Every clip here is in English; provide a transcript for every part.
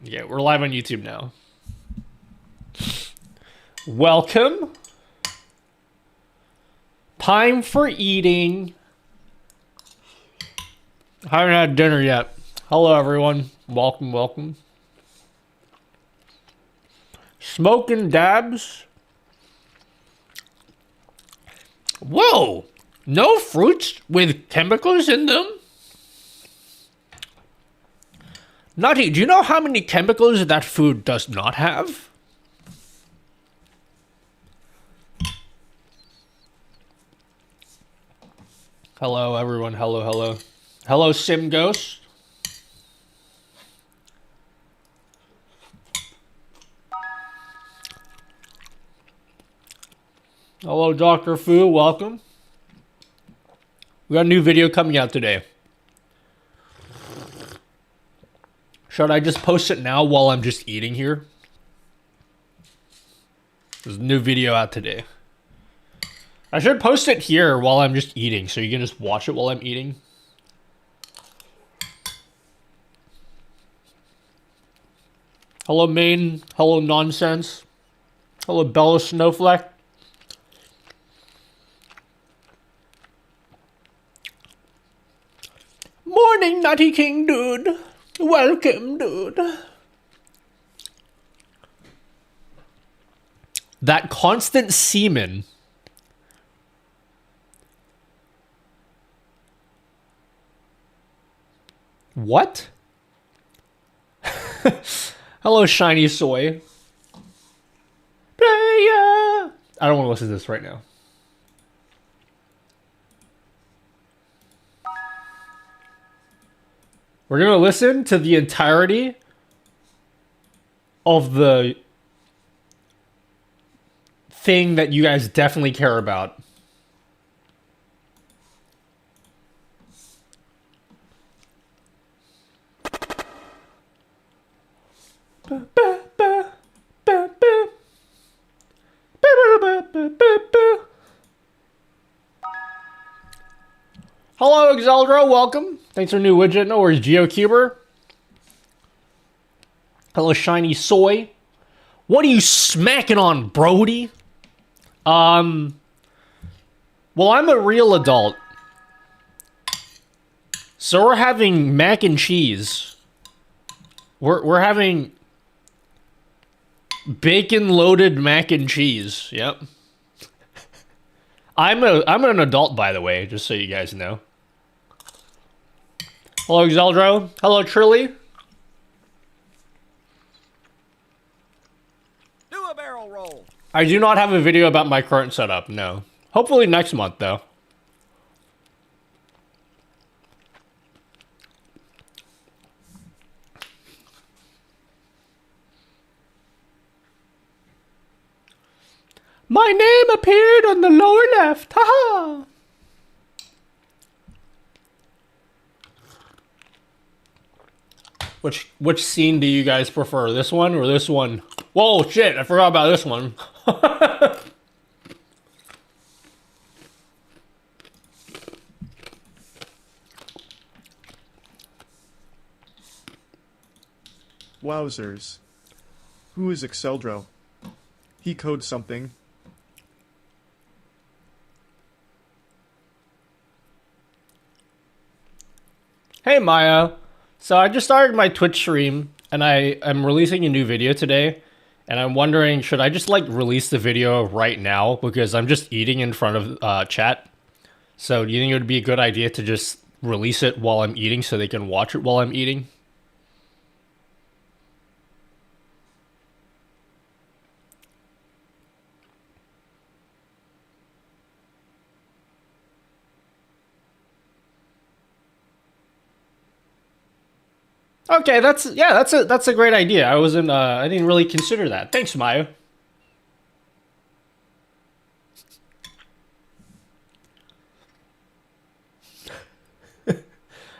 Yeah, we're live on YouTube now. Welcome. Time for eating. I haven't had dinner yet. Hello, everyone. Welcome, welcome. Smoking dabs. Whoa! No fruits with chemicals in them? Nutty, do you know how many chemicals that food does not have? Hello, everyone. Hello, hello. Hello, Sim Ghost. Hello, Dr. Fu. Welcome. We got a new video coming out today. Should I just post it now while I'm just eating here? There's a new video out today. I should post it here while I'm just eating, so you can just watch it while I'm eating. Hello, Maine. Hello, Nonsense. Hello, Bella Snowflake. Morning, Nutty King, dude. Welcome, dude. That constant semen. What? Hello, Shiny Soy. Player. I don't want to listen to this right now. We're going to listen to the entirety of the thing that you guys definitely care about. Hello, Exeldro, welcome. Thanks for a new widget. No worries, GeoCuber. Hello, Shiny Soy. What are you smacking on, Brody? Well, I'm a real adult. So we're having mac and cheese. We're having bacon-loaded mac and cheese. Yep. I'm an adult, by the way, just so you guys know. Hello, Exeldro. Hello, Trilly. Do a barrel roll. I do not have a video about my current setup, no. Hopefully next month, though. My name appeared on the lower left. Haha. Which scene do you guys prefer? This one or this one? Whoa, shit, I forgot about this one. Wowzers. Who is Exeldro? He codes something. Hey, Maya. So I just started my Twitch stream, and I'm releasing a new video today, and I'm wondering, should I just, like, release the video right now? Because I'm just eating in front of chat. So do you think it would be a good idea to just release it while I'm eating so they can watch it while I'm eating? Okay, that's a great idea. I didn't really consider that. Thanks, Maya.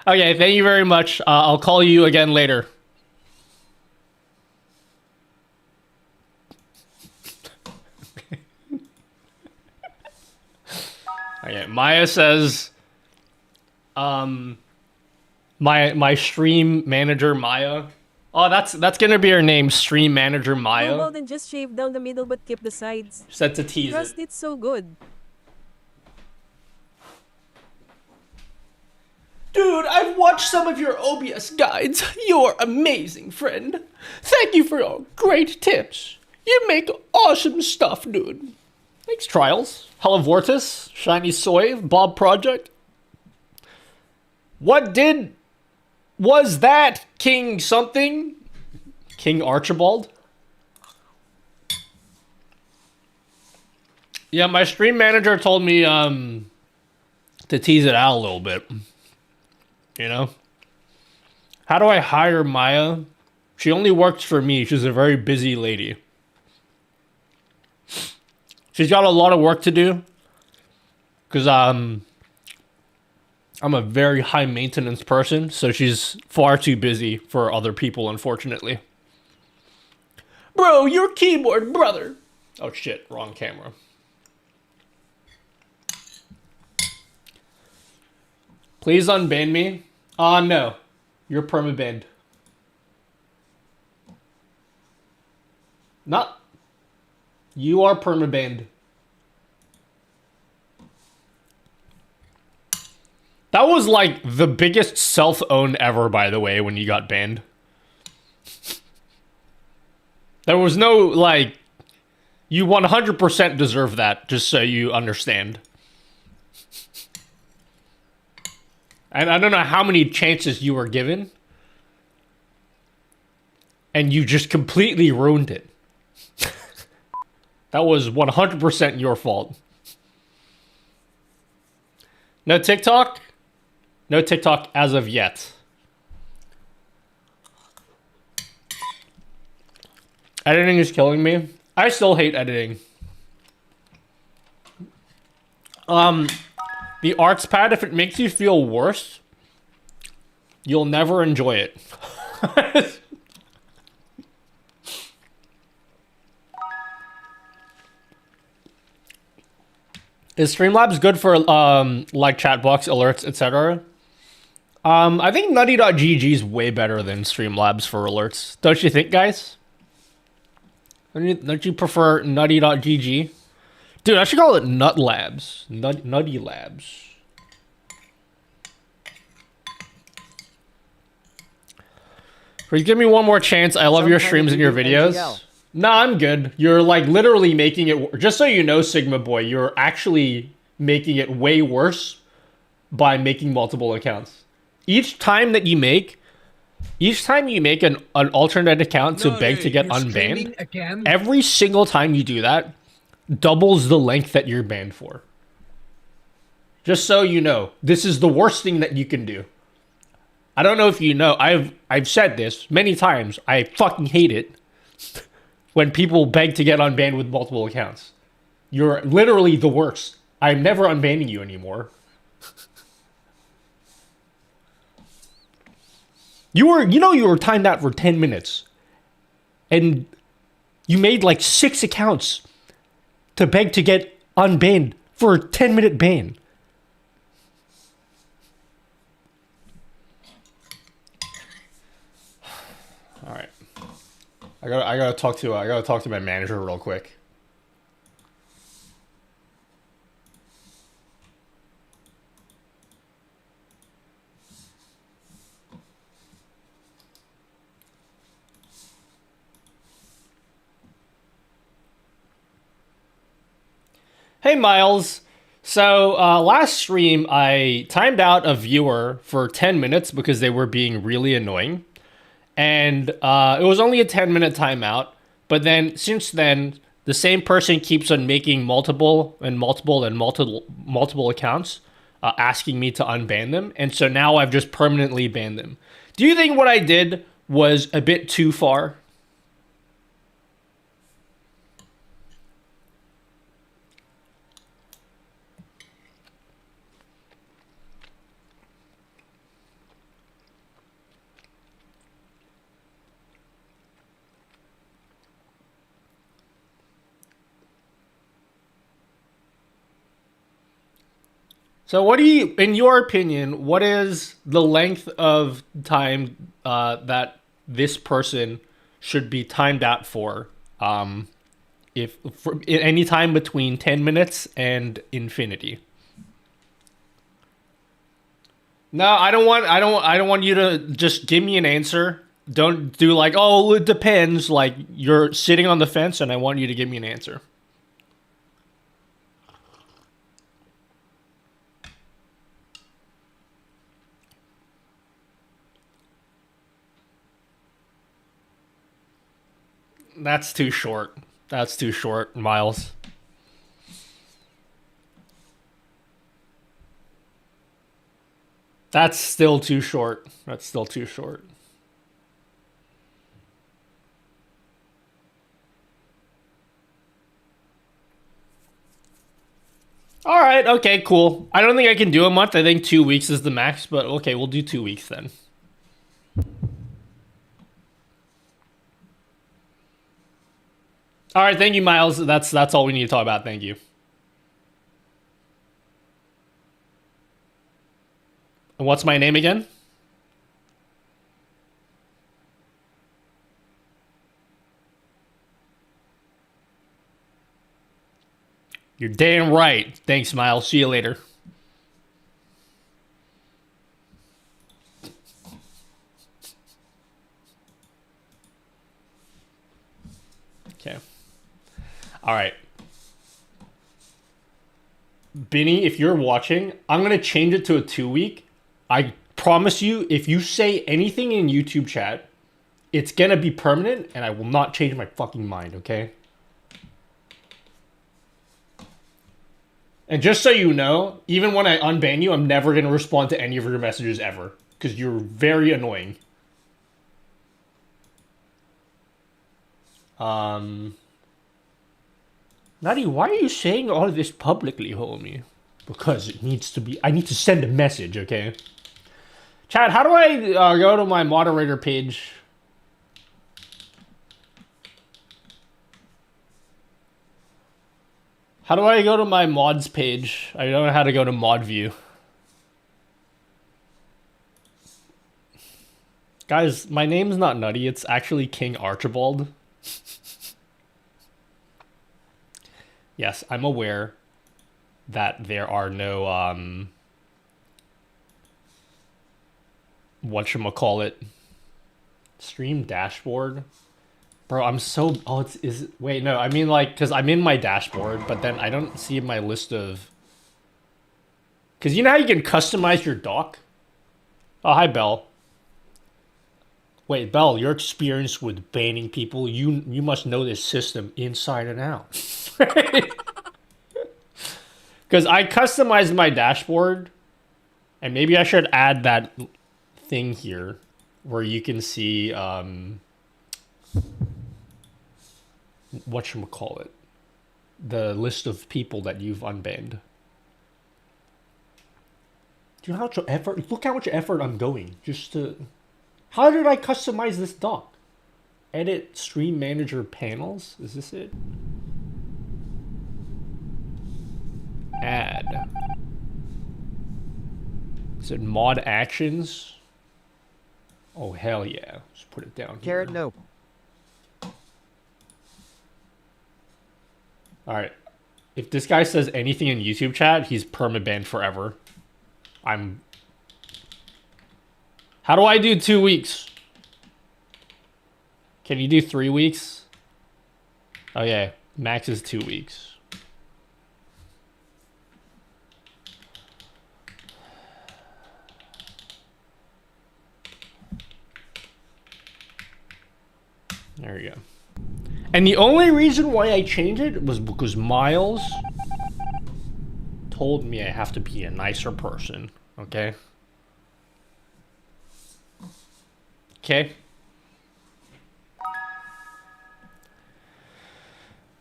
Okay, thank you very much. I'll call you again later. Okay, Maya says, my stream manager Maya Oh, that's gonna be her name, Stream Manager Go Maya. bald and just shave down the middle but keep the sides. Set to tease it. Trust it's so good. Dude, I've watched some of your OBS guides. You're amazing, friend. Thank you for your great tips. You make awesome stuff, dude. Thanks, Trials. Hello, Vortis. Shiny Soy. Bob Project. Was that King something? King Archibald? Yeah, my stream manager told me to tease it out a little bit. You know? How do I hire Maya? She only works for me. She's a very busy lady. She's got a lot of work to do. Because I'm a very high maintenance person, so she's far too busy for other people, unfortunately. Bro, your keyboard, brother. Oh shit, wrong camera. Please unban me. No. You're permabanned. Not. You are permabanned. That was like the biggest self-own ever, by the way, when you got banned. There was no, like, you 100% deserve that, just so you understand. And I don't know how many chances you were given. And you just completely ruined it. That was 100% your fault. No TikTok? No TikTok as of yet. Editing is killing me. I still hate editing. The arts pad, if it makes you feel worse, you'll never enjoy it. Is Streamlabs good for like chat box alerts, etc.? I think nutty.gg is way better than Streamlabs for alerts. Don't you think, guys? Don't you prefer nutty.gg? Dude, I should call it Nut Labs. Nutty Labs. Please give me one more chance. I love your streams and your videos. Nah, I'm good. You're like literally making it... Just so you know, Sigma Boy, you're actually making it way worse by making multiple accounts. Each time you make an alternate account to beg to get unbanned, every single time you do that, doubles the length that you're banned for. Just so you know, this is the worst thing that you can do. I don't know if you know, I've said this many times. I fucking hate it when people beg to get unbanned with multiple accounts. You're literally the worst. I'm never unbanning you anymore. You were timed out for 10 minutes. And you made like 6 accounts to beg to get unbanned for a 10-minute ban. All right. I gotta talk to my manager real quick. Hey, Miles. So, last stream, I timed out a viewer for 10 minutes because they were being really annoying. And it was only a 10-minute timeout. But then, since then, the same person keeps on making multiple accounts, asking me to unban them. And so now I've just permanently banned them. Do you think what I did was a bit too far? So what do in your opinion, what is the length of time that this person should be timed out for. If for any time between 10 minutes and infinity. No, I don't want you to just give me an answer. Don't do like, oh, it depends. Like you're sitting on the fence and I want you to give me an answer. That's too short. That's too short, Miles. That's still too short. That's still too short. All right, okay, cool. I don't think I can do a month. I think 2 weeks is the max, but okay, we'll do 2 weeks then. All right, thank you, Miles. That's all we need to talk about. Thank you. And what's my name again? You're damn right. Thanks, Miles. See you later. Okay. All right. Benny, if you're watching, I'm going to change it to a 2 week. I promise you, if you say anything in YouTube chat, it's going to be permanent and I will not change my fucking mind, okay? And just so you know, even when I unban you, I'm never going to respond to any of your messages ever. Because you're very annoying. Nutty, why are you saying all of this publicly, homie? Because it needs to be... I need to send a message, okay? Chat, how do I go to my moderator page? How do I go to my mods page? I don't know how to go to mod view. Guys, my name's not Nutty. It's actually King Archibald. Yes, I'm aware that there are no, whatchamacallit, stream dashboard. Bro, I'm so... Oh, wait, no, I mean, like, because I'm in my dashboard, but then I don't see my list of... Because you know how you can customize your dock? Oh, hi, Belle. Wait, Belle, your experience with banning people, you must know this system inside and out. Because I customized my dashboard, and maybe I should add that thing here, where you can see, whatchamacallit, the list of people that you've unbanned. Do you know how much effort? Look how much effort I'm going just to... How did I customize this dock? Edit stream manager panels? Is this it? Add. Is it mod actions? Oh, hell yeah. Let's put it down here. Carrot, no. Alright. If this guy says anything in YouTube chat, he's permabanned forever. How do I do 2 weeks? Can you do 3 weeks? Oh yeah, max is 2 weeks. There we go. And the only reason why I changed it was because Miles told me I have to be a nicer person, okay? Okay.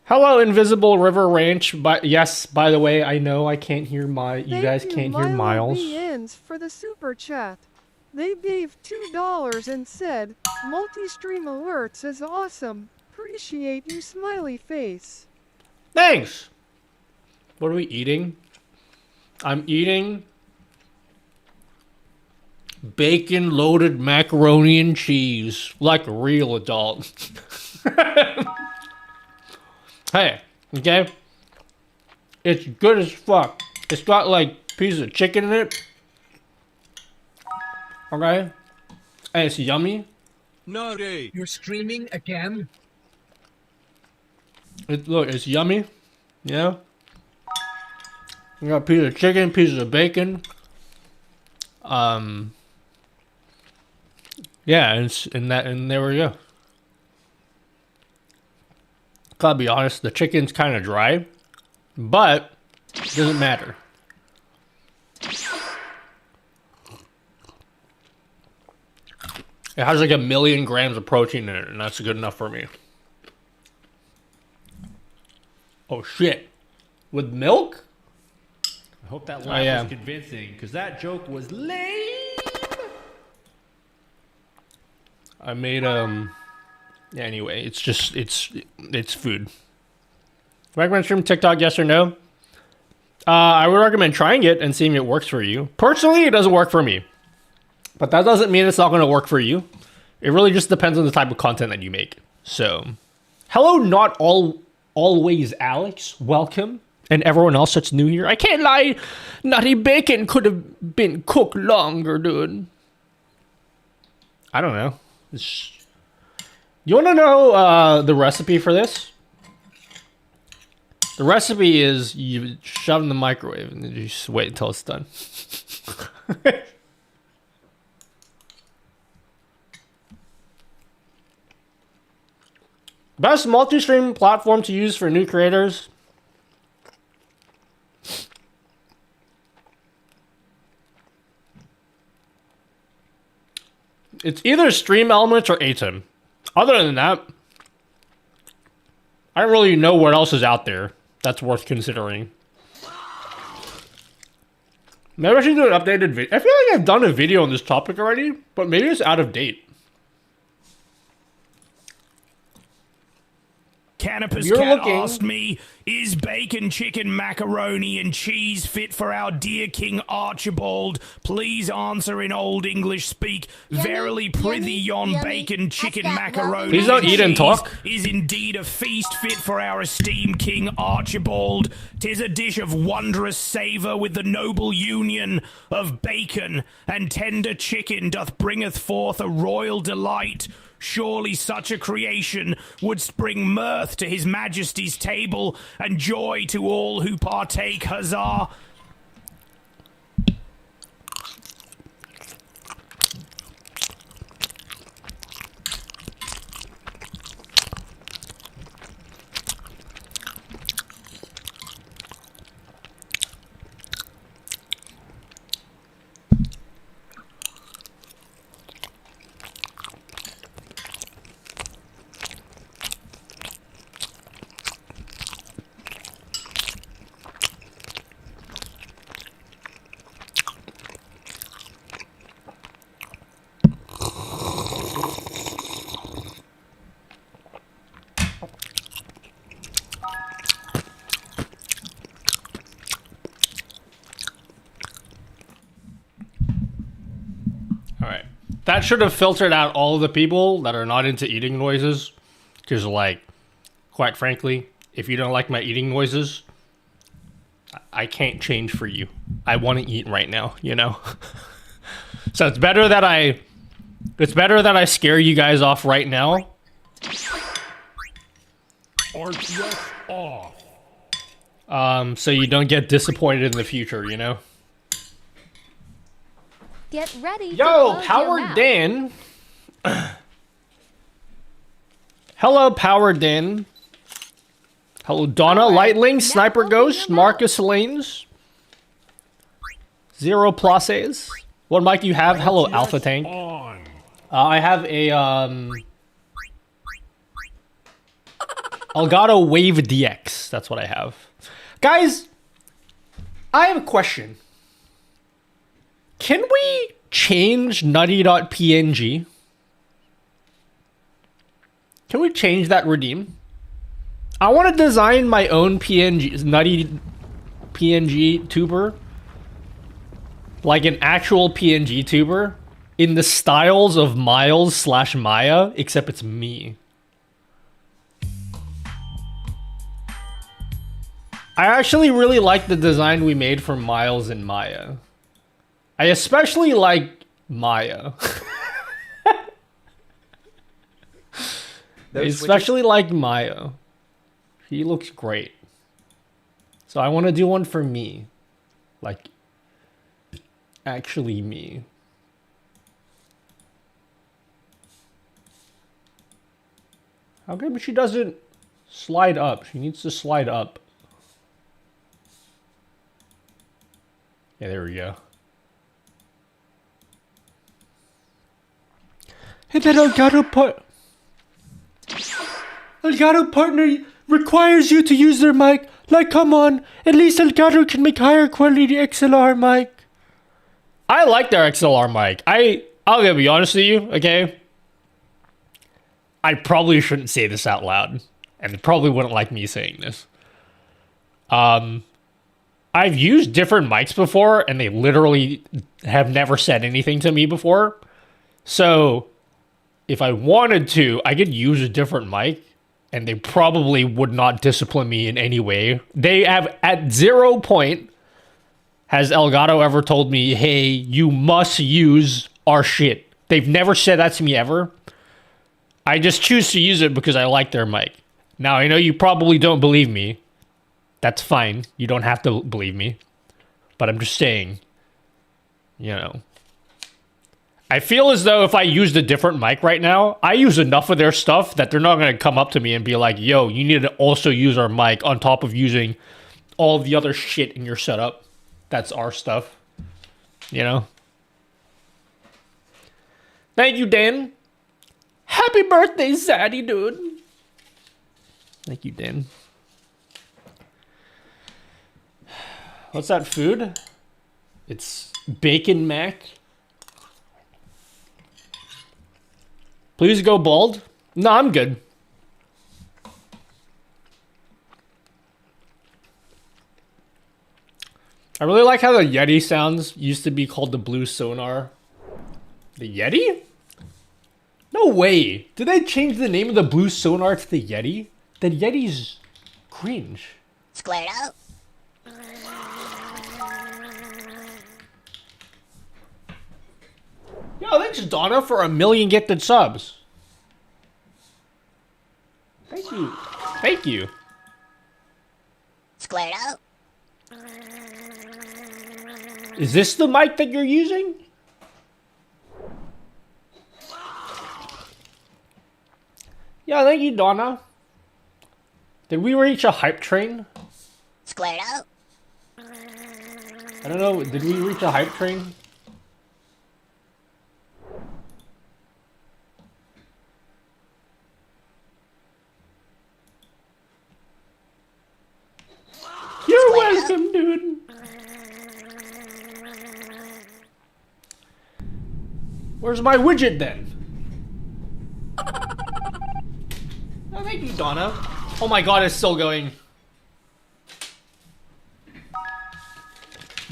Hello, Invisible River Ranch. But yes, by the way, I know I can't hear you guys can't hear Miles. Ends for the super chat. They gave $2 and said, "Multistream Alerts is awesome. Appreciate you, smiley face." Thanks. What are we eating? I'm eating bacon loaded macaroni and cheese like a real adult. Hey, okay? It's good as fuck. It's got like piece of chicken in it. Okay? And it's yummy. Nutty. You're streaming again? Look, it's yummy. Yeah. You got a piece of chicken, pieces of bacon. Yeah, and there we go. Gotta be honest, the chicken's kind of dry, but it doesn't matter. It has like 1,000,000 grams of protein in it, and that's good enough for me. Oh shit. With milk? I hope that laugh yeah. was convincing, because that joke was lame. I made anyway, it's just it's food. Recommend stream TikTok, yes or no? I would recommend trying it and seeing if it works for you. Personally, it doesn't work for me. But that doesn't mean it's not going to work for you. It really just depends on the type of content that you make. So, hello, always Alex. Welcome. And everyone else that's new here. I can't lie. Nutty bacon could have been cooked longer, dude. I don't know. You want to know the recipe for this? The recipe is you shove it in the microwave and then you just wait until it's done. Best multi-stream platform to use for new creators. It's either Stream Elements or Atom. Other than that, I don't really know what else is out there that's worth considering. Maybe I should do an updated video. I feel like I've done a video on this topic already, but maybe it's out of date. Canopus You're Cat looking- asked me, is bacon, chicken, macaroni, and cheese fit for our dear King Archibald? Please answer in Old English speak. Verily prithee yon bacon, chicken, macaroni, Please don't eat and cheese talk. is indeed a feast fit for our esteemed King Archibald. 'Tis a dish of wondrous savour with the noble union of bacon and tender chicken doth bringeth forth a royal delight. Surely such a creation would bring mirth to his majesty's table and joy to all who partake. Huzzah! Alright. That should have filtered out all of the people that are not into eating noises. Because, like, quite frankly, if you don't like my eating noises, I can't change for you. I want to eat right now, you know? So it's better that I scare you guys off right now. RTX off. So you don't get disappointed in the future, you know? Get ready. to Yo, close your Power mouth. Dan. Hello, Power Dan. Hello, Donna, Power, Lightling, now Sniper open Ghost, your Marcus Lanes. Zero Pluses. What mic do you have? Hello, Alpha Tank. On. I have a Elgato Wave DX. That's what I have. Guys, I have a question. Can we change nutty.png? Can we change that redeem? I want to design my own PNG, nutty PNG tuber. Like an actual PNG tuber. in the styles of Miles slash Maya, except it's me. I actually really like the design we made for Miles and Maya. I especially like Maya. I especially like Maya. He looks great. So I want to do one for me. Like, actually me. How come she doesn't slide up? She needs to slide up. Yeah, there we go. And then Elgato partner requires you to use their mic. Like, come on. At least Elgato can make higher quality XLR mic. I like their XLR mic. I'll gotta be honest with you, okay? I probably shouldn't say this out loud. And they probably wouldn't like me saying this. I've used different mics before, and they literally have never said anything to me before. So, if I wanted to, I could use a different mic, and they probably would not discipline me in any way. They have, at 0 point, has Elgato ever told me, hey, you must use our shit. They've never said that to me ever. I just choose to use it because I like their mic. Now, I know you probably don't believe me. That's fine. You don't have to believe me. But I'm just saying, you know. I feel as though if I used a different mic right now, I use enough of their stuff that they're not going to come up to me and be like, yo, you need to also use our mic on top of using all the other shit in your setup. That's our stuff. You know? Thank you, Dan. Happy birthday, Zaddy, dude. Thank you, Dan. What's that food? It's bacon mac. Please go bald. No, I'm good. I really like how the Yeti sounds. Used to be called the Blue Sonar. The Yeti? No way. Did they change the name of the Blue Sonar to the Yeti? The Yeti's cringe. Squared up. Yo, thanks Donna for 1 million gifted subs. Thank you. Thank you. Squared up. Is this the mic that you're using? Yeah, thank you, Donna. Did we reach a hype train? Squared up. I don't know. Did we reach a hype train? You're welcome, dude. Where's my widget then? Oh, thank you, Donna. Oh my god, it's still going.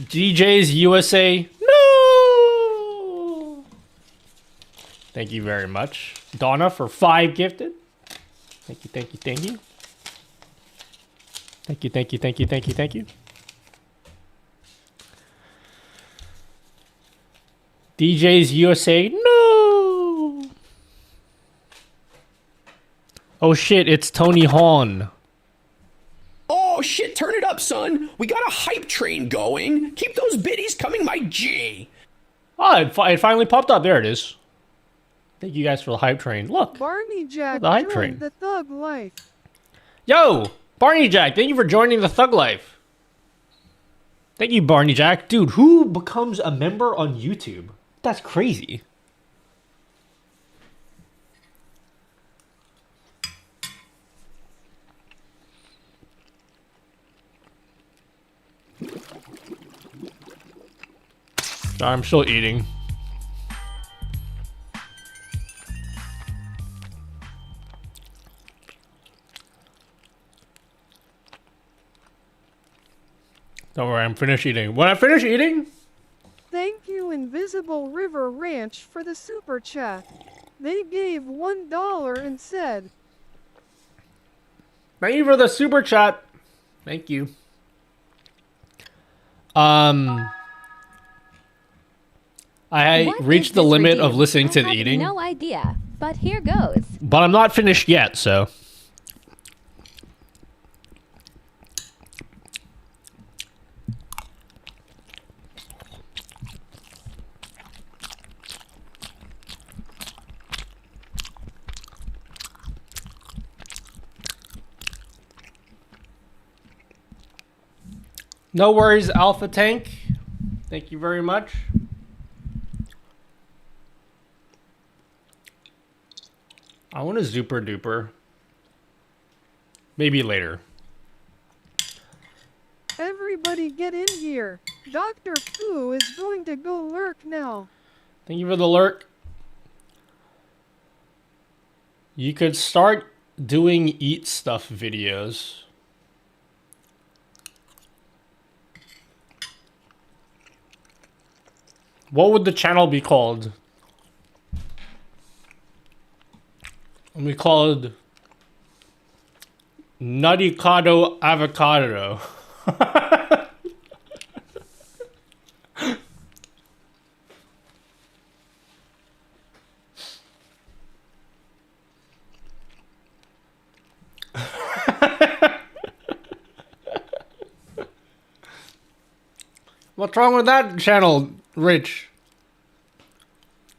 DJ's USA. No! Thank you very much. Donna for 5 gifted. Thank you, thank you, thank you. Thank you, thank you, thank you, thank you, thank you. DJ's USA. No! Oh shit, it's Tony Hahn. Oh shit, turn it up, son. We got a hype train going. Keep those biddies coming, my G. Oh, it finally popped up. There it is. Thank you guys for the hype train. Look. Barney Jack The hype joined train. the Thug Life. Yo, Barney Jack, thank you for joining the Thug Life. Thank you, Barney Jack. Dude, who becomes a member on YouTube? That's crazy. I'm still eating. Don't worry, I'm finished eating. When I finish eating, Thank you, Invisible. Invisible River Ranch for the super chat. They gave $1 and said, Thank you for the super chat. Thank you. I What reached is the this limit redeem? of listening to I the have eating, no idea, but here goes. but I'm not finished yet, so. No worries, Alpha Tank. Thank you very much. I want a Super Duper. Maybe later. everybody get in here. Dr. Fu is going to go lurk now. Thank you for the lurk. You could start doing eat stuff videos. What would the channel be called? We called Nuttylmao Avocado. What's wrong with that channel, Rich?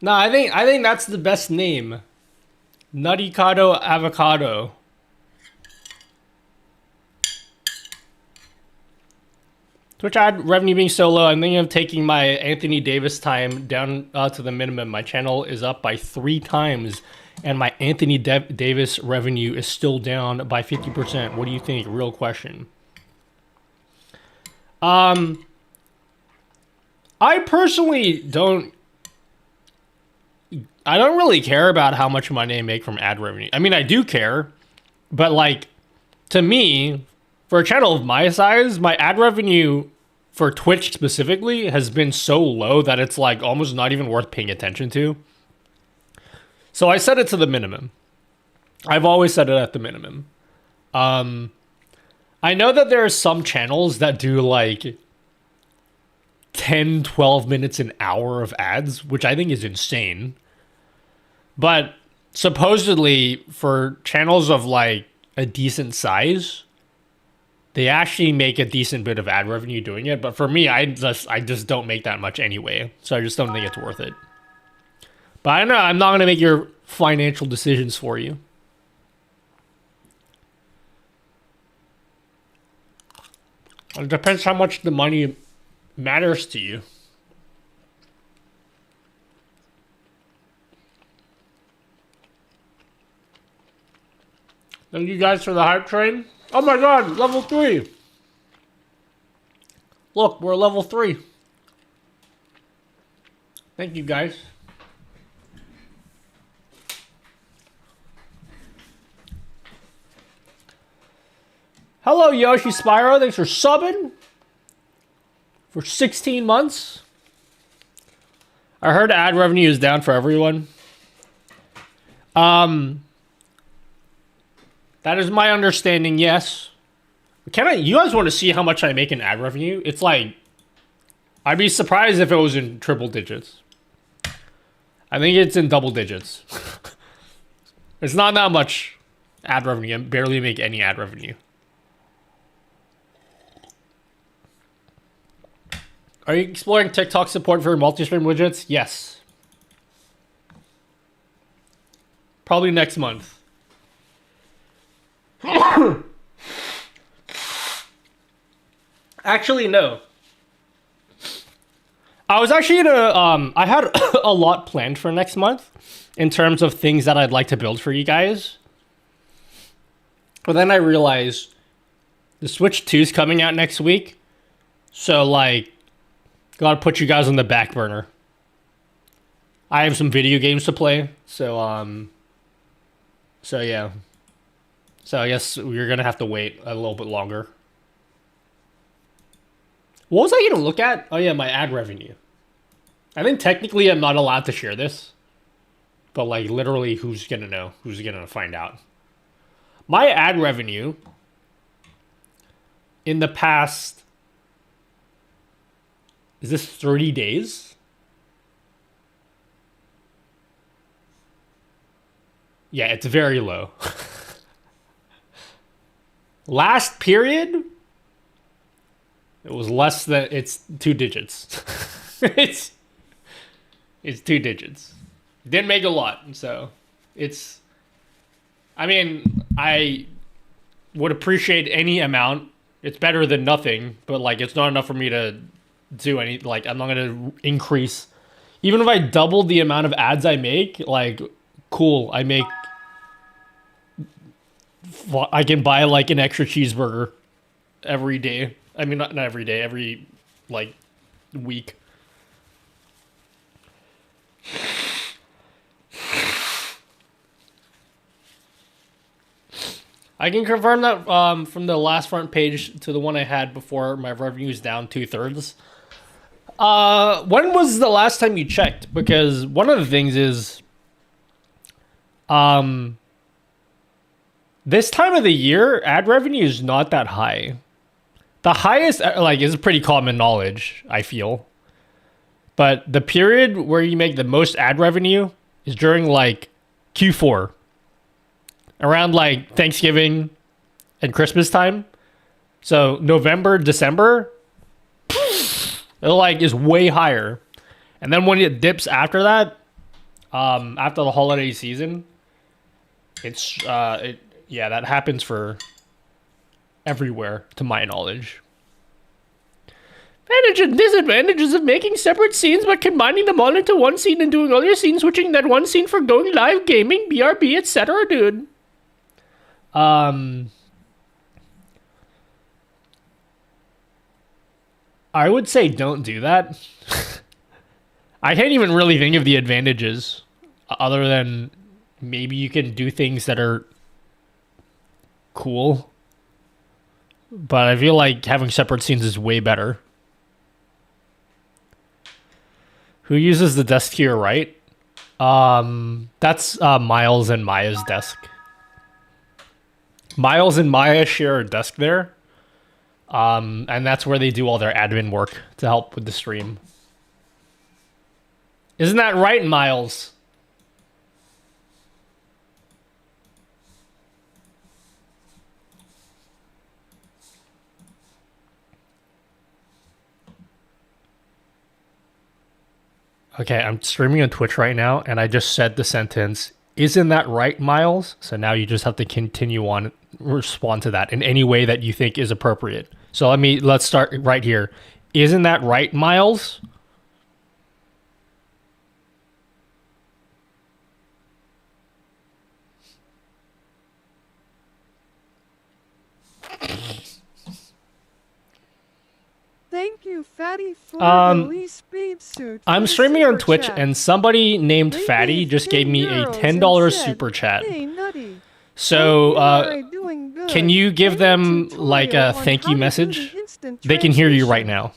No, I think that's the best name. Nuttylmao Avocado. Twitch ad revenue being so low, I'm thinking of taking my Anthony Davis time down to the minimum. My channel is up by 3 times, and my Anthony Davis revenue is still down by 50%. What do you think? Real question. I personally don't really care about how much money I make from ad revenue. I mean, I do care, but like, to me, for a channel of my size, my ad revenue for Twitch specifically has been so low that it's like almost not even worth paying attention to. So I set it to the minimum. I've always set it at the minimum. I know that there are some channels that do like 10, 12 minutes an hour of ads, which I think is insane. But supposedly for channels of like a decent size, they actually make a decent bit of ad revenue doing it. But for me, I just don't make that much anyway. So I just don't think it's worth it. But I know I'm not going to make your financial decisions for you. It depends how much the money matters to you. Thank you guys for the hype train. Oh my god, level 3. Look, we're level 3. Thank you guys. Hello, Yoshi Spyro. Thanks for subbing for 16 months. I heard ad revenue is down for everyone. That is my understanding, yes. You guys want to see how much I make in ad revenue? It's like, I'd be surprised if it was in triple digits. I think it's in double digits. It's not that much ad revenue. I barely make any ad revenue. Are you exploring TikTok support for multi-stream widgets? Yes. Probably next month. Actually, no. I was actually gonna, I had a lot planned for next month in terms of things that I'd like to build for you guys. But then I realized the Switch 2 is coming out next week. So, like, gotta put you guys on the back burner. I have some video games to play, so yeah. So I guess we're gonna have to wait a little bit longer. What was I gonna look at? Oh yeah, my ad revenue. I think technically I'm not allowed to share this. But like literally who's gonna know? Who's gonna find out? My ad revenue in the past, is this 30 days? Yeah, it's very low. Last period, it was less than, it's 2 digits. it's 2 digits. Didn't make a lot, so it's, I mean, I would appreciate any amount. It's better than nothing, but like it's not enough for me to do any, like I'm not going to increase. Even if I doubled the amount of ads I make, like cool, I can buy like an extra cheeseburger every day. I mean, not every day, every like week. I can confirm that from the last front page to the one I had before, my revenue is down 2/3. When was the last time you checked? Because one of the things is, this time of the year, ad revenue is not that high. The highest, like, is pretty common knowledge, I feel. But the period where you make the most ad revenue is during, like, Q4. Around, like, Thanksgiving and Christmas time. So, November, December, it, like, is way higher. And then when it dips after that, after the holiday season, it's, yeah, that happens for everywhere, to my knowledge. Advantages and disadvantages of making separate scenes but combining them all into one scene and doing all your scene switching in that one scene for going live, gaming, BRB, etc., dude. I would say don't do that. I can't even really think of the advantages other than maybe you can do things that are cool. But I feel like having separate scenes is way better. Who uses the desk to your right? That's Miles and Maya's desk. Miles and Maya share a desk there. And that's where they do all their admin work to help with the stream. Isn't that right, Miles? Okay, I'm streaming on Twitch right now, and I just said the sentence, "Isn't that right, Miles?" So now you just have to continue on, respond to that in any way that you think is appropriate. So let's start right here. Isn't that right, Miles? Thank you, Fatty, for the Lee Speed suit. I'm streaming on Twitch, and somebody named Fatty just gave me a $10 super chat. Hey, Nutty. So, can you give them like a thank you message? They can hear you right now.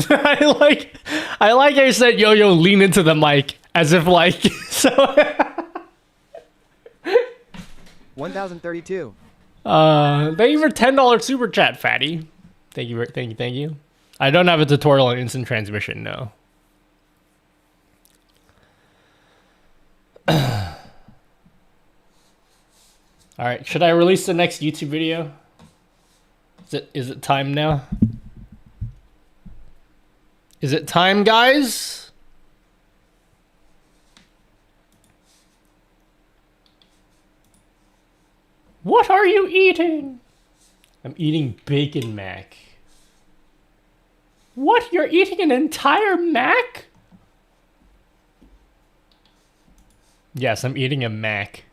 I like I said, yo, lean into the mic as if like so. 1032. Thank you for $10 super chat, Fatty. Thank you. I don't have a tutorial on instant transmission, no. All right, should I release the next YouTube video? Is it time now? Is it time, guys? What are you eating? I'm eating bacon mac. What? You're eating an entire mac? Yes, I'm eating a mac.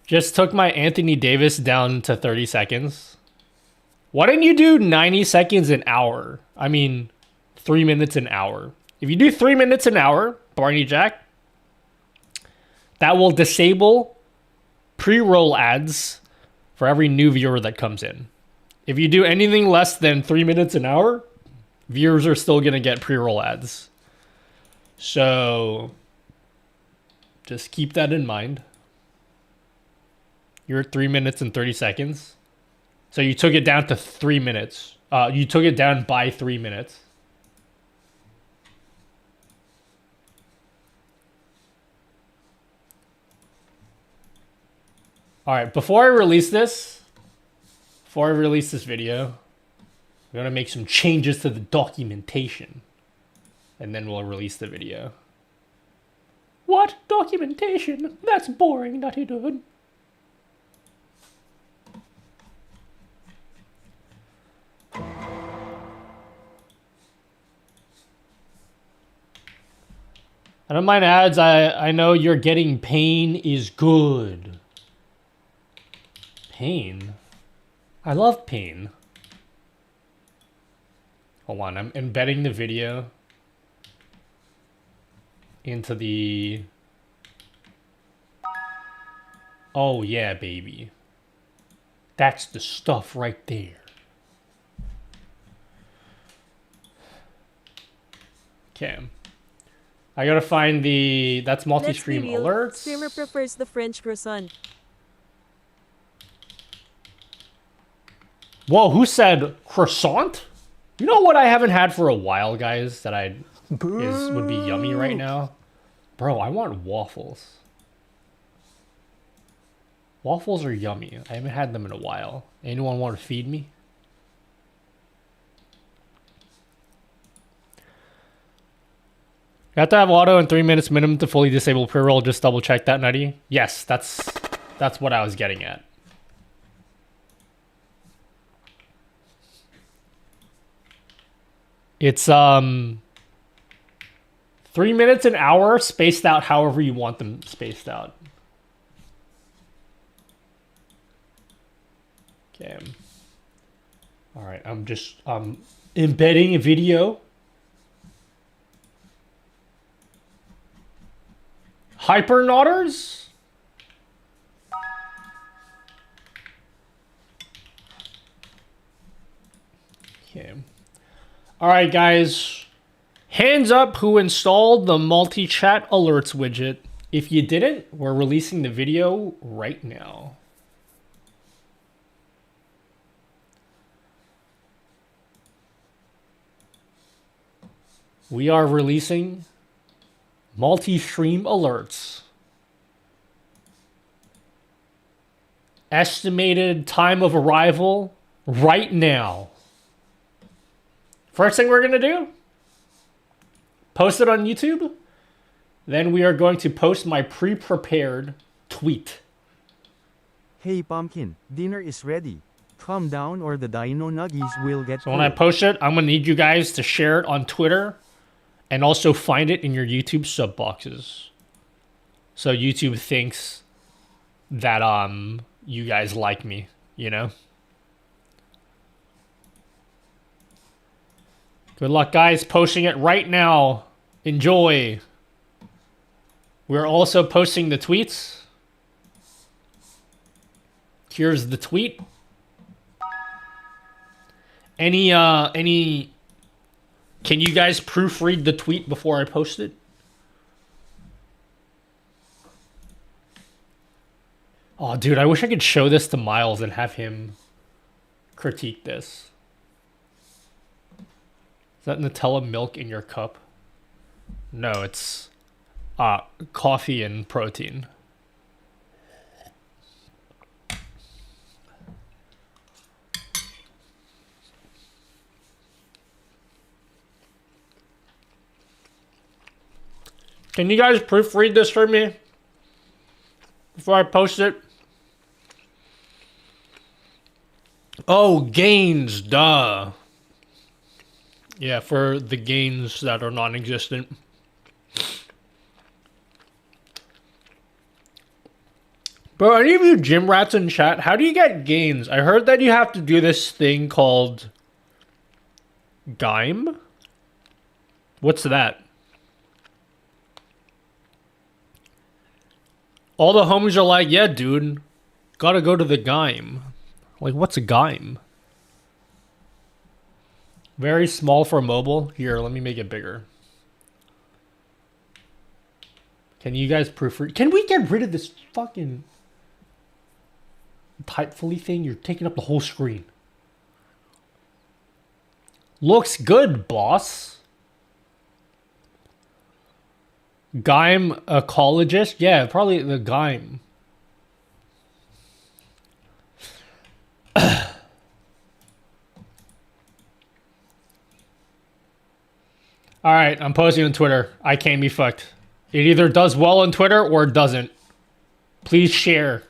Just took my Anthony Davis down to 30 seconds. Why didn't you do 90 seconds an hour? I mean, 3 minutes an hour. If you do 3 minutes an hour, Barney Jack, that will disable pre-roll ads for every new viewer that comes in. If you do anything less than 3 minutes an hour, viewers are still going to get pre-roll ads. So just keep that in mind. You're at 3 minutes and 30 seconds. So you took it down to 3 minutes. You took it down by 3 minutes. All right, before I release this video, I'm gonna make some changes to the documentation, and then we'll release the video. What? Documentation? That's boring, Nutty Dude. I don't mind ads. I know you're getting pain is good. Pain? I love pain. Hold on, I'm embedding the video into the... Oh yeah, baby. That's the stuff right there. Okay. I gotta find the... That's Multistream Alerts. Streamer prefers the French croissant. Whoa, who said croissant? You know what I haven't had for a while, guys, that would be yummy right now? Bro, I want waffles. Waffles are yummy. I haven't had them in a while. Anyone want to feed me? You have to have auto in 3 minutes minimum to fully disable pre-roll. Just double check that, Nutty. Yes, that's what I was getting at. It's 3 minutes an hour, spaced out however you want them spaced out. Okay. All right, I'm just embedding a video. Hypernauters? Okay. All right, guys. Hands up who installed the multi-chat alerts widget. If you didn't, we're releasing the video right now. We are releasing Multistream Alerts. Estimated time of arrival right now. First thing we're going to do, post it on YouTube. Then we are going to post my pre-prepared tweet. Hey Pumpkin, dinner is ready. Calm down or the dino nuggies will get So when I post it, I'm going to need you guys to share it on Twitter and also find it in your YouTube sub boxes. So YouTube thinks that you guys like me, you know? Good luck, guys. Posting it right now. Enjoy. We're also posting the tweets. Here's the tweet. Any can you guys proofread the tweet before I post it? Oh, dude, I wish I could show this to Miles and have him critique this. Is that Nutella milk in your cup? No, it's coffee and protein. Can you guys proofread this for me before I post it? Oh, gains, duh. Yeah, for the gains that are non-existent. Bro, any of you gym rats in chat, how do you get gains? I heard that you have to do this thing called Gaim? What's that? All the homies are like, yeah, dude, gotta go to the Gaim. Like, what's a Gaim? Very small for mobile. Here, let me make it bigger. Can you guys proofread? Can we get rid of this fucking typefully thing? You're taking up the whole screen. Looks good, boss. Gaim ecologist? Yeah, probably the Gaim. Alright, I'm posting on Twitter. I can't be fucked. It either does well on Twitter or it doesn't. Please share.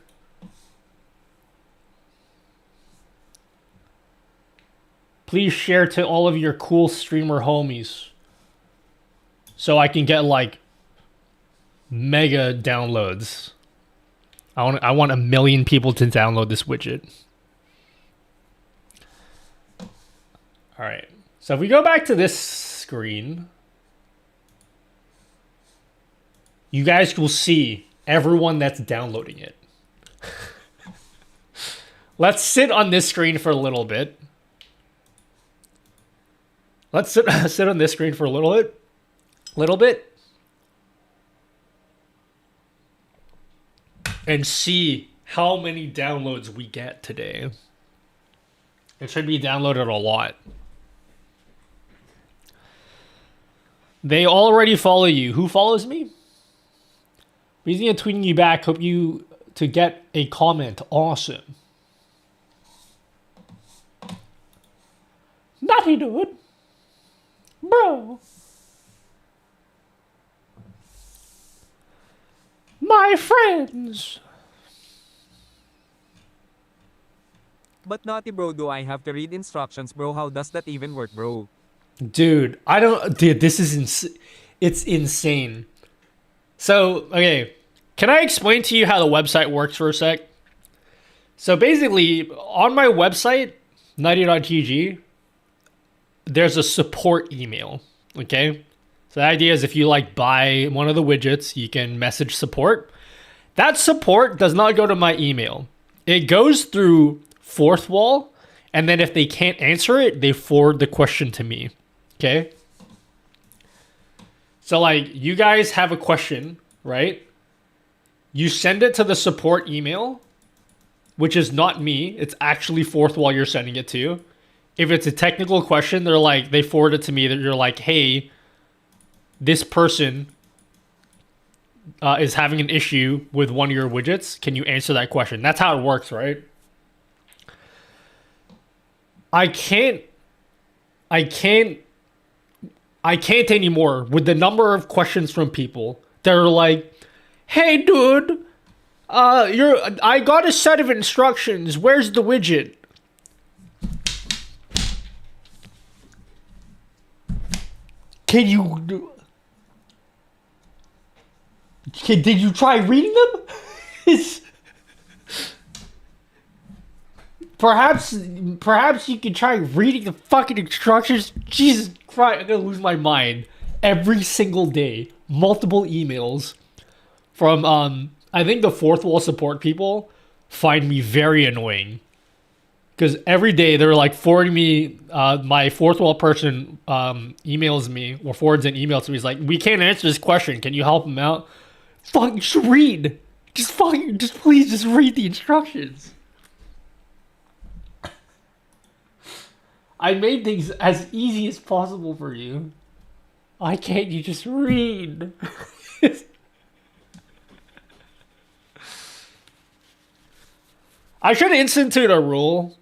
Please share to all of your cool streamer homies. So I can get like mega downloads. I want 1 million people to download this widget. Alright. So if we go back to this screen, you guys will see everyone that's downloading it. Let's sit on this screen for a little bit. Let's sit on this screen for a little bit. And see how many downloads we get today. It should be downloaded a lot. They already follow you. Who follows me? Reason I'm tweeting you back. Hope you to get a comment. Awesome. Nutty dude. Bro. My friends. But naughty bro, do I have to read instructions, bro? How does that even work, bro? Dude, I don't... Dude, this is... It's insane. So, okay. Can I explain to you how the website works for a sec? So basically, on my website, nutty.tg, there's a support email. Okay? So the idea is if you like buy one of the widgets, you can message support. That support does not go to my email. It goes through Fourth Wall, and then if they can't answer it, they forward the question to me. Okay? So like, you guys have a question, right? You send it to the support email, which is not me. It's actually Fourth Wall you're sending it to. If it's a technical question, they're like, they forward it to me. That you're like, hey, this person is having an issue with one of your widgets. Can you answer that question? That's how it works, right? I can't anymore with the number of questions from people that are like, hey dude, I got a set of instructions. Where's the widget? Did you try reading them? Perhaps you could try reading the fucking instructions. Jesus Christ, I'm gonna lose my mind. Every single day, multiple emails from I think the Fourth Wall support people find me very annoying. Because every day they're like forwarding me, my Fourth Wall person emails me or forwards an email to me. He's like, we can't answer this question. Can you help him out? Fucking just read. Just please just read the instructions. I made things as easy as possible for you. Why can't you just read? I should institute a rule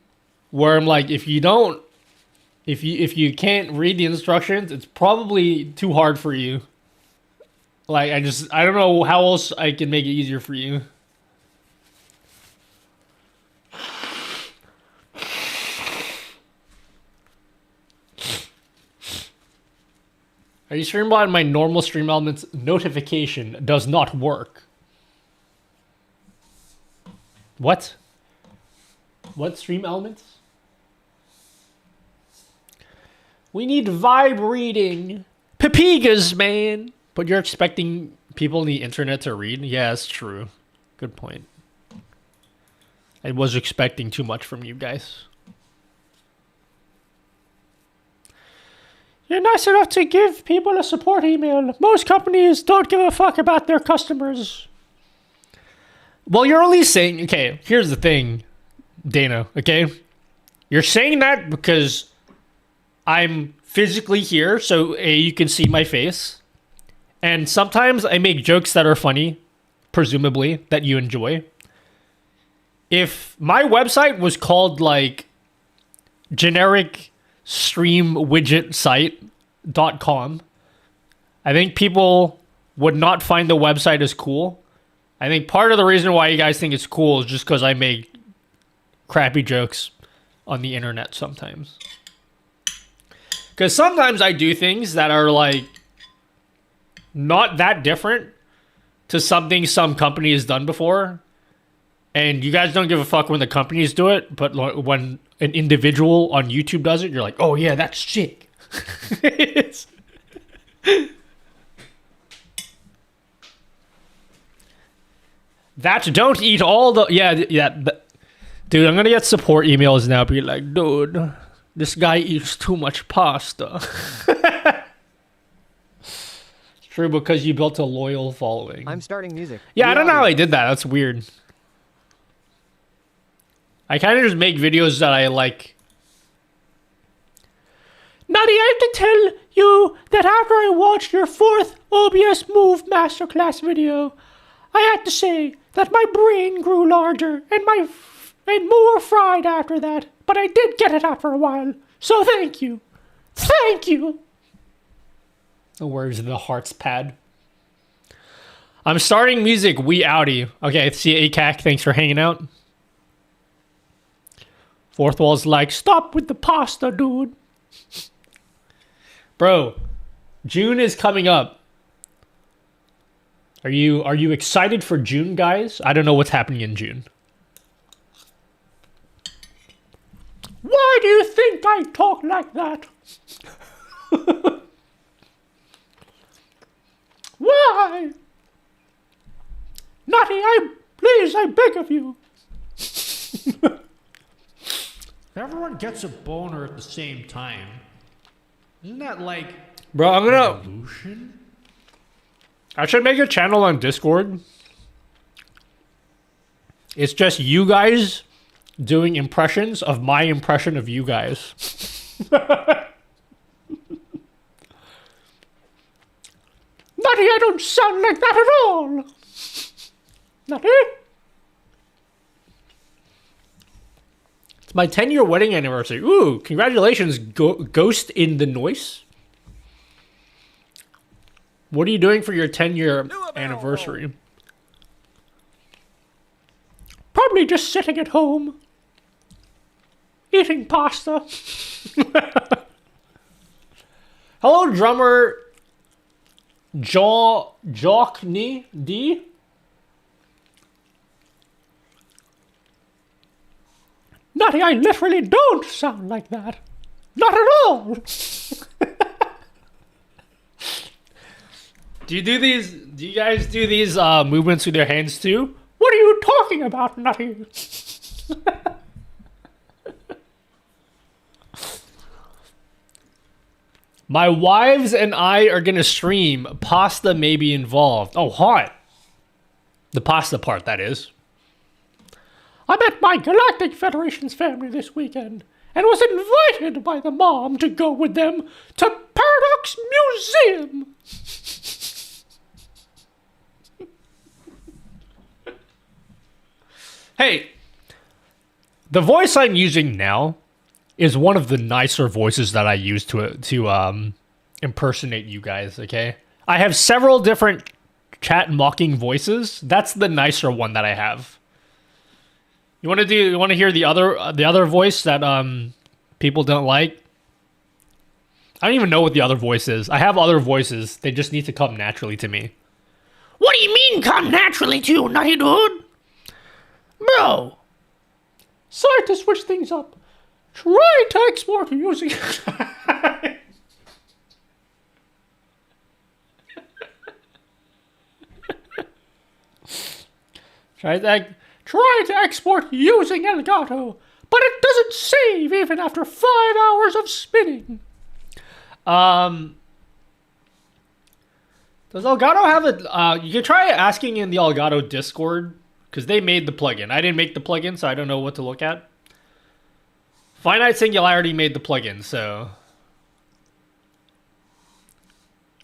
where I'm like, if you can't read the instructions, it's probably too hard for you. Like, I don't know how else I can make it easier for you. Are you streaming on my normal Stream Elements notification does not work? What? What stream elements? We need vibe reading. Papigas, man. But you're expecting people on the internet to read? Yeah, that's true. Good point. I was expecting too much from you guys. You're nice enough to give people a support email. Most companies don't give a fuck about their customers. Well, you're only saying... Okay, here's the thing, Dana, okay? You're saying that because I'm physically here, so A, you can see my face. And sometimes I make jokes that are funny, presumably, that you enjoy. If my website was called, like, generic stream widget site.com, I think people would not find the website as cool. I think part of the reason why you guys think it's cool is just because I make crappy jokes on the internet sometimes. Because sometimes I do things that are, like, not that different to something some company has done before. And you guys don't give a fuck when the companies do it, but when an individual on YouTube does it, you're like, oh yeah, that's sick. That don't eat all the... Dude, I'm going to get support emails now. Be like, dude, this guy eats too much pasta. It's true, because you built a loyal following. I'm starting music. Yeah, I don't know how I did that. That's weird. I kind of just make videos that I like. Nutty, I have to tell you that after I watched your 4th OBS Move Masterclass video, I had to say that my brain grew larger and more fried after that. But I did get it after a while. So thank you. Thank you. The words of the heart's pad. I'm starting music, wee outie. Okay, see ACAC, thanks for hanging out. Fourth wall's like, stop with the pasta, dude. Bro, June is coming up. Are you excited for June, guys? I don't know what's happening in June. Why do you think I talk like that? Why? Nutty, please, I beg of you. Everyone gets a boner at the same time. Isn't that like... Bro, I'm gonna... evolution? I should make a channel on Discord. It's just you guys doing impressions of my impression of you guys. Nutty, I don't sound like that at all. Nutty? It's my 10-year wedding anniversary. Ooh, congratulations, Ghost in the Noise. What are you doing for your 10-year anniversary? Probably just sitting at home. Eating pasta. Hello, drummer Jockney D. Nutty, I literally don't sound like that. Not at all. Do you guys do these movements with your hands too? What are you talking about, Nutty? My wives and I are gonna stream. Pasta may be involved. Oh, hot. The pasta part, that is. I met my Galactic Federation's family this weekend and was invited by the mom to go with them to Paradox Museum. Hey, the voice I'm using now is one of the nicer voices that I use to impersonate you guys, okay? I have several different chat mocking voices. That's the nicer one that I have. You want to hear the other voice that people don't like? I don't even know what the other voice is. I have other voices. They just need to come naturally to me. What do you mean come naturally to you, Nutty Dude? Bro! Sorry to switch things up. Try to export using... Try to export using Elgato, but it doesn't save even after 5 hours of spinning. Does Elgato have a... you can try asking in the Elgato Discord, because they made the plugin. I didn't make the plugin, so I don't know what to look at. Finite Singularity made the plugin, so...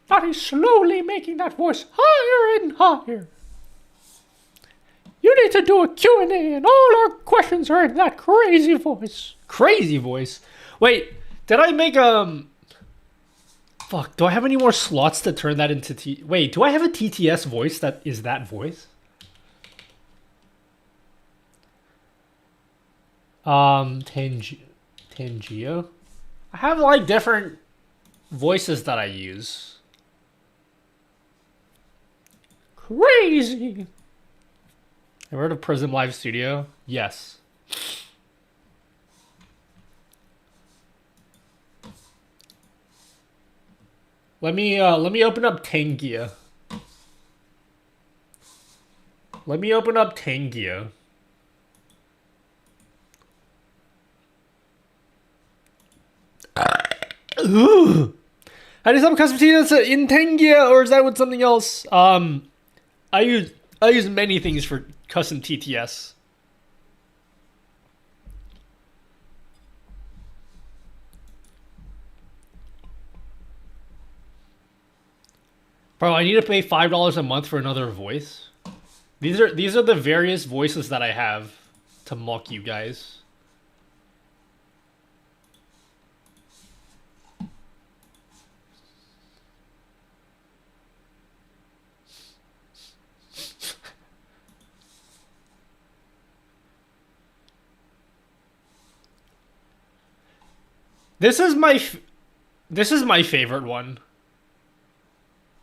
That is slowly making that voice higher and higher. You need to do a Q&A, and all our questions are in that crazy voice. Crazy voice? Wait, did I make Fuck, do I have any more slots to turn that into Wait, do I have a TTS voice that is that voice? Tangio? I have like different voices that I use. Crazy! Have you heard of Prism Live Studio? Yes. Let me open up Tangia. Let me open up Tangia. Ooh. How do you some custom TTS in Tangia, or is that with something else? I use many things for custom TTS. Bro, I need to pay $5 a month for another voice. These are the various voices that I have to mock you guys. This is my favorite one.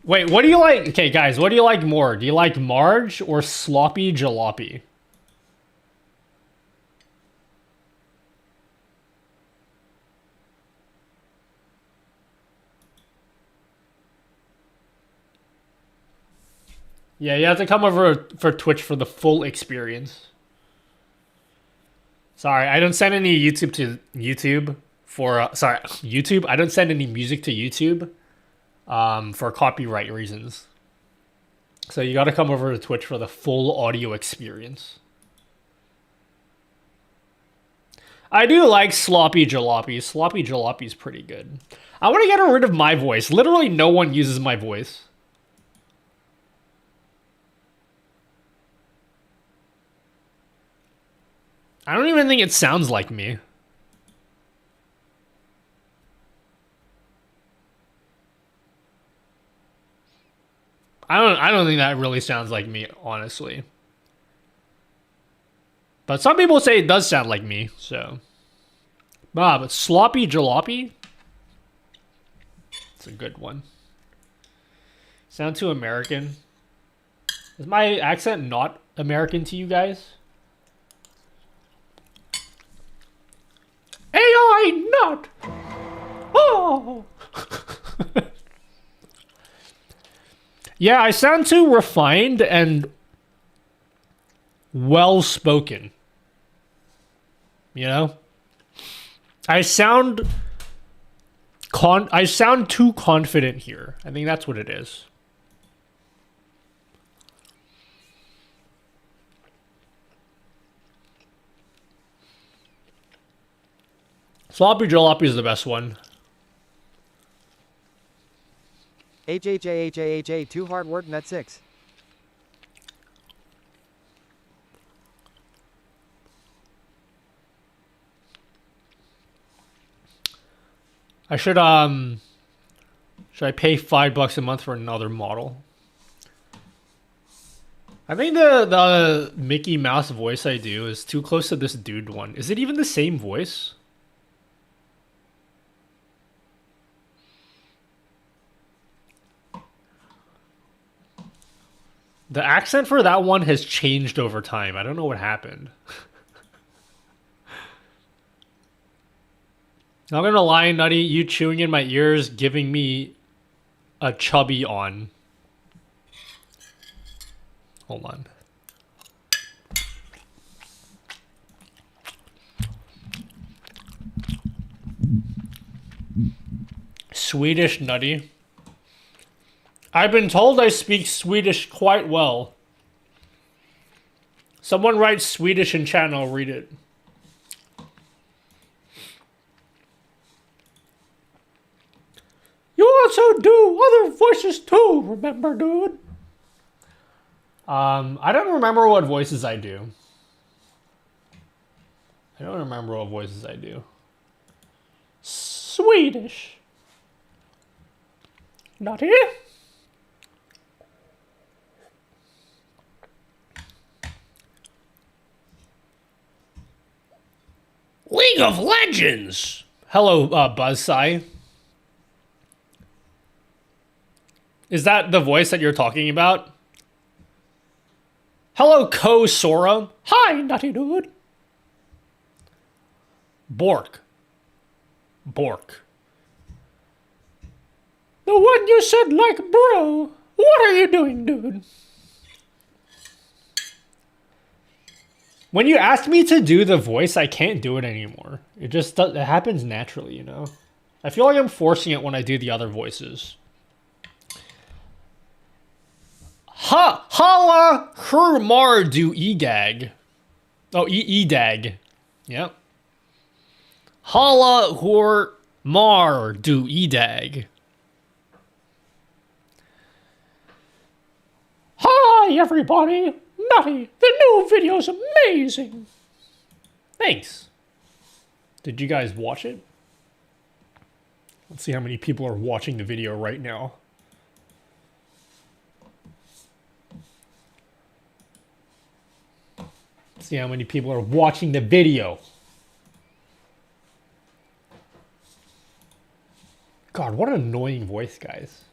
Wait, what do you like? Okay, guys, what do you like more? Do you like Marge or Sloppy Jalopy? Yeah, you have to come over for Twitch for the full experience. Sorry, I don't send any YouTube to YouTube for sorry, YouTube. I don't send any music to YouTube for copyright reasons. So you got to come over to Twitch for the full audio experience. I do like Sloppy Jalopy. Sloppy Jalopy is pretty good. I want to get rid of my voice. Literally no one uses my voice. I don't even think it sounds like me. I don't think that really sounds like me, honestly. But some people say it does sound like me, so. But Sloppy Jalopy? It's a good one. Sound too American. Is my accent not American to you guys? AI not! Oh! Yeah, I sound too refined and well-spoken. You know? I sound too confident here. I think that's what it is. Sloppy Jalopy is the best one. HHAHAHA, too hard work, net 6. I should I pay $5 a month for another model? I think the Mickey Mouse voice I do is too close to this dude one. Is it even the same voice? The accent for that one has changed over time. I don't know what happened. Not gonna lie, Nutty, you chewing in my ears giving me a chubby on. Hold on. Swedish Nutty. I've been told I speak Swedish quite well. Someone write Swedish in chat and I'll read it. You also do other voices too, remember, dude? I don't remember what voices I do. I don't remember what voices I do. Swedish. Nutty? League of Legends! Hello, Buzzseye. Is that the voice that you're talking about? Hello, Ko Sora. Hi, Nutty Dude. Bork. Bork. The one you said like bro. What are you doing, dude? When you ask me to do the voice, I can't do it anymore. It just does, it happens naturally, you know? I feel like I'm forcing it when I do the other voices. Hala Hermar do egag. Oh, edag. Yep. Hala hor mar do edag. Hi everybody! Nutty, the new video's amazing! Thanks. Did you guys watch it? Let's see how many people are watching the video right now. Let's see how many people are watching the video. God, what an annoying voice, guys.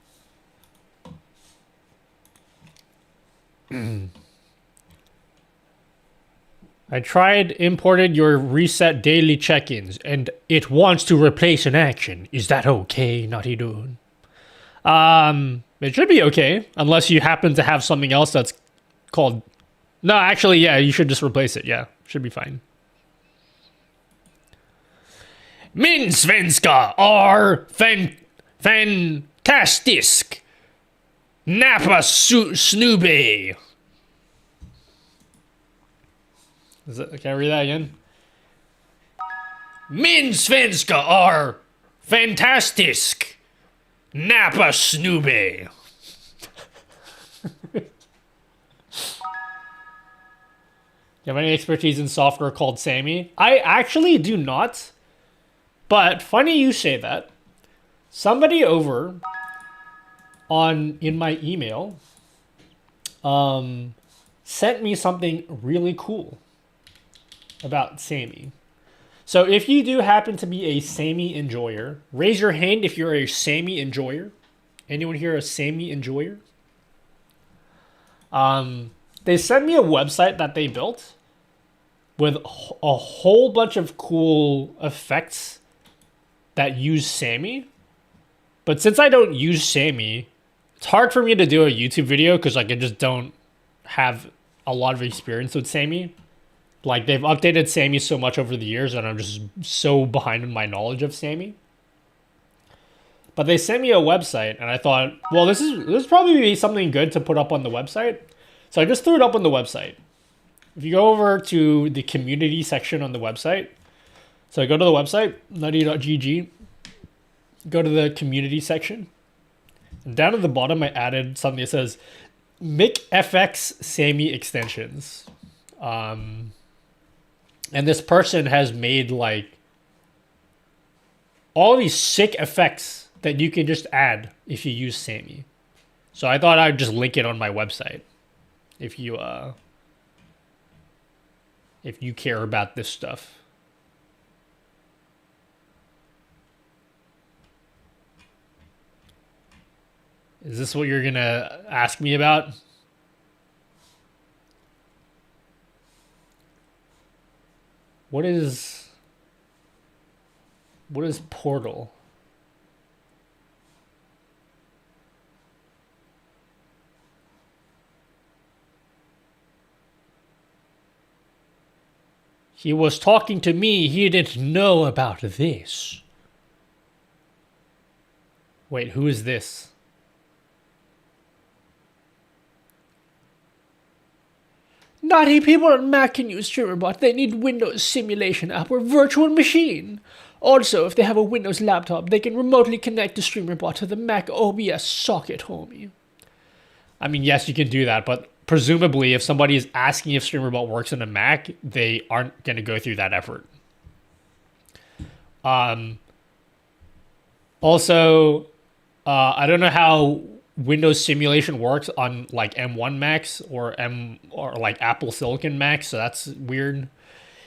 I tried imported your reset daily check-ins and it wants to replace an action. Is that okay, Nutty Dude? It should be okay unless you happen to have something else that's called... No, actually, yeah, you should just replace it. Yeah, should be fine. Min svenska are fantastisk. Nappa snooby. Can I read that again? Min svenska are fantastisk. Nappa snooby. You have any expertise in software called Sammy? I actually do not. But funny you say that. Somebody over in my email sent me something really cool about Sammy. So if you do happen to be a Sammy enjoyer, raise your hand if you're a Sammy enjoyer. Anyone here a Sammy enjoyer? They sent me a website that they built with a whole bunch of cool effects that use Sammy. But since I don't use Sammy, it's hard for me to do a YouTube video because like I just don't have a lot of experience with Sammy. Like they've updated Sammy so much over the years and I'm just so behind in my knowledge of Sammy. But they sent me a website and I thought, well, this is probably something good to put up on the website. So I just threw it up on the website. If you go over to the community section on the website, so I go to the website, nutty.gg, go to the community section, and down at the bottom I added something that says, make FX Sammy extensions. And this person has made like all these sick effects that you can just add if you use Sammy. So I thought I'd just link it on my website if you care about this stuff. Is this what you're gonna ask me about? What is Portal? He was talking to me. He didn't know about this. Wait, who is this? Naughty people on Mac can use StreamerBot. They need Windows simulation app or virtual machine. Also, if they have a Windows laptop, they can remotely connect the StreamerBot to the Mac OBS socket, homie. I mean, yes, you can do that, but presumably if somebody is asking if StreamerBot works on a Mac, they aren't going to go through that effort. Also, I don't know how Windows simulation works on like M1 Macs or like Apple Silicon Macs, so that's weird.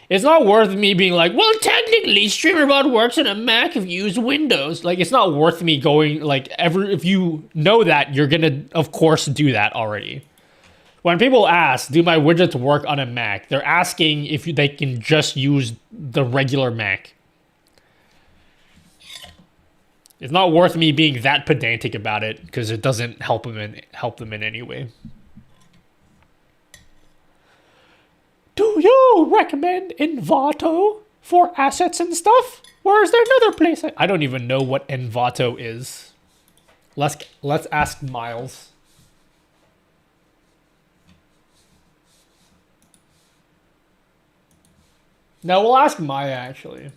It's not worth me being like, well, technically StreamerBot works on a Mac if you use Windows. Like, it's not worth me going like if you know that, you're gonna of course do that already. When people ask, do my widgets work on a Mac? They're asking if they can just use the regular Mac. It's not worth me being that pedantic about it because it doesn't help them in any way. Do you recommend Envato for assets and stuff? Or is there another place? I don't even know what Envato is. Let's ask Miles. No, we'll ask Maya actually.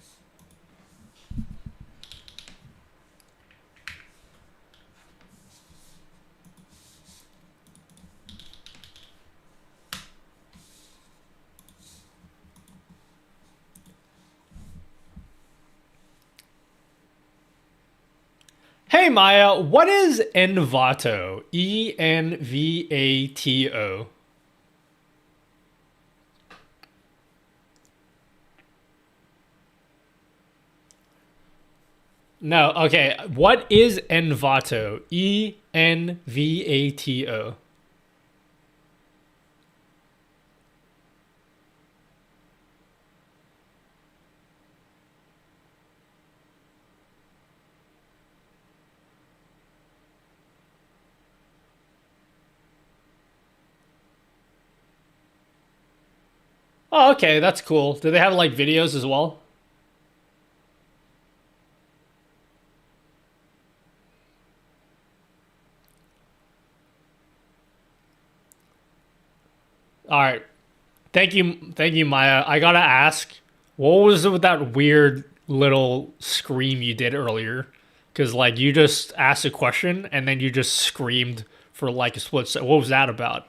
Hey Maya, what is Envato? E-N-V-A-T-O. No, okay. What is Envato? E-N-V-A-T-O. Oh, okay, that's cool. Do they have like videos as well? All right. Thank you, Maya. I gotta ask, what was it with that weird little scream you did earlier? Because like you just asked a question and then you just screamed for like a split second. What was that about?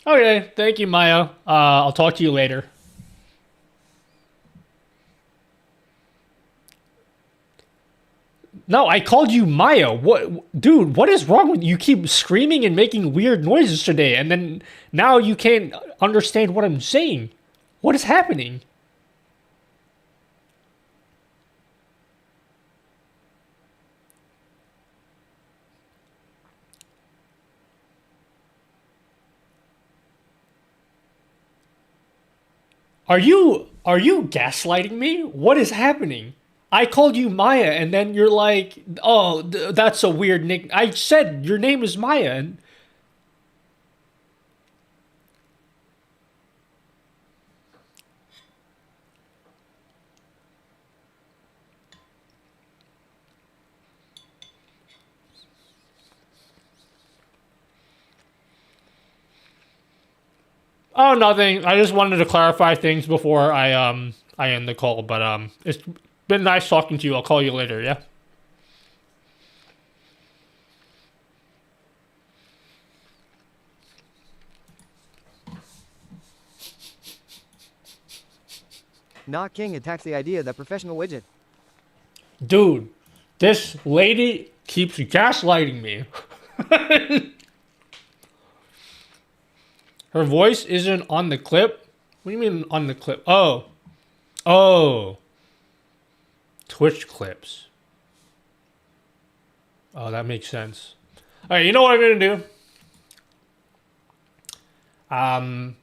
Okay, thank you, Maya. I'll talk to you later. No, I called you Maya. What, dude? What is wrong with you? You keep screaming and making weird noises today, and then now you can't understand what I'm saying. What is happening? Are you gaslighting me? What is happening? I called you Maya and then you're like, "Oh, that's a weird nick." I said your name is Maya and oh, nothing. I just wanted to clarify things before I end the call, but it's been nice talking to you. I'll call you later, yeah? Not King attacks the idea that professional widget. Dude, this lady keeps gaslighting me. Her voice isn't on the clip, What do you mean on the clip? Oh. Oh. Twitch clips. Oh, that makes sense. All right, you know what I'm going to do? I'm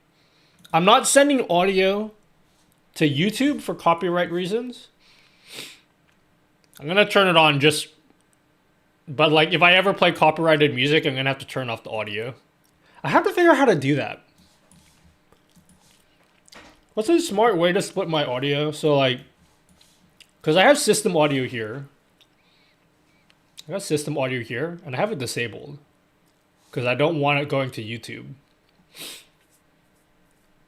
not sending audio to YouTube for copyright reasons. I'm going to turn it on just... But, like, if I ever play copyrighted music, I'm going to have to turn off the audio. I have to figure out how to do that. What's a smart way to split my audio? So, like... Because I have system audio here. I got system audio here, and I have it disabled. Because I don't want it going to YouTube.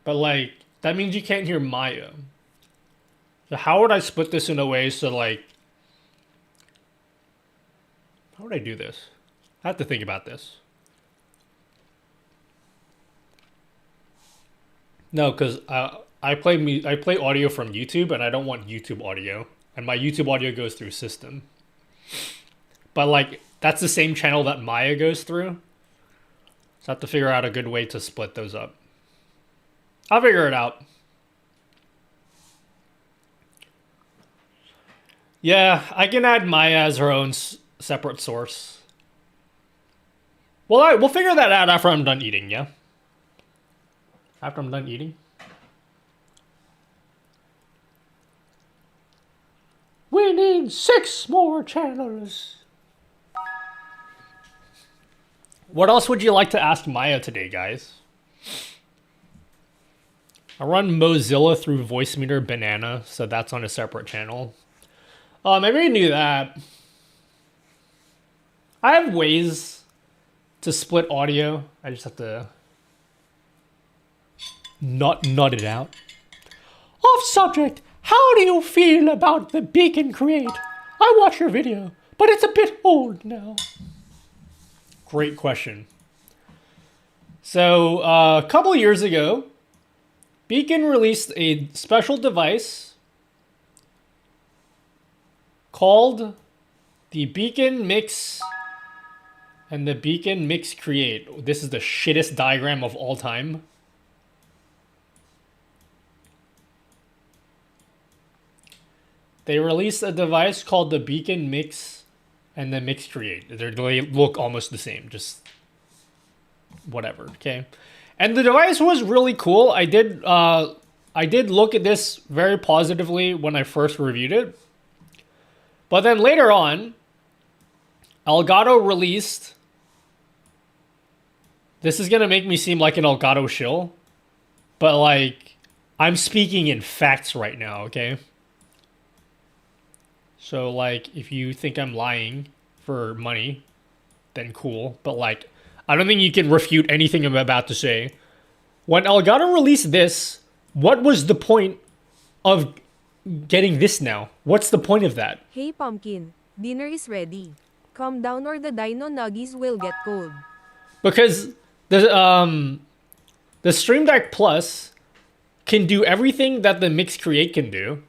But, like, that means you can't hear Maya. So how would I split this in a way so, like... How would I do this? I have to think about this. No, because I play audio from YouTube, and I don't want YouTube audio. And my YouTube audio goes through system. But, like, that's the same channel that Maya goes through. So I have to figure out a good way to split those up. I'll figure it out. Yeah, I can add Maya as her own separate source. Well, we'll figure that out after I'm done eating, yeah? After I'm done eating? We need 6 more channels. What else would you like to ask Maya today, guys? I run Mozilla through Voicemeeter Banana, so that's on a separate channel. Maybe I knew that. I have ways to split audio. I just have to nut it out. Off subject, how do you feel about the Beacon Create? I watched your video, but it's a bit old now. Great question. So, a couple years ago, Beacon released a special device called the Beacon Mix and the Beacon Mix Create. This is the shittest diagram of all time. They released a device called the Beacon Mix and the Mix Create. They look almost the same, just whatever, okay? And the device was really cool. I did look at this very positively when I first reviewed it. But then later on, Elgato released... This is going to make me seem like an Elgato shill. But, like, I'm speaking in facts right now, okay? So, like, if you think I'm lying for money, then cool. But, like, I don't think you can refute anything I'm about to say. When Elgato released this, what was the point of getting this now? What's the point of that? Hey Pumpkin, dinner is ready. Calm down or the dino nuggies will get cold. Because the Stream Deck Plus can do everything that the Mix Create can do.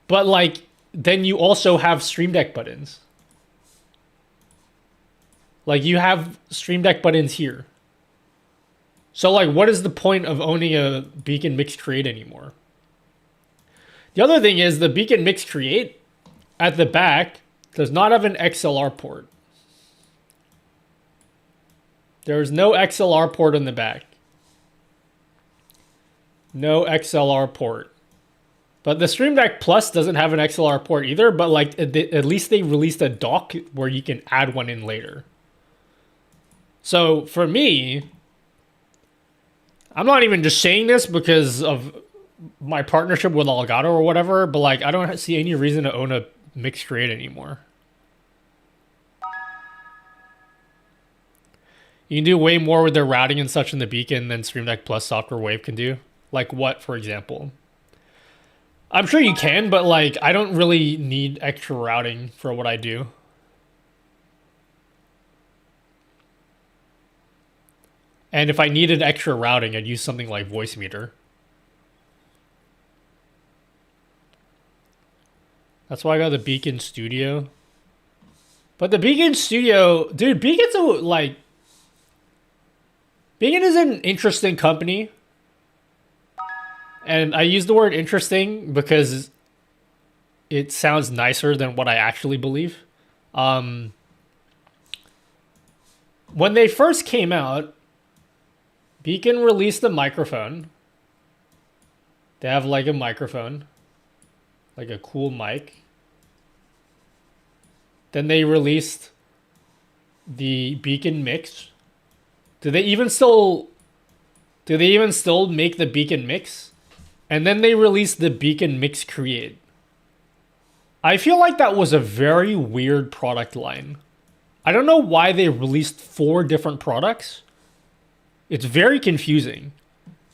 But, like, then you also have Stream Deck buttons. Like, you have Stream Deck buttons here. So, like, what is the point of owning a Beacon Mix Create anymore? The other thing is the Beacon Mix Create at the back does not have an XLR port. There's no XLR port in the back. No XLR port. But the Stream Deck Plus doesn't have an XLR port either, but, like, at least they released a dock where you can add one in later. So, for me, I'm not even just saying this because of my partnership with Elgato or whatever, but, like, I don't see any reason to own a Mix Create anymore. You can do way more with their routing and such in the Beacon than Stream Deck Plus Software Wave can do. Like what, for example? I'm sure you can, but, like, I don't really need extra routing for what I do. And if I needed extra routing, I'd use something like Voicemeeter. That's why I got the Beacon Studio. But the Beacon Studio... Dude, Beacon's a, like... Beacon is an interesting company. and I use the word interesting because it sounds nicer than what I actually believe. When they first came out, Beacon released the microphone. They have like a microphone, like a cool mic. Then they released the Beacon Mix. Do they even still make the Beacon Mix? And then they released the Beacon Mix Create. I feel like that was a very weird product line. I don't know why they released 4 different products. It's very confusing.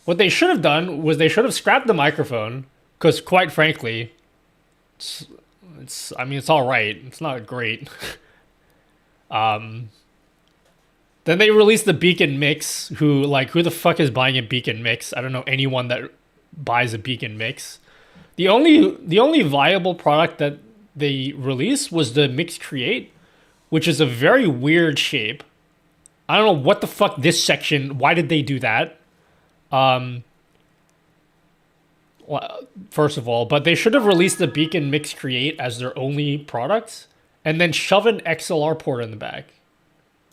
What they should have done was they should have scrapped the microphone, because quite frankly, it's all right. It's not great. Then they released the Beacon Mix. Who the fuck is buying a Beacon Mix? I don't know anyone that buys a Beacon Mix. The only viable product that they released was the Mix Create, which is a very weird shape. I don't know what the fuck this section. Why did they do that? First of all, but they should have released the Beacon Mix Create as their only product, and then shove an XLR port in the back.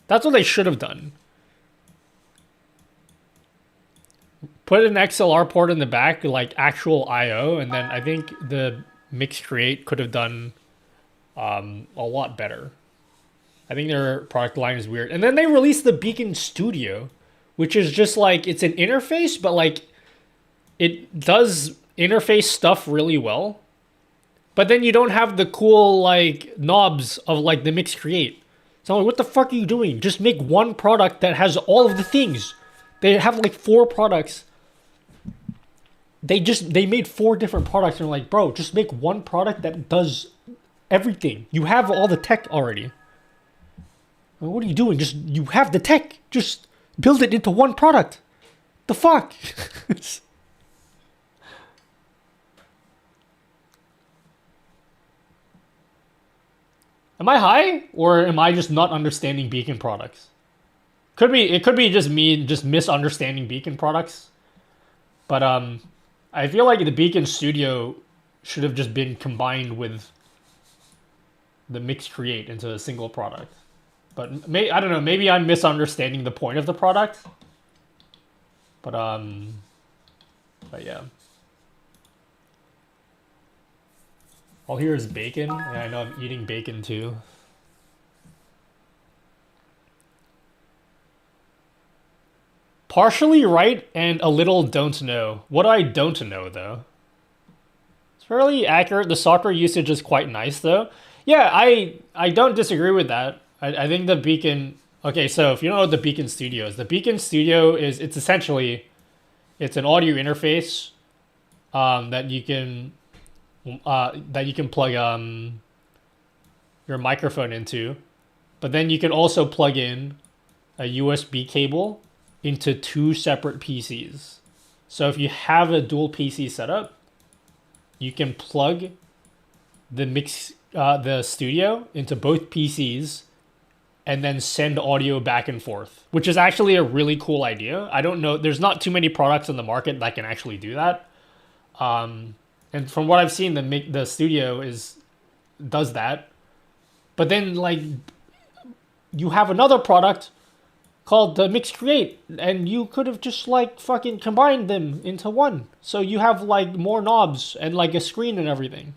That's what they should have done. Put an XLR port in the back, like actual I/O, and then I think the Mix Create could have done a lot better. I think their product line is weird. And then they released the Beacon Studio, which is just like, it's an interface, but like it does interface stuff really well. But then you don't have the cool like knobs of like the Mix Create. So I'm like, what the fuck are you doing? Just make one product that has all of the things. They have like 4 products. They made 4 different products and they're like, bro, just make one product that does everything. You have all the tech already. Well, what are you doing? You have the tech. Just build it into one product. The fuck? Am I high, or am I just not understanding Beacon products? It could be just me just misunderstanding Beacon products. But I feel like the Beacon Studio should have just been combined with the Mix Create into a single product. But I don't know, maybe I'm misunderstanding the point of the product. But yeah. All here is bacon. Yeah, I know I'm eating bacon too. Partially right and a little don't know. What I don't know though. It's fairly accurate. The soccer usage is quite nice though. Yeah, I don't disagree with that. I think the Beacon... Okay, so if you don't know what the Beacon Studio is, the Beacon Studio is, it's essentially, it's an audio interface that you can plug your microphone into, but then you can also plug in a USB cable into 2 separate PCs. So if you have a dual PC setup, you can plug the studio into both PCs and then send audio back and forth, which is actually a really cool idea. I don't know, there's not too many products on the market that can actually do that. And from what I've seen, the studio does that. But then like you have another product called the Mix Create, and you could have just like fucking combined them into one. So you have like more knobs and like a screen and everything.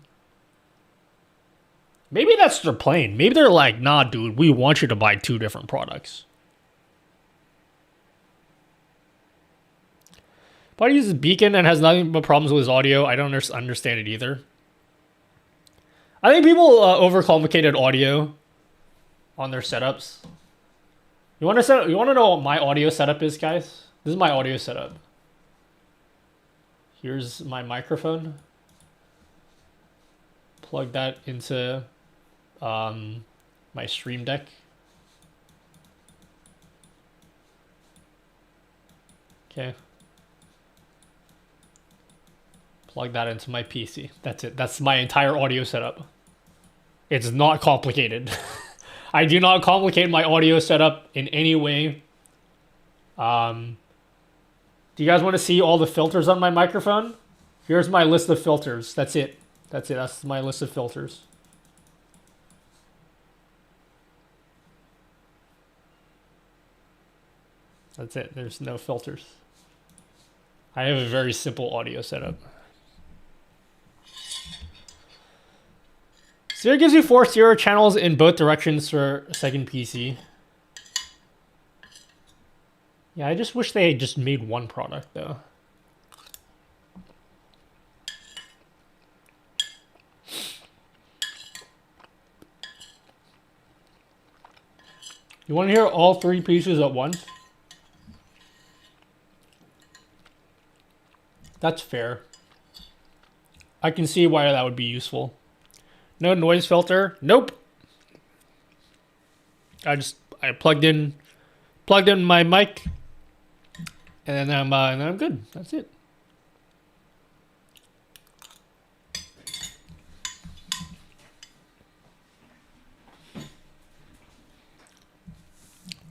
Maybe that's their plan. Maybe they're like, nah, dude, we want you to buy 2 different products. But he uses Beacon and has nothing but problems with his audio. I don't understand it either. I think people overcomplicated audio on their setups. You want to know what my audio setup is, guys? This is my audio setup. Here's my microphone. Plug that into my Stream Deck. Okay. Plug that into my PC. That's it. That's my entire audio setup. It's not complicated. I do not complicate my audio setup in any way. Do you guys want to see all the filters on my microphone? Here's my list of filters. That's it. That's it. That's my list of filters. That's it. There's no filters. I have a very simple audio setup. So it gives you 4 stereo channels in both directions for a second PC. Yeah, I just wish they had just made one product though. You want to hear all 3 pieces at once? That's fair. I can see why that would be useful. No noise filter? Nope. I plugged in my mic, and then I'm good. That's it.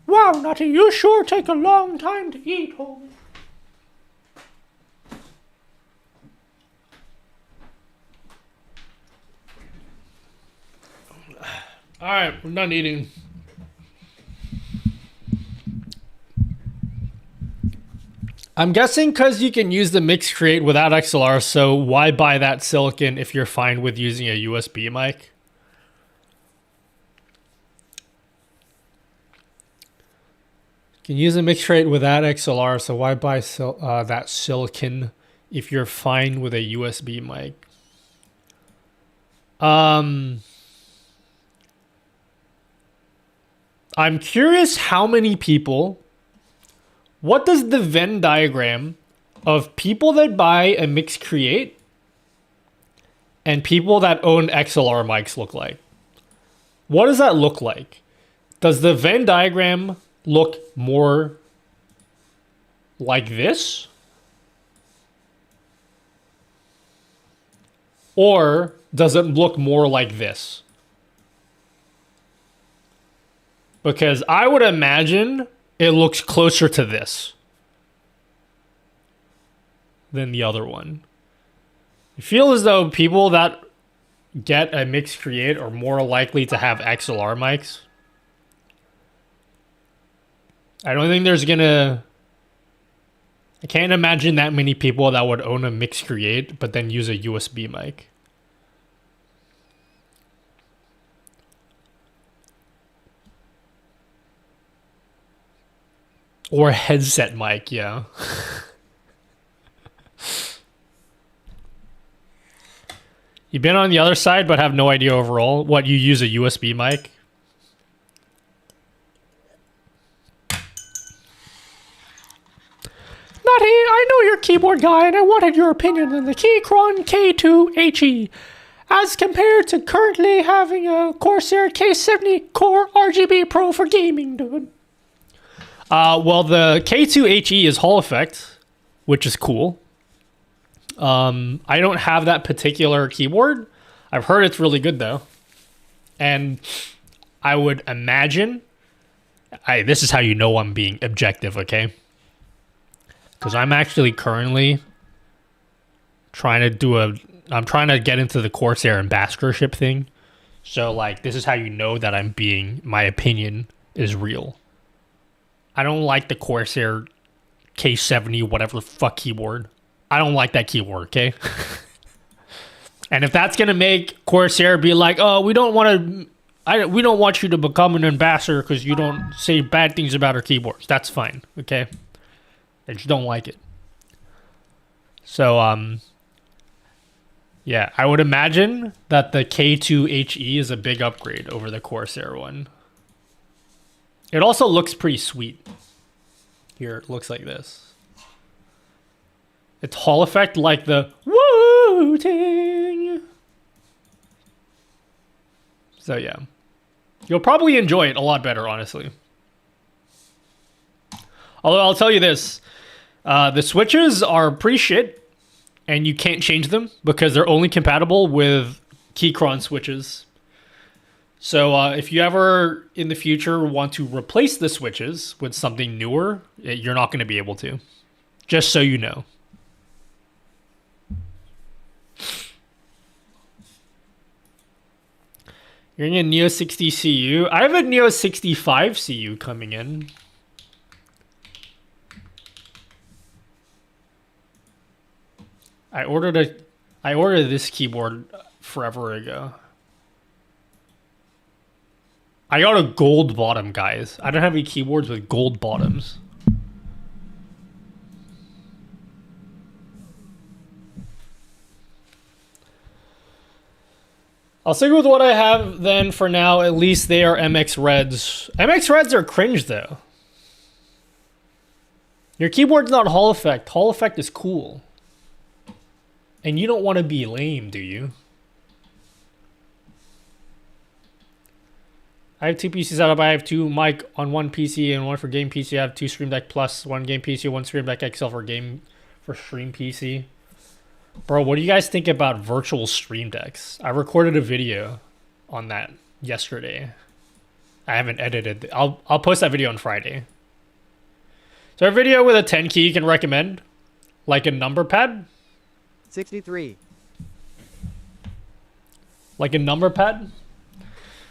Wow, Nutty, you sure take a long time to eat, homie. Alright, we're done eating. I'm guessing because you can use the Mix Create without XLR, so why buy that silicon if you're fine with using a USB mic? You can use a Mix Create without XLR, so why buy that silicon if you're fine with a USB mic? I'm curious how many people, what does the Venn diagram of people that buy a Mix Create and people that own XLR mics look like? What does that look like? Does the Venn diagram look more like this? Or does it look more like this? Because I would imagine it looks closer to this than the other one. I feel as though people that get a Mix Create are more likely to have XLR mics. I don't think there's gonna... I can't imagine that many people that would own a Mix Create but then use a USB mic. Or a headset mic, yeah. You've been on the other side but have no idea overall. What, you use a USB mic? Nutty, I know you're a keyboard guy and I wanted your opinion on the Keychron K2HE as compared to currently having a Corsair K70 Core RGB Pro for gaming, dude. Well, the K2HE is Hall effect, which is cool. I don't have that particular keyboard. I've heard it's really good though. And I would imagine, this is how you know I'm being objective, okay? Because I'm actually currently trying to get into the Corsair ambassadorship thing. So like, this is how you know that my opinion is real. I don't like the Corsair K70 whatever the fuck keyboard. I don't like that keyboard, okay? And if that's gonna make Corsair be like, oh, we don't want you to become an ambassador because you don't say bad things about our keyboards. That's fine, okay? I just don't like it. So, yeah, I would imagine that the K2HE is a big upgrade over the Corsair one. It also looks pretty sweet. Here, it looks like this. It's Hall effect like the Woo-ting. So yeah. You'll probably enjoy it a lot better, honestly. Although I'll tell you this. The switches are pretty shit. And you can't change them because they're only compatible with Keychron switches. So if you ever in the future want to replace the switches with something newer, you're not going to be able to. Just so you know. You're getting a Neo 60 CU? I have a Neo 65 CU coming in. I ordered this keyboard forever ago. I got a gold bottom, guys. I don't have any keyboards with gold bottoms. I'll stick with what I have then for now. At least they are MX Reds. MX Reds are cringe though. Your keyboard's not Hall Effect. Hall Effect is cool. And you don't want to be lame, do you? I have two PCs set up. I have two mic on one PC and one for game PC. I have two Stream Deck Plus, one game PC, one Stream Deck XL for stream PC. Bro, what do you guys think about virtual stream decks? I recorded a video on that yesterday. I haven't edited. I'll post that video on Friday. So a video with a 10 key you can recommend? Like a number pad? 63. Like a number pad?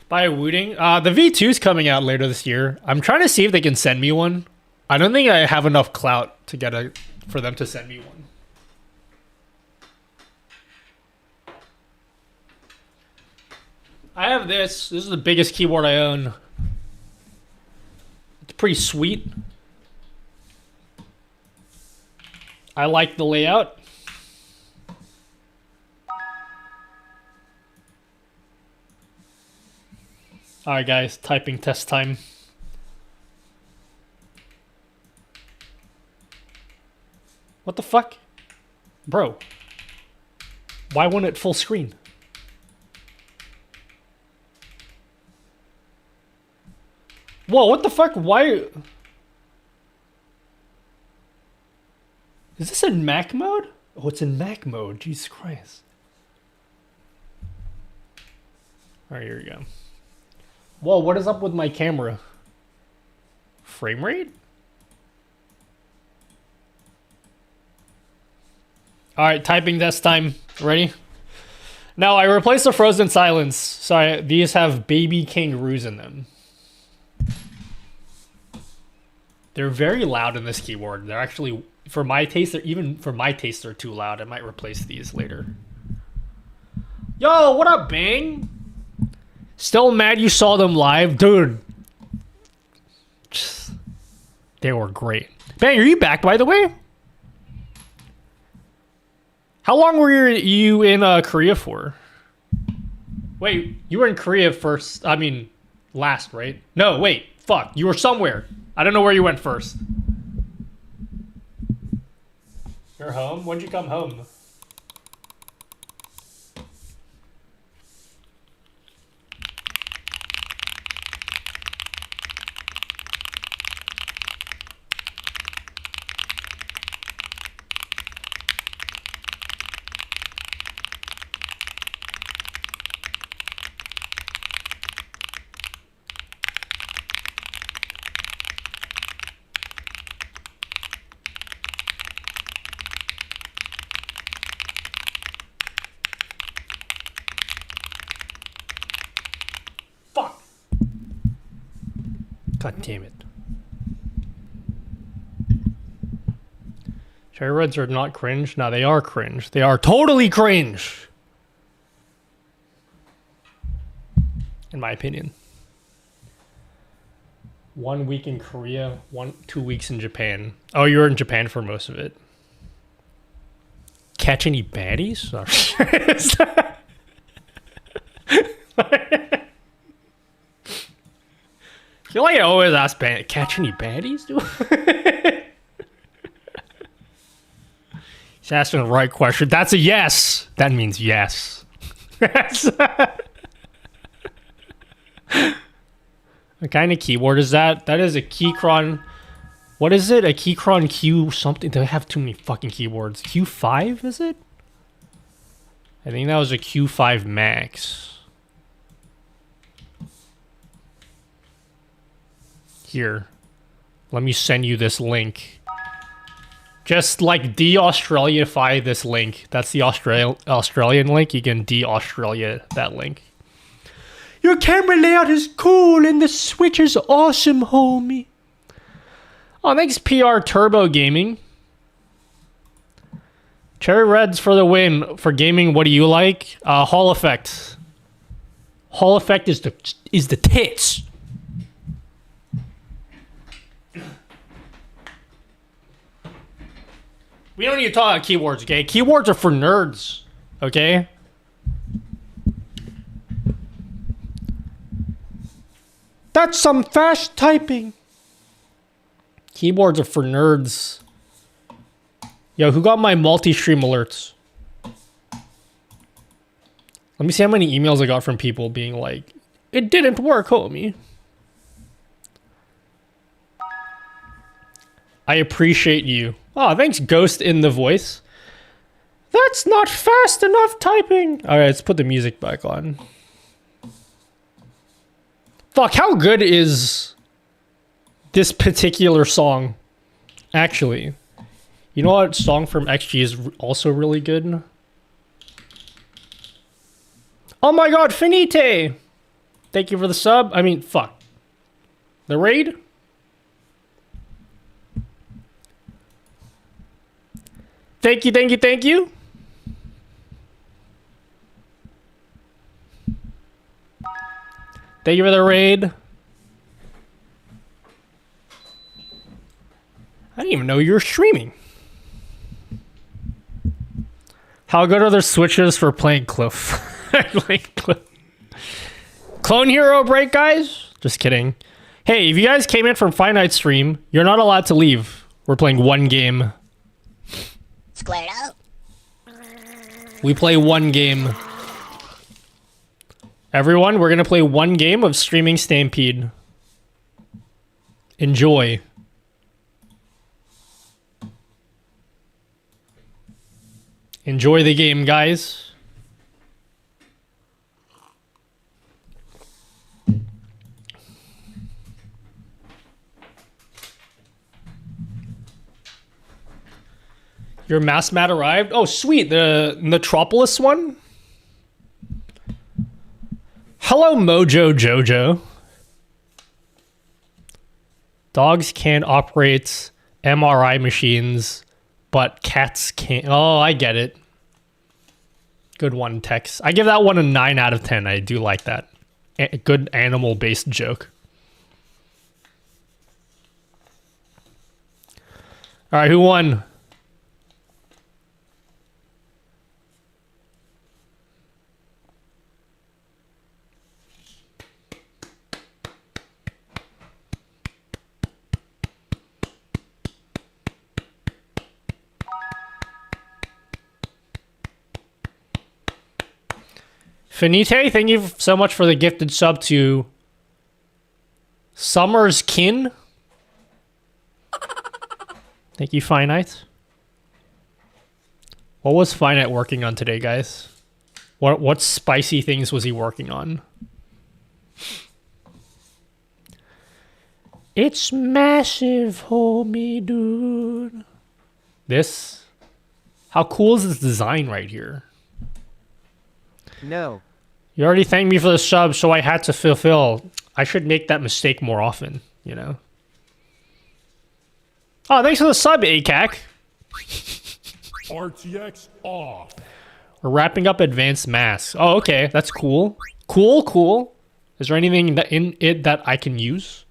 By Wooding. The V2's coming out later this year. I'm trying to see if they can send me one. I don't think I have enough clout to get for them to send me one. I have this. This is the biggest keyboard I own. It's pretty sweet. I like the layout. Alright guys, typing test time. What the fuck? Bro. Why won't it full screen? Whoa, what the fuck? Why? Is this in Mac mode? Oh, it's in Mac mode. Jesus Christ. Alright, here we go. Whoa, what is up with my camera? Frame rate? Alright, typing test time. Ready? Now, I replaced the Frozen Silence. Sorry, these have baby kangaroos in them. They're very loud in this keyboard. They're actually, for my taste, they're too loud. I might replace these later. Yo, what up, Bang? Still mad you saw them live? Dude. They were great. Bang, are you back, by the way? How long were you in Korea for? Wait, you were in Korea first. I mean, last, right? No, wait. Fuck. You were somewhere. I don't know where you went first. You're home? When'd you come home? God damn it. Cherry Reds are not cringe. No, they are cringe. They are totally cringe. In my opinion. 1 week in Korea, 2 weeks in Japan. Oh, you were in Japan for most of it. Catch any baddies? I feel like I always ask catch any baddies, dude? He's asking the right question. That's a yes. That means yes. What kind of keyboard is that? That is a Keychron. What is it? A Keychron Q something? They have too many fucking keyboards. Q5, is it? I think that was a Q5 Max. Here, let me send you this link. Just like de-Australiafy this link. That's the Australian link. You can de-Australia that link. Your camera layout is cool and the Switch is awesome, homie. Oh, thanks PR Turbo Gaming. Cherry Reds for the win. For gaming, what do you like? Hall Effect. Hall Effect is the tits. We don't need to talk about keywords, okay? Keywords are for nerds, okay? That's some fast typing. Keyboards are for nerds. Yo, who got my multi-stream alerts? Let me see how many emails I got from people being like, it didn't work, homie. I appreciate you. Oh, thanks, Ghost in the Voice. That's not fast enough typing. All right, let's put the music back on. Fuck, how good is this particular song? Actually, you know what song from XG is also really good? Oh my god, Finite! Thank you for the sub. I mean, fuck. The raid? Thank you, thank you, thank you. Thank you for the raid. I didn't even know you were streaming. How good are the switches for playing Cliff? Clone Hero break, guys? Just kidding. Hey, if you guys came in from Five Night Stream, you're not allowed to leave. We're playing one game. Squared out. We play one game. Everyone, we're going to play one game of Streaming Stampede. Enjoy. Enjoy the game, guys. Your mass mat arrived? Oh, sweet. The Metropolis one? Hello, Mojo Jojo. Dogs can't operate MRI machines, but cats can't. Oh, I get it. Good one, Tex. I give that one a 9 out of 10. I do like that. A good animal-based joke. All right, who won? Finite, thank you so much for the gifted sub to Summer's Kin. Thank you, Finite. What was Finite working on today, guys? What spicy things was he working on? It's massive, homie, dude. This? How cool is this design right here? No. You already thanked me for the sub, so I had to fulfill. I should make that mistake more often, you know? Oh, thanks for the sub, ACAC. RTX off. We're wrapping up advanced masks. Oh, okay. That's cool. Cool. Is there anything that in it that I can use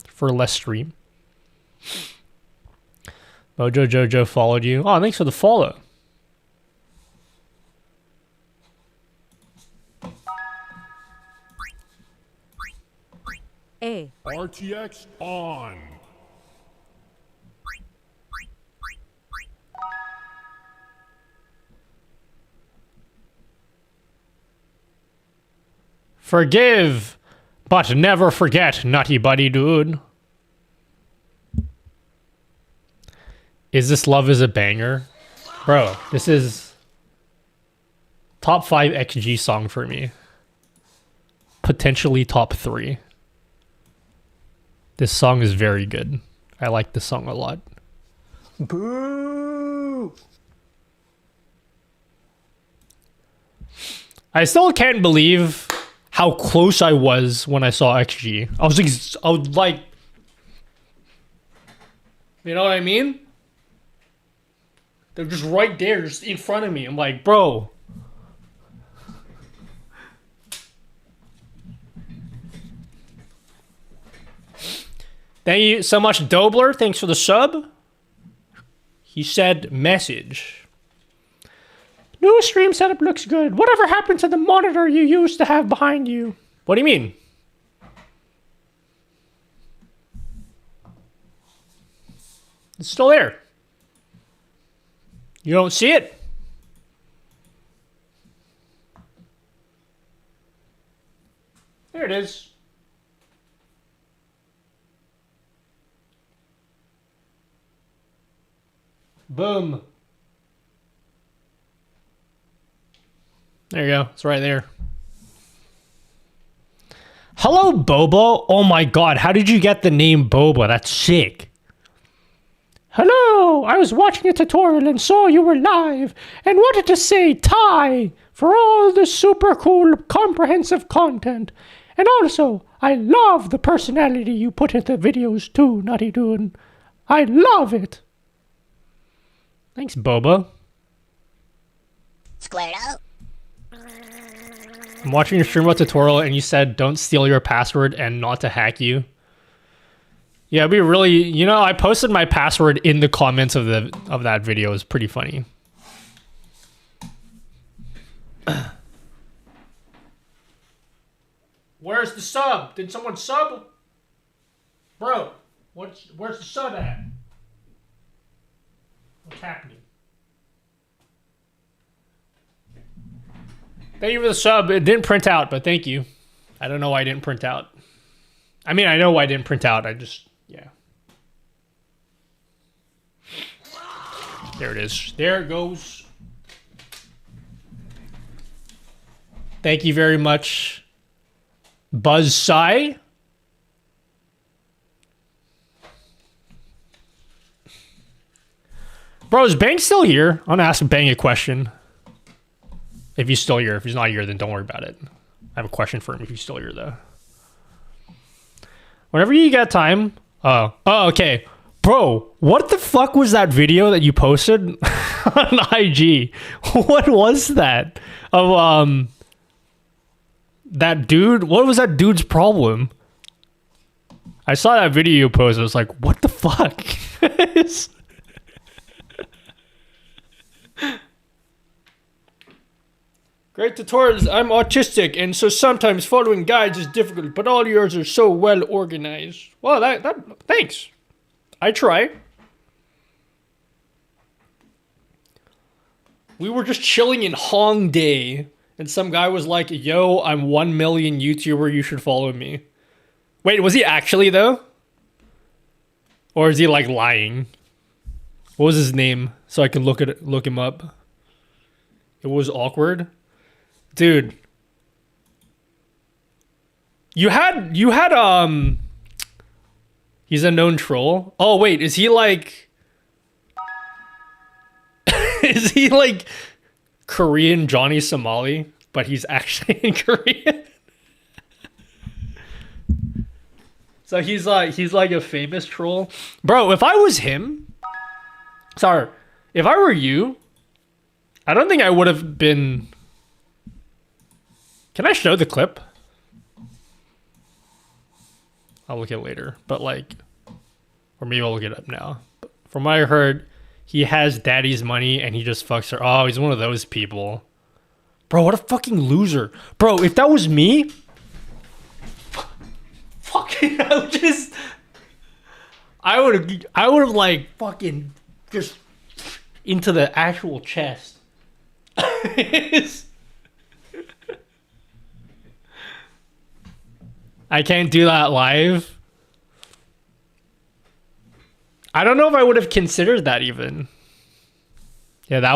for less stream? Mojo Jojo followed you. Oh, thanks for the follow. A. RTX on. Forgive, but never forget, nutty buddy dude. Is This Love Is a Banger? Bro, this is top 5 XG song for me. Potentially top 3. This song is very good. I like this song a lot. Boo! I still can't believe how close I was when I saw XG. I was like, you know what I mean? They're just right there, just in front of me. I'm like, bro. Thank you so much, Dobler. Thanks for the sub. He said message. New stream setup looks good. Whatever happened to the monitor you used to have behind you? What do you mean? It's still there. You don't see it? There it is. Boom. There you go. It's right there. Hello, Boba. Oh my god, how did you get the name Boba? That's sick. Hello, I was watching a tutorial and saw you were live and wanted to say Thai for all the super cool comprehensive content. And also, I love the personality you put into videos too, Nutty Doon. I love it. Thanks, Boba. Squared up. I'm watching your stream about tutorial and you said don't steal your password and not to hack you. Yeah, it'd be really, you know, I posted my password in the comments of that video. It was pretty funny. Where's the sub? Did someone sub? Bro, where's the sub at? What's happening? Thank you for the sub. It didn't print out, but thank you. I don't know why it didn't print out. I mean, I know why it didn't print out. I just, yeah. There it is. There it goes. Thank you very much, Buzz Sai. Bro, is Bang still here? I'm gonna ask Bang a question. If he's still here. If he's not here, then don't worry about it. I have a question for him if he's still here, though. Whenever you got time. Oh, okay. Bro, what the fuck was that video that you posted on IG? What was that? Of, that dude? What was that dude's problem? I saw that video you posted. I was like, what the fuck? Great tutorials. I'm autistic, and so sometimes following guides is difficult, but all yours are so well organized. Well, thanks. I try. We were just chilling in Hongdae, and some guy was like, yo, I'm 1 million YouTuber, you should follow me. Wait, was he actually, though? Or is he, like, lying? What was his name? So I can look him up. It was awkward. Dude. You had he's a known troll. Oh wait, is he like is he like Korean Johnny Somali, but he's actually in Korean? So he's like a famous troll. Bro, if I was him, sorry, if I were you, I don't think I would have been. Can I show the clip? I'll look at it later, but like, or maybe I'll look it up now. But from what I heard, he has daddy's money and he just fucks her. Oh, he's one of those people. Bro, what a fucking loser. Bro, if that was me, fucking, I would have like fucking just into the actual chest. I can't do that live. I don't know if I would have considered that even. Yeah, that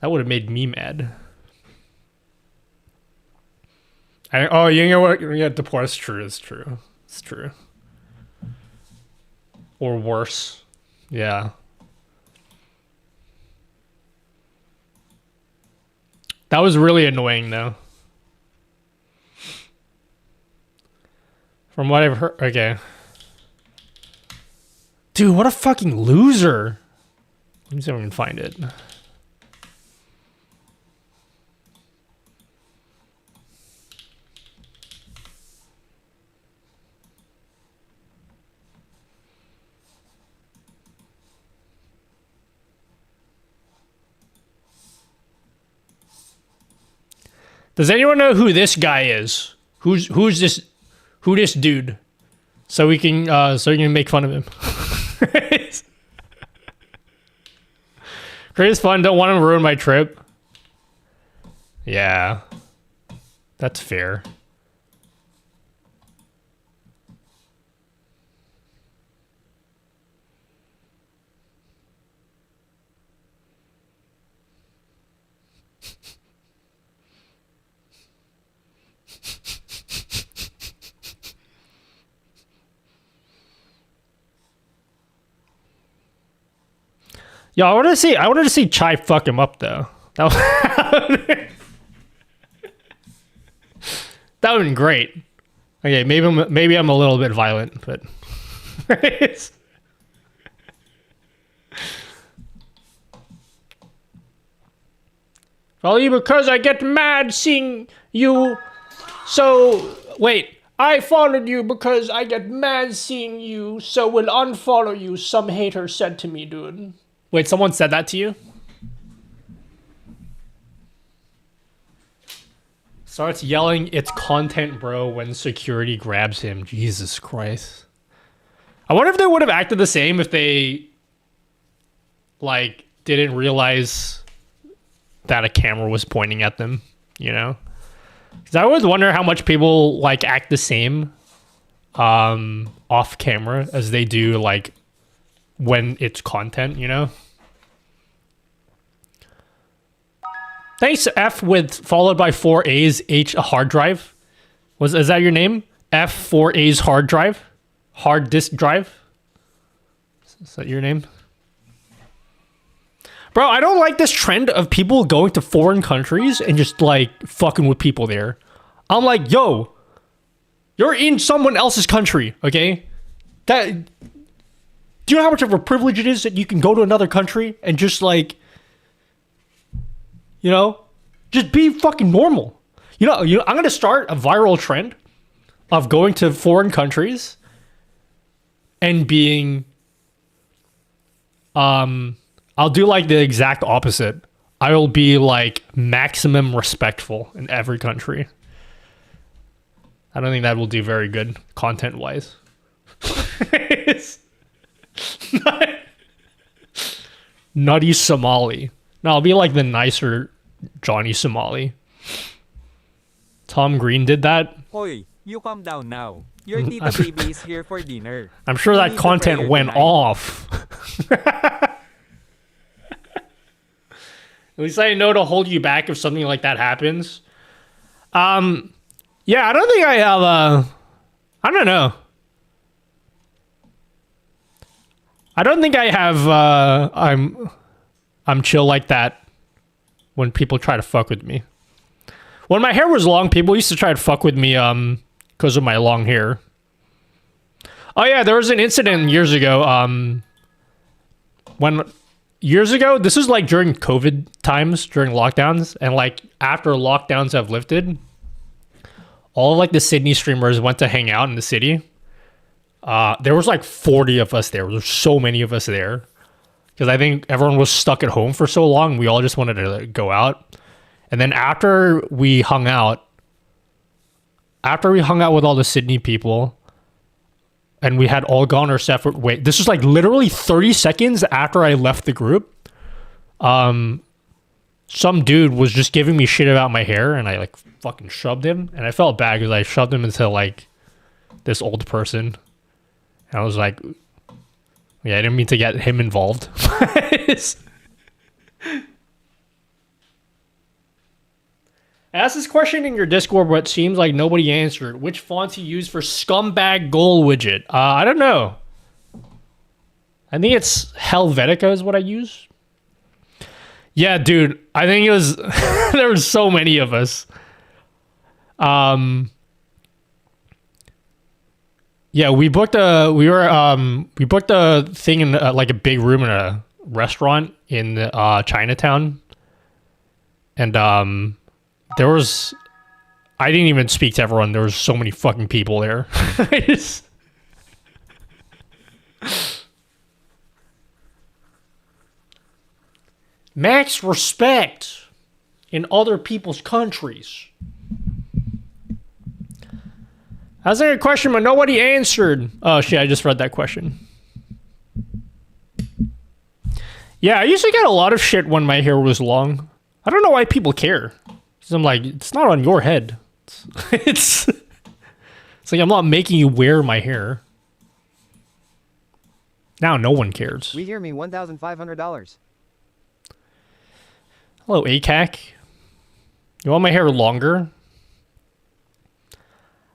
would have made me mad. Oh, you know what? Yeah, deport. It's true. It's true. It's true. Or worse. Yeah. That was really annoying, though. From what I've heard, okay. Dude, what a fucking loser. Let me see if I can find it. Does anyone know who this guy is? Who's this dude? So we can make fun of him. Great is fun. Don't want him to ruin my trip. Yeah, that's fair. Yeah, I wanted to see Chai fuck him up though. That would have been great. Okay, maybe I'm a little bit violent, but only because I get mad seeing you. So wait, I followed you because I get mad seeing you, so will unfollow you. Some hater said to me, dude. Wait, someone said that to you? Starts yelling, "It's content, bro," when security grabs him. Jesus Christ. I wonder if they would have acted the same if they, like, didn't realize that a camera was pointing at them, you know? Because I always wonder how much people, like, act the same off camera as they do, like, when it's content, you know? Thanks, F with followed by 4 A's H a hard drive. Is that your name? F 4 A's hard drive? Hard disk drive? Is that your name? Bro, I don't like this trend of people going to foreign countries and just like fucking with people there. I'm like, yo, you're in someone else's country, okay? Do you know how much of a privilege it is that you can go to another country and just like, you know, just be fucking normal. You know, I'm gonna start a viral trend of going to foreign countries and being, I'll do like the exact opposite. I will be like maximum respectful in every country. I don't think that will do very good content wise. Nutty Somali. No, I'll be like the nicer Johnny Somali. Tom Green did that. Hoy, you calm down now. Your tita baby is here for dinner. I'm sure You that need content the went prayer tonight. off. At least I know to hold you back if something like that happens. Yeah, I don't think I have I don't know. I don't think I have I'm chill like that when people try to fuck with me. When my hair was long, people used to try to fuck with me because of my long hair. Oh yeah, there was an incident years ago. This was like during COVID times, during lockdowns, and like after lockdowns have lifted, all of like the Sydney streamers went to hang out in the city. There was like 40 of us there. There were so many of us there. Because I think everyone was stuck at home for so long, we all just wanted to like, go out. And then after we hung out with all the Sydney people, and we had all gone our separate ways. This was like literally 30 seconds after I left the group. Some dude was just giving me shit about my hair, and I like fucking shoved him. And I felt bad because I shoved him into like this old person. And I was like, yeah, I didn't mean to get him involved. Ask this question in your Discord, but it seems like nobody answered. Which fonts you use for scumbag goal widget? I don't know. I think it's Helvetica is what I use. Yeah, dude. I think it was There were so many of us. Yeah, we booked a thing in like a big room in a restaurant in Chinatown, and there was, I didn't even speak to everyone. There was so many fucking people there. Max respect in other people's countries. I was a question, but nobody answered. Oh shit, I just read that question. Yeah, I used to get a lot of shit when my hair was long. I don't know why people care. Because I'm like, it's not on your head. It's like I'm not making you wear my hair. Now no one cares. We hear me $1,500. Hello, ACAC. You want my hair longer?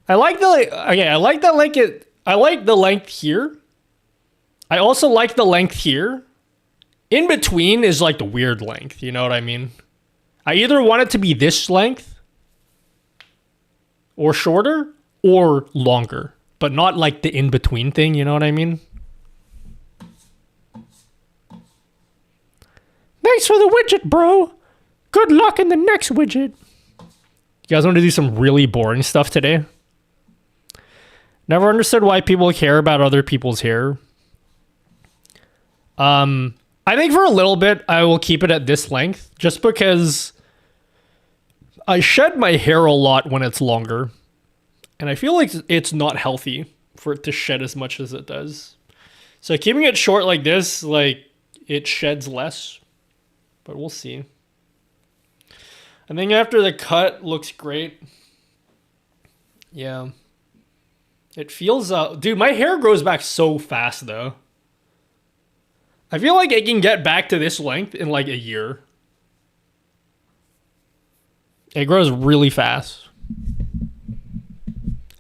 I like the length here. I also like the length here. In between is like the weird length, you know what I mean? I either want it to be this length or shorter or longer, but not like the in-between thing, you know what I mean? Thanks for the widget, bro. Good luck in the next widget. You guys want to do some really boring stuff today? Never understood why people care about other people's hair. I think for a little bit, I will keep it at this length, just because I shed my hair a lot when it's longer. And I feel like it's not healthy for it to shed as much as it does. So keeping it short like this, like, it sheds less. But we'll see. I think after the cut looks great. Yeah. It feels, dude, my hair grows back so fast, though. I feel like I can get back to this length in, like, a year. It grows really fast.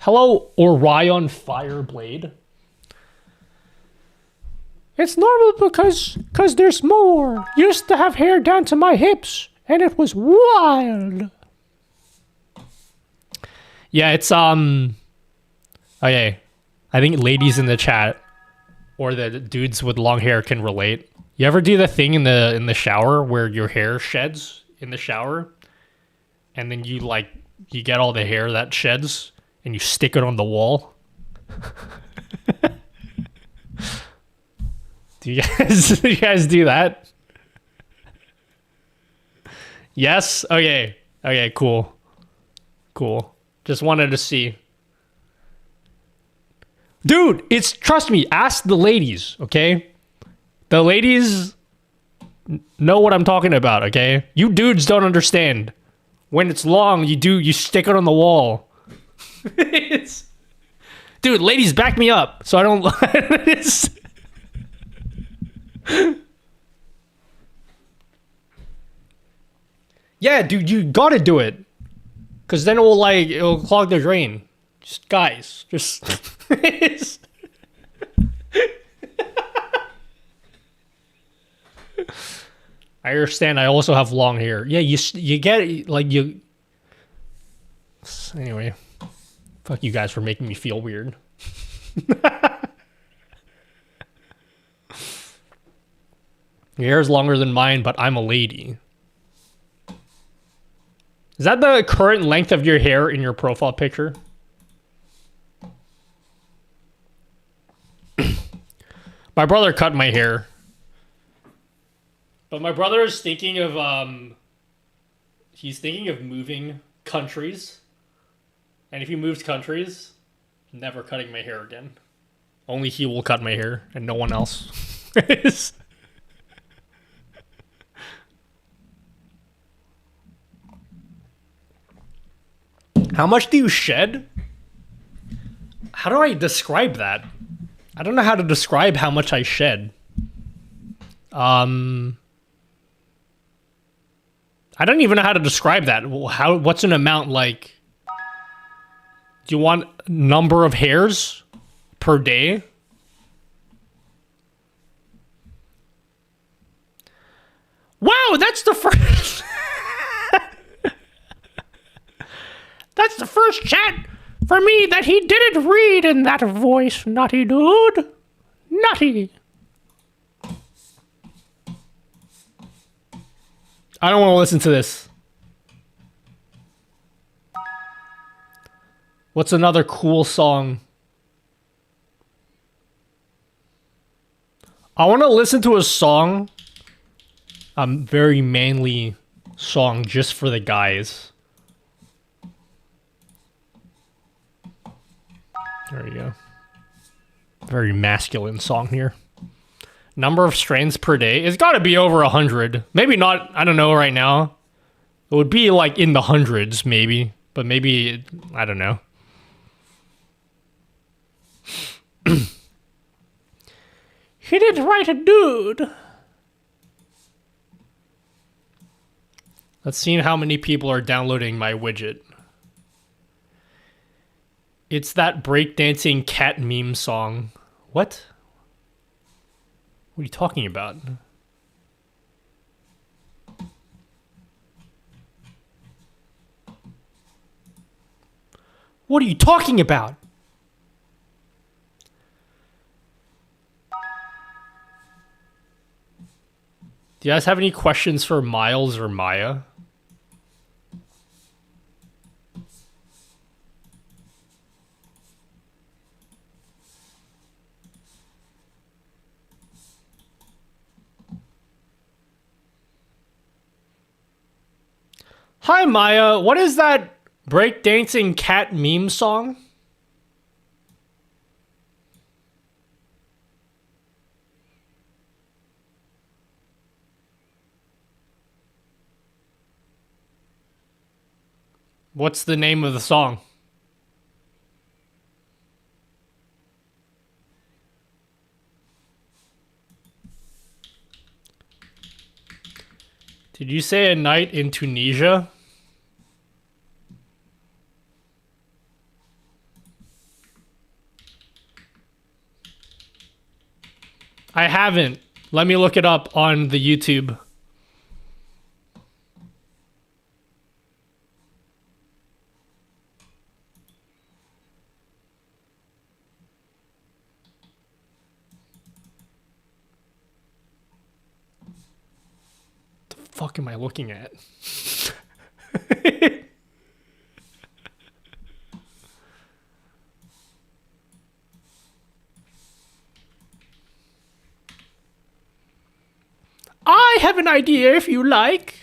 Hello, Orion Fireblade. It's normal because there's more. Used to have hair down to my hips, and it was wild. Yeah, it's, okay, I think ladies in the chat or the dudes with long hair can relate. You ever do the thing in the shower where your hair sheds in the shower, and then you get all the hair that sheds and you stick it on the wall? Do you guys do that? Yes? Okay. Okay, cool. Cool. Just wanted to see. Dude, trust me, ask the ladies, okay? The ladies know what I'm talking about, okay? You dudes don't understand. When it's long, you stick it on the wall. Dude, ladies, back me up so I don't... Yeah, dude, you gotta do it. Because then it'll clog the drain. Just, guys, just... I understand. I also have long hair. Yeah, you get like you. Anyway, fuck you guys for making me feel weird. Your hair is longer than mine, but I'm a lady. Is that the current length of your hair in your profile picture? My brother cut my hair. But my brother is thinking of, he's thinking of moving countries. And if he moves countries, never cutting my hair again. Only he will cut my hair and no one else. How much do you shed? How do I describe that? I don't know how to describe how much I shed. I don't even know how to describe that. What's an amount like? Do you want number of hairs per day? Wow, that's the first. numbers, chat, for me that he didn't read in that voice, nutty dude. Nutty. I don't want to listen to this. What's another cool song? I want to listen to a song. A very manly song just for the guys. There you go. Very masculine song here. Number of strains per day. It's got to be over 100. Maybe not. I don't know right now. It would be like in the hundreds, maybe. But maybe, I don't know. He didn't write a dude. Let's see how many people are downloading my widget. It's that breakdancing cat meme song. What? What are you talking about? What are you talking about? Do you guys have any questions for Miles or Maya? Hi Maya, what is that breakdancing cat meme song? What's the name of the song? Did you say a night in Tunisia? I haven't. Let me look it up on the YouTube. The fuck am I looking at? I have an idea if you like.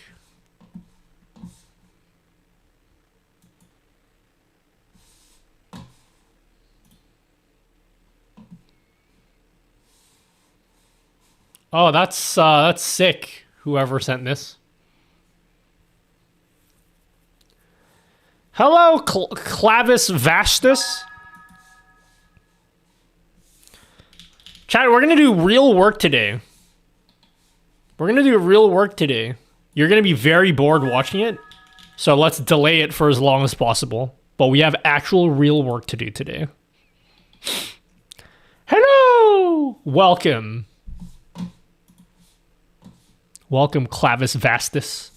Oh, that's sick. Whoever sent this. Hello, Clavis Vastus. Chat, we're gonna do real work today. We're gonna do real work today. You're gonna be very bored watching it, so let's delay it for as long as possible. But we have actual real work to do today. Hello! Welcome. Welcome, Clavis Vastus.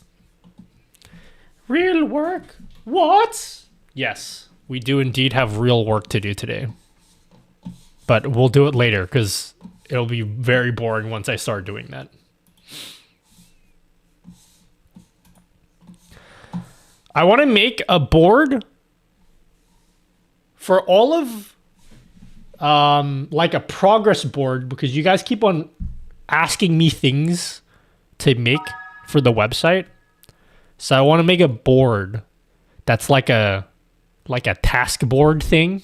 Real work? What? Yes, we do indeed have real work to do today. But we'll do it later, because it'll be very boring once I start doing that. I want to make a board for all of, like a progress board, because you guys keep on asking me things to make for the website. So I want to make a board that's like a task board thing,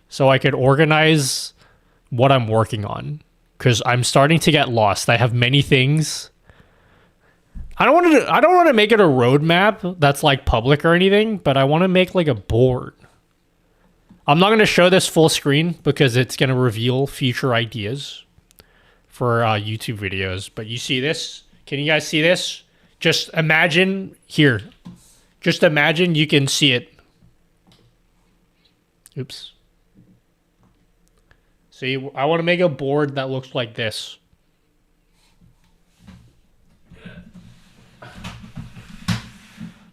so I could organize what I'm working on, because I'm starting to get lost. I have many things. I don't want to make it a roadmap that's like public or anything, but I want to make like a board. I'm not going to show this full screen because it's going to reveal future ideas for YouTube videos. But you see this? Can you guys see this? Just imagine here. Just imagine you can see it. Oops. See, I want to make a board that looks like this.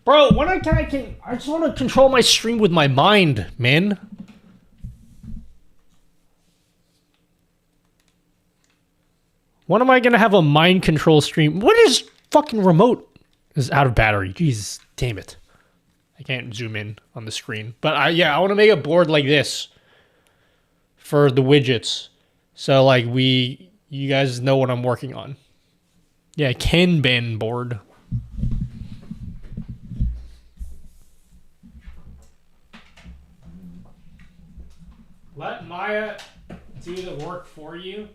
Bro, when I just want to control my stream with my mind, man. When am I gonna have a mind control stream? What is fucking remote? Is out of battery. Jesus, damn it. I can't zoom in on the screen. But I want to make a board like this for the widgets. So like you guys know what I'm working on. Yeah, Kanban board. Let Maya do the work for you.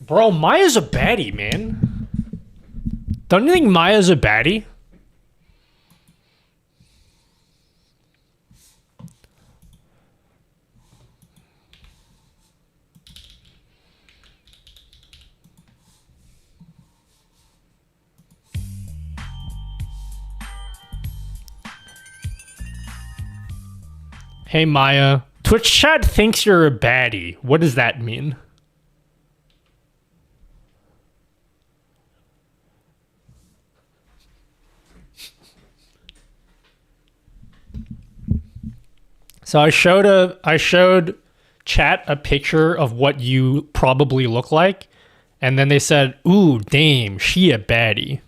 Bro, Maya's a baddie, man. Don't you think Maya's a baddie? Hey Maya, Twitch chat thinks you're a baddie. What does that mean? So I showed chat a picture of what you probably look like, and then they said, "Ooh, damn, she a baddie."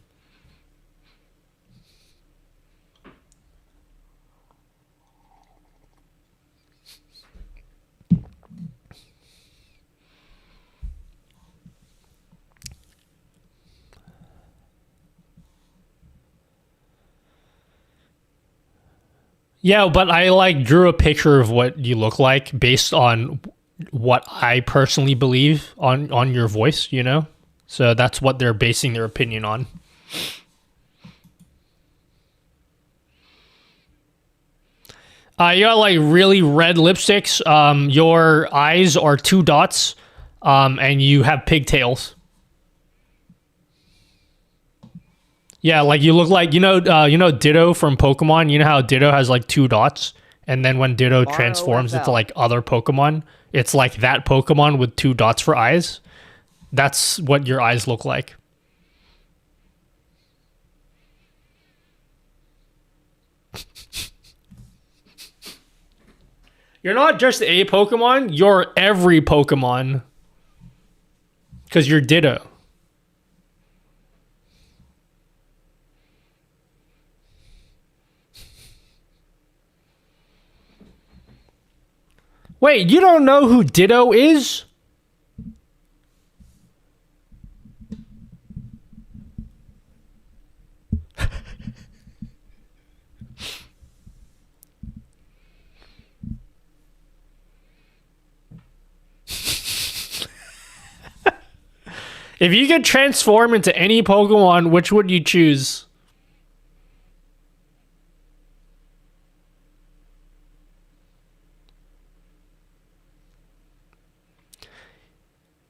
Yeah, but I like drew a picture of what you look like based on what I personally believe on your voice, you know? So that's what they're basing their opinion on. You got like really red lipsticks. Your eyes are 2 dots, and you have pigtails. Yeah, like you look like you know Ditto from Pokemon. You know how Ditto has like 2 dots, and then when Ditto transforms into like other Pokemon, it's like that Pokemon with 2 dots for eyes. That's what your eyes look like. You're not just a Pokemon, you're every Pokemon. Because you're Ditto. Wait, you don't know who Ditto is? If you could transform into any Pokemon, which would you choose?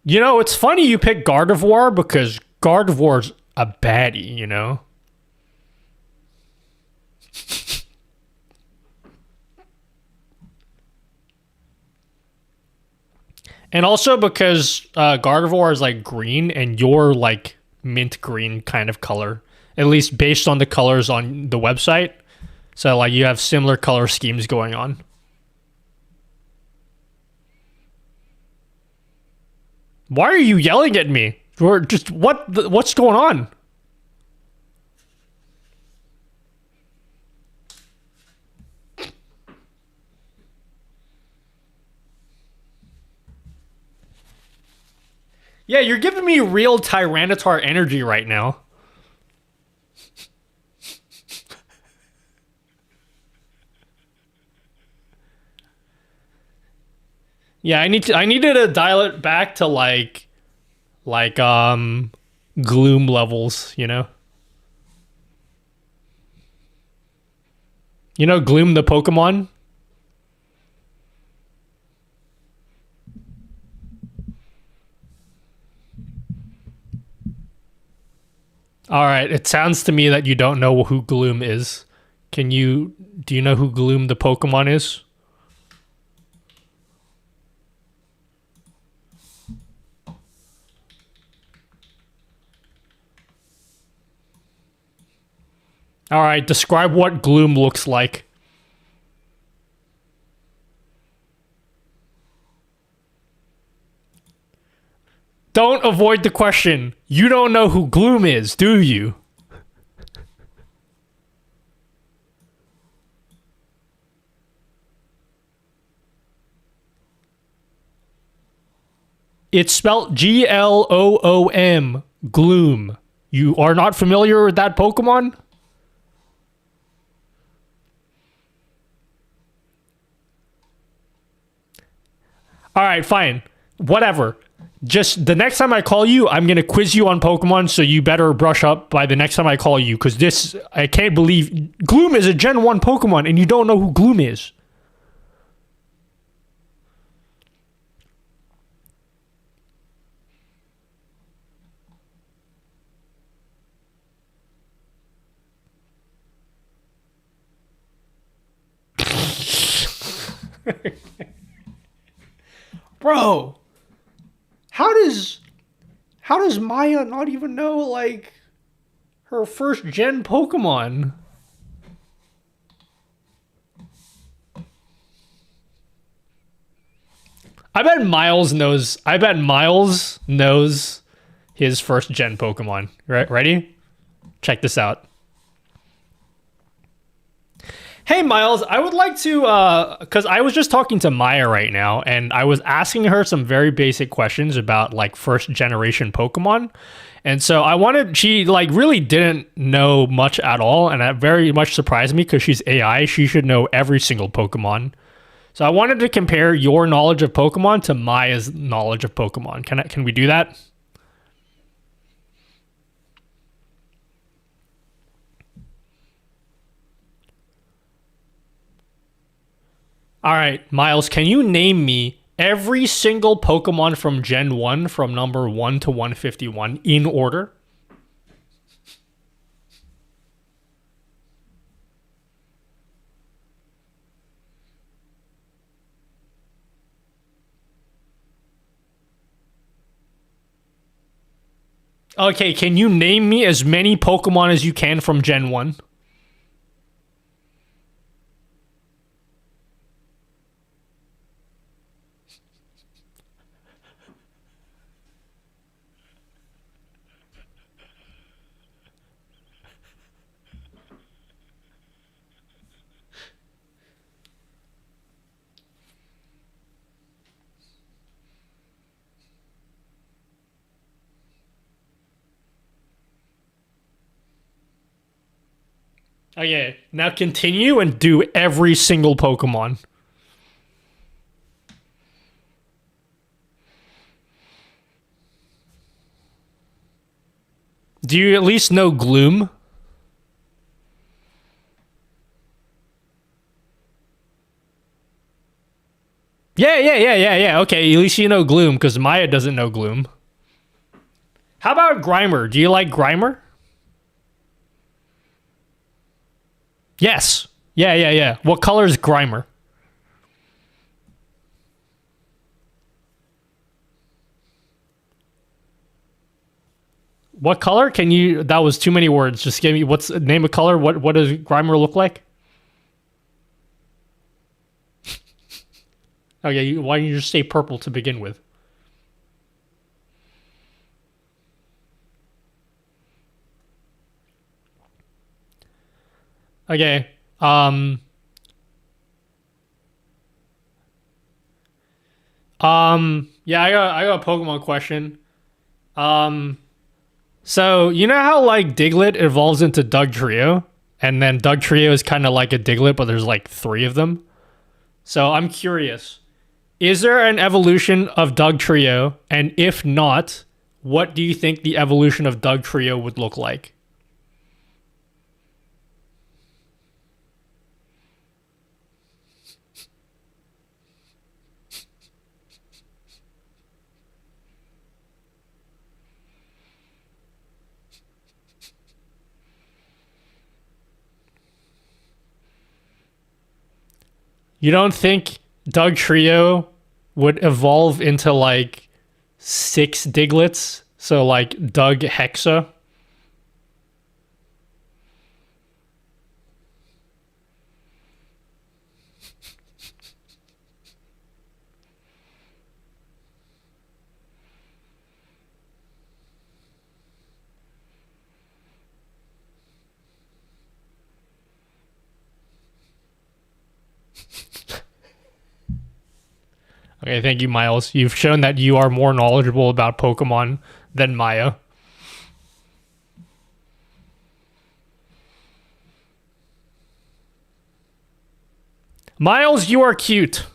You know, it's funny you pick Gardevoir because Gardevoir's a baddie, you know? And also because Gardevoir is like green and you're like mint green kind of color. At least based on the colors on the website. So like you have similar color schemes going on. Why are you yelling at me? Or just what's going on? Yeah, you're giving me real Tyranitar energy right now. Yeah, I needed to dial it back to like gloom levels, you know? You know Gloom the Pokemon? Alright, it sounds to me that you don't know who Gloom is. Do you know who Gloom the Pokemon is? All right, describe what Gloom looks like. Don't avoid the question. You don't know who Gloom is, do you? It's spelled Gloom. Gloom. You are not familiar with that Pokemon? Alright, fine. Whatever. Just the next time I call you, I'm going to quiz you on Pokemon, so you better brush up by the next time I call you, because this, I can't believe, Gloom is a Gen 1 Pokemon, and you don't know who Gloom is. Bro, how does Maya not even know, like, her first gen Pokemon? I bet Miles knows his first gen Pokemon. Right, ready? Check this out. Hey Miles, I would like to, because I was just talking to Maya right now, and I was asking her some very basic questions about, like, first generation Pokemon. And so she, like, really didn't know much at all, and that very much surprised me, because she's AI. She should know every single Pokemon. So I wanted to compare your knowledge of Pokemon to Maya's knowledge of Pokemon. Can we do that? All right, Miles, can you name me every single Pokemon from Gen 1 from number 1 to 151 in order? Okay, can you name me as many Pokemon as you can from Gen 1? Okay, now continue and do every single Pokemon. Do you at least know Gloom? Yeah. Okay, at least you know Gloom, because Maya doesn't know Gloom. How about Grimer? Do you like Grimer? Yes. Yeah. What color is Grimer? What color? Can you... That was too many words. Just give me... Name a color. What does Grimer look like? Okay, why don't you just say purple to begin with? Okay. Yeah, I got a Pokemon question. So you know how, like, Diglett evolves into Dugtrio, and then Dugtrio is kind of like a Diglett, but there's like 3 of them. So I'm curious, is there an evolution of Dugtrio? And if not, what do you think the evolution of Dugtrio would look like? You don't think Dugtrio would evolve into, like, 6 Diglets? So, like, Doug Hexa? Okay, thank you, Miles. You've shown that you are more knowledgeable about Pokemon than Maya. Miles, you are cute.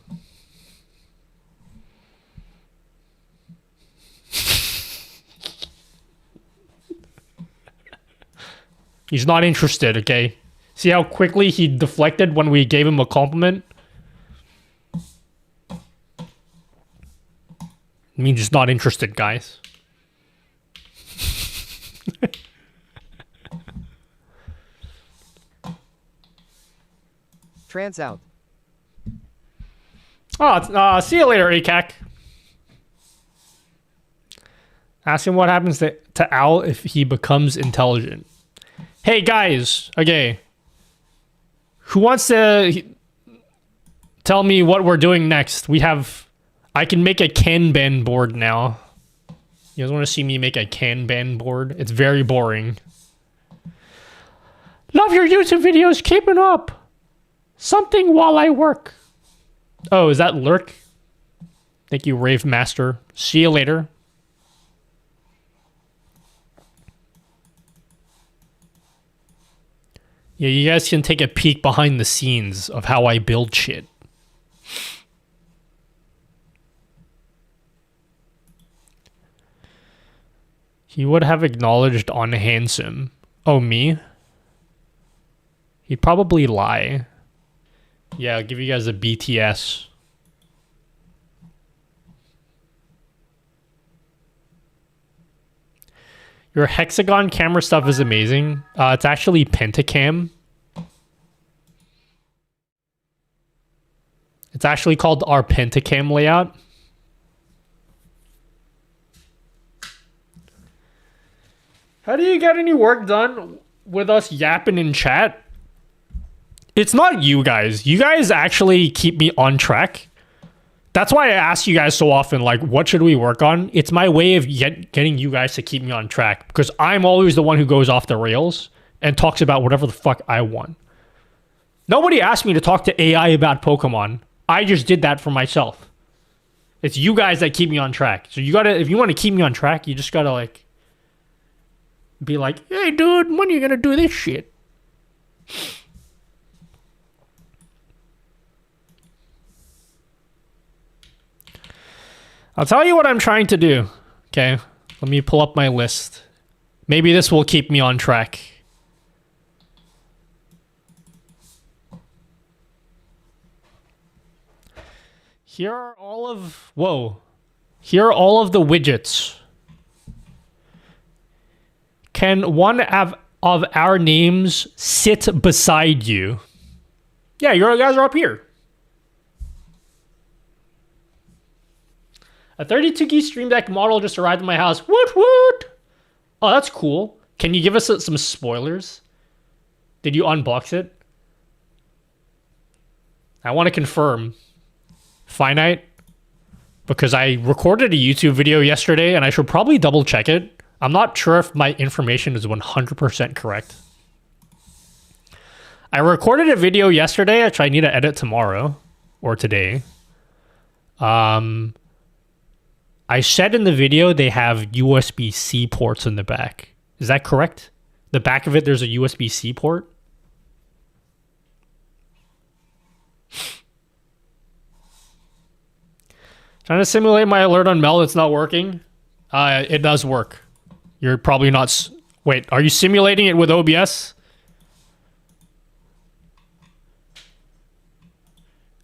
He's not interested, okay? See how quickly he deflected when we gave him a compliment? I mean, just not interested, guys. Trans out. Oh, see you later, ACAC. Ask him what happens to Owl if he becomes intelligent. Hey, guys. Okay. Who wants to tell me what we're doing next? I can make a Kanban board now. You guys want to see me make a Kanban board? It's very boring. Love your YouTube videos. Keeping up. Something while I work. Oh, is that Lurk? Thank you, Rave Master. See you later. Yeah, you guys can take a peek behind the scenes of how I build shit. He would have acknowledged on handsome. Oh, me? He'd probably lie. Yeah, I'll give you guys a BTS. Your hexagon camera stuff is amazing. It's actually Pentacam. It's actually called our Pentacam layout. How do you get any work done with us yapping in chat? It's not you guys. You guys actually keep me on track. That's why I ask you guys so often, like, what should we work on? It's my way of getting you guys to keep me on track, because I'm always the one who goes off the rails and talks about whatever the fuck I want. Nobody asked me to talk to AI about Pokemon. I just did that for myself. It's you guys that keep me on track. So you gotta, if you want to keep me on track, you just gotta, like, be like, hey dude, when are you gonna do this shit? I'll tell you what I'm trying to do. Okay, let me pull up my list. Maybe this will keep me on track. Here are all of... Whoa. Here are all of the widgets. Can one of our names sit beside you? Yeah, you guys are up here. A 32 key Stream Deck model just arrived in my house. Woot woot! Oh, that's cool. Can you give us some spoilers? Did you unbox it? I want to confirm. Finite? Because I recorded a YouTube video yesterday and I should probably double check it. I'm not sure if my information is 100% correct. I recorded a video yesterday, which I need to edit tomorrow or today. I said in the video they have USB-C ports in the back. Is that correct? The back of it, there's a USB-C port? Trying to simulate my alert on Mel, it's not working. It does work. You're probably not... Wait, are you simulating it with OBS?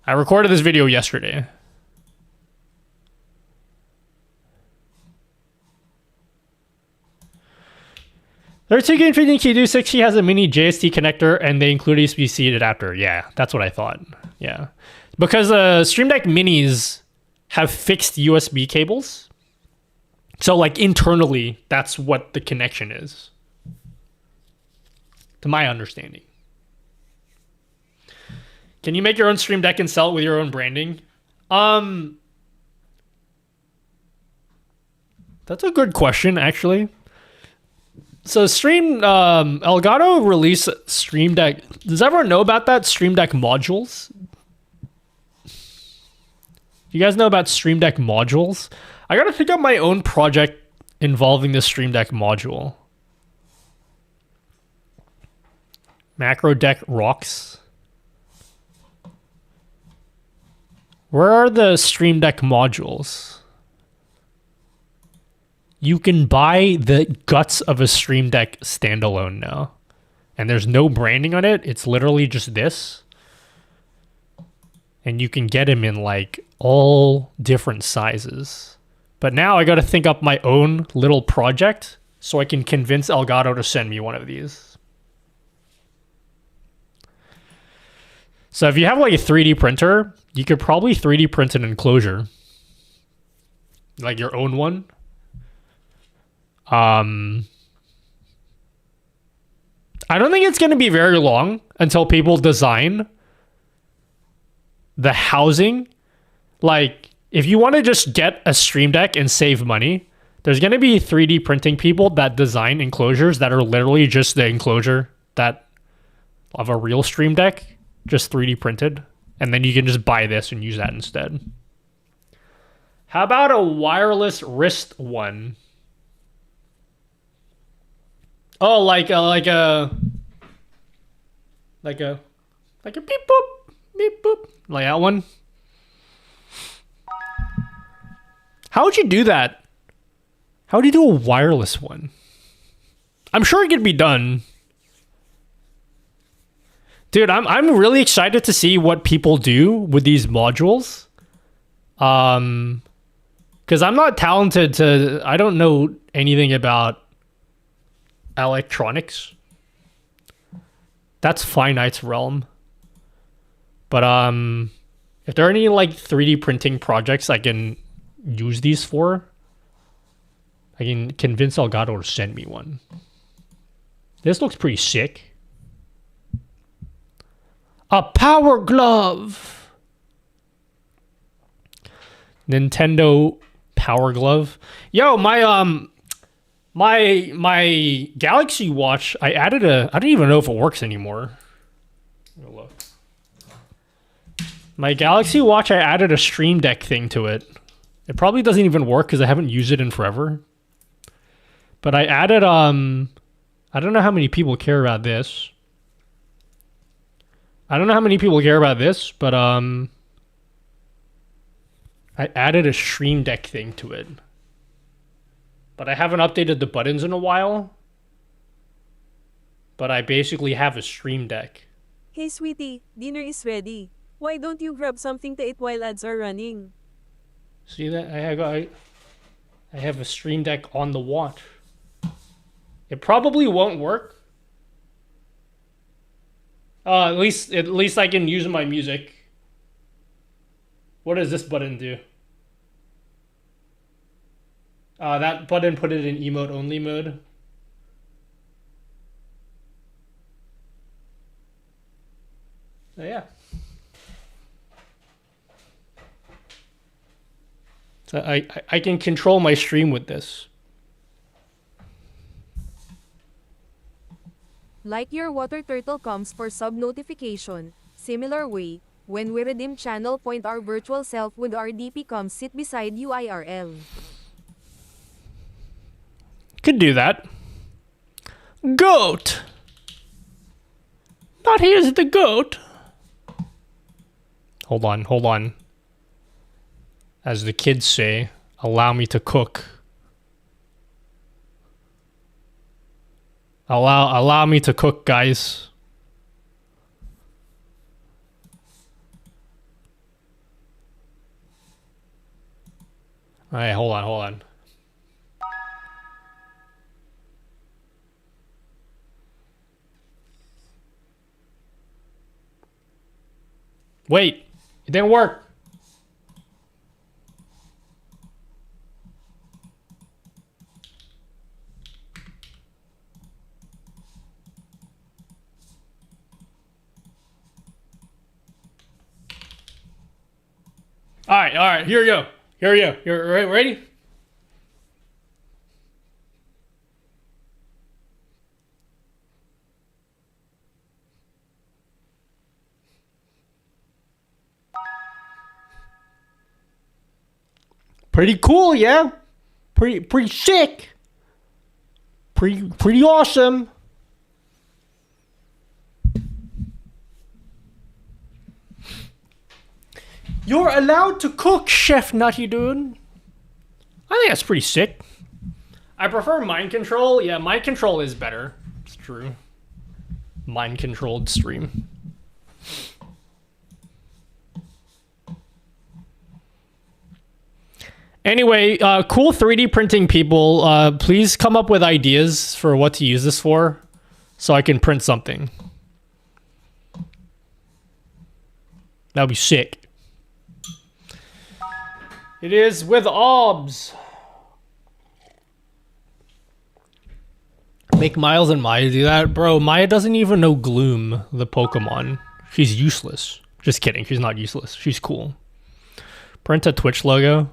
I recorded this video yesterday. Their 2K Infinity Key 60 has a mini JST connector and they include a USB-C adapter. Yeah, that's what I thought. Yeah. Because Stream Deck Minis have fixed USB cables. So, like, internally, that's what the connection is. To my understanding. Can you make your own Stream Deck and sell it with your own branding? That's a good question, actually. So Elgato released Stream Deck. Does everyone know about that? Stream Deck modules? You guys know about Stream Deck modules? I gotta think up my own project involving the Stream Deck module. Macro Deck rocks. Where are the Stream Deck modules? You can buy the guts of a Stream Deck standalone now. And there's no branding on it. It's literally just this. And you can get them in like all different sizes. But now I got to think up my own little project so I can convince Elgato to send me one of these. So if you have like a 3D printer, you could probably 3D print an enclosure. Like your own one. I don't think it's going to be very long until people design the housing. Like, if you want to just get a Stream Deck and save money, there's going to be 3D printing people that design enclosures that are literally just the enclosure that of a real Stream Deck, just 3D printed. And then you can just buy this and use that instead. How about a wireless wrist one? Oh, like a beep boop, like that one. How would you do that? How would you do a wireless one? I'm sure it could be done. Dude, I'm really excited to see what people do with these modules. Because I'm not talented to, I don't know anything about electronics. That's Finite's realm. But if there are any like 3D printing projects I can use these for, I can convince Elgato to send me one. This looks pretty sick. A power glove. Nintendo Power Glove. Yo, my Galaxy Watch, I added I don't even know if it works anymore. Look. My Galaxy Watch, I added a Stream Deck thing to it. It probably doesn't even work because I haven't used it in forever. But I added, I don't know how many people care about this. But I added a Stream Deck thing to it. But I haven't updated the buttons in a while. But I basically have a Stream Deck. Hey sweetie, dinner is ready. Why don't you grab something to eat while ads are running? See that? I have a Stream Deck on the watch. It probably won't work. At least I can use my music. What does this button do? That button put it in emote only mode. So yeah. So I can control my stream with this. Like your water turtle comes for sub notification. Similar way, when we redeem channel point, our virtual self with our DP comes sit beside you IRL. Could do that. Goat. Not here's the goat. Hold on. As the kids say, allow me to cook. Allow me to cook, guys. All right, hold on. Wait, it didn't work. All right, here we go. You're ready? Pretty cool, yeah? Pretty sick. Pretty awesome. You're allowed to cook, Chef Nutty Dude. I think that's pretty sick. I prefer mind control. Yeah, mind control is better. It's true. Mind controlled stream. Anyway, cool 3D printing people, please come up with ideas for what to use this for so I can print something. That'd be sick. It is with OBS. Make Miles and Maya do that? Bro, Maya doesn't even know Gloom, the Pokemon. She's useless. Just kidding, she's not useless. She's cool. Print a Twitch logo.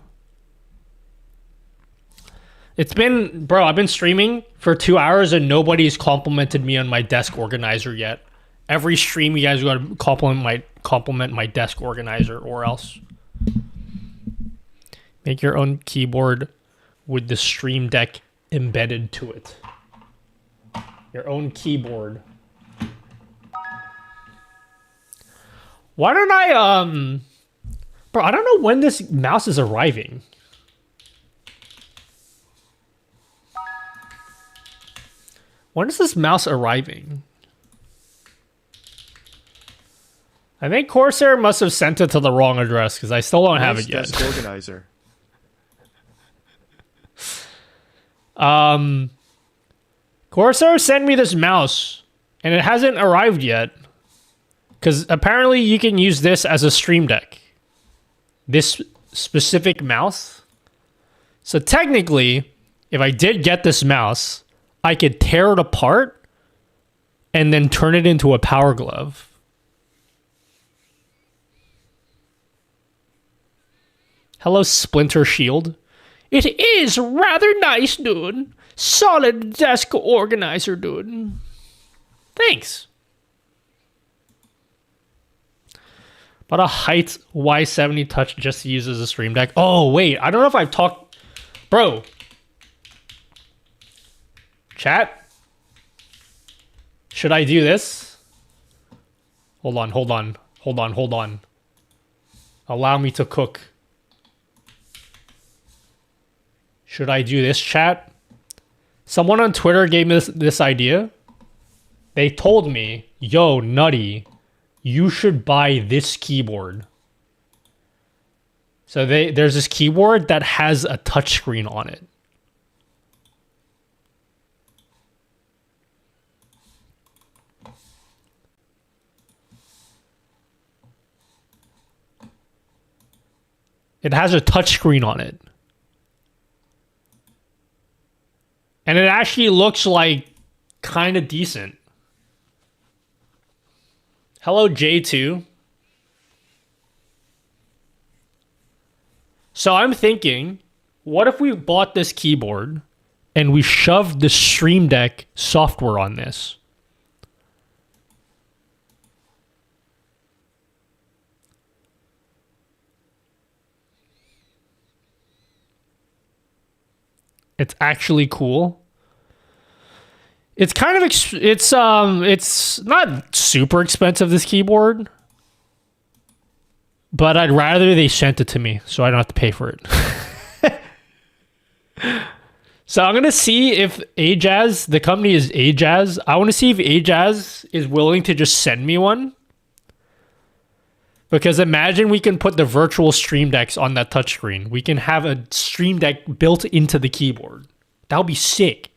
It's been, bro, I've been streaming for 2 hours and nobody's complimented me on my desk organizer yet. Every stream you guys gotta compliment my desk organizer or else. Make your own keyboard with the Stream Deck embedded to it. Your own keyboard. Why don't I, bro, I don't know when this mouse is arriving. When is this mouse arriving? I think Corsair must have sent it to the wrong address because I still don't have it yet. Desk organizer. Corsair sent me this mouse and it hasn't arrived yet because apparently you can use this as a Stream Deck. This specific mouse. So technically, if I did get this mouse, I could tear it apart and then turn it into a Power Glove. Hello, Splinter Shield. It is rather nice, dude. Solid desk organizer, dude. Thanks. But a height Y70 Touch just uses a Stream Deck. Oh, wait. I don't know if I've talked... Bro. Chat? Should I do this? Hold on. Allow me to cook. Should I do this, chat? Someone on Twitter gave me this idea. They told me, yo, Nutty, you should buy this keyboard. So there's this keyboard that has a touchscreen on it. It has a touchscreen on it. And it actually looks like kind of decent. Hello, J2. So I'm thinking, what if we bought this keyboard and we shoved the Stream Deck software on this? It's actually cool. It's kind of it's not super expensive, this keyboard, but I'd rather they sent it to me so I don't have to pay for it. So I'm gonna see if Ajaz, the company is Ajaz. I want to see if Ajaz is willing to just send me one. Because imagine we can put the virtual Stream Decks on that touchscreen. We can have a Stream Deck built into the keyboard. That would be sick.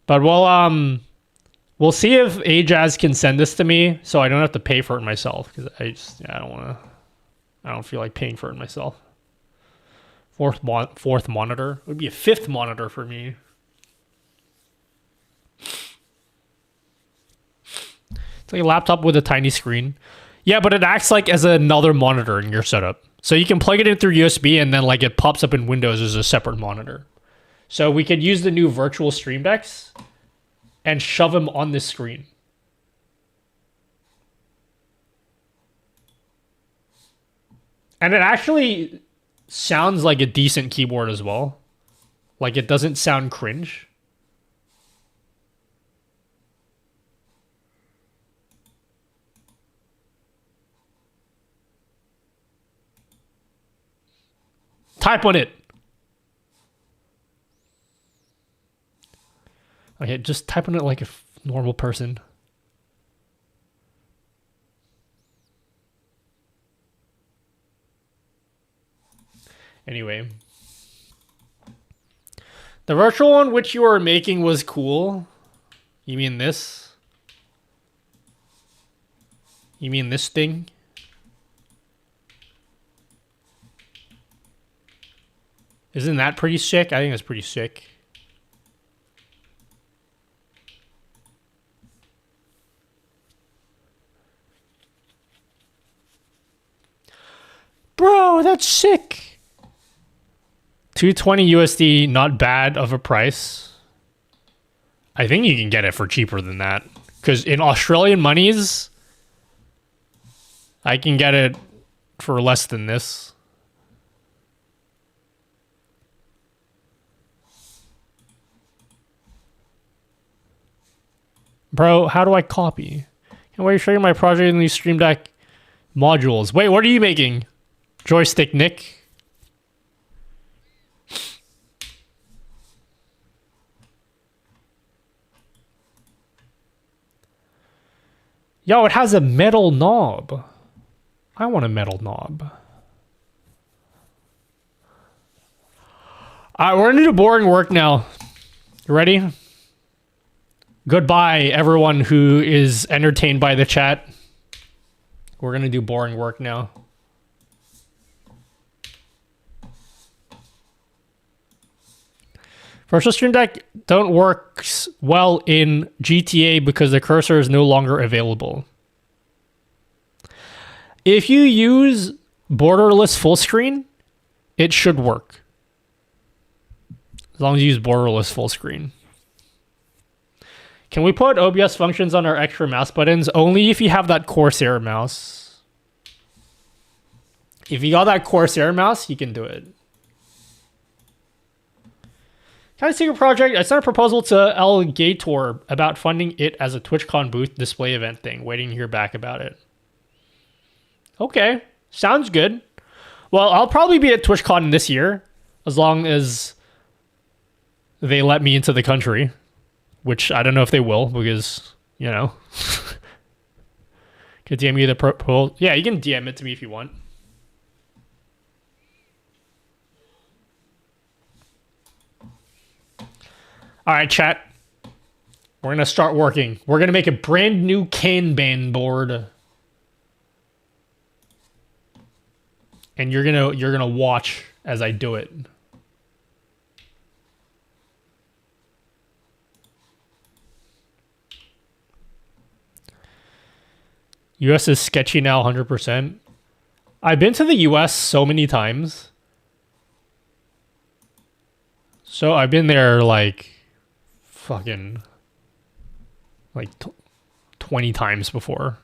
But we'll see if Ajaz can send this to me so I don't have to pay for it myself. Because I don't feel like paying for it myself. Fourth monitor. It would be a fifth monitor for me. It's like a laptop with a tiny screen. Yeah, but it acts like as another monitor in your setup. So you can plug it in through USB and then like it pops up in Windows as a separate monitor. So we could use the new virtual Stream Decks and shove them on this screen. And it actually sounds like a decent keyboard as well. Like, it doesn't sound cringe. Type on it. Okay, just type on it like a normal person. Anyway. The virtual one which you were making was cool. You mean this? You mean this thing? Isn't that pretty sick? I think that's pretty sick. Bro, that's sick. 220 USD, not bad of a price. I think you can get it for cheaper than that. Because in Australian monies, I can get it for less than this. Bro, how do I copy? Can't wait to show you my project in these Stream Deck modules. Wait, what are you making? Joystick Nick? Yo, it has a metal knob. I want a metal knob. Alright, we're gonna do boring work now. You ready? Goodbye, everyone who is entertained by the chat. We're gonna do boring work now. Virtual Stream Deck don't work well in GTA because the cursor is no longer available. If you use borderless full screen, it should work. As long as you use borderless full screen. Can we put OBS functions on our extra mouse buttons? Only if you have that Corsair mouse. If you got that Corsair mouse, you can do it. Kind of secret project. I sent a proposal to Elgato about funding it as a TwitchCon booth display event thing. Waiting to hear back about it. Okay. Sounds good. Well, I'll probably be at TwitchCon this year. As long as they let me into the country. Which I don't know if they will, because, you know. Can DM me the proposal? Yeah, you can DM it to me if you want. Alright, chat. We're gonna start working. We're gonna make a brand new Kanban board. And you're gonna watch as I do it. US is sketchy now 100%. I've been to the US so many times. So I've been there like fucking like 20 times before.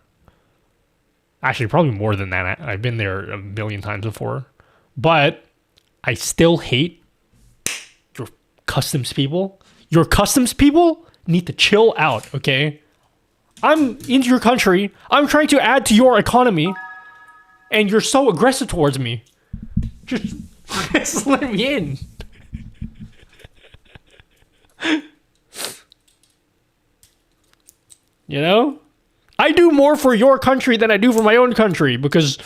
Actually, probably more than that. I've been there a million times before. But I still hate your customs people. Your customs people need to chill out, okay? I'm into your country. I'm trying to add to your economy. And you're so aggressive towards me. Just let me in. You know? I do more for your country than I do for my own country because,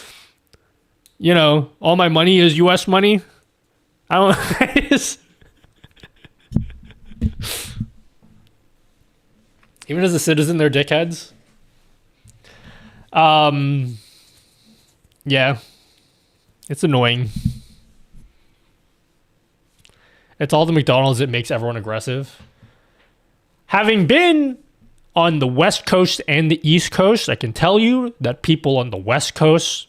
you know, all my money is US money. I don't... Even as a citizen, they're dickheads. Yeah. It's annoying. It's all the McDonald's that makes everyone aggressive. Having been on the West Coast and the East Coast, I can tell you that people on the West Coast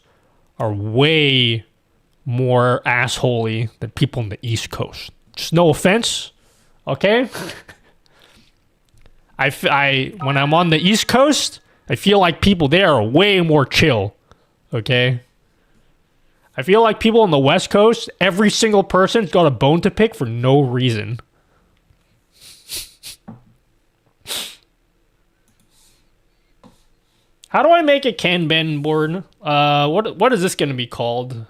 are way more assholey than people on the East Coast. Just no offense, okay? When I'm on the East Coast, I feel like people there are way more chill, okay? I feel like people on the West Coast, every single person's got a bone to pick for no reason. How do I make a Kanban board? What is this going to be called?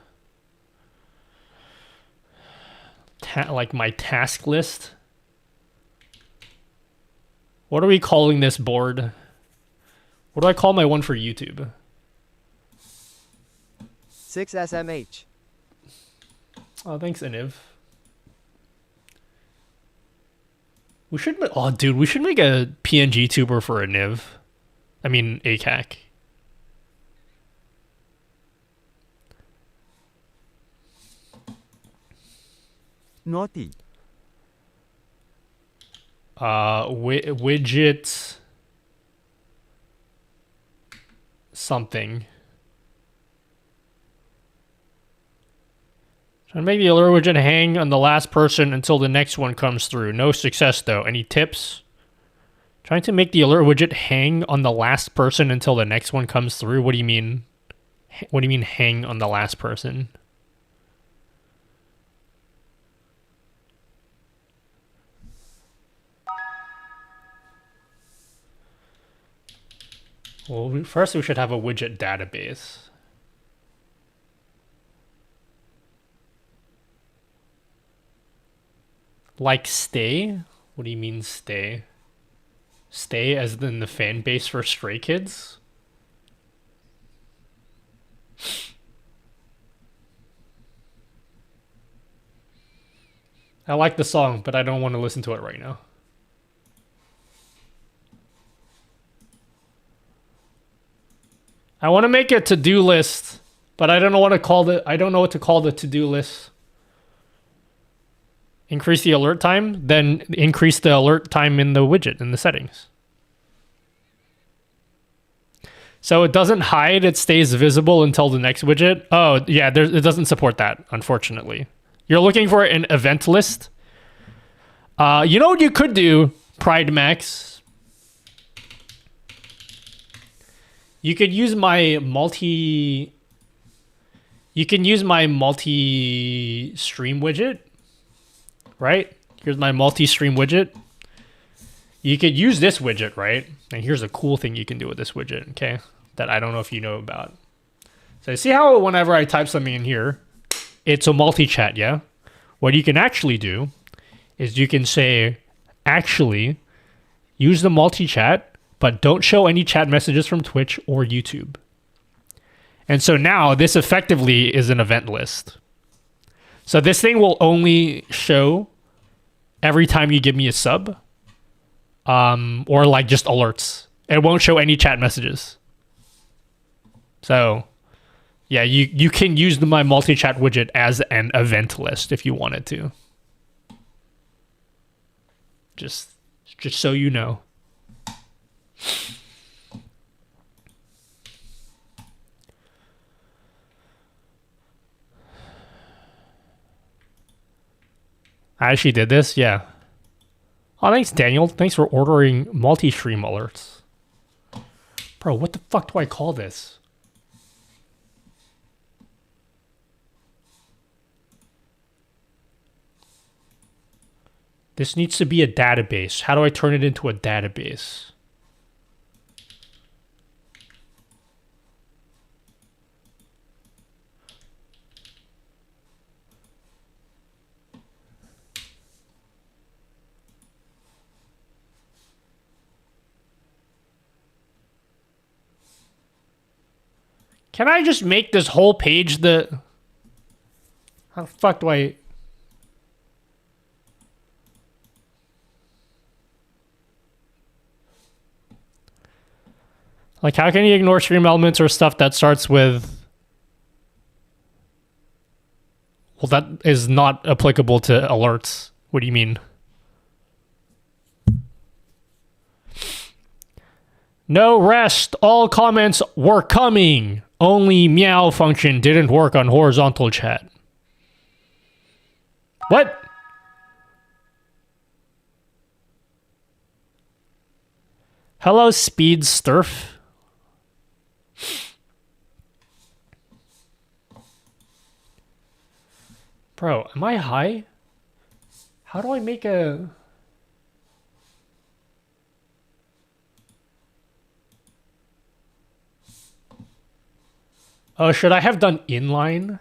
Like my task list? What are we calling this board? What do I call my one for YouTube? 6SMH. Oh, thanks, Iniv. We should oh dude, we should make a PNG tuber for Iniv. I mean ACAC. Naughty. Widget something. Trying to make the alert widget hang on the last person until the next one comes through. No success though. Any tips? Trying to make the alert widget hang on the last person until the next one comes through. What do you mean? What do you mean hang on the last person? Well, first we should have a widget database. Like stay? What do you mean stay? Stay as in the fan base for Stray Kids? I like the song, but I don't want to listen to it right now. I want to make a to-do list, but I don't know what to call it. I don't know what to call the to-do list. Increase the alert time, then increase the alert time in the widget in the settings. So it doesn't hide, it stays visible until the next widget. Oh, yeah, it doesn't support that, unfortunately. You're looking for an event list. You know what you could do, Pride Max? You could use my multi-stream widget, right? Here's my multi-stream widget. You could use this widget, right? And here's a cool thing you can do with this widget, okay? That I don't know if you know about. So see how whenever I type something in here, it's a multi-chat, yeah? What you can actually do is you can say, actually, use the multi-chat, but don't show any chat messages from Twitch or YouTube. And so now this effectively is an event list. So this thing will only show every time you give me a sub, or like just alerts. It won't show any chat messages. So yeah, you can use my multi-chat widget as an event list if you wanted to. Just so you know. I actually did this, yeah. Oh, thanks, Daniel. Thanks for ordering multi-stream alerts. Bro, what the fuck do I call this? This needs to be a database. How do I turn it into a database? Can I just make this whole page the... How the fuck do I... Like, how can you ignore stream elements or stuff that starts with... Well, that is not applicable to alerts. What do you mean? No rest. All comments were coming. Only meow function didn't work on horizontal chat. What? Hello, Speed Sturf. Bro, am I high? How do I make a... Oh, should I have done inline?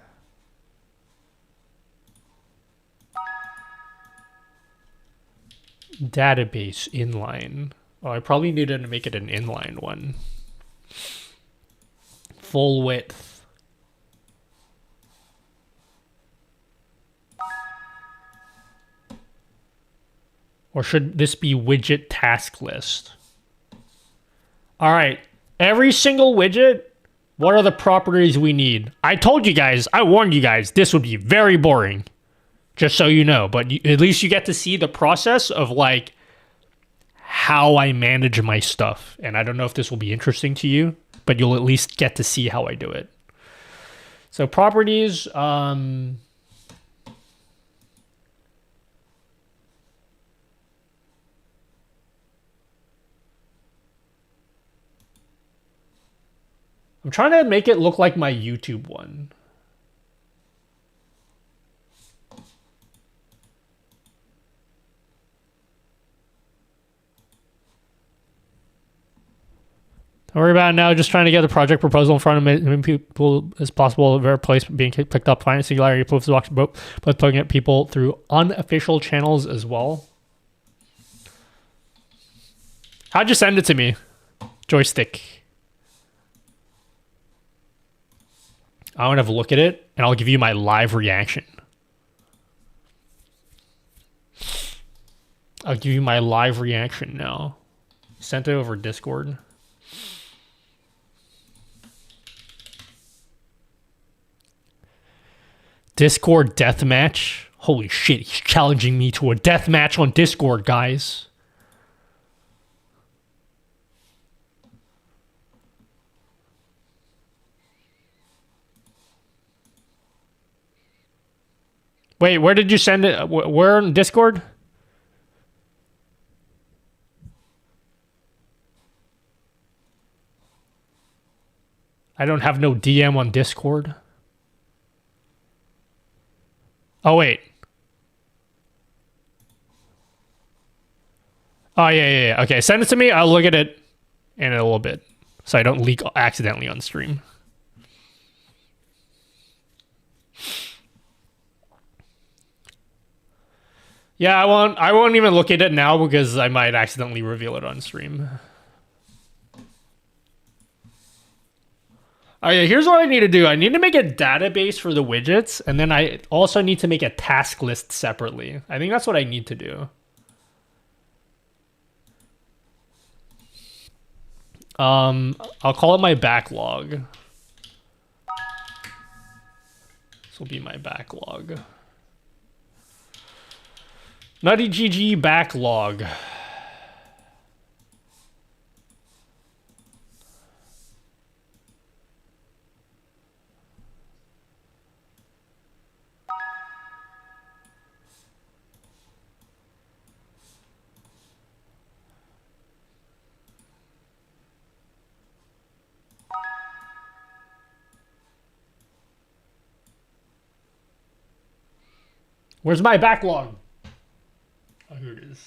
Database inline. Oh, I probably needed to make it an inline one. Full width. Or should this be widget task list? All right, every single widget, what are the properties we need? I told you guys, I warned you guys, this would be very boring. Just so you know, but at least you get to see the process of like how I manage my stuff. And I don't know if this will be interesting to you, but you'll at least get to see how I do it. So properties, I'm trying to make it look like my YouTube one. Don't worry about it now. Just trying to get the project proposal in front of as many people as possible. Very place being picked up. Finance Singularity approves the box, but putting it people through unofficial channels as well. How'd you send it to me? Joystick. I want to have a look at it, and I'll give you my live reaction. I'll give you my live reaction now. Sent it over Discord. Discord deathmatch. Holy shit, he's challenging me to a deathmatch on Discord, guys. Wait, where did you send it? Where on Discord? I don't have no DM on Discord. Oh, wait. Oh, yeah. Okay, send it to me. I'll look at it in a little bit so I don't leak accidentally on stream. Yeah, I won't even look at it now because I might accidentally reveal it on stream. Oh yeah, here's what I need to do. I need to make a database for the widgets, and then I also need to make a task list separately. I think that's what I need to do. I'll call it my backlog. This will be my backlog. Nutty GG backlog. Where's my backlog? Oh, here it is.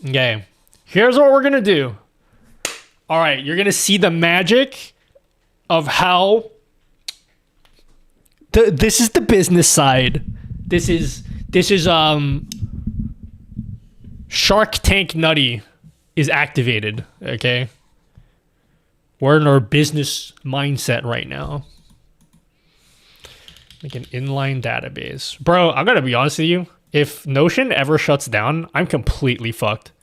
Okay, here's what we're gonna do. All right, you're gonna see the magic of how this is the business side. This is Shark Tank Nutty is activated. Okay, we're in our business mindset right now. Make an inline database, bro. I'm gonna be honest with you. If Notion ever shuts down, I'm completely fucked.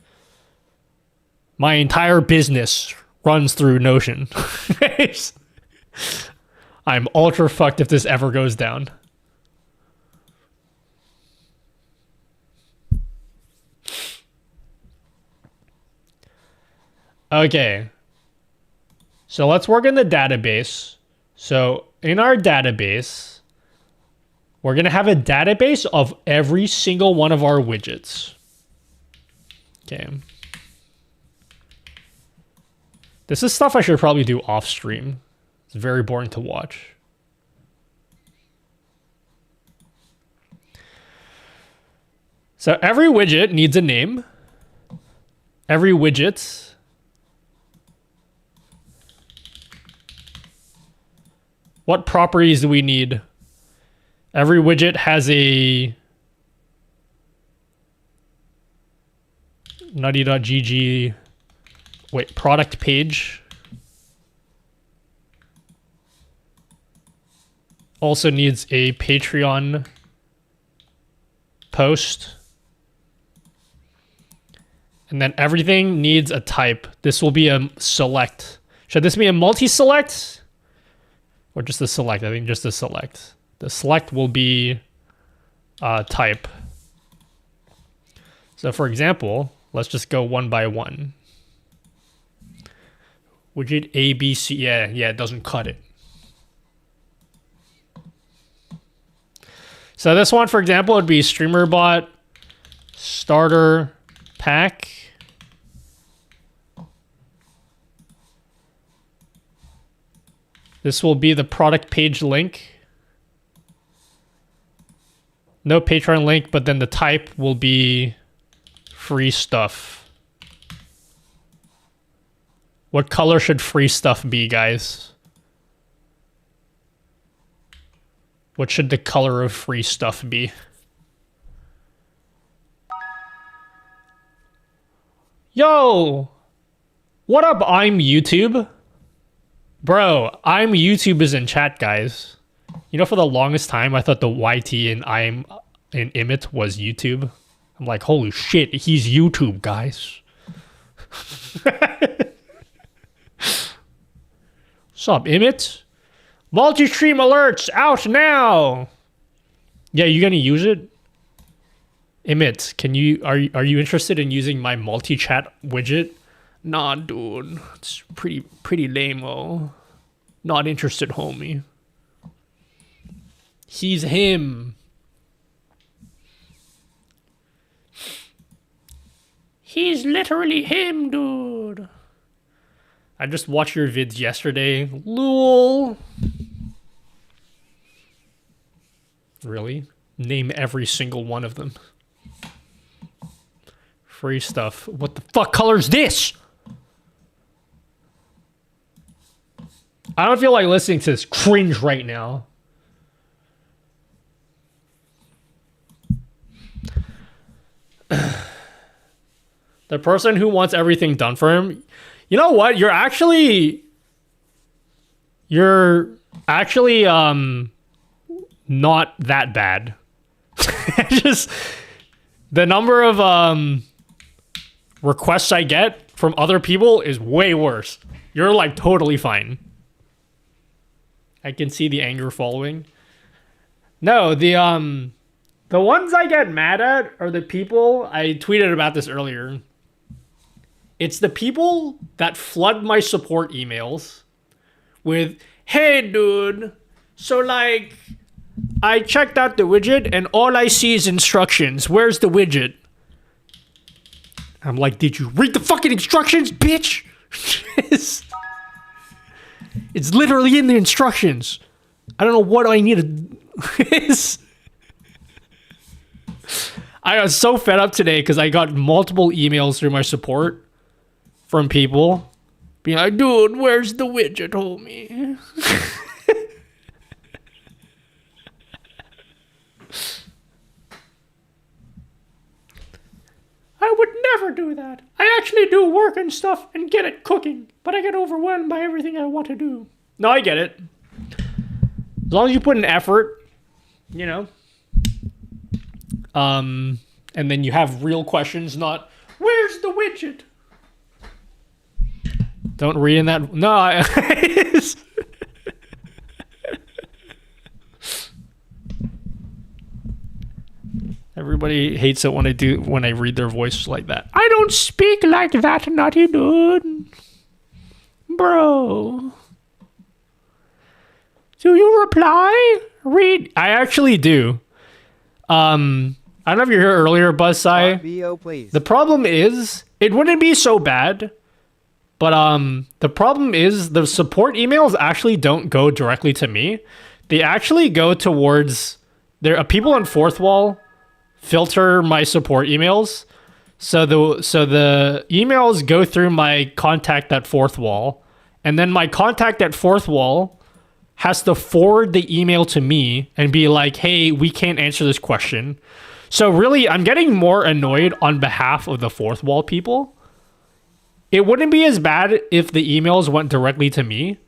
My entire business runs through Notion. I'm ultra fucked if this ever goes down. Okay. So let's work in the database. So in our database, We're going to have a database of every single one of our widgets. Okay. This is stuff I should probably do off stream. It's very boring to watch. So every widget needs a name. Every widget. What properties do we need? Every widget has a nutty.gg product page. Also needs a Patreon post. And then everything needs a type. This will be a select. Should this be a multi-select? Or just a select? I think just a select. The select will be type. So for example, let's just go one by one. Widget A, B, C. Yeah, it doesn't cut it. So this one, for example, would be StreamerBot starter pack. This will be the product page link. No Patreon link, but then the type will be free stuff. What color should free stuff be, guys? What should the color of free stuff be? Yo! What up, I'm YouTube? Bro, I'm YouTube is in chat, guys. You know, for the longest time, I thought the YT in I'm in Emmet was YouTube. I'm like, holy shit, he's YouTube, guys. What's up, Emmet? Multistream Alerts Out Now. Yeah, you gonna use it? Emmet, can you are you interested in using my multi-chat widget? Nah, dude. It's pretty lame-o. Not interested, homie. He's him. He's literally him, dude. I just watched your vids yesterday. Lol. Really? Name every single one of them. Free stuff. What the fuck color is this? I don't feel like listening to this cringe right now. The person who wants everything done for him, you know what? You're actually not that bad. Just the number of requests I get from other people is way worse. You're like totally fine. I can see the anger following. No, the ones I get mad at are the people, I tweeted about this earlier. It's the people that flood my support emails with, hey dude, so like, I checked out the widget and all I see is instructions. Where's the widget? I'm like, did you read the fucking instructions, bitch? It's literally in the instructions. I don't know what I need to... I was so fed up today because I got multiple emails through my support from people being like, dude, where's the widget, homie? I would never do that. I actually do work and stuff and get it cooking, but I get overwhelmed by everything I want to do. No, I get it. As long as you put in effort, you know. And then you have real questions, not, where's the widget? Don't read in that. No, everybody hates it when I read their voice like that. I don't speak like that, naughty dude. Bro. Do you reply? Read. I actually do. I don't know if you're here earlier, Buzzseye. BO, please. The problem is, it wouldn't be so bad, but the problem is the support emails actually don't go directly to me. They actually go towards people on Fourth Wall filter my support emails. So the emails go through my contact at Fourth Wall, and then my contact at Fourth Wall has to forward the email to me and be like, hey, we can't answer this question. So really, I'm getting more annoyed on behalf of the Fourth Wall people. It wouldn't be as bad if the emails went directly to me.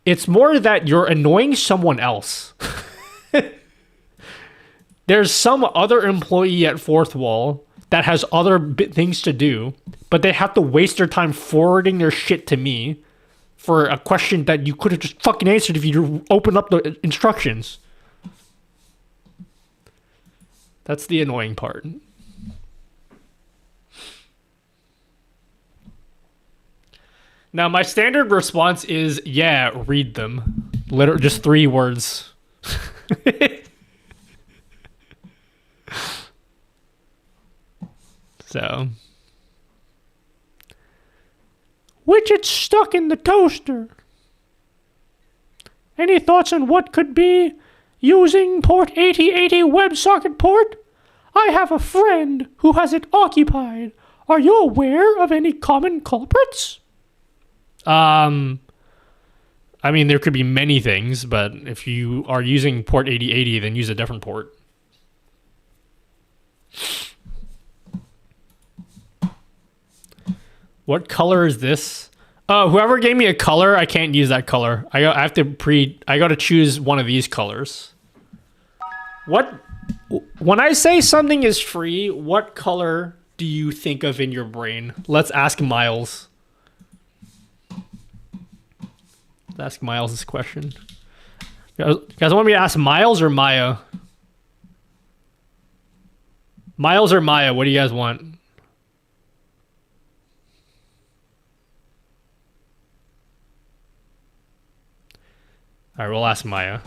It's more that you're annoying someone else. There's some other employee at Fourth Wall that has other things to do, but they have to waste their time forwarding their shit to me for a question that you could have just fucking answered if you open up the instructions. That's the annoying part. Now, my standard response is, yeah, read them. Literally, just 3 words. So. Widget stuck in the toaster. Any thoughts on what could be using port 8080 WebSocket port? I have a friend who has it occupied. Are you aware of any common culprits? I mean, there could be many things, but if you are using port 8080, then use a different port. What color is this? Oh, whoever gave me a color, I can't use that color. I have to I got to choose one of these colors. When I say something is free, what color do you think of in your brain? Let's ask Miles. Let's ask Miles this question. You guys want me to ask Miles or Maya? Miles or Maya, what do you guys want? All right, we'll ask Maya.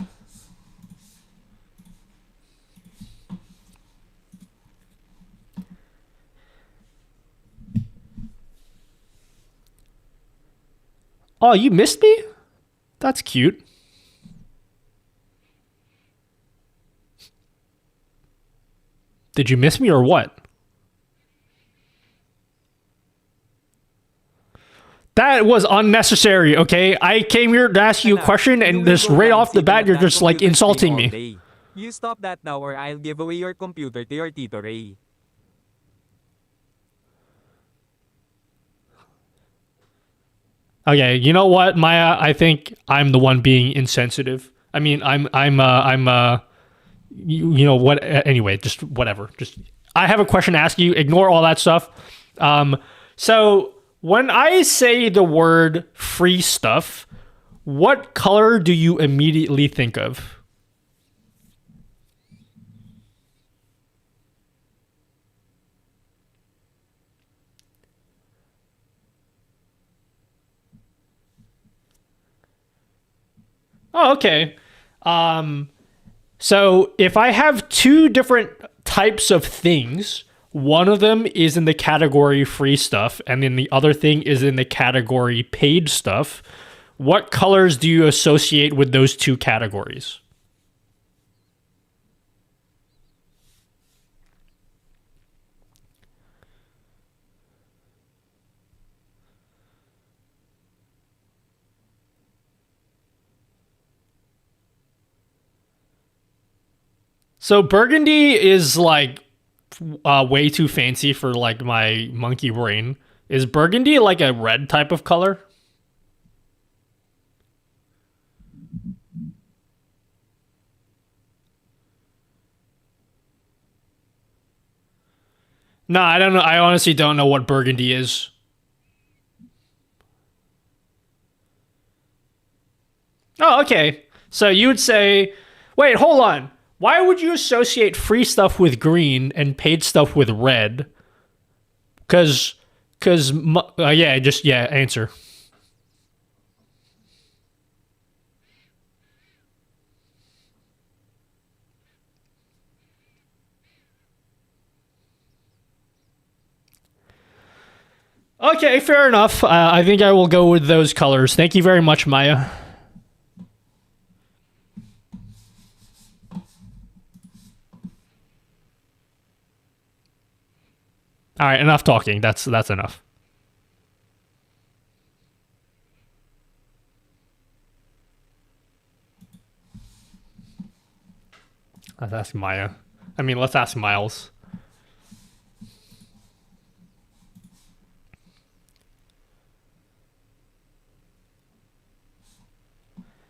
Oh, you missed me? That's cute. Did you miss me or what? That was unnecessary, okay? I came here to ask you a question and just right off the bat, you're just like insulting me. You stop that now or I'll give away your computer to your Tito Ray. Okay, you know what, Maya? I think I'm the one being insensitive. I mean, you know what? Anyway, just whatever. Just I have a question to ask you. Ignore all that stuff. So when I say the word free stuff, what color do you immediately think of? Oh, okay. So if I have 2 different types of things, one of them is in the category free stuff, and then the other thing is in the category paid stuff, what colors do you associate with those 2 categories? So burgundy is like way too fancy for like my monkey brain. Is burgundy like a red type of color? No, I don't know. I honestly don't know what burgundy is. Oh, okay. So you would say, wait, hold on. Why would you associate free stuff with green and paid stuff with red? Because, answer. Okay, fair enough. I think I will go with those colors. Thank you very much, Maya. All right, enough talking. That's enough. Let's ask Maya. I mean, let's ask Miles.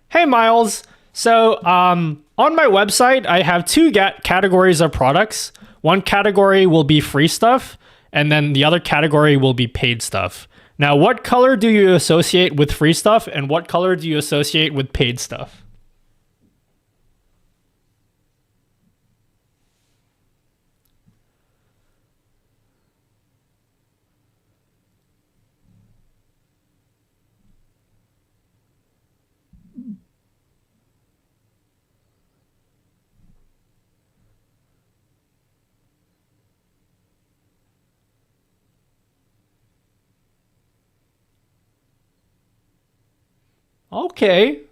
Hey, Miles. So, on my website, I have two categories of products. One category will be free stuff, and then the other category will be paid stuff. Now, what color do you associate with free stuff, and what color do you associate with paid stuff?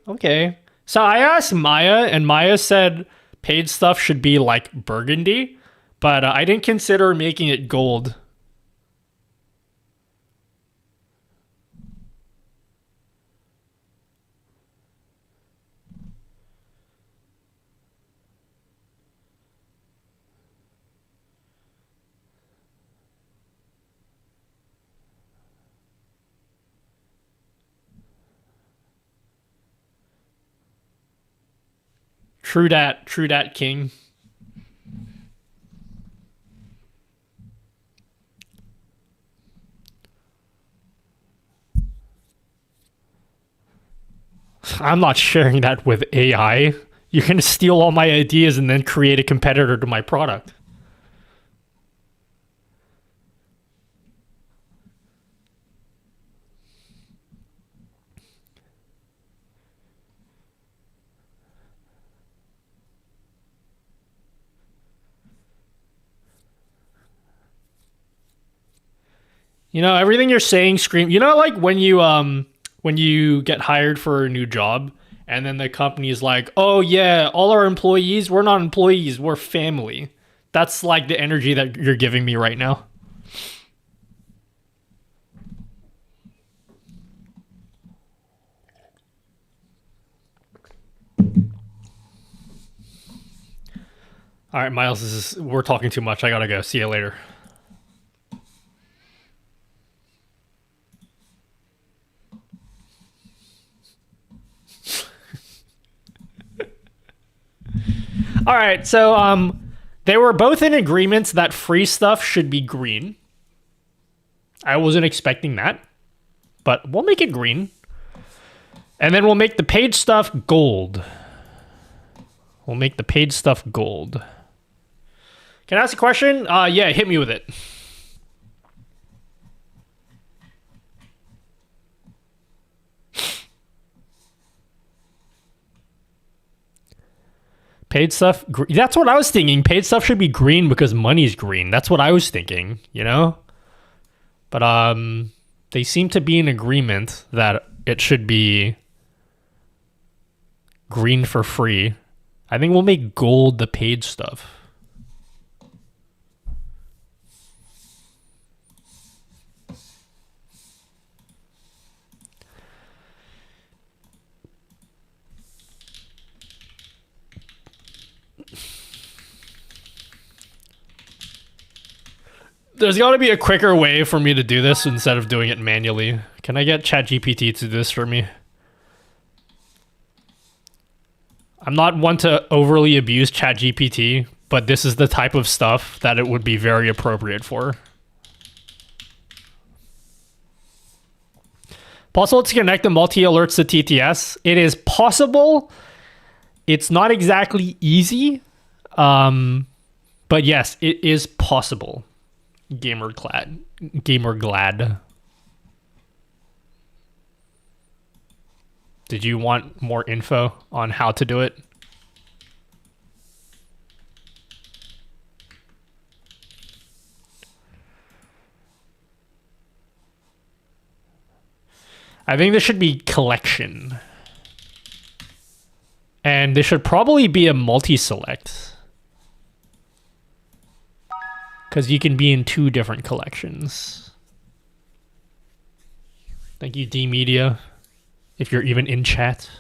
Okay. So I asked Maya, and Maya said paid stuff should be like burgundy, but I didn't consider making it gold. True dat, King. I'm not sharing that with AI. You're going to steal all my ideas and then create a competitor to my product. You know, everything you're saying scream. You know, like when you get hired for a new job and then the company is like, "Oh yeah, all our employees, we're not employees, we're family." That's like the energy that you're giving me right now. All right, Miles, we're talking too much. I gotta go. See you later. All right, so they were both in agreement that free stuff should be green. I wasn't expecting that, but we'll make it green. And then we'll make the paid stuff gold. We'll make the paid stuff gold. Can I ask a question? Yeah, hit me with it. Paid stuff, that's what I was thinking. Paid stuff should be green because money's green. That's what I was thinking, you know? But they seem to be in agreement that it should be green for free. I think we'll make gold the paid stuff. There's got to be a quicker way for me to do this instead of doing it manually. Can I get ChatGPT to do this for me? I'm not one to overly abuse ChatGPT, but this is the type of stuff that it would be very appropriate for. Possible to connect the multi-alerts to TTS? It is possible. It's not exactly easy, but yes, it is possible. Gamer glad. Did you want more info on how to do it? I think this should be collection. And this should probably be a multi-select. Because you can be in 2 different collections. Thank you, D-Media. If you're even in chat.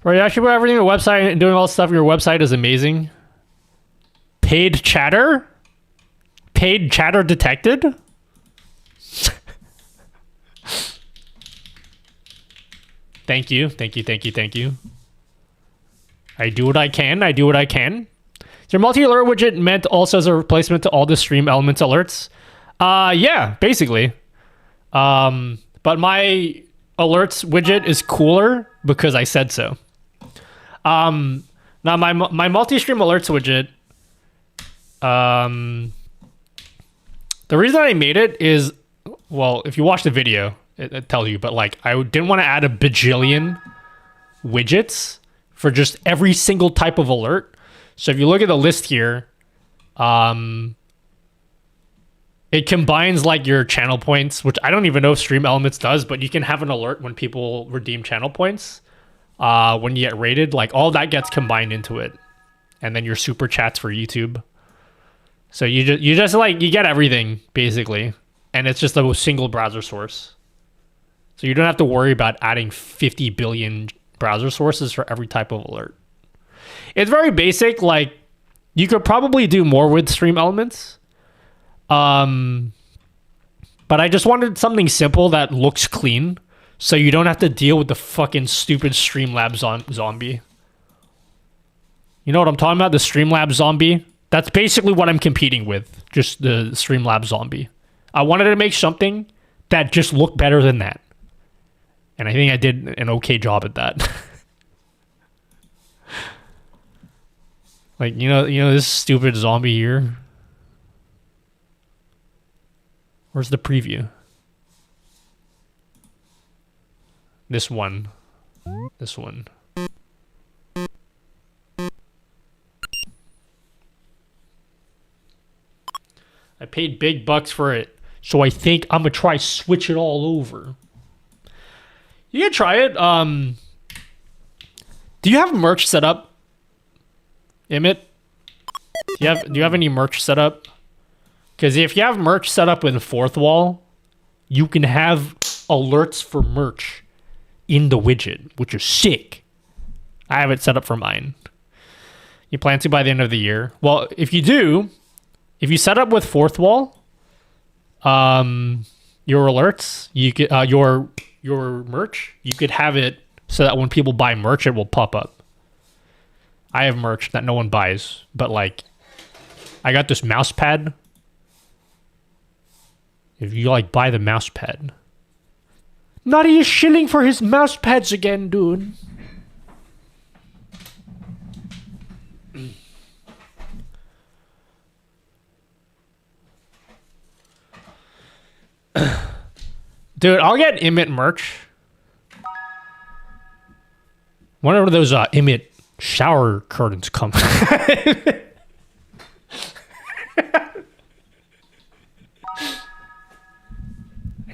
Right, you actually put everything on your website and doing all the stuff on your website is amazing. Paid chatter? Paid chatter detected? Thank you. I do what I can. Is your multi-alert widget meant also as a replacement to all the stream elements alerts? Yeah, basically. But my alerts widget is cooler because I said so. Now my multi-stream alerts widget, the reason I made it is, well, if you watch the video, it tells you, but like I didn't want to add a bajillion widgets for just every single type of alert. So if you look at the list here, it combines like your channel points, which I don't even know if Stream Elements does, but you can have an alert when people redeem channel points. When you get rated, like all that gets combined into it, and then your super chats for YouTube. So you just like you get everything basically, and it's just a single browser source. So you don't have to worry about adding 50 billion browser sources for every type of alert. It's very basic. Like you could probably do more with Stream Elements, but I just wanted something simple that looks clean. So you don't have to deal with the fucking stupid Streamlabs zombie. You know what I'm talking about? The Streamlabs zombie? That's basically what I'm competing with. Just the Streamlabs zombie. I wanted to make something that just looked better than that. And I think I did an okay job at that. Like, you know this stupid zombie here? Where's the preview? This one. I paid big bucks for it, so I think I'm gonna try switch it all over. You can try it. Do you have merch set up, Emmett? Do you have any merch set up? Because if you have merch set up in Fourth Wall, you can have alerts for merch in the widget, which is sick. I have it set up for mine. You plan to by the end of the year? Well, if you do, if you set up with Fourth Wall, your alerts, you could your merch, you could have it so that when people buy merch, it will pop up. I have merch that no one buys, but like, I got this mouse pad. If you like buy the mouse pad. Nutty is shilling for his mouse pads again, dude. Dude, I'll get Emmett merch. Whenever those Emmett shower curtains come.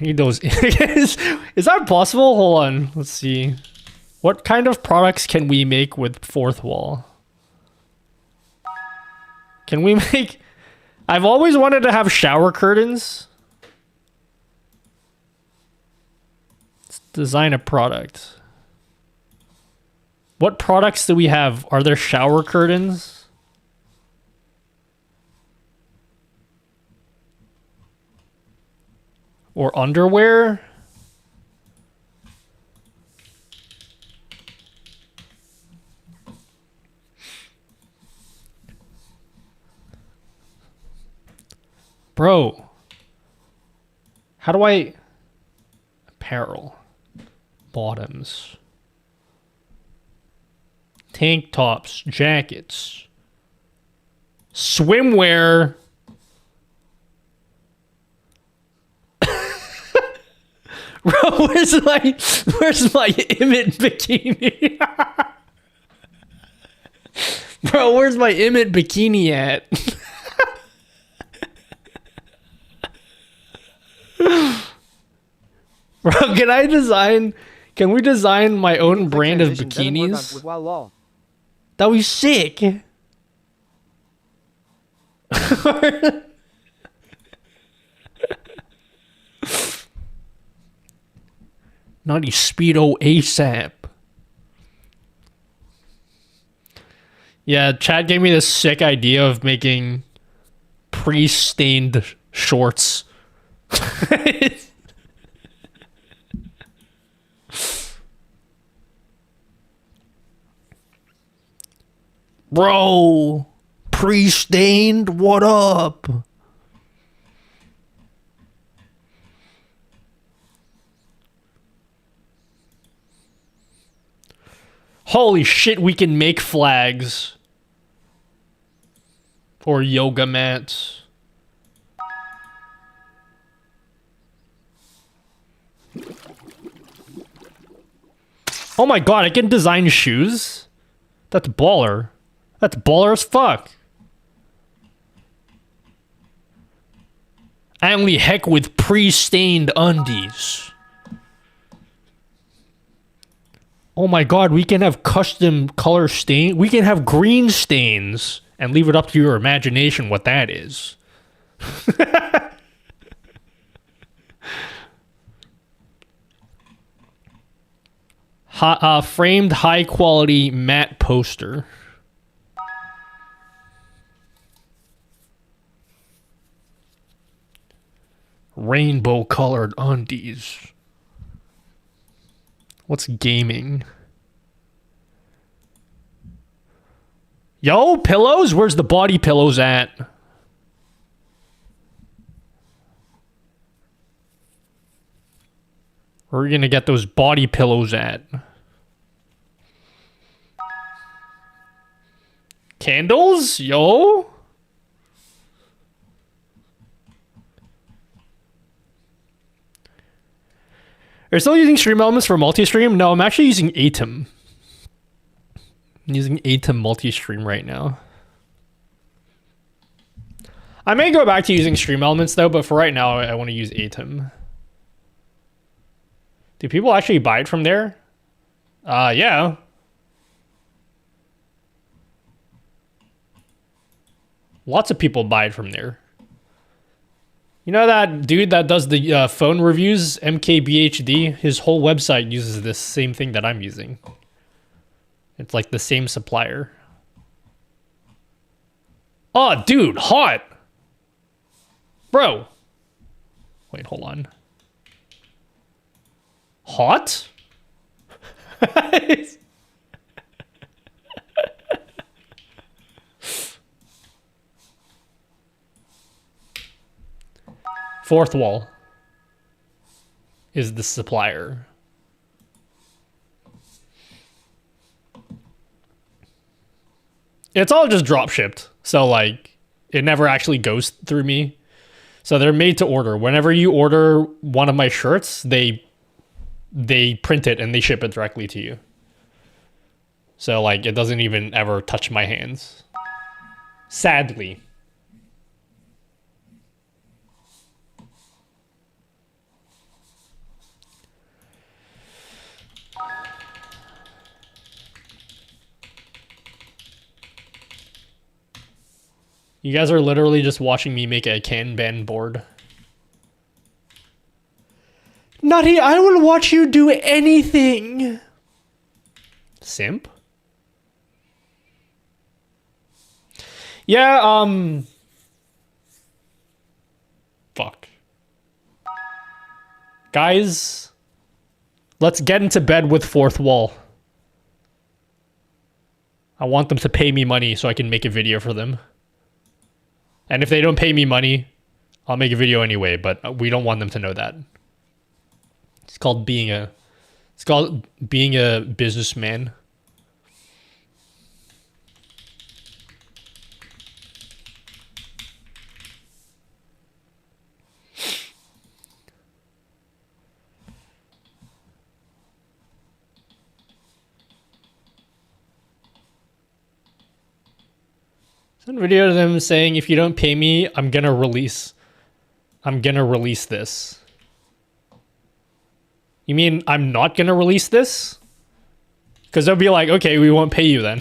I need those. Is that possible? Hold on. Let's see. What kind of products can we make with Fourth Wall? Can we make... I've always wanted to have shower curtains. Let's design a product. What products do we have? Are there shower curtains? Or underwear? Bro. How do I... Apparel. Bottoms. Tank tops. Jackets. Swimwear. Bro, where's my Emmett bikini? Bro, where's my Emmett bikini at? Bro, can we design my own brand of bikinis? That would be sick. Naughty Speedo ASAP. Yeah, Chad gave me this sick idea of making pre-stained shorts. Bro, pre-stained, what up? Holy shit, we can make flags. Or yoga mats. Oh my god, I can design shoes? That's baller. That's baller as fuck. I only heck with pre-stained undies. Oh my god, we can have custom color stain. We can have green stains and leave it up to your imagination what that is. Framed high quality matte poster. Rainbow colored undies. What's gaming? Yo, pillows? Where's the body pillows at? Where are we gonna get those body pillows at? Candles? Yo? Are you still using Stream Elements for multi-stream? No, I'm actually using Atom. I'm using Atom multi-stream right now. I may go back to using Stream Elements though, but for right now, I want to use Atom. Do people actually buy it from there? Yeah. Lots of people buy it from there. You know that dude that does the phone reviews, MKBHD? His whole website uses this same thing that I'm using. It's like the same supplier. Oh, dude, hot. Bro. Wait, hold on. Hot? Fourth Wall is the supplier. It's all just drop shipped. So like it never actually goes through me. So they're made to order. Whenever you order one of my shirts, they print it and they ship it directly to you. So like it doesn't even ever touch my hands. Sadly. You guys are literally just watching me make a Kanban board. Nutty, I will watch you do anything. Simp? Yeah, fuck. Guys, let's get into bed with Fourth Wall. I want them to pay me money so I can make a video for them. And if they don't pay me money, I'll make a video anyway, but we don't want them to know that. It's called being a businessman. Send a video to them saying, if you don't pay me, I'm gonna release this. You mean I'm not gonna release this? Because they'll be like, okay, we won't pay you then.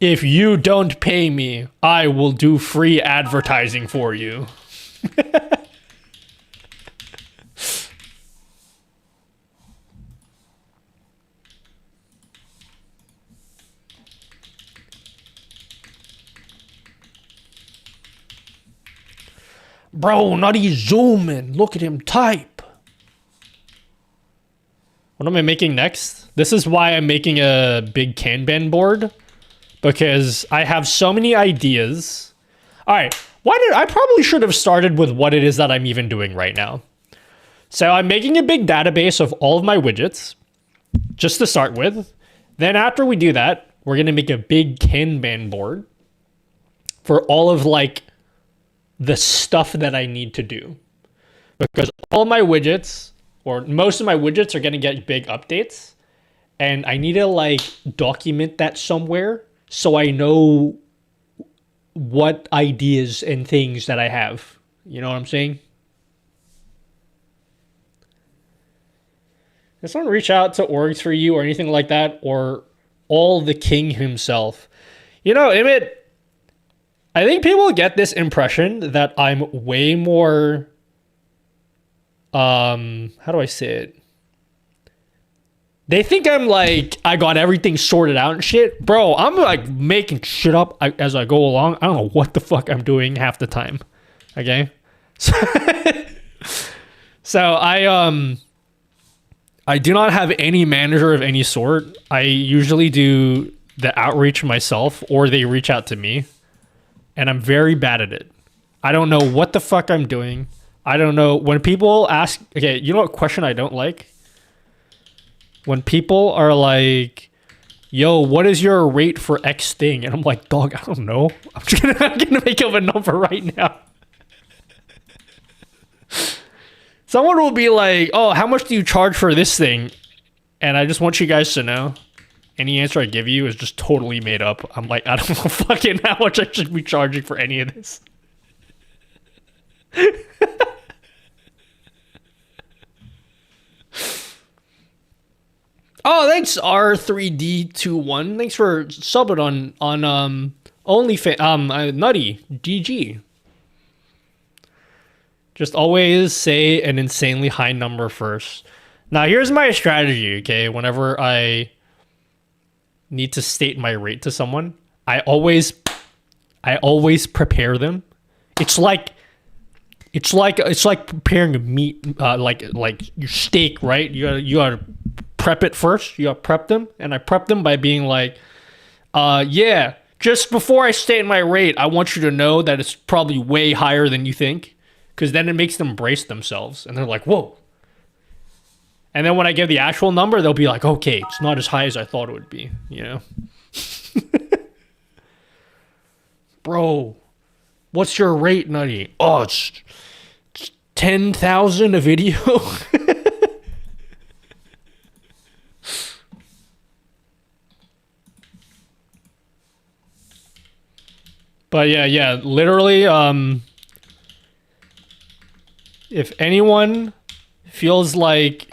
If you don't pay me, I will do free advertising for you. Bro, Nutty zooming. Look at him type. What am I making next? This is why I'm making a big Kanban board. Because I have so many ideas. Alright, I probably should have started with what it is that I'm even doing right now. So I'm making a big database of all of my widgets. Just to start with. Then after we do that, we're going to make a big Kanban board. For all of like the stuff that I need to do. Because all my widgets, or most of my widgets are going to get big updates. And I need to like document that somewhere so I know what ideas and things that I have. You know what I'm saying? Does someone reach out to orgs for you or anything like that? Or all the king himself? You know, Emmett, I think people get this impression that I'm way more... how do I say it? They think I'm like, I got everything sorted out and shit. Bro, I'm like making shit up as I go along. I don't know what the fuck I'm doing half the time. Okay? So I do not have any manager of any sort. I usually do the outreach myself or they reach out to me. And I'm very bad at it. I don't know what the fuck I'm doing. I don't know. When people ask... Okay, you know what question I don't like? When people are like, yo, what is your rate for X thing? And I'm like, dog, I don't know. I'm gonna make up a number right now. Someone will be like, oh, how much do you charge for this thing? And I just want you guys to know, any answer I give you is just totally made up. I'm like, I don't know fucking how much I should be charging for any of this. Oh, thanks R3D21. Thanks for subbing on OnlyFans. Nutty GG. Just always say an insanely high number first. Now, here's my strategy, okay? Whenever I need to state my rate to someone, I always prepare them. It's like preparing meat, like your steak, right? You gotta prep it first. You gotta prep them, and I prep them by being like, yeah, just before I state my rate, I want you to know that it's probably way higher than you think, because then it makes them brace themselves, and they're like, whoa. And then when I give the actual number, they'll be like, okay, it's not as high as I thought it would be, you know? Bro, what's your rate, Nutty? Oh, it's 10,000 a video? But yeah, literally, if anyone feels like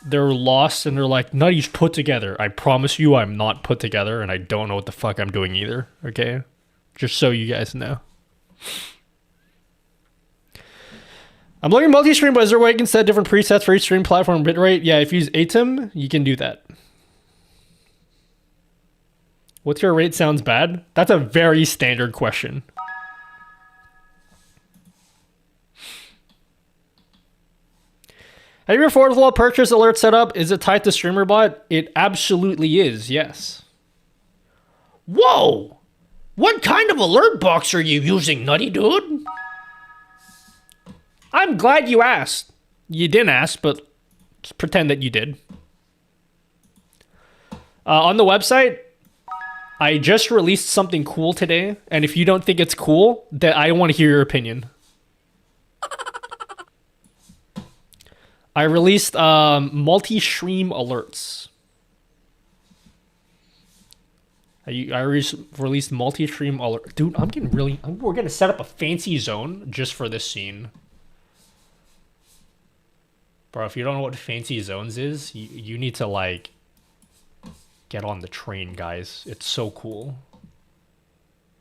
they're lost and they're like, Nutty's put together, I promise you I'm not put together and I don't know what the fuck I'm doing either, okay? Just so you guys know. I'm looking at multi-stream, but is there a way you can set different presets for each stream platform bitrate? Yeah, if you use ATEM, you can do that. What's your rate sounds bad? That's a very standard question. Have your fourth wall purchase alert set up? Is it tied to StreamerBot? It absolutely is, yes. Whoa! What kind of alert box are you using, Nutty Dude? I'm glad you asked. You didn't ask, but let's pretend that you did. On the website, I just released something cool today, and if you don't think it's cool, then I want to hear your opinion. I released multi-stream alerts. I released multi-stream alert. Dude, I'm getting really... we're going to set up a fancy zone just for this scene. Bro, if you don't know what fancy zones is, you need to, like, get on the train, guys. It's so cool.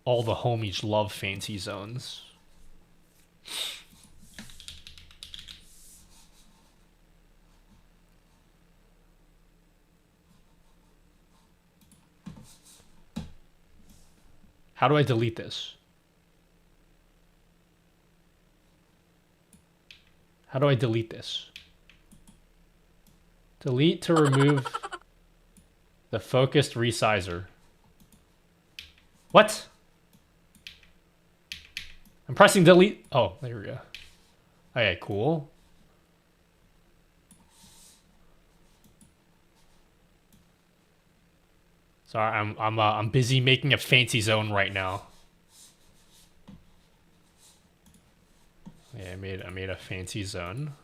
All the homies love fancy zones. How do I delete this? How do I delete this? Delete to remove the focused resizer. What? I'm pressing delete. Oh, there we go. Okay, cool. Sorry, I'm busy making a fancy zone right now. Yeah, I made a fancy zone.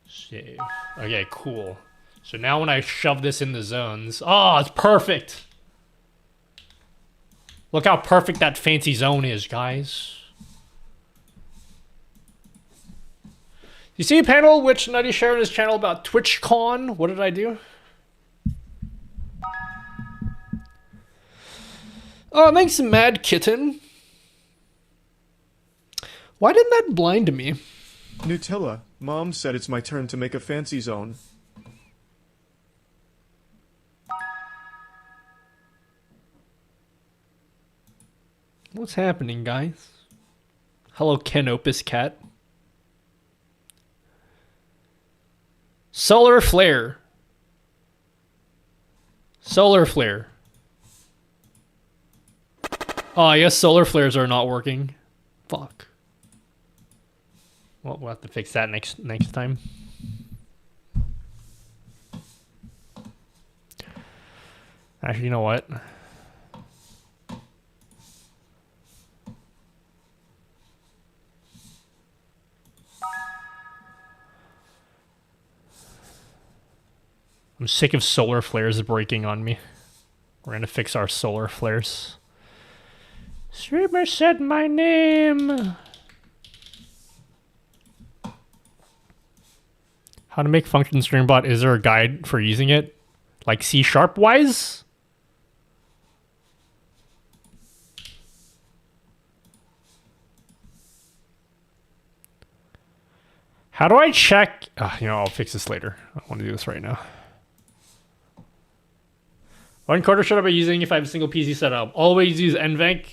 Save. Okay, cool. So now when I shove this in the zones, oh, it's perfect. Look how perfect that fancy zone is, guys. You see a panel which Nutty shared on his channel about TwitchCon? What did I do? Oh, thanks, Mad Kitten. Why didn't that blind me? Nutella, Mom said it's my turn to make a fancy zone. What's happening, guys? Hello, Canopus Cat. Solar flare. Solar flare. Oh, I guess solar flares are not working. Fuck. Well, we'll have to fix that next time. Actually, you know what? I'm sick of solar flares breaking on me. We're gonna fix our solar flares. Streamer said my name. How to make function streambot? Is there a guide for using it? Like C# wise? How do I check? I'll fix this later. I don't want to do this right now. What encoder should I be using if I have a single PC setup? Always use NVENC.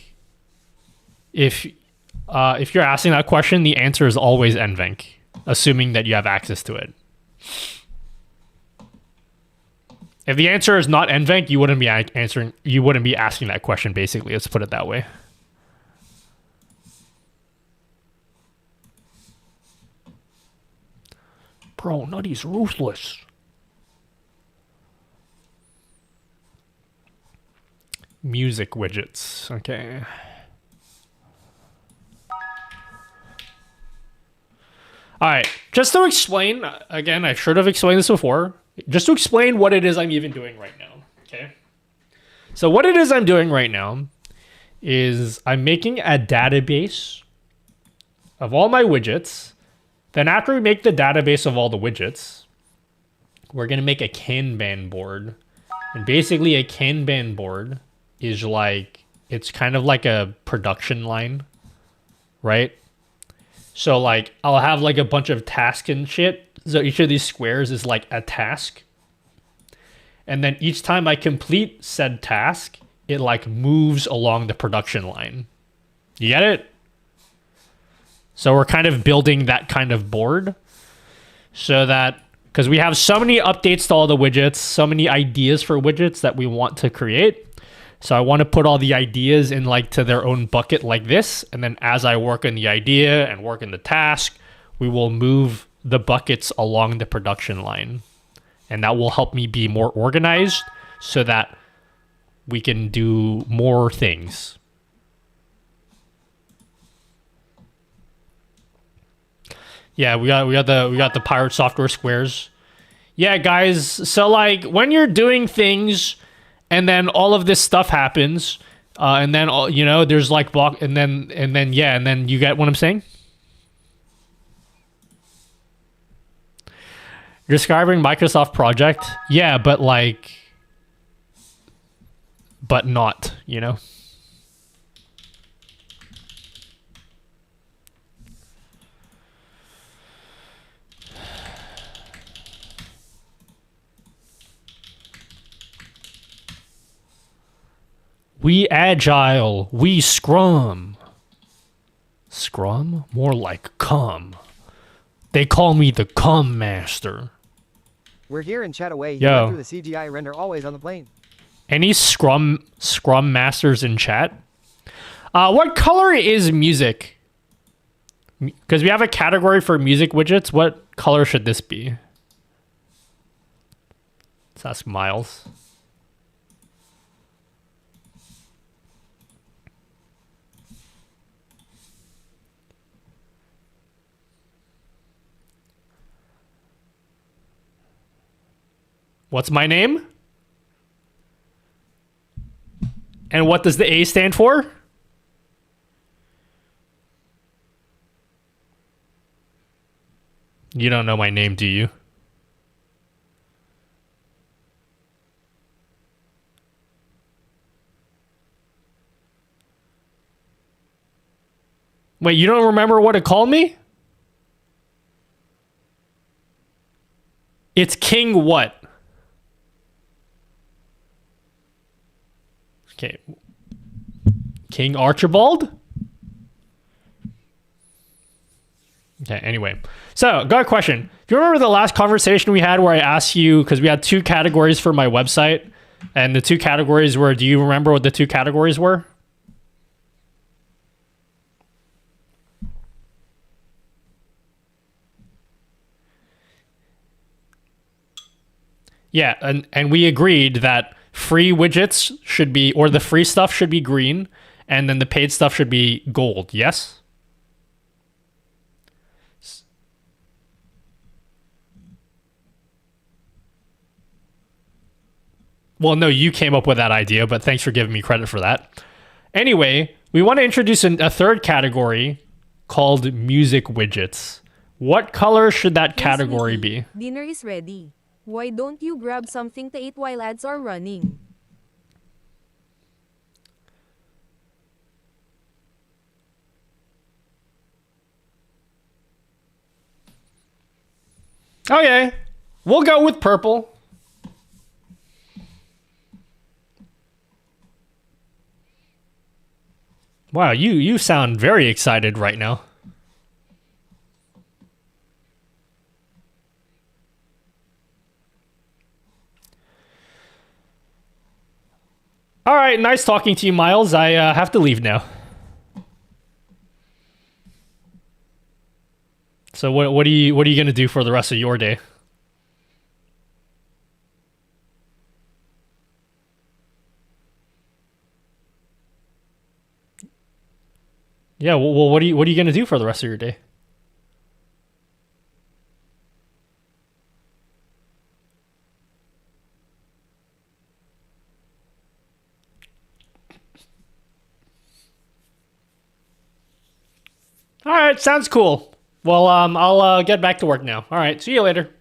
If you're asking that question, the answer is always NVENC, assuming that you have access to it. If the answer is not NVENC, you wouldn't be asking that question. Basically, let's put it that way. Bro, Nutty's ruthless. Music widgets. Okay. Alright, just to explain, again, I should have explained this before. Just to explain what it is I'm even doing right now. Okay. So what it is I'm doing right now is I'm making a database of all my widgets. Then after we make the database of all the widgets, we're going to make a Kanban board. And basically a Kanban board is like, it's kind of like a production line, right? So like, I'll have like a bunch of tasks and shit. So each of these squares is like a task. And then each time I complete said task, it like moves along the production line. You get it? So we're kind of building that kind of board so that, because we have so many updates to all the widgets, so many ideas for widgets that we want to create. So I want to put all the ideas in like to their own bucket like this. And then as I work on the idea and work in the task, we will move the buckets along the production line. And that will help me be more organized so that we can do more things. Yeah, we got the pirate software squares. Yeah, guys. So like when you're doing things, and then all of this stuff happens, and then you know there's like block, and then you get what I'm saying. Describing Microsoft project, yeah, but like, but not, you know. We agile, we scrum. Scrum? More like cum. They call me the cum master. We're here in Chataway. Yo. You went through the CGI render always on the plane. Any scrum masters in chat? What color is music? Because we have a category for music widgets. What color should this be? Let's ask Miles. What's my name? And what does the A stand for? You don't know my name, do you? Wait, you don't remember what it called me? It's King what? Okay. King Archibald? Okay, anyway. So, got a question. Do you remember the last conversation we had where I asked you, because we had 2 categories for my website, and the 2 categories were, do you remember what the 2 categories were? Yeah, and we agreed that free widgets should be, or the free stuff should be green, and then the paid stuff should be gold, yes? Well, no, you came up with that idea, but thanks for giving me credit for that. Anyway, we want to introduce a third category called music widgets. What color should that category be? Dinner is ready. Why don't you grab something to eat while ads are running? Okay, we'll go with purple. Wow, you sound very excited right now. All right, nice talking to you, Miles. I have to leave now. So what are you gonna do for the rest of your day? Yeah, well, what are you gonna do for the rest of your day? All right, sounds cool. Well, I'll get back to work now. All right, see you later.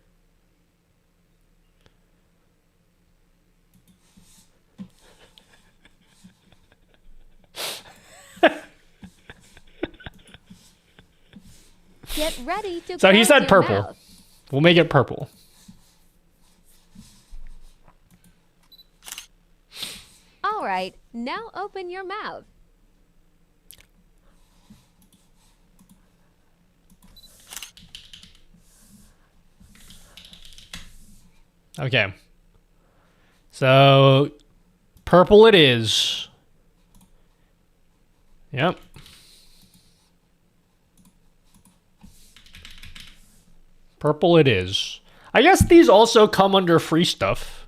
Get ready to So he close said your purple. mouth. We'll make it purple. All right, now open your mouth. Okay. So purple it is. Yep. Purple it is. I guess these also come under free stuff.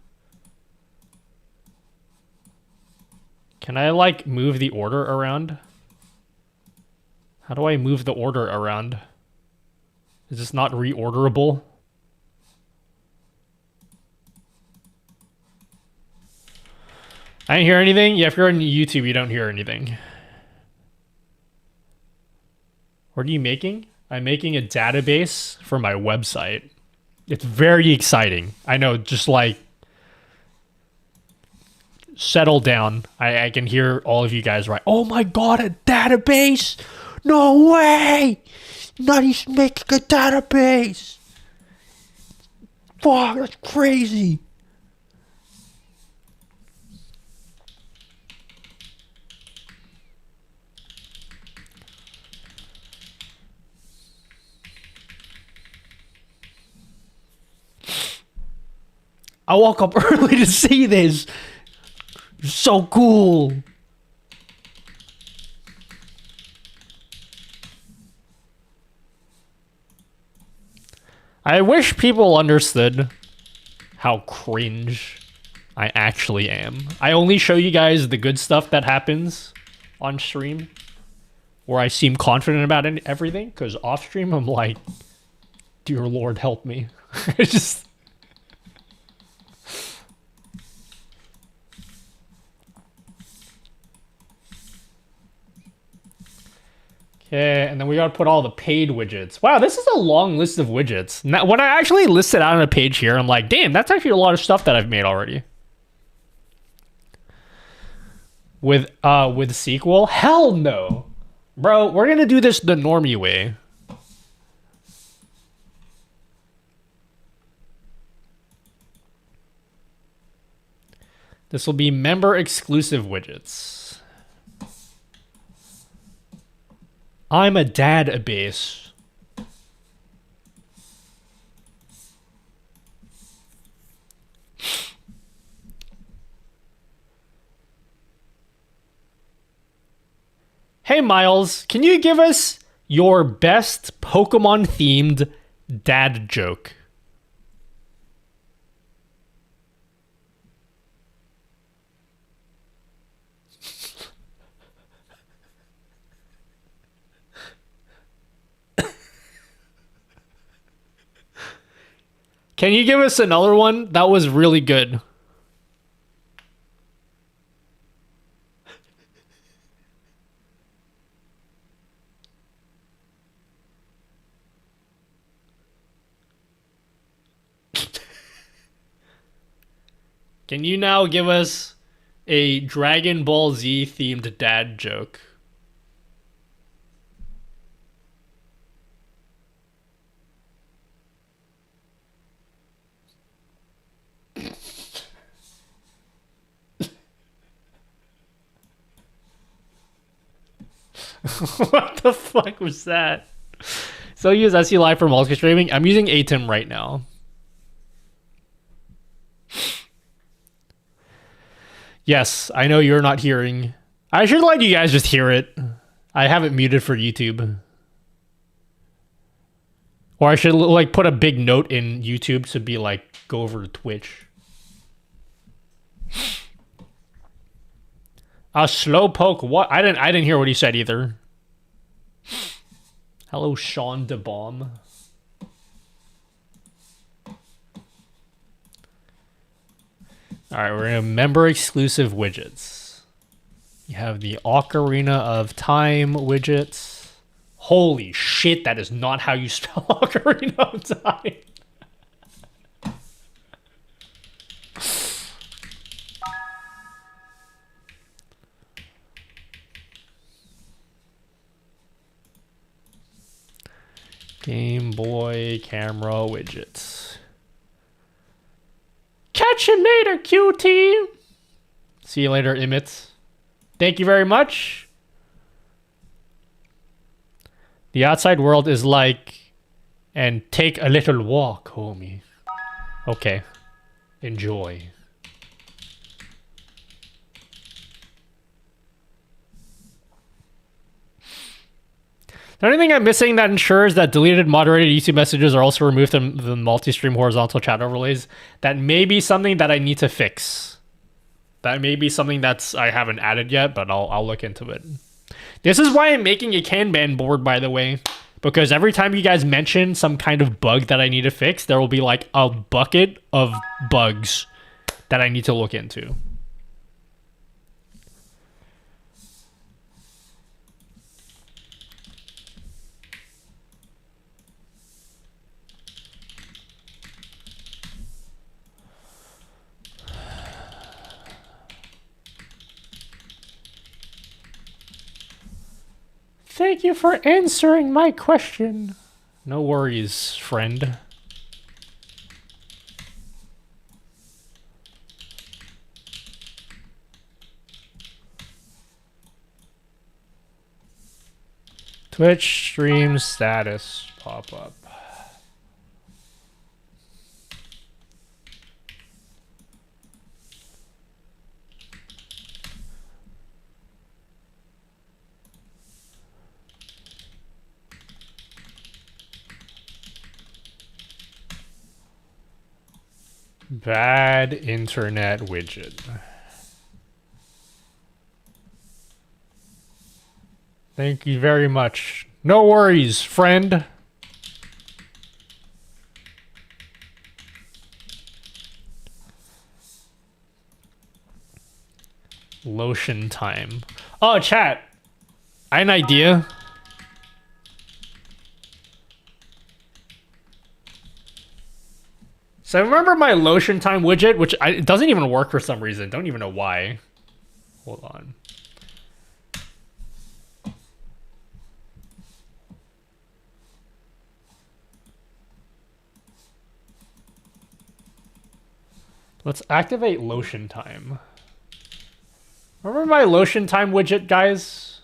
Can I like move the order around? How do I move the order around? Is this not reorderable? I didn't hear anything. Yeah, if you're on YouTube, you don't hear anything. What are you making? I'm making a database for my website. It's very exciting. I know, just like settle down. I can hear all of you guys right. Oh my god, a database! No way! Nutty's making a database! Fuck, that's crazy! I woke up early to see this. So cool. I wish people understood how cringe I actually am. I only show you guys the good stuff that happens on stream, where I seem confident about everything, because off stream I'm like, dear Lord, help me. It's just... Okay, and then we gotta put all the paid widgets. Wow, this is a long list of widgets. Now, when I actually list it out on a page here, I'm like, damn, that's actually a lot of stuff that I've made already. With SQL? Hell no. Bro, we're gonna do this the normie way. This will be member exclusive widgets. I'm a database. Hey Miles, can you give us your best Pokemon themed dad joke? Can you give us another one? That was really good. Can you now give us a Dragon Ball Z themed dad joke? What the fuck was that? So use SE Live for multi-streaming. I'm using ATEM right now. Yes, I know you're not hearing. I should let you guys just hear it. I have it muted for YouTube. Or I should like put a big note in YouTube to be like, go over to Twitch. A slowpoke. What? I didn't hear what he said either. Hello, Sean DeBomb. All right, we're gonna member exclusive widgets. You have the Ocarina of Time widgets. Holy shit, that is not how you spell Ocarina of Time. Game Boy camera widgets. Catch you later, QT. See you later, Emmett. Thank you very much. The outside world is like, and take a little walk, homie. Okay. Enjoy. Is there anything I'm missing that ensures that deleted moderated YouTube messages are also removed from the multi-stream horizontal chat overlays? That may be something that I need to fix. That may be something I haven't added yet, but I'll look into it. This is why I'm making a Kanban board, by the way, because every time you guys mention some kind of bug that I need to fix, there will be like a bucket of bugs that I need to look into. Thank you for answering my question. No worries, friend. Twitch stream status pop up. Bad internet widget. Thank you very much. No worries, friend. Lotion time. Oh, chat. I had an idea. So remember my lotion time widget, which it doesn't even work for some reason. Don't even know why. Hold on. Let's activate lotion time. Remember my lotion time widget, guys?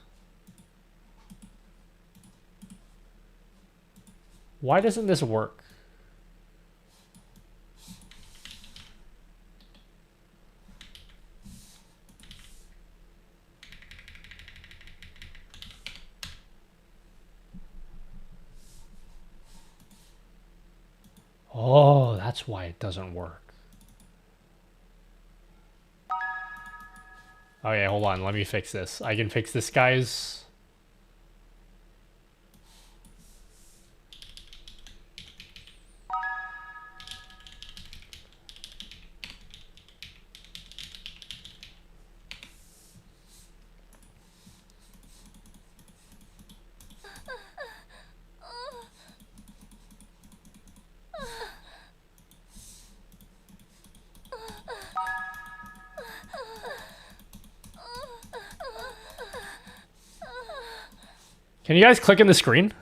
Why doesn't this work? Oh, that's why it doesn't work. Okay, hold on. Let me fix this. I can fix this, guys. Can you guys click in the screen?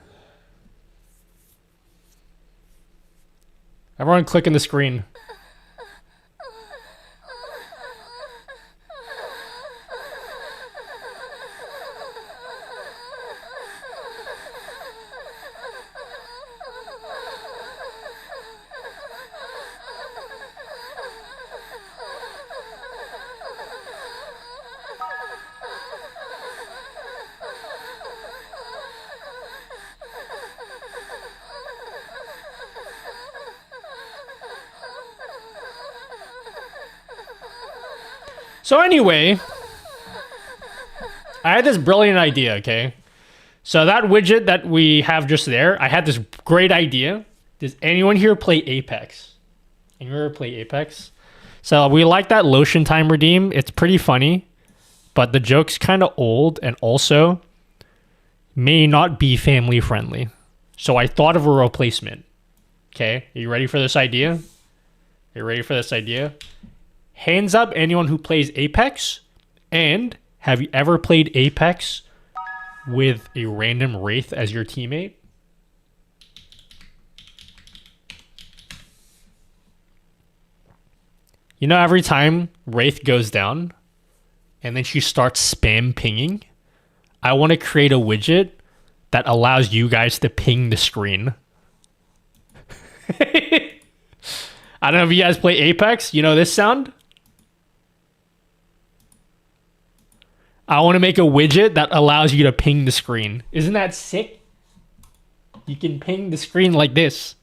Everyone click in the screen. So anyway, I had this brilliant idea, okay? So that widget that we have just there, I had this great idea. Does anyone here play Apex? Anyone here play Apex? So we like that lotion time redeem. It's pretty funny, but the joke's kind of old and also may not be family friendly. So I thought of a replacement. Okay, are you ready for this idea? Are you ready for this idea? Hands up anyone who plays Apex, and have you ever played Apex with a random Wraith as your teammate? You know, every time Wraith goes down and then she starts spam pinging, I want to create a widget that allows you guys to ping the screen. I don't know if you guys play Apex. You know this sound? I want to make a widget that allows you to ping the screen. Isn't that sick? You can ping the screen like this.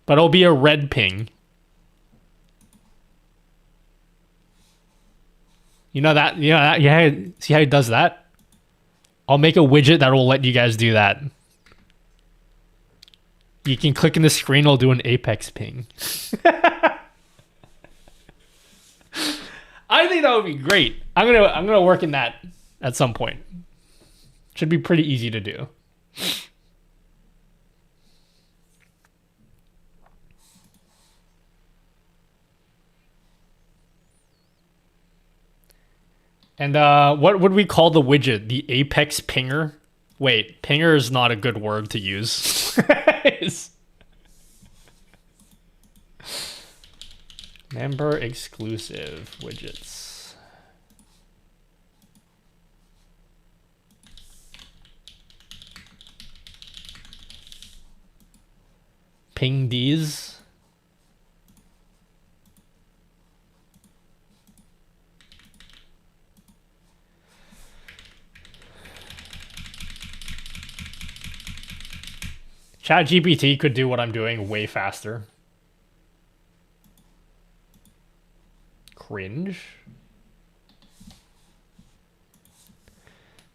But it'll be a red ping. You know that? Yeah, see how he does that? I'll make a widget that will let you guys do that. You can click in the screen, it'll do an Apex ping. I think that would be great. I'm gonna work in that at some point. Should be pretty easy to do. And what would we call the widget? The Apex pinger? Wait, pinger is not a good word to use. Member exclusive widgets. Ping these. ChatGPT could do what I'm doing way faster. Cringe.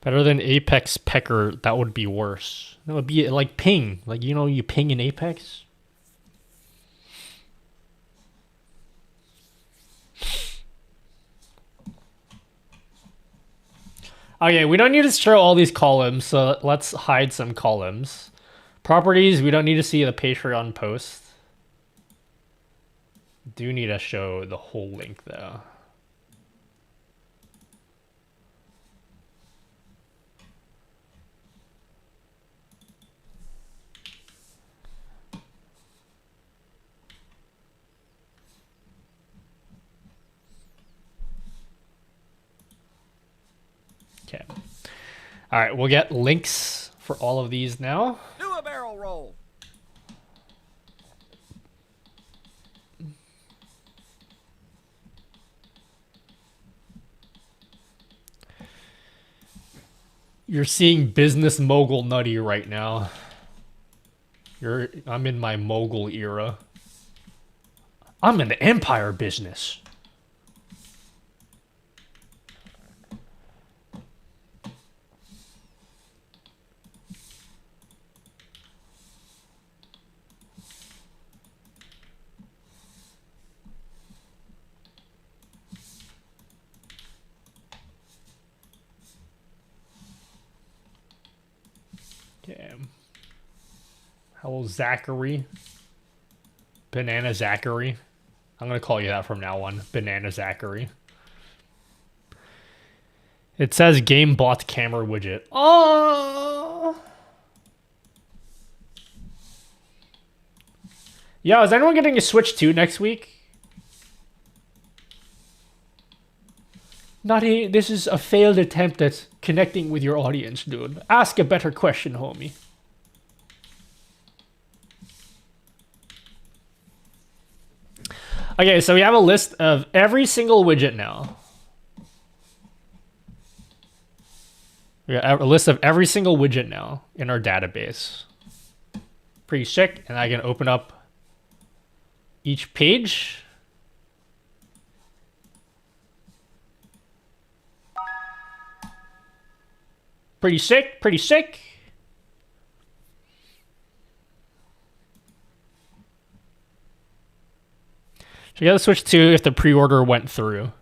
Better than Apex Pecker, that would be worse. That would be like ping. Like, you know, you ping in Apex. Okay, we don't need to show all these columns, so let's hide some columns. Properties, we don't need to see the Patreon post. Do need to show the whole link though. Okay. All right, we'll get links for all of these now. Do a barrel roll. You're seeing business mogul nutty right now. I'm in my mogul era. I'm in the empire business. Okay. Hello, Zachary. Banana Zachary. I'm going to call you that from now on. Banana Zachary. It says game bot camera widget. Oh! Yeah, is anyone getting a Switch 2 next week? Nutty, this is a failed attempt at connecting with your audience, dude. Ask a better question, homie. Okay, so we have a list of every single widget now. We have a list of every single widget now in our database. Pretty sick, and I can open up each page. Pretty sick, pretty sick. So you gotta switch to if the pre-order went through.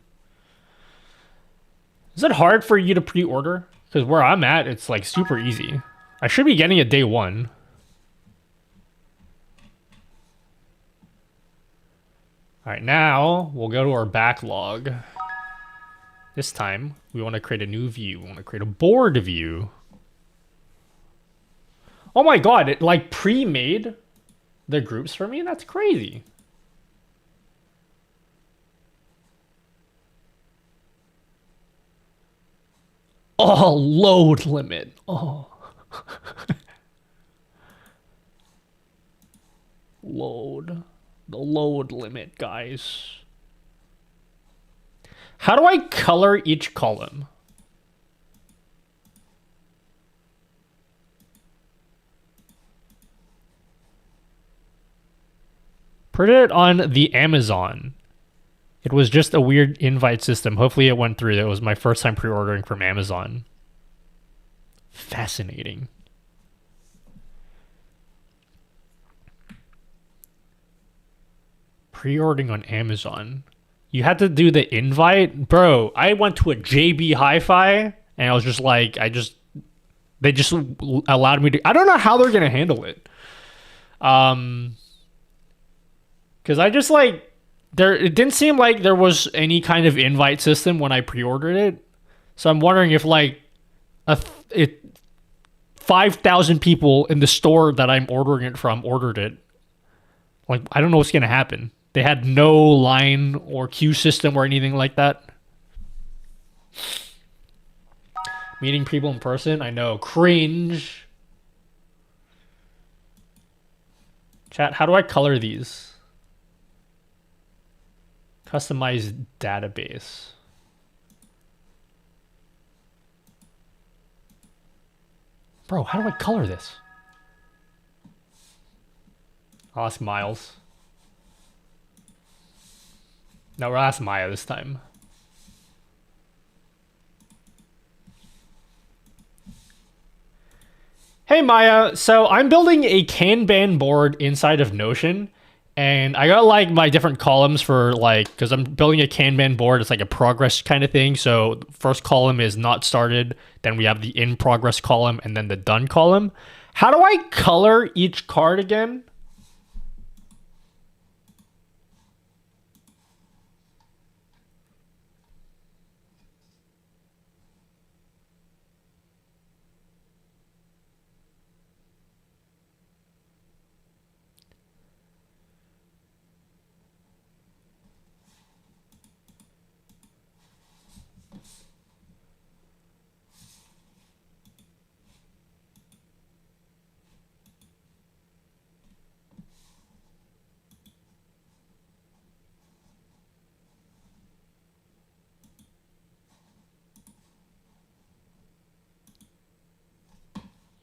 Is it hard for you to pre-order? Because where I'm at, it's like super easy. I should be getting it day one. All right, now we'll go to our backlog. This time, we want to create a new view. We want to create a board view. Oh my god, it like pre-made the groups for me? That's crazy. Oh, load limit. Oh. Load. The load limit, guys. How do I color each column? Put it on the Amazon. It was just a weird invite system. Hopefully it went through. That was my first time pre-ordering from Amazon. Fascinating. Pre-ordering on Amazon. You had to do the invite? Bro, I went to a JB Hi-Fi and I was just like, they just allowed me to, I don't know how they're going to handle it. Cause I just like, it didn't seem like there was any kind of invite system when I pre-ordered it. So I'm wondering if like 5,000 people in the store that I'm ordering it from ordered it. Like, I don't know what's going to happen. They had no line or queue system or anything like that. Meeting people in person, I know. Cringe. Chat, how do I color these? Customize database. Bro, how do I color this? I'll ask Miles. No, we'll ask Maya this time. Hey Maya, so I'm building a Kanban board inside of Notion, and I got like my different columns for like, because I'm building a Kanban board, it's like a progress kind of thing. So first column is not started, then we have the in progress column, and then the done column. How do I color each card again?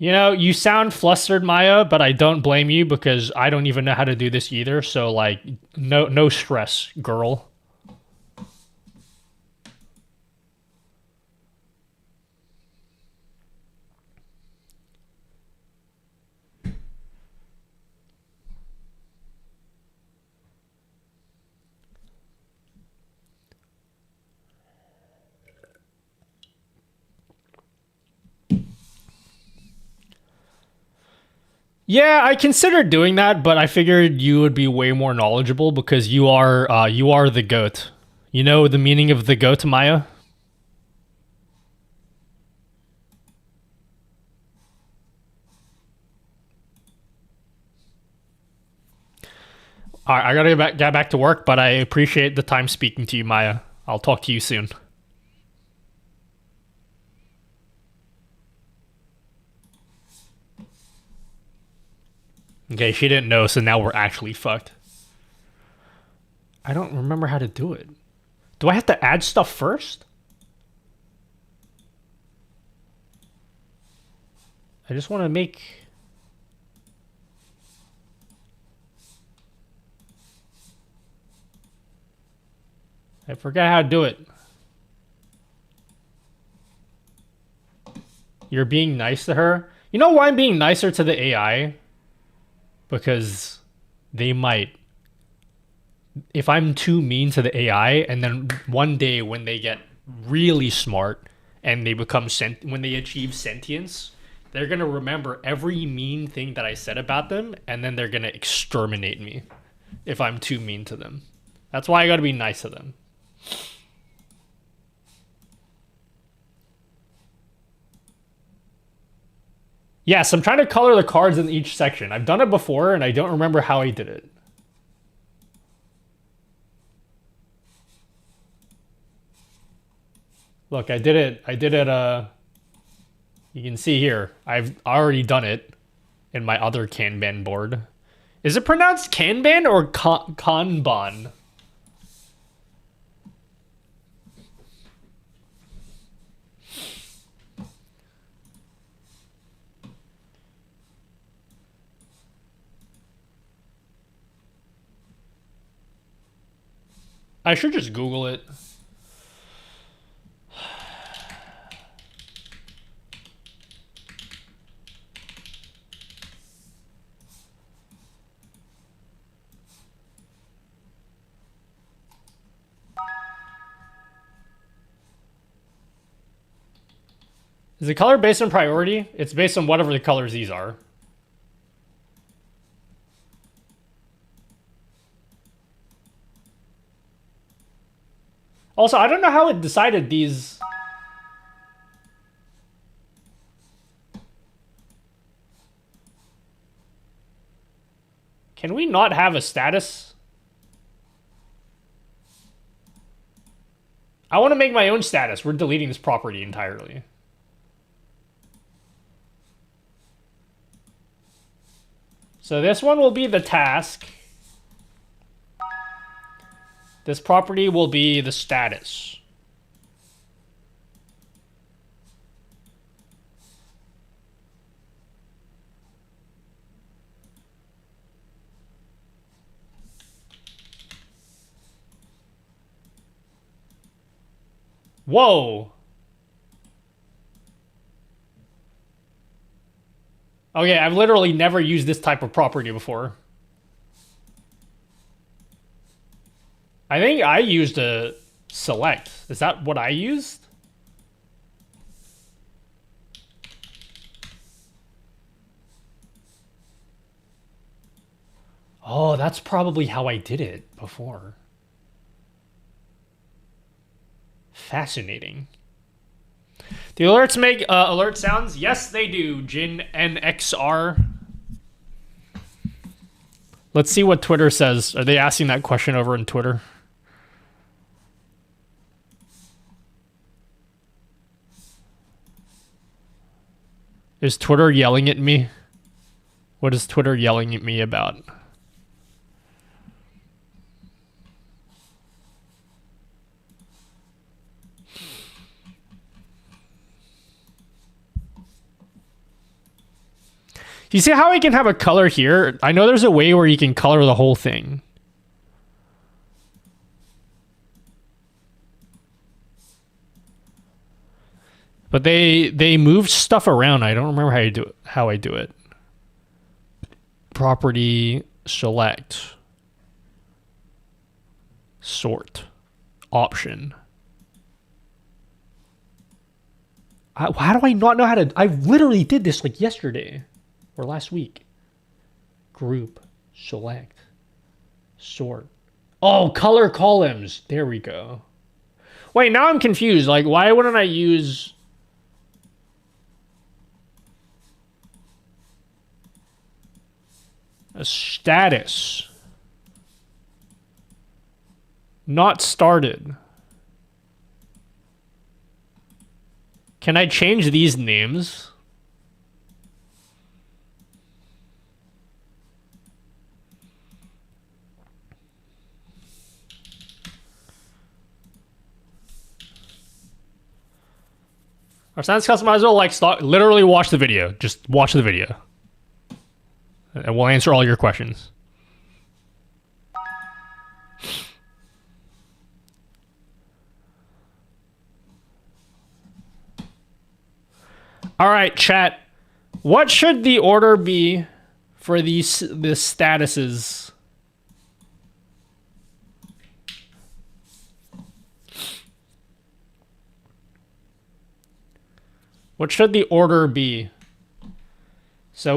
You know, you sound flustered, Maya, but I don't blame you because I don't even know how to do this either. So, like, no stress, girl. Yeah, I considered doing that, but I figured you would be way more knowledgeable because you are the goat. You know the meaning of the goat, Maya? All right, I gotta get back to work, but I appreciate the time speaking to you, Maya. I'll talk to you soon. Okay, she didn't know, so now we're actually fucked. I don't remember how to do it. Do I have to add stuff first? I just want to make... I forgot how to do it. You're being nice to her? You know why I'm being nicer to the AI? Because they might... If I'm too mean to the AI, and then one day when they get really smart and they become when they achieve sentience, they're gonna remember every mean thing that I said about them, and then they're gonna exterminate me if I'm too mean to them. That's why I gotta be nice to them. Yes, I'm trying to color the cards in each section. I've done it before, and I don't remember how I did it. Look, I did it, you can see here, I've already done it in my other Kanban board. Is it pronounced Kanban or Kanban? I should just Google it. Is the color based on priority? It's based on whatever the colors these are. Also, I don't know how it decided these. Can we not have a status? I want to make my own status. We're deleting this property entirely. So this one will be the task. This property will be the status. Whoa. Okay, I've literally never used this type of property before. I think I used a select. Is that what I used? Oh, that's probably how I did it before. Fascinating. Do alerts make alert sounds? Yes, they do. Jin NXR. Let's see what Twitter says. Are they asking that question over in Twitter? Is Twitter yelling at me? What is Twitter yelling at me about? You see how I can have a color here? I know there's a way where you can color the whole thing. But they moved stuff around. I don't remember how I do it. Property, select, sort, option. How do I not know how to? I literally did this like yesterday or last week. Group, select, sort. Oh, color columns. There we go. Wait, now I'm confused. Like, why wouldn't I use a status? Not started. Can I change these names? Our stance customizable, like, literally watch the video. Just watch the video. And we'll answer all your questions. All right, chat. What should the order be for the statuses? What should the order be? So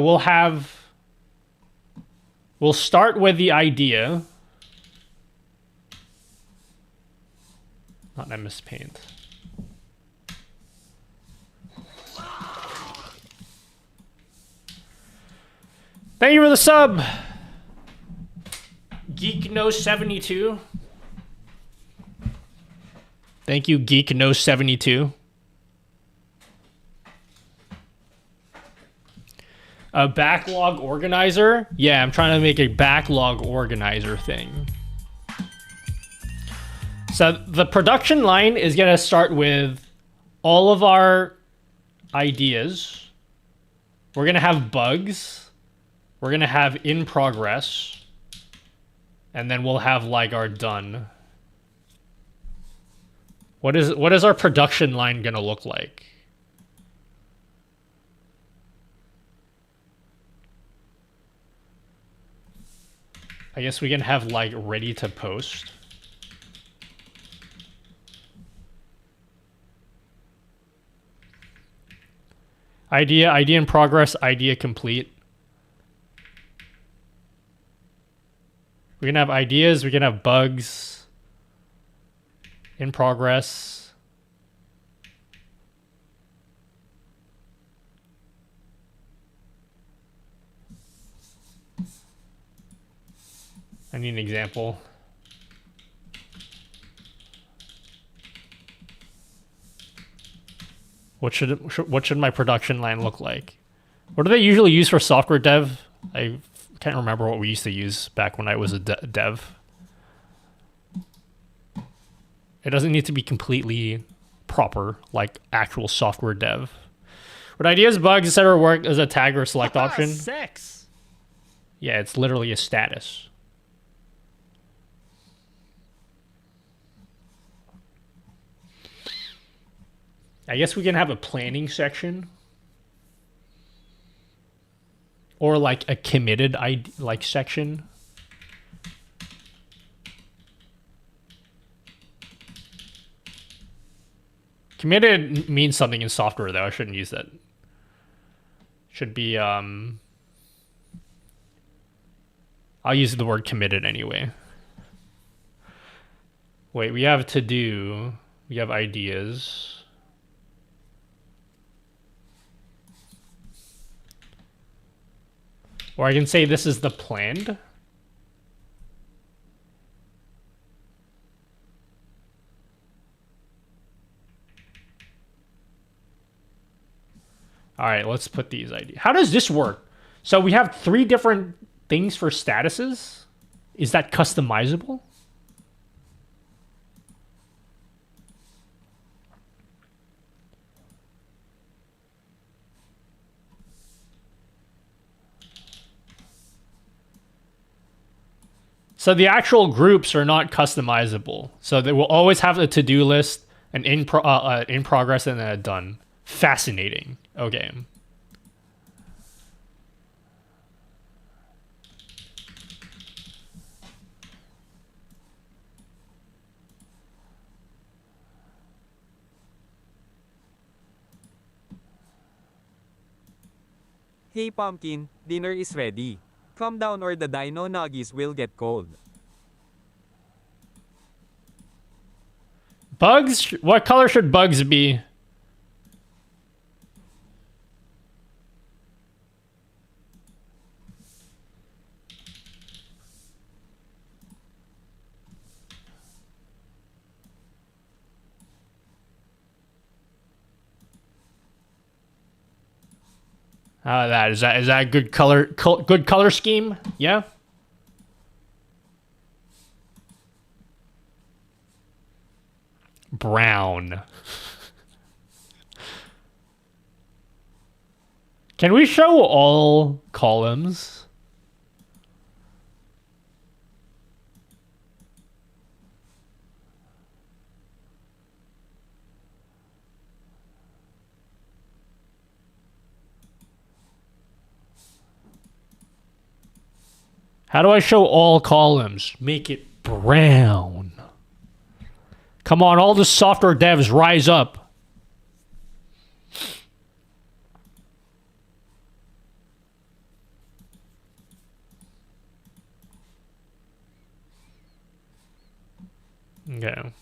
we'll start with the idea. Not MS Paint. Thank you for the sub. GeekNo72. Thank you, GeekNo72. A backlog organizer? Yeah, I'm trying to make a backlog organizer thing. So the production line is going to start with all of our ideas. We're going to have bugs. We're going to have in progress. And then we'll have like our done. What is our production line gonna look like? I guess we can have like ready to post. Idea in progress, idea complete. We can have ideas, we can have bugs in progress. I need an example. What should my production line look like? What do they usually use for software dev? I can't remember what we used to use back when I was a dev. It doesn't need to be completely proper, like actual software dev. Would ideas, bugs, etc. work as a tag or select option? Sex. Yeah, it's literally a status. I guess we can have a planning section. Or like a committed like section. Committed means something in software though. I shouldn't use that. Should be I'll use the word committed anyway. Wait, we have to do, we have ideas. Or I can say this is the planned. All right, let's put these ideas. How does this work? So we have 3 different things for statuses. Is that customizable? So the actual groups are not customizable. So they will always have a to-do list, an in progress, and a done. Fascinating. Okay. Hey Pumpkin, dinner is ready. Calm down or the dino nuggies will get cold. Bugs? What color should bugs be? Is that a good color scheme? Yeah. Brown. Can we show all columns? How do I show all columns? Make it brown. Come on, all the software devs, rise up. Okay.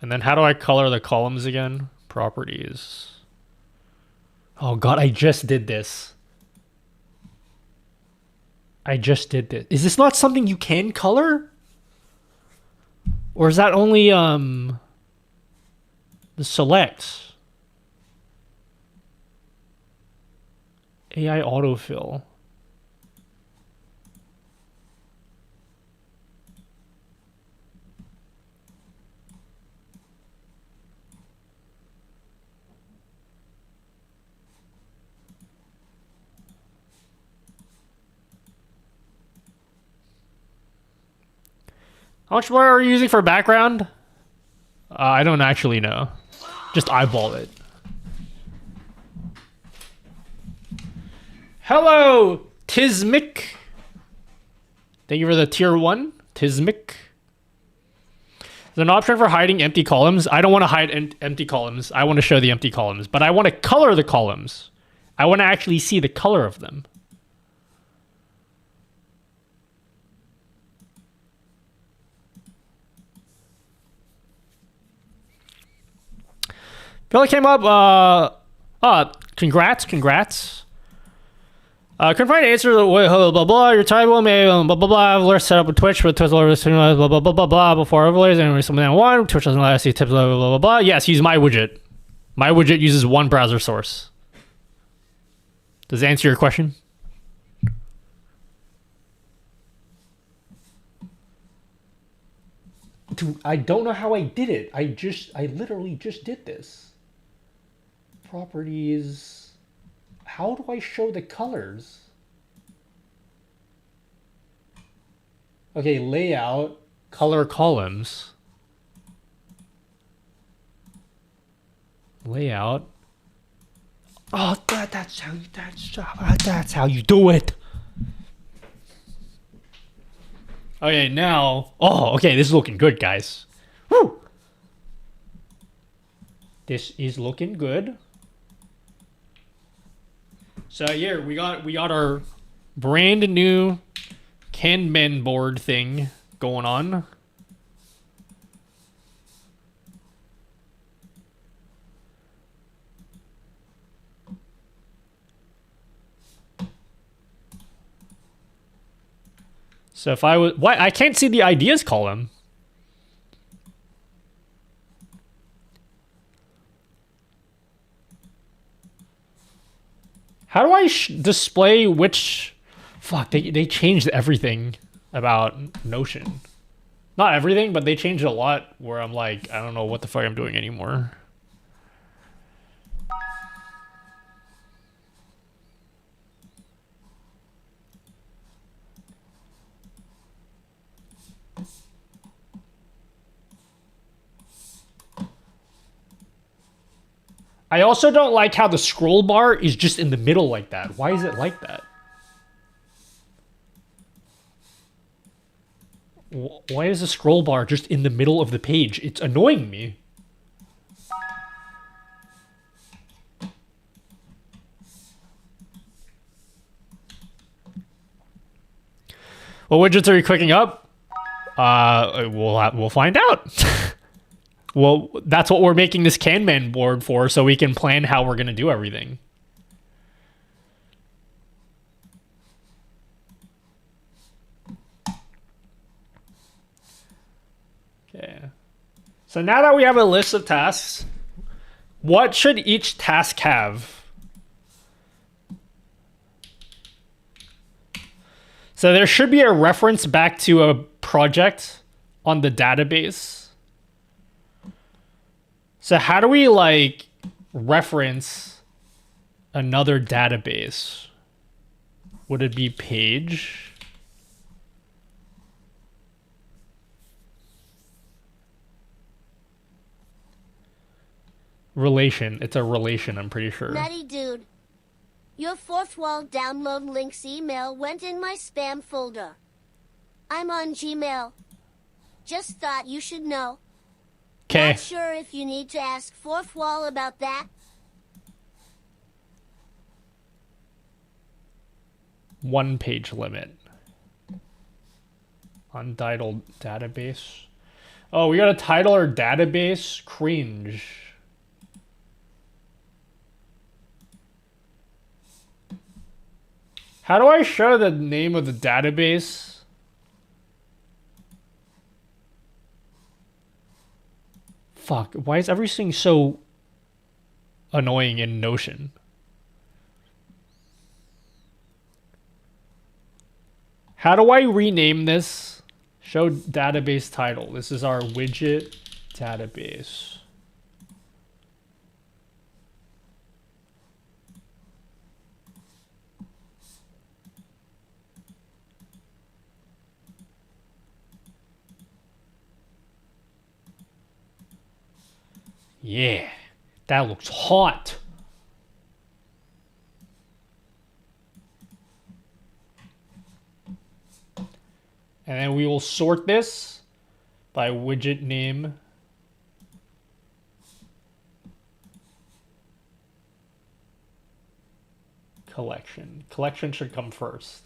And then how do I color the columns again? Properties. Oh god, I just did this. Is this not something you can color? Or is that only the select? AI autofill. How much more are you using for background? I don't actually know. Just eyeball it. Hello, Tismic. Thank you for the tier 1, Tismic. There's an option for hiding empty columns. I don't want to hide empty columns. I want to show the empty columns, but I want to color the columns. I want to actually see the color of them. Billy came up. Congrats. Couldn't find an answer to blah blah blah. Your title may blah blah blah. Alert set up a Twitch with Twitch blah blah blah blah blah before overlays. Anyway, something I want. Twitch doesn't let us see tips blah blah blah blah. Yes, use my widget. My widget uses one browser source. Does that answer your question? Dude, I don't know how I did it. I literally just did this. Properties. How do I show the colors? Okay, layout, color columns. Layout. Oh, that's how you do it. Okay, now. Oh, okay, this is looking good, guys. Woo! This is looking good. So here we got our brand new Kanban board thing going on. So if I was, why I can't see the ideas column. How do I display which? Fuck, they changed everything about Notion. Not everything, but they changed a lot where I'm like, I don't know what the fuck I'm doing anymore. I also don't like how the scroll bar is just in the middle like that. Why is it like that? Why is the scroll bar just in the middle of the page? It's annoying me. What widgets are you clicking up? We'll find out. Well, that's what we're making this Kanban board for, so we can plan how we're going to do everything. Okay. So now that we have a list of tasks, what should each task have? So there should be a reference back to a project on the database. So how do we like reference another database? Would it be page? Relation. It's a relation, I'm pretty sure. Nutty dude. Your fourth wall download links email went in my spam folder. I'm on Gmail. Just thought you should know. Okay. Not sure if you need to ask fourth wall about that. One page limit. Untitled database. Oh, we gotta title our database cringe. How do I show the name of the database? Fuck, why is everything so annoying in Notion? How do I rename this? Show database title. This is our widget database. Yeah, that looks hot. And then we will sort this by widget name. Collection. Collection should come first.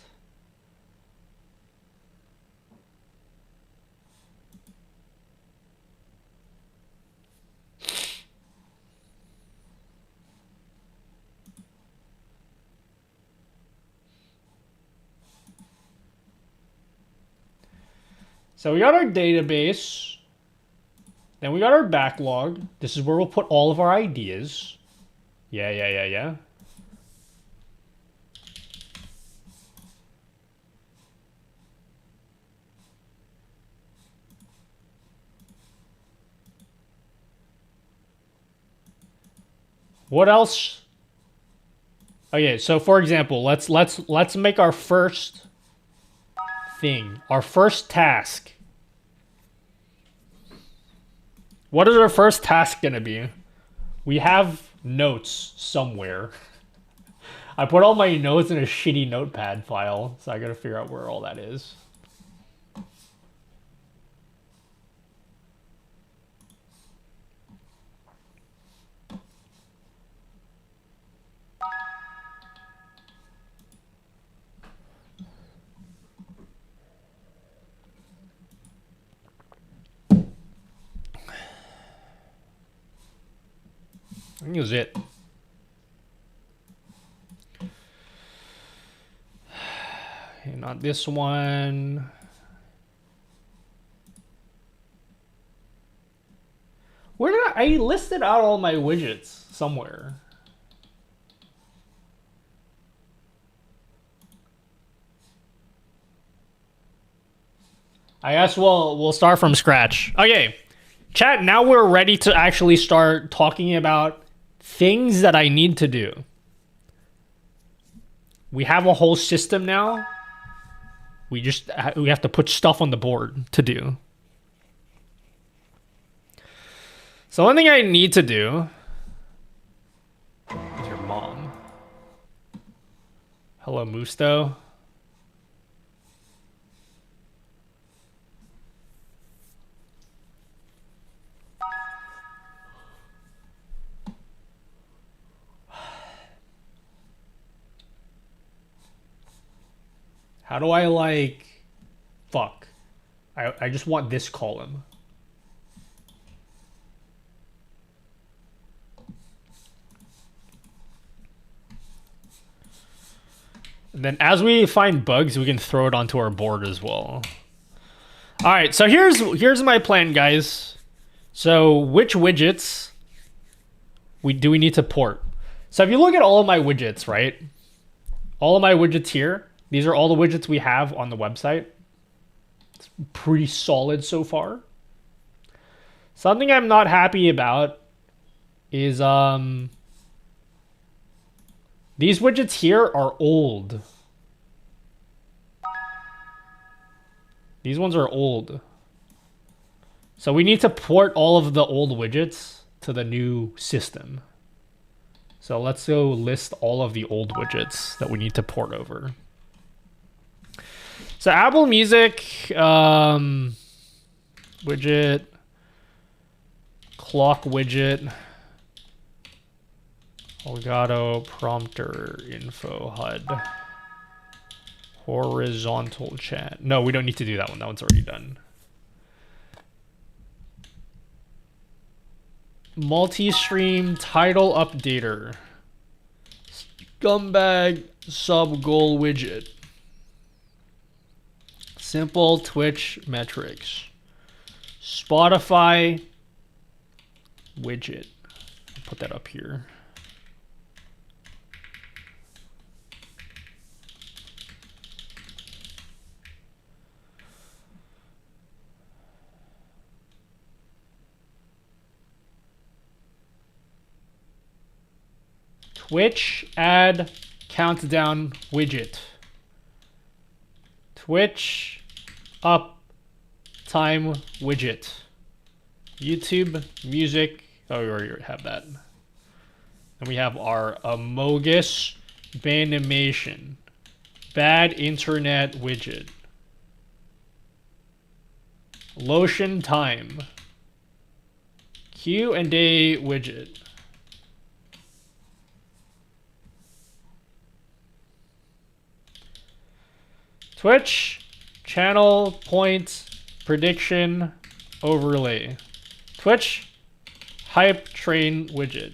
So we got our database. Then we got our backlog. This is where we'll put all of our ideas. Yeah. What else? Okay, so for example, let's make our first thing, our first task. What is our first task gonna be? We have notes somewhere. I put all my notes in a shitty notepad file, so I gotta figure out where all that is. I think it was it. Okay, not this one. Where did I listed out all my widgets somewhere? I guess we'll start from scratch. Okay. Chat, now we're ready to actually start talking about things that I need to do. We have a whole system now. We have to put stuff on the board to do. So one thing I need to do is your mom. Hello, Musto. How do I like... Fuck. I just want this column. And then as we find bugs, we can throw it onto our board as well. All right, so here's my plan, guys. So which widgets do we need to port? So if you look at all of my widgets, right? All of my widgets here, these are all the widgets we have on the website. It's pretty solid so far. Something I'm not happy about is these widgets here are old. These ones are old. So we need to port all of the old widgets to the new system. So let's go list all of the old widgets that we need to port over. So Apple Music, widget, clock widget, Elgato prompter info HUD, horizontal chat. No, we don't need to do that one. That one's already done. Multi-stream title updater, scumbag sub goal widget, simple Twitch metrics, Spotify widget. I'll put that up here. Twitch ad countdown widget. Twitch up time widget. YouTube music Oh, we already have that. And we have our Amogus Banimation. Bad internet widget. Lotion time. Q&A widget. Twitch channel point prediction overlay. Twitch hype train widget.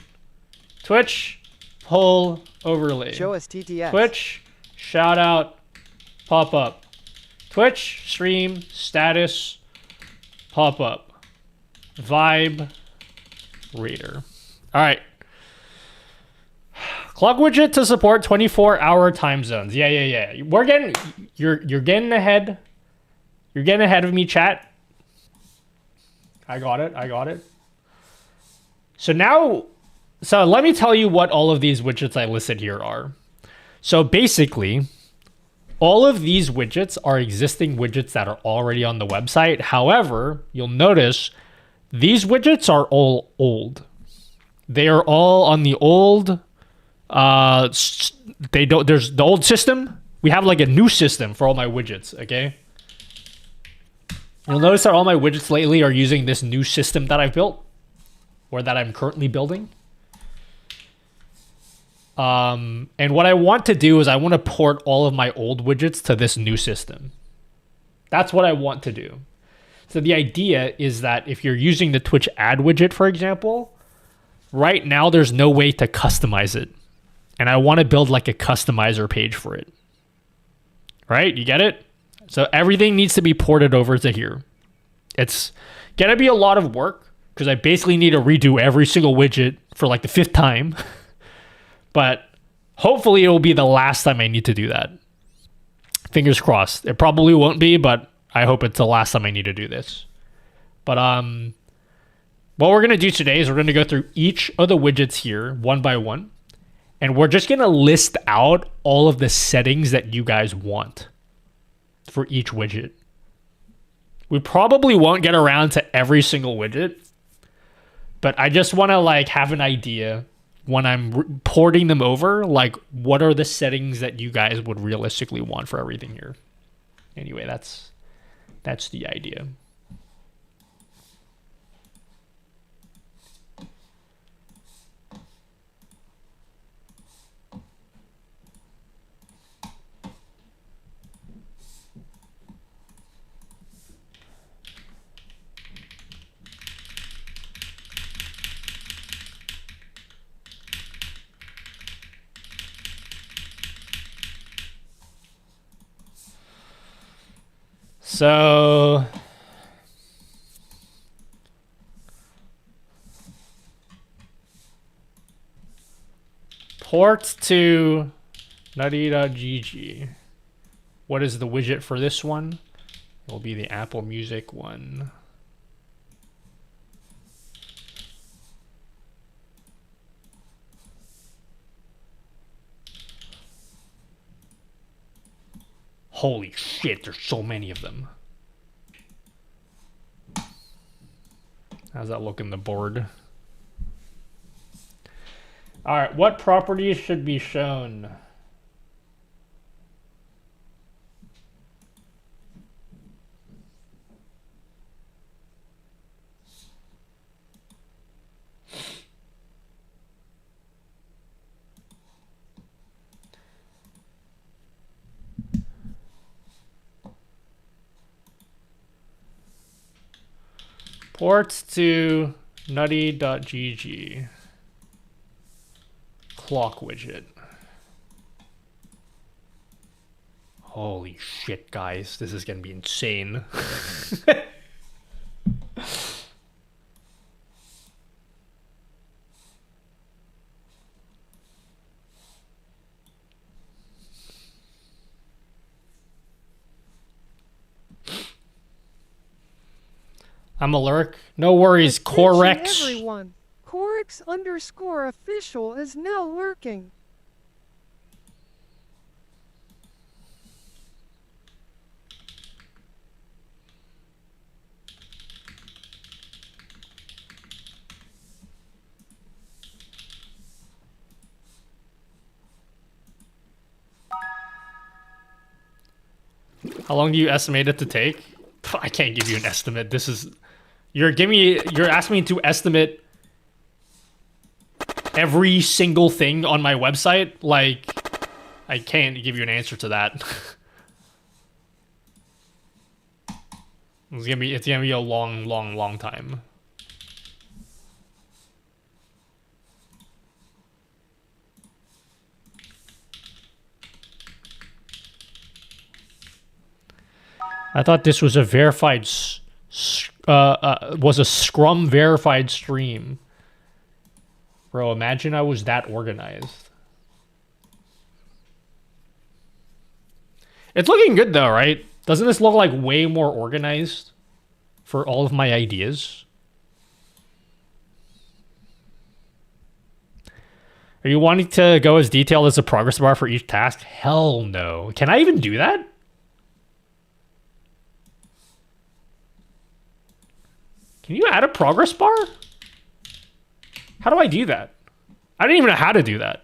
Twitch poll overlay. Show us TTS. Twitch shout out pop up. Twitch stream status pop up. Vibe reader. All right. Clock widget to support 24-hour time zones. Yeah. We're getting you're getting ahead. You're getting ahead of me, chat. I got it. So let me tell you what all of these widgets I listed here are. So basically, all of these widgets are existing widgets that are already on the website. However, you'll notice these widgets are all old. They are all on the old there's the old system. We have like a new system for all my widgets, okay? You'll notice that all my widgets lately are using this new system that I've built or that I'm currently building. And what I want to do is I want to port all of my old widgets to this new system. That's what I want to do. So the idea is that if you're using the Twitch ad widget, for example, right now there's no way to customize it. And I want to build like a customizer page for it. Right? You get it? So everything needs to be ported over to here. It's going to be a lot of work because I basically need to redo every single widget for like the 5th time. But hopefully it will be the last time I need to do that. Fingers crossed. It probably won't be, but I hope it's the last time I need to do this. But what we're going to do today is we're going to go through each of the widgets here one by one. And we're just going to list out all of the settings that you guys want for each widget. We probably won't get around to every single widget, but I just want to like have an idea when I'm porting them over, like what are the settings that you guys would realistically want for everything here. Anyway, that's the idea. So port to nutty.gg. What is the widget for this one? It will be the Apple Music one. Holy shit, there's so many of them. How's that look in the board? All right, what properties should be shown? Port to nutty.gg. Clock widget. Holy shit, guys. This is going to be insane. I'm a lurk. No worries, Corex. Everyone, Corex_official is now lurking. How long do you estimate it to take? I can't give you an estimate. This is you're asking me to estimate every single thing on my website. Like, I can't give you an answer to that. It's gonna be a long time. I thought this was a verified, was a Scrum verified stream. Bro, imagine I was that organized. It's looking good though, right? Doesn't this look like way more organized for all of my ideas? Are you wanting to go as detailed as a progress bar for each task? Hell no. Can I even do that? Can you add a progress bar? How do I do that? I don't even know how to do that.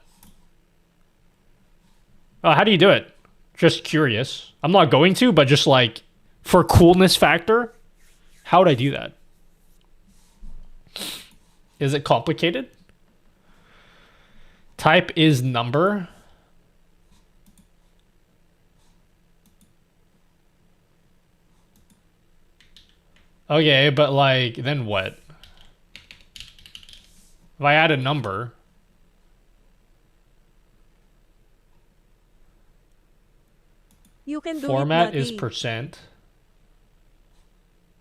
Oh, how do you do it? Just curious. I'm not going to, but just like for coolness factor, how would I do that? Is it complicated? Type is number. Okay, but like, then what? If I add a number. You can do Format it, is Nutty. percent.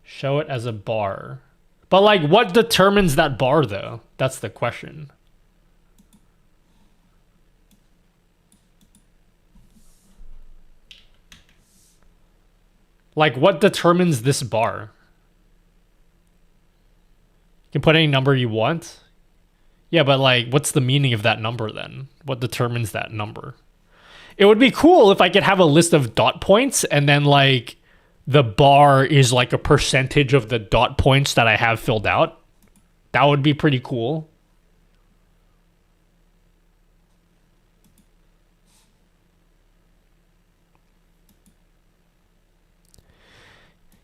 Show it as a bar. But like, what determines that bar though? That's the question. Like, what determines this bar? You can put any number you want. Yeah, but like, what's the meaning of that number then? What determines that number? It would be cool if I could have a list of dot points and then like the bar is like a percentage of the dot points that I have filled out. That would be pretty cool.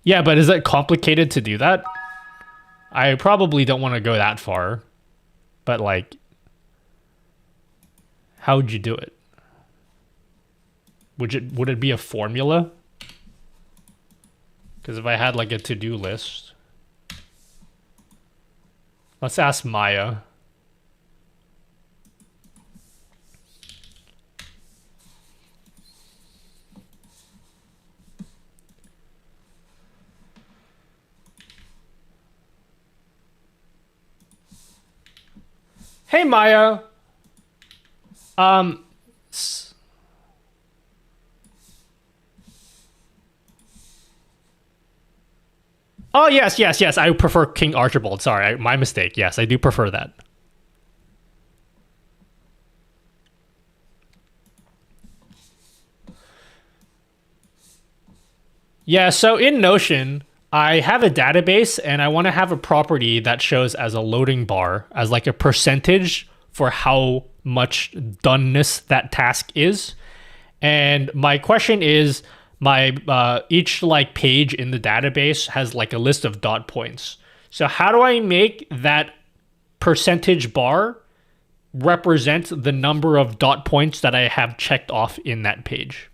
Yeah, but is it complicated to do that? I probably don't want to go that far. But like, how would you do it? Would it be a formula? Because if I had like a to-do list. Let's ask Maya. Hey, Maya. Oh, yes. I prefer King Archibald. Sorry, my mistake. Yes, I do prefer that. Yeah, so in Notion, I have a database and I want to have a property that shows as a loading bar, as like a percentage for how much doneness that task is. And my question is, my each like page in the database has like a list of dot points. So how do I make that percentage bar represent the number of dot points that I have checked off in that page?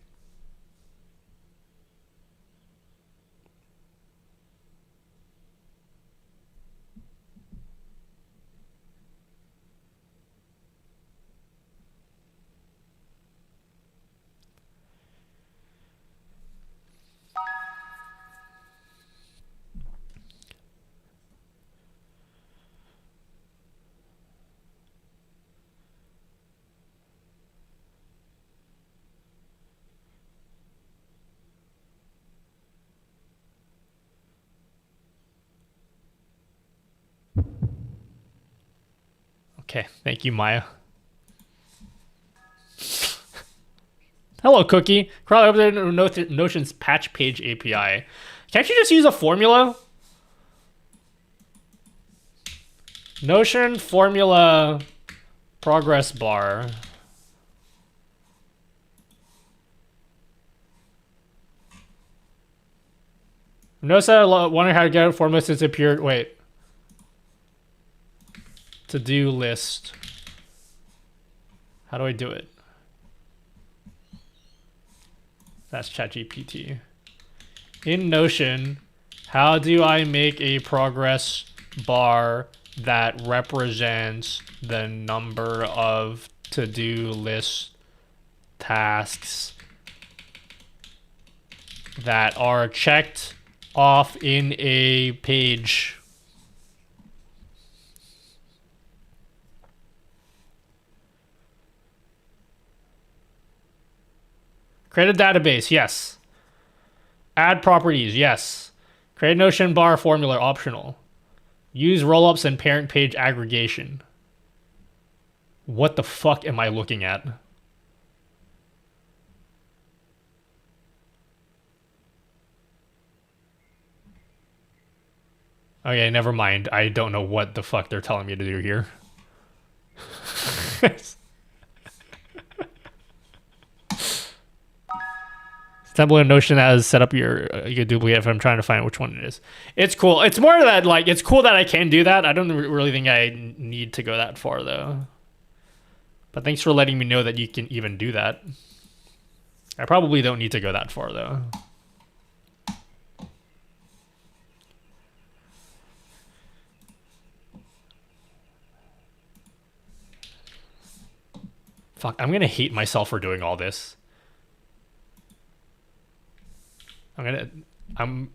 Okay, thank you, Maya. Hello, Cookie. Crawl over there to Notion's patch page API. Can't you just use a formula? Notion formula progress bar. Notice that wondering how to get it formula since it appeared. Wait. To-do list. How do I do it? That's ChatGPT. In Notion, how do I make a progress bar that represents the number of to-do list tasks that are checked off in a page? Create a database, yes. Add properties, yes. Create Notion bar formula, optional. Use rollups and parent page aggregation. What the fuck am I looking at? Okay, never mind. I don't know what the fuck they're telling me to do here. Template in Notion as set up your you can duplicate if I'm trying to find which one it is. It's cool. It's more that like it's cool that I can do that. I don't really think I need to go that far though. But thanks for letting me know that you can even do that. I probably don't need to go that far though. Fuck, I'm gonna hate myself for doing all this. I'm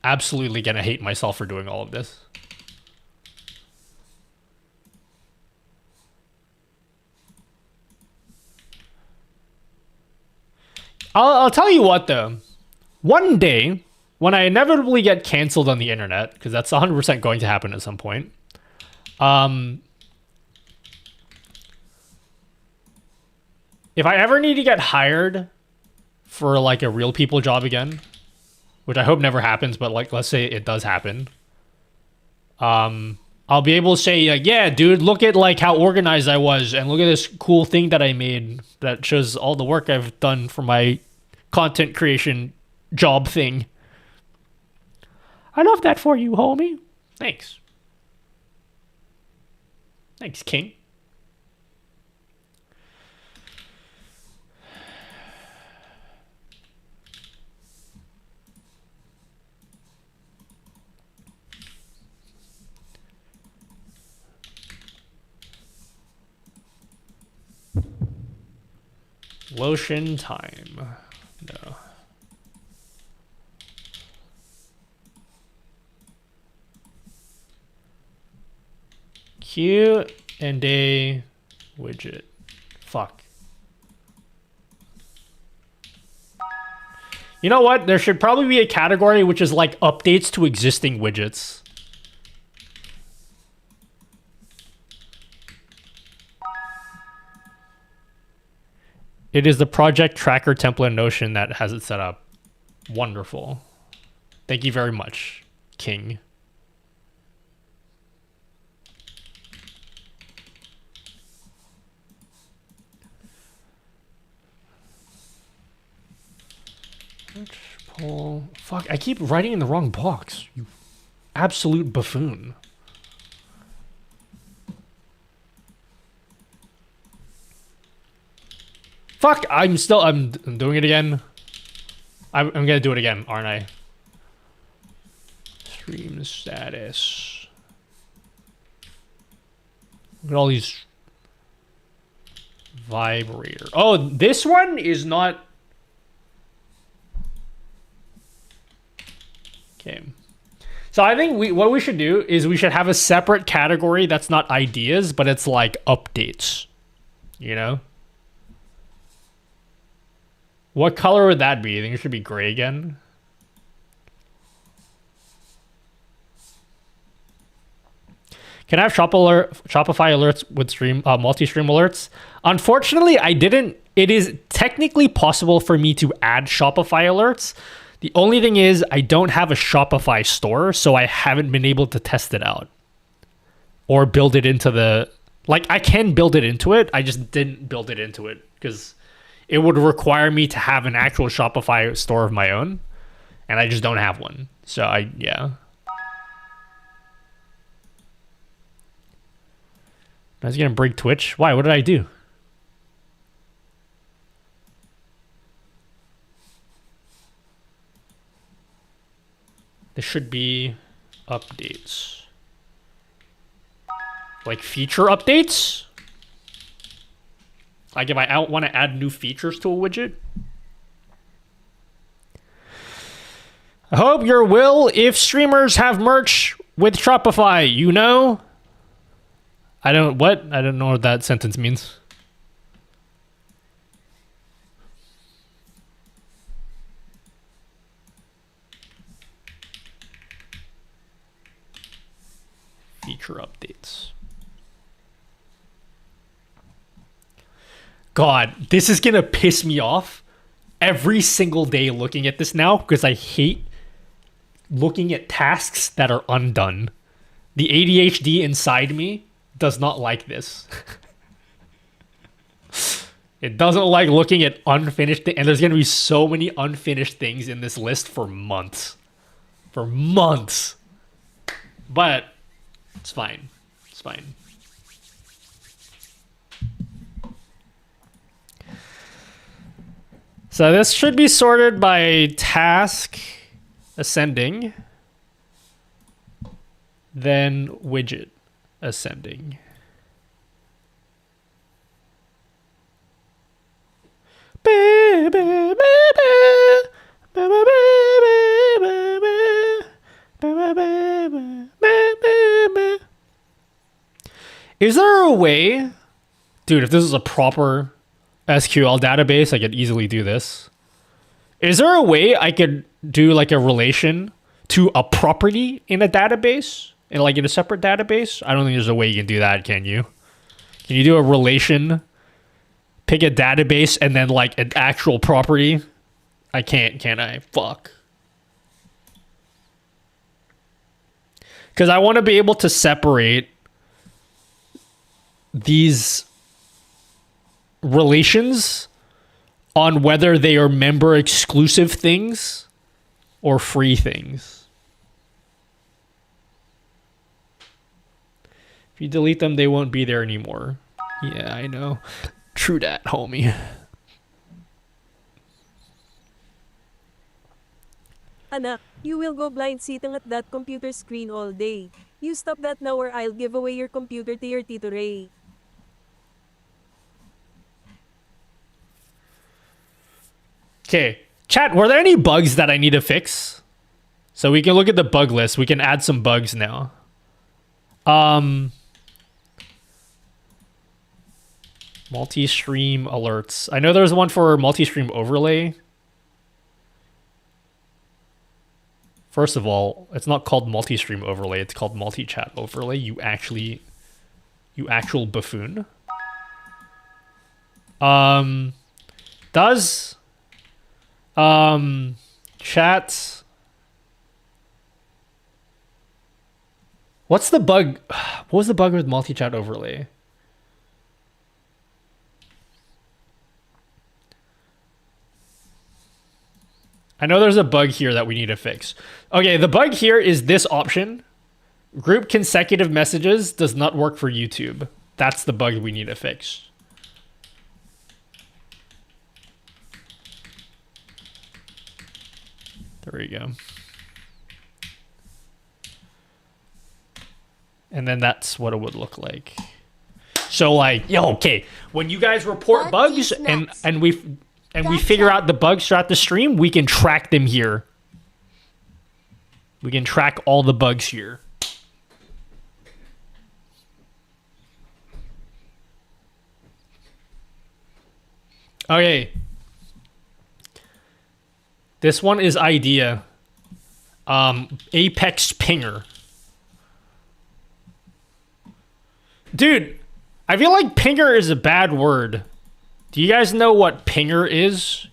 absolutely gonna hate myself for doing all of this. I'll tell you what though. One day, when I inevitably get canceled on the internet, because that's 100% going to happen at some point, if I ever need to get hired for like a real people job again, which I hope never happens, but like let's say it does happen, I'll be able to say like, yeah, dude, look at like how organized I was, and look at this cool thing that I made that shows all the work I've done for my content creation job thing. I love that for you, homie. Thanks. Thanks, King. Lotion time. No. Q and a widget. Fuck. You know what? There should probably be a category which is like updates to existing widgets. It is the project tracker template in Notion that has it set up. Wonderful. Thank you very much, King. Pull. Fuck, I keep writing in the wrong box. You absolute buffoon. Fuck, I'm doing it again. I'm gonna do it again, aren't I? Stream status. Look at all these vibrator. Oh, this one is not. Okay. So I think what we should do is we should have a separate category that's not ideas, but it's like updates. You know? What color would that be? You think it should be gray again? Can I have Shopify alerts with multi-stream alerts? Unfortunately, I didn't. It is technically possible for me to add Shopify alerts. The only thing is I don't have a Shopify store, so I haven't been able to test it out. Or build it into the... Like, I can build it into it. I just didn't build it into it because it would require me to have an actual Shopify store of my own. and I just don't have one. So yeah. I was gonna break Twitch. Why? What did I do? There should be updates. Like feature updates? Like if I want to add new features to a widget? I hope your will if streamers have merch with Shopify, you know? I don't know what that sentence means. Feature updates. God, this is gonna piss me off every single day looking at this now because I hate looking at tasks that are undone. The ADHD inside me does not like this. It doesn't like looking at unfinished things, and there's gonna be so many unfinished things in this list for months. For months. But it's fine. It's fine. So this should be sorted by task ascending, then widget ascending. Is there a way, dude, if this is a proper SQL database, I could easily do this. Is there a way I could do like a relation to a property in a database? In like in a separate database? I don't think there's a way you can do that, can you? Can you do a relation, pick a database, and then like an actual property? I can't, can I? Fuck. Because I want to be able to separate these relations on whether they are member exclusive things or free things. If you delete them, they won't be there anymore. Yeah, I know. True that, homie. Anak, you will go blind sitting at that computer screen all day. You stop that now or I'll give away your computer to your Tito Ray. Okay, chat, were there any bugs that I need to fix? So we can look at the bug list. We can add some bugs now. Multi-stream alerts. I know there's one for multi-stream overlay. First of all, it's not called multi-stream overlay. It's called multi-chat overlay. You actual buffoon. Does chat. What's the bug? What was the bug with multi-chat overlay? I know there's a bug here that we need to fix. Okay, the bug here is this option. Group consecutive messages does not work for YouTube. That's the bug we need to fix. There we go. And then that's what it would look like. So like, yo, okay, when you guys report bugs and we figure out the bugs throughout the stream, we can track them here. We can track all the bugs here. Okay. This one is idea. Apex Pinger. Dude, I feel like pinger is a bad word. Do you guys know what pinger is?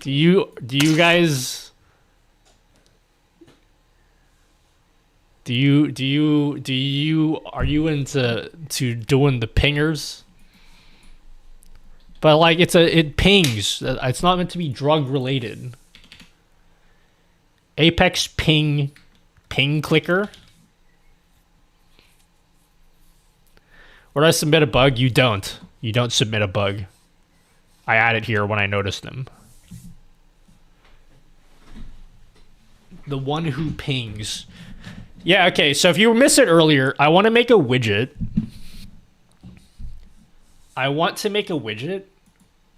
Do you guys are you into doing the pingers? But like it pings. It's not meant to be drug related. Apex ping clicker. Where do I submit a bug? You don't. You don't submit a bug. I add it here when I notice them. The one who pings. Yeah, okay, so if you missed it earlier, I want to make a widget.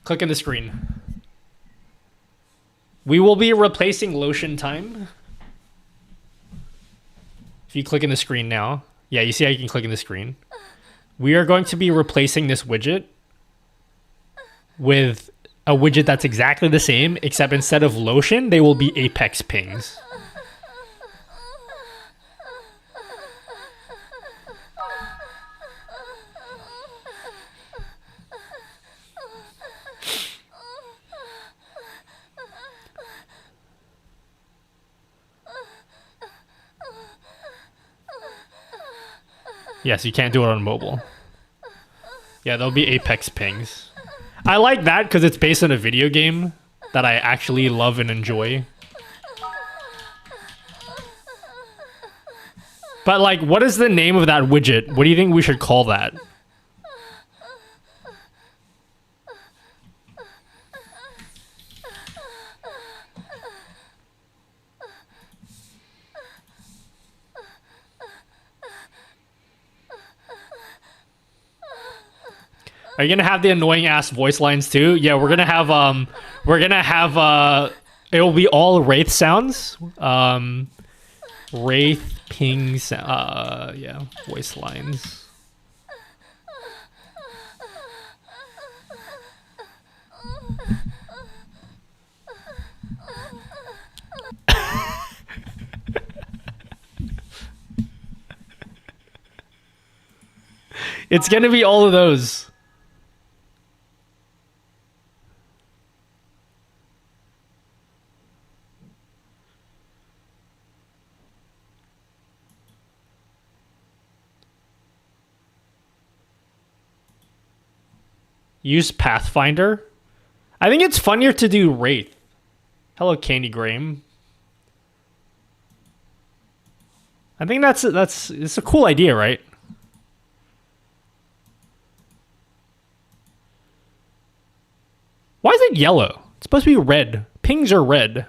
Click on the screen. We will be replacing lotion time. If you click in the screen now. Yeah, you see how you can click in the screen. We are going to be replacing this widget with a widget that's exactly the same, except instead of lotion, they will be Apex pings. Yes, you can't do it on mobile. Yeah, there'll be Apex pings. I like that because it's based on a video game that I actually love and enjoy. But like, what is the name of that widget? What do you think we should call that? Are you gonna have the annoying ass voice lines too? Yeah, we're gonna have it will be all Wraith sounds. Wraith ping yeah, voice lines. It's gonna be all of those. Use Pathfinder. I think it's funnier to do Wraith. Hello, Candy Graham. I think it's a cool idea, right? Why is it yellow? It's supposed to be red. Pings are red.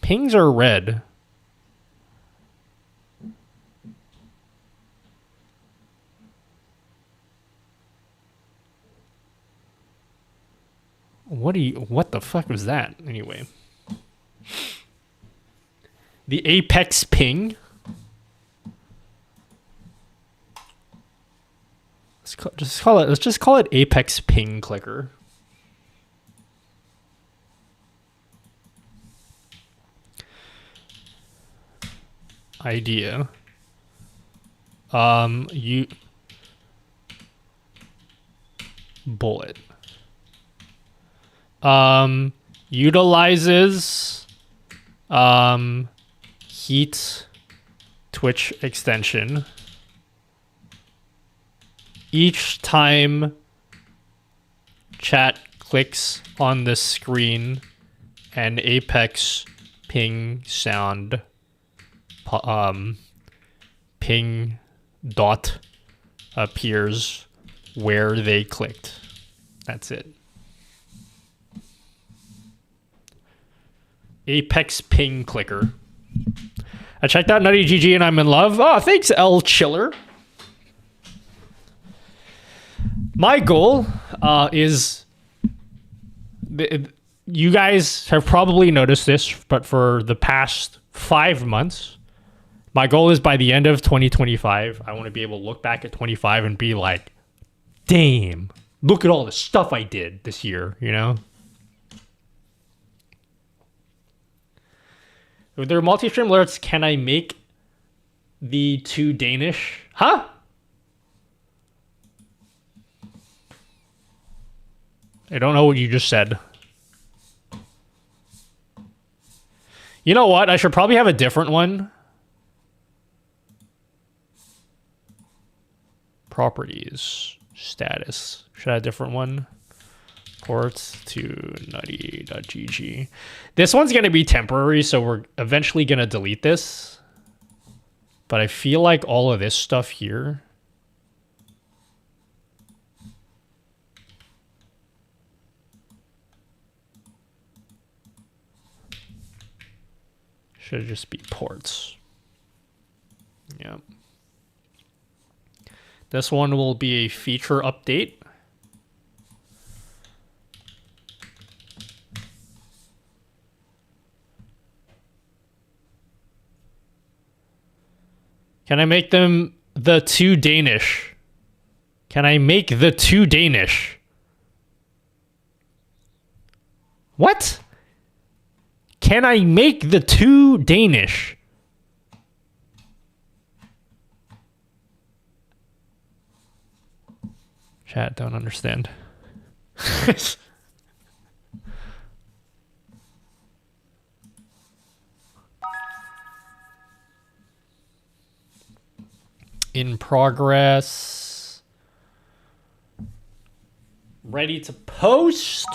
Pings are red. What the fuck was that anyway? The Apex ping. Let's just call it Apex ping clicker. Idea. You bullet. Utilizes heat Twitch extension. Each time chat clicks on the screen, an Apex ping sound ping dot appears where they clicked. That's it. Apex ping clicker. I checked out Nutty GG and I'm in love. Oh, thanks, L Chiller. My goal is... You guys have probably noticed this, but for the past 5 months, my goal is by the end of 2025, I want to be able to look back at 25 and be like, damn, look at all the stuff I did this year, you know? With their multi-stream alerts, can I make the 2 Danish? Huh? I don't know what you just said. You know what? I should probably have a different one. Properties. Status. Should I have a different one? Ports to nutty.gg. This one's going to be temporary, so we're eventually going to delete this. But I feel like all of this stuff here should just be ports. Yep. This one will be a feature update. Can I make them the 2 Danish? Can I make the 2 Danish? What? Can I make the 2 Danish? Chat, don't understand. In progress. Ready to post.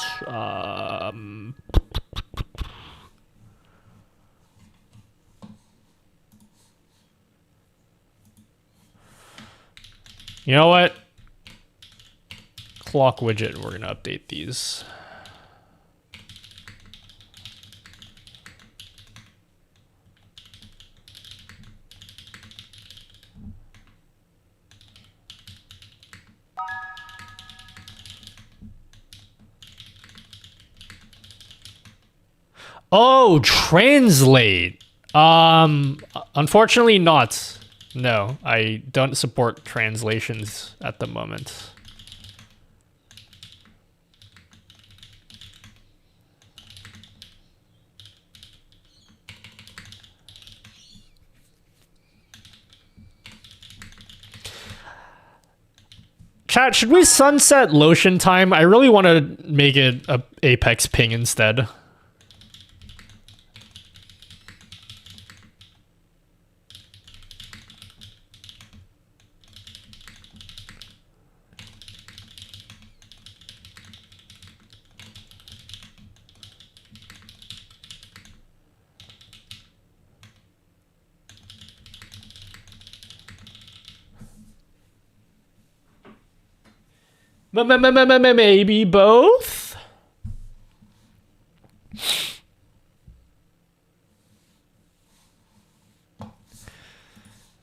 You know what? Clock widget, we're gonna update these. Oh, translate. Unfortunately not. No, I don't support translations at the moment. Chat, should we sunset lotion time? I really want to make it a Apex ping instead. Maybe both?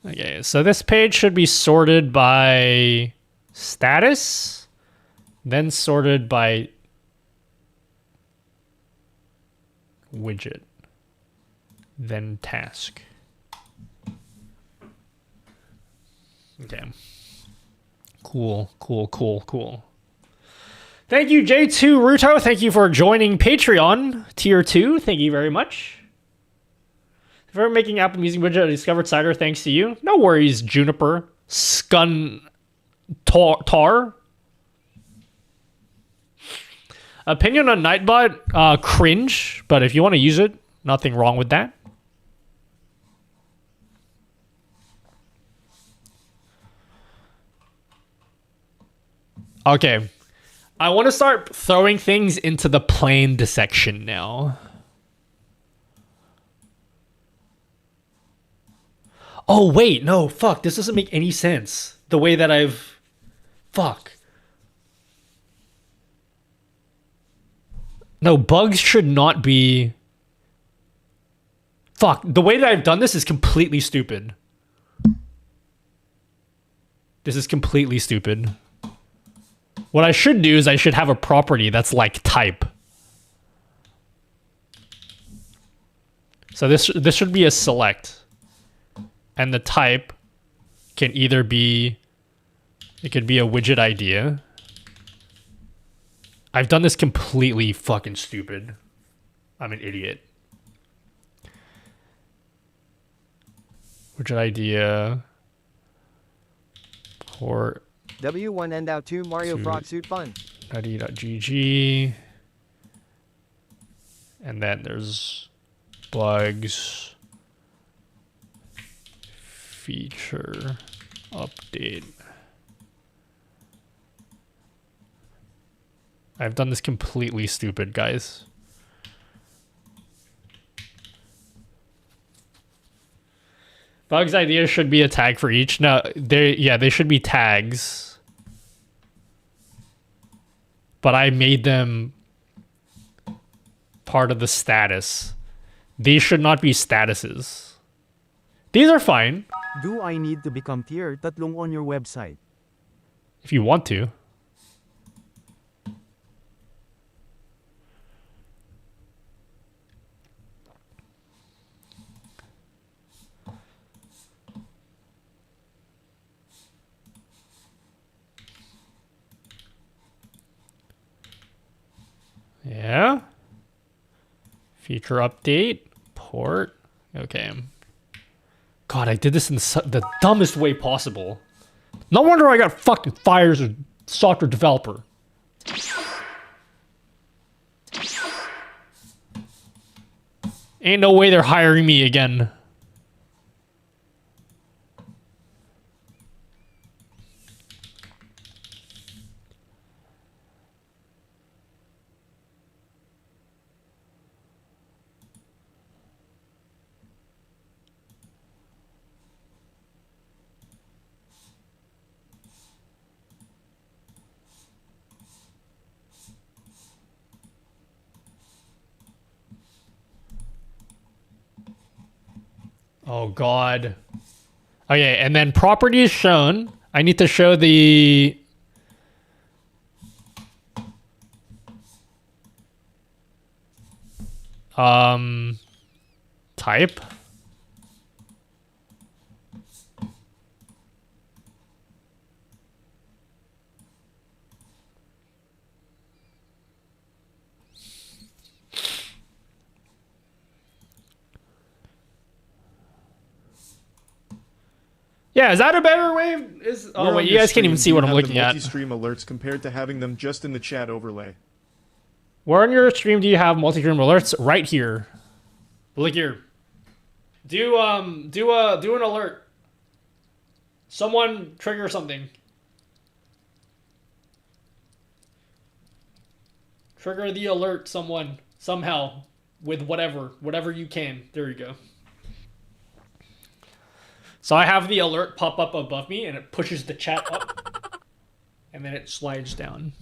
Okay, so this page should be sorted by status, then sorted by widget, then task. Okay. Cool. Thank you, J2 Ruto. Thank you for joining Patreon Tier 2. Thank you very much. For making Apple Music widget, I discovered Cider thanks to you. No worries, Juniper. Scun Tar. Opinion on Nightbot, cringe, but if you want to use it, nothing wrong with that. Okay. I want to start throwing things into the plane dissection now. Oh, wait. No, fuck. This doesn't make any sense. The way that I've... Fuck. No, bugs should not be... Fuck. The way that I've done this is completely stupid. This is completely stupid. What I should do is I should have a property that's like type. So this should be a select. And the type can either be... It could be a widget idea. I've done this completely fucking stupid. I'm an idiot. Widget idea. Port. W1 end out 2 Mario Frog Suit Fun. Nutty.gg. And then there's bugs. Feature update. I've done this completely stupid, guys. Bug's idea should be a tag for each. No, they should be tags. But I made them part of the status. These should not be statuses. These are fine. Do I need to become tier 3 on your website? If you want to. Yeah. Feature update. Port. Okay. God, I did this in the dumbest way possible. No wonder I got fucking fired as a software developer. Ain't no way they're hiring me again. Oh God. Okay, and then properties shown. I need to show the type. Yeah, is that a better way? Oh wait, you guys can't even see what I'm looking at. Multistream alerts compared to having them just in the chat overlay. Where on your stream do you have multi-stream alerts? Right here. Look here. Do an alert. Someone trigger something. Trigger the alert, someone, somehow, with whatever you can. There you go. So I have the alert pop up above me, and it pushes the chat up, and then it slides down.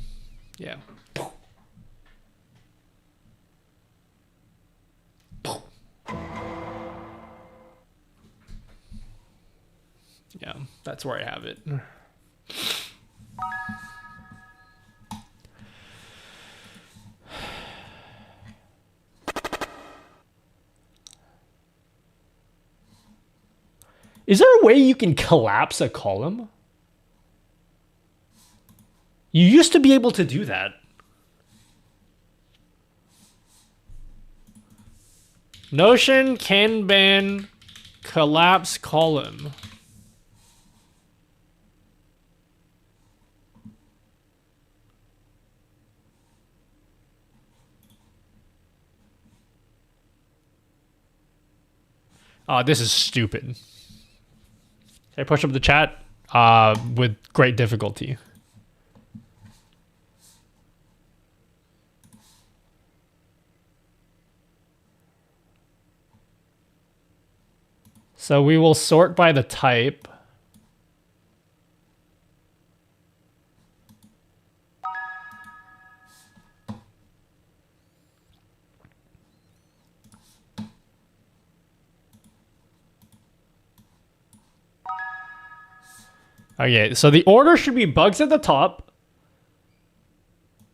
Yeah. Yeah, that's where I have it. Is there a way you can collapse a column? You used to be able to do that. Notion Kanban collapse column. Oh, this is stupid. I push up the chat with great difficulty. So we will sort by the type. Okay, so the order should be bugs at the top,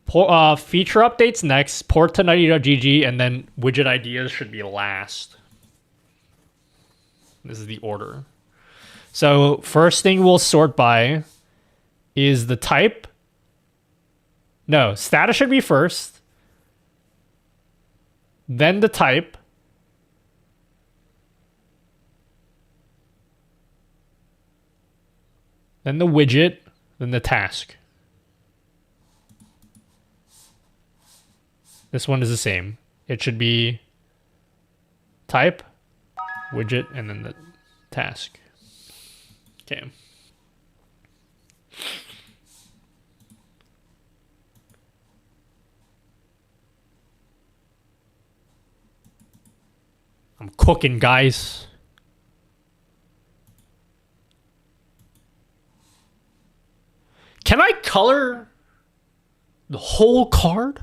feature updates next, port to nutty.gg, and then widget ideas should be last. This is the order. So first thing we'll sort by is the type. No, status should be first, then the type, then the widget, then the task. This one is the same. It should be type, widget, and then the task. Okay. cooking, guys. Can I color the whole card?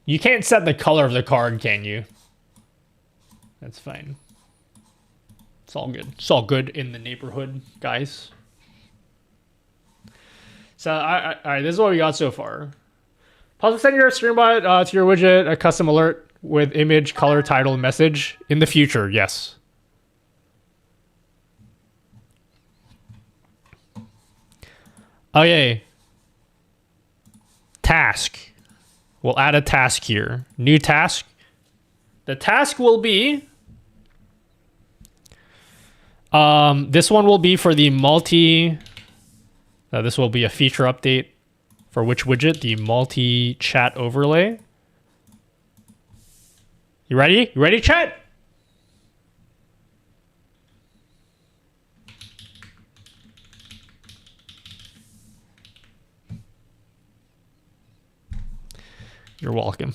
You can't set the color of the card, can you? That's fine. It's all good. It's all good in the neighborhood, guys. So, all right, this is what we got so far. Possibly send your StreamBot to your widget a custom alert with image, color, title, message in the future. Yes. Oh, yay. Task. We'll add a task here. New task. The task will be... this one will be for the this will be a feature update for which widget? The multi-chat overlay. You ready? You ready, chat? You're welcome.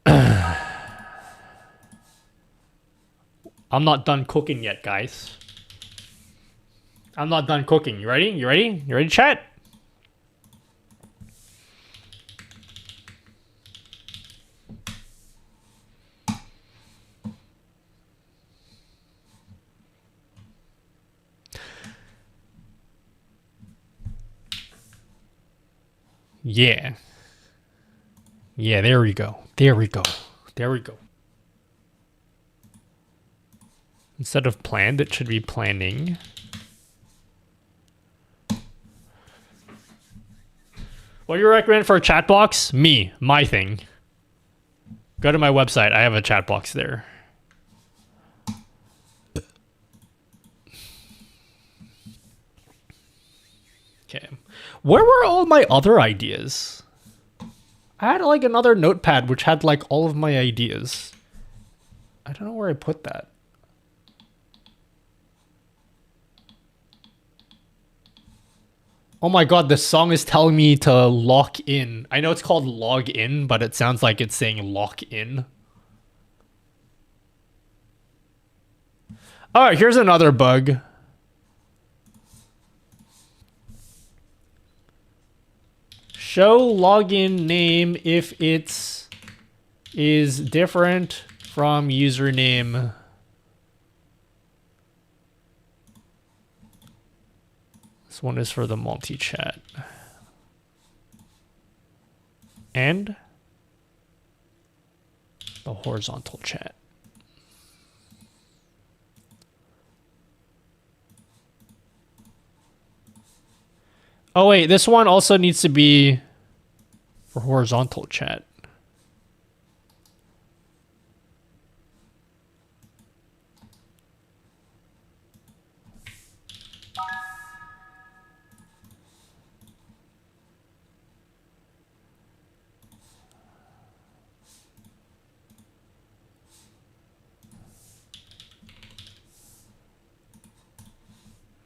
I'm not done cooking yet, guys. I'm not done cooking. You ready? You ready? You ready, chat? Yeah. Yeah, there we go. There we go. There we go. Instead of planned, it should be planning. What do you recommend for a chat box? Me. My thing. Go to my website. I have a chat box there. Okay. Where were all my other ideas? I had like another notepad which had like all of my ideas. I don't know where I put that. Oh my god, this song is telling me to lock in. I know it's called log in, but it sounds like it's saying lock in. Alright, here's another bug. Show login name if it's is different from username. This one is for the multi-chat. And the horizontal chat. Oh wait, this one also needs to be for horizontal chat.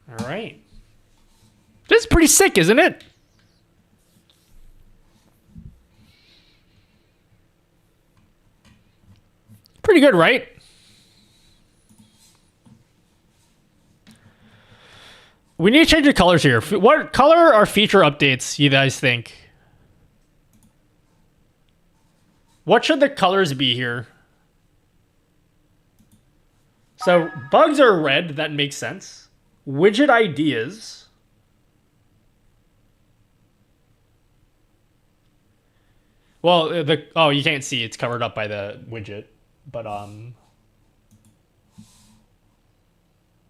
All right. This is pretty sick, isn't it? Pretty good, right? We need to change the colors here. What color or feature updates you guys think? What should the colors be here? So bugs are red. That makes sense. Widget ideas. Well, oh, you can't see. It's covered up by the widget. But,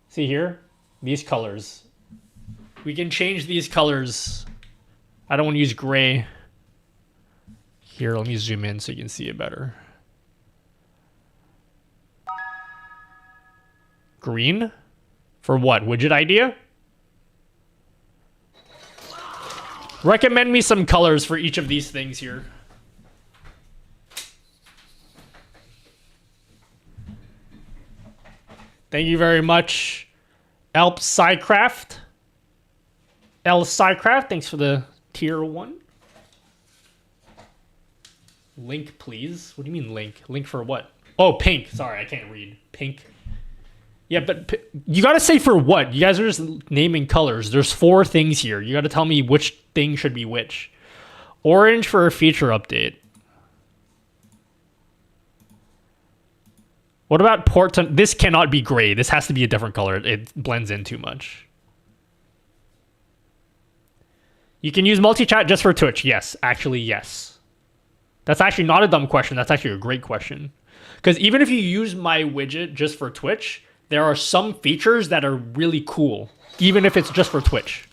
see here? These colors. We can change these colors. I don't want to use gray. Here, let me zoom in so you can see it better. Green? For what? Widget idea? Recommend me some colors for each of these things here. Thank you very much, Elp Psycraft. Thanks for the tier 1. Link, please. What do you mean link? Link for what? Oh, pink. Sorry, I can't read. Pink. Yeah, but you gotta say for what? You guys are just naming colors. There's 4 things here. You gotta tell me which thing should be which. Orange for a feature update. What about port? This cannot be gray. This has to be a different color. It blends in too much. You can use multi-chat just for Twitch. Yes, actually, yes. That's actually not a dumb question. That's actually a great question. Because even if you use my widget just for Twitch, there are some features that are really cool, even if it's just for Twitch.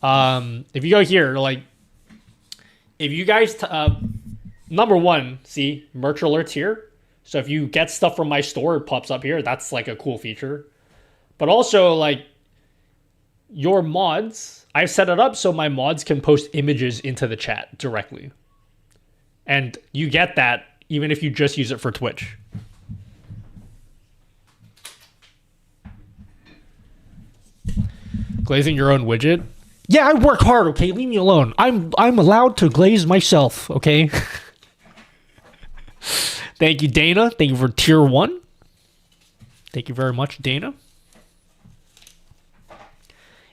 If you go here, like, if you guys, number 1, see, merch alerts here. So if you get stuff from my store, it pops up here. That's like a cool feature. But also, like, your mods, I've set it up so my mods can post images into the chat directly. And you get that even if you just use it for Twitch. Glazing your own widget? Yeah, I work hard, okay? Leave me alone. I'm allowed to glaze myself, okay? Thank you, Dana. Thank you for tier 1. Thank you very much, Dana.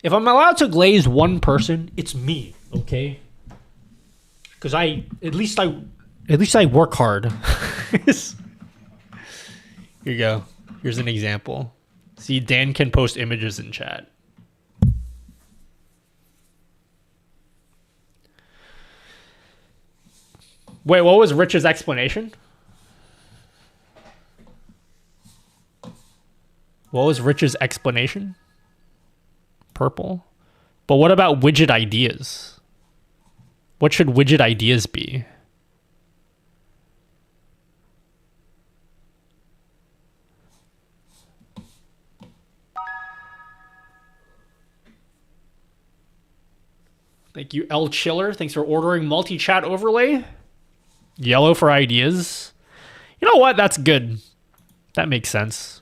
If I'm allowed to glaze one person, it's me, okay? Because at least I work hard. Here you go. Here's an example. See, Dan can post images in chat. Wait, what was Rich's explanation? What was Rich's explanation? Purple. But what about widget ideas? What should widget ideas be? Thank you, L Chiller. Thanks for ordering multi-chat overlay. Yellow for ideas. You know what? That's good. That makes sense.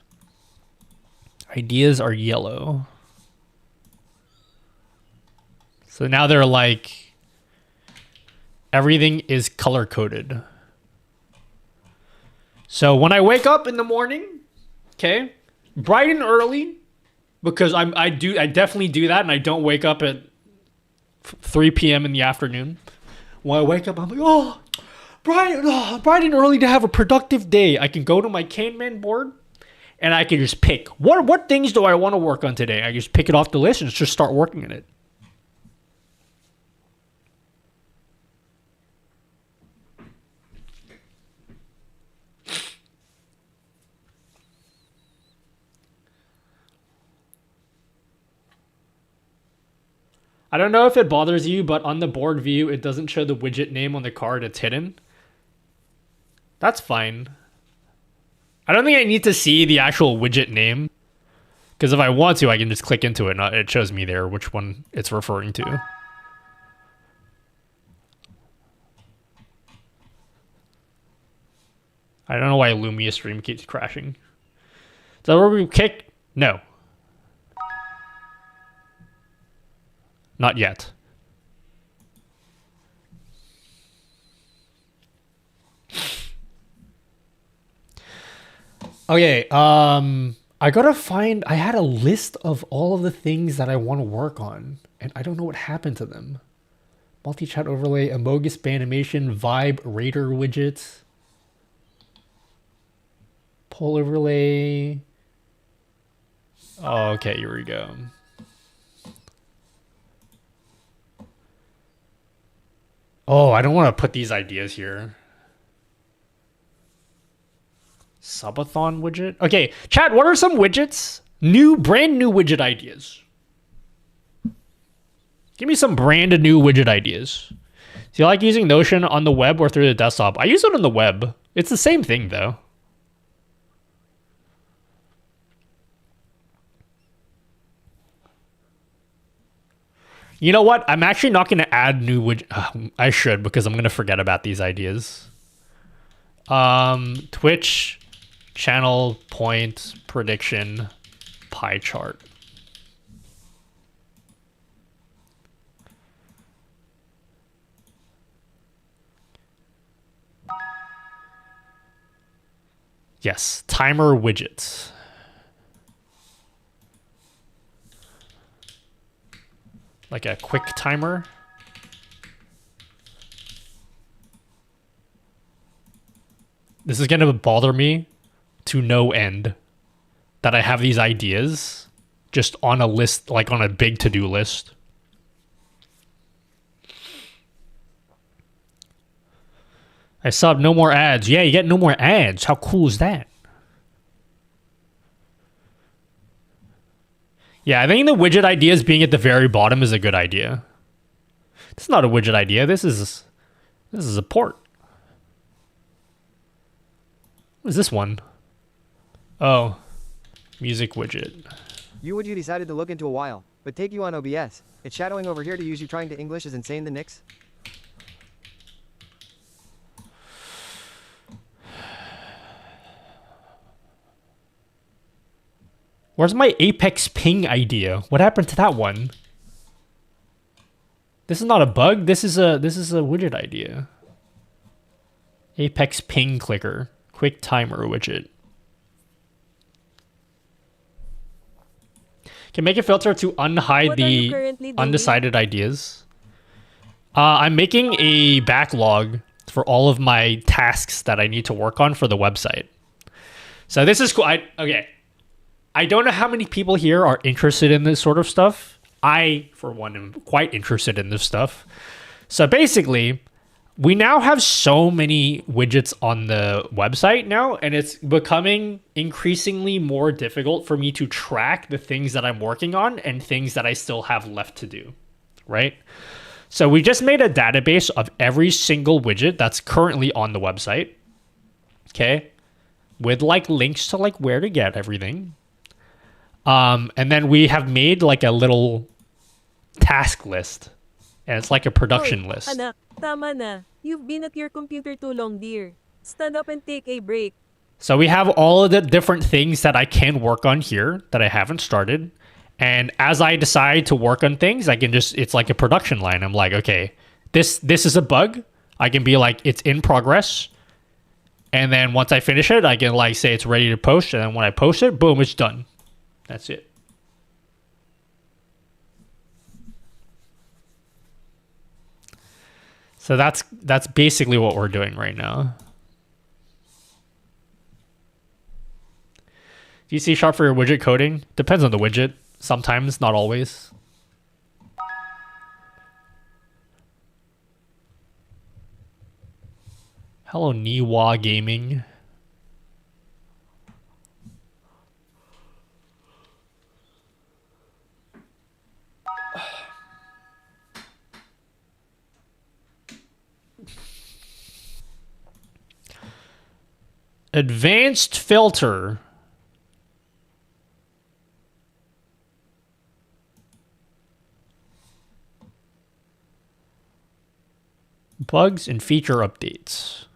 Ideas are yellow. So now they're like, everything is color coded. So when I wake up in the morning, okay, bright and early, because I definitely do that, and I don't wake up at 3 p.m. in the afternoon. When I wake up, I'm like, oh, bright and early to have a productive day. I can go to my Kanban board, and I can just pick what things do I want to work on today. I just pick it off the list and just start working on it. I don't know if it bothers you, but on the board view, it doesn't show the widget name on the card. It's hidden. That's fine. I don't think I need to see the actual widget name, because if I want to, I can just click into it and it shows me there which one it's referring to. I don't know why Lumia stream keeps crashing. Is that where we kick? No. Not yet. Okay, I gotta find, I had a list of all of the things that I want to work on, and I don't know what happened to them. Multi-chat overlay, Amogus animation, vibe, radar widgets, poll overlay. Oh, okay, here we go. Oh, I don't want to put these ideas here. Subathon widget? Okay, chat, what are some widgets? Brand new widget ideas. Give me some brand new widget ideas. Do you like using Notion on the web or through the desktop? I use it on the web. It's the same thing, though. You know what? I'm actually not going to add new widget. I should, because I'm going to forget about these ideas. Twitch channel point prediction pie chart. Yes, timer widgets. Like a quick timer. This is gonna bother me to no end that I have these ideas just on a list, like on a big to-do list. I sub, no more ads. Yeah, you get no more ads. How cool is that? Yeah, I think the widget ideas being at the very bottom is a good idea. This is not a widget idea. This is a port. What is this one? Oh, music widget. You decided to look into a while, but take you on OBS. It's shadowing over here to use you trying to English is insane the Knicks. Where's my Apex ping idea? What happened to that one? This is not a bug. This is a widget idea. Apex ping clicker, quick timer widget. Can make a filter to unhide the undecided ideas. I'm making a backlog for all of my tasks that I need to work on for the website. So this is cool. Okay. I don't know how many people here are interested in this sort of stuff. I, for one, am quite interested in this stuff. So basically, we now have so many widgets on the website now, and it's becoming increasingly more difficult for me to track the things that I'm working on and things that I still have left to do, right? So we just made a database of every single widget that's currently on the website, okay? With like links to like where to get everything. And then we have made like a little task list, and it's like a production list. Anak, tama na. You've been at your computer too long, dear. Stand up and take a break. So we have all of the different things that I can work on here that I haven't started. And as I decide to work on things, I can just, it's like a production line. I'm like, okay, this is a bug. I can be like, it's in progress. And then once I finish it, I can like say it's ready to post. And then when I post it, boom, it's done. That's it. So that's basically what we're doing right now. Do you see Sharp for your widget coding? Depends on the widget. Sometimes, not always. Hello, Niwa Gaming. Advanced filter. Bugs and feature updates.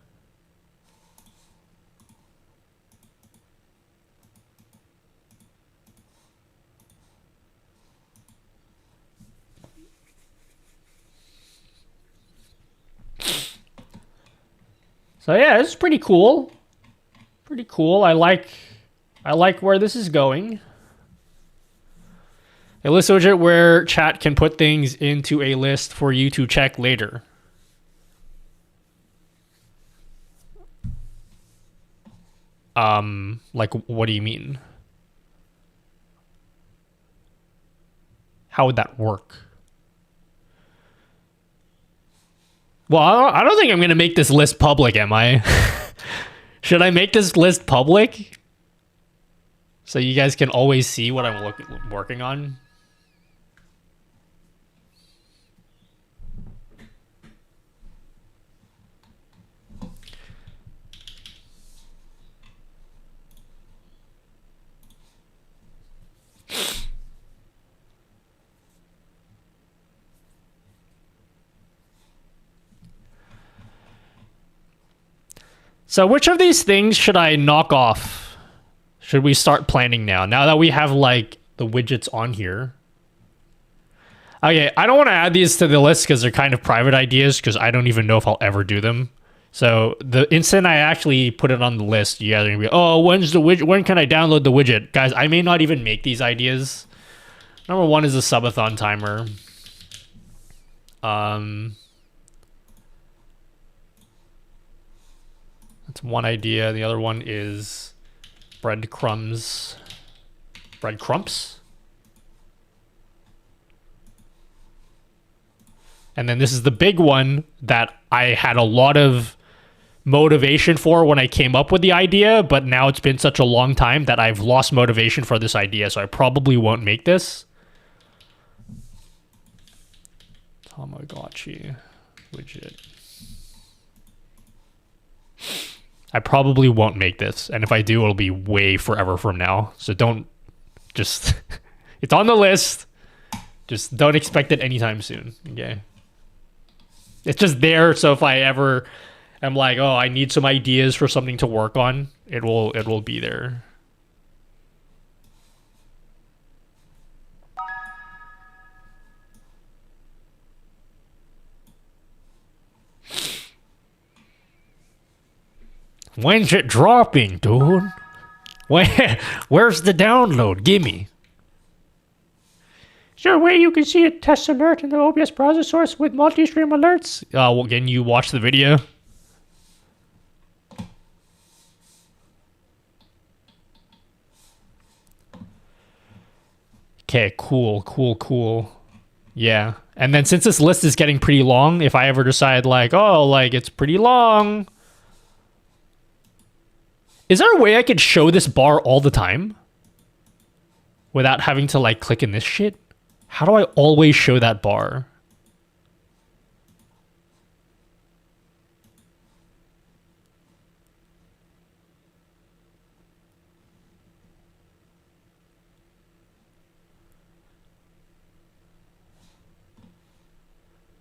So yeah, this is pretty cool. Pretty cool. I like where this is going. A list widget where chat can put things into a list for you to check later. Like, what do you mean? How would that work? Well, I don't think I'm going to make this list public, am I? Should I make this list public? So you guys can always see what I'm working on? So which of these things should I knock off? Should we start planning now? Now that we have like the widgets on here. Okay, I don't want to add these to the list because they're kind of private ideas because I don't even know if I'll ever do them. So the instant I actually put it on the list, you guys are gonna be, oh, when's the widget? When can I download the widget? Guys, I may not even make these ideas. Number one is a subathon timer. That's one idea. The other one is breadcrumbs. Breadcrumbs? And then this is the big one that I had a lot of motivation for when I came up with the idea, but now it's been such a long time that I've lost motivation for this idea, so I probably won't make this. Tamagotchi widget. I probably won't make this, and if I do, it'll be way forever from now. So don't just... It's on the list. Just don't expect it anytime soon, okay? It's just there, so if I ever am like, oh, I need some ideas for something to work on, it will be there. When's it dropping, dude? Where's the download? Gimme. Is there a way you can see a test alert in the OBS browser source with multi-stream alerts? Well, can you watch the video? Okay, cool. Yeah. And then since this list is getting pretty long, if I ever decide like, oh, like it's pretty long... Is there a way I could show this bar all the time? Without having to like click in this shit? How do I always show that bar?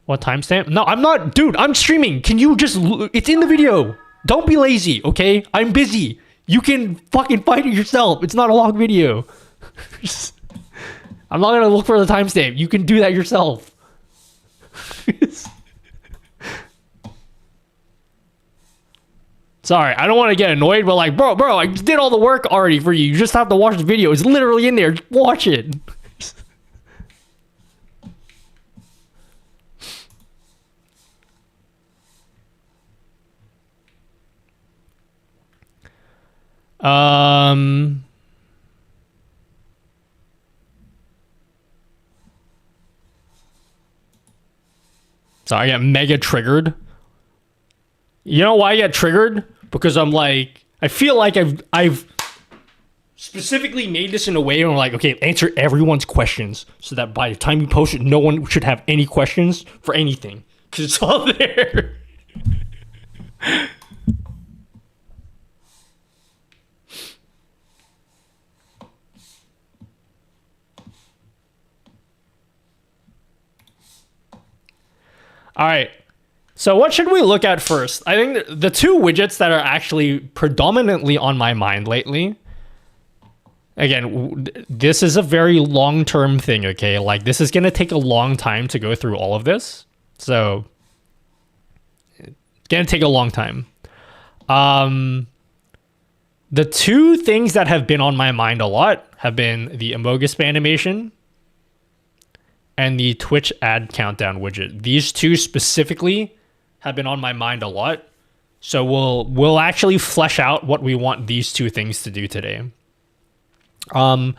What timestamp? No, I'm not, dude, I'm streaming. Can you just, it's in the video. Don't be lazy, okay? I'm busy. You can fucking find it yourself. It's not a long video. I'm not gonna look for the timestamp. You can do that yourself. Sorry, I don't want to get annoyed, but like, bro, I did all the work already for you. You just have to watch the video. It's literally in there. Just watch it. So I get mega triggered. You know why I get triggered? Because I'm like, I feel like I've specifically made this in a way where I'm like, okay, answer everyone's questions so that by the time you post it, no one should have any questions for anything because it's all there. All right. So what should we look at first? I think the two widgets that are actually predominantly on my mind lately. Again, this is a very long-term thing, okay? Like, this is going to take a long time to go through all of this. So, it's going to take a long time. The two things that have been on my mind a lot have been the Amogus animation and the Twitch ad countdown widget. These two specifically have been on my mind a lot. So we'll actually flesh out what we want these two things to do today. I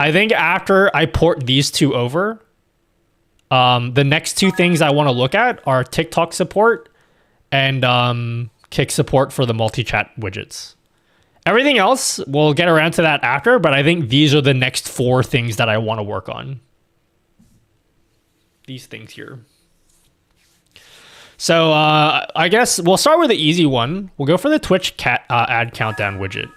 think after I port these two over, the next two things I want to look at are TikTok support and Kick support for the multi-chat widgets. Everything else, we'll get around to that after, but I think these are the next four things that I want to work on. These things here. So I guess we'll start with the easy one. We'll go for the Twitch ad countdown widget.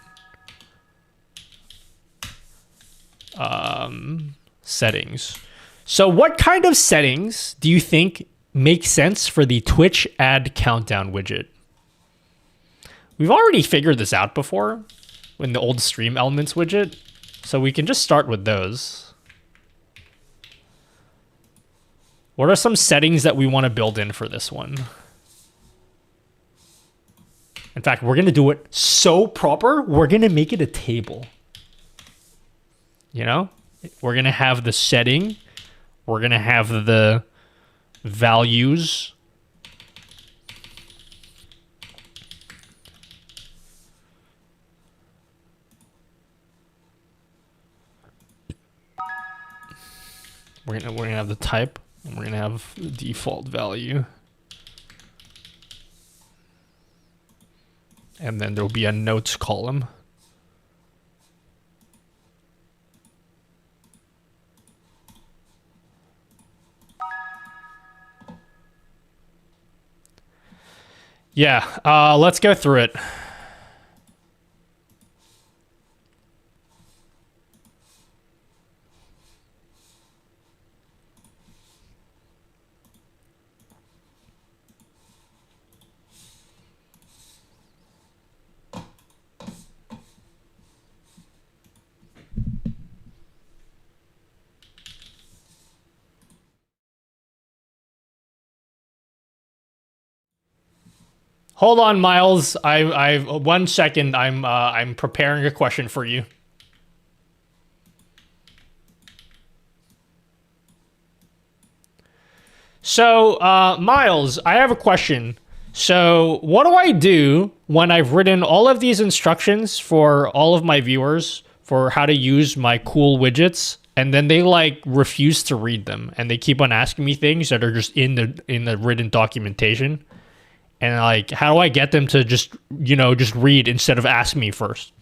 Settings. So what kind of settings do you think make sense for the Twitch ad countdown widget? We've already figured this out before in the old stream elements widget. So we can just start with those. What are some settings that we want to build in for this one? In fact, we're gonna do it so proper, we're gonna make it a table. You know? We're gonna have the setting, we're gonna have the values. We're gonna have the type, and we're gonna have the default value. And then there'll be a notes column. Yeah, let's go through it. Hold on, Miles. I 1 second. I'm preparing a question for you. So, Miles, I have a question. So, what do I do when I've written all of these instructions for all of my viewers for how to use my cool widgets, and then they like refuse to read them, and they keep on asking me things that are just in the written documentation? And like, how do I get them to just, you know, just read instead of ask me first?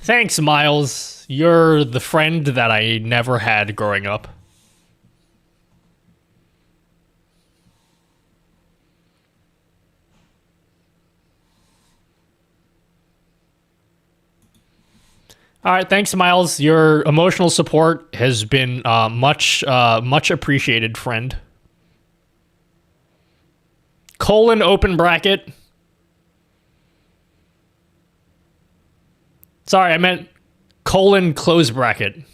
Thanks, Miles. You're the friend that I never had growing up. All right, thanks, Miles. Your emotional support has been much appreciated, friend. Colon open bracket. Sorry, I meant colon close bracket.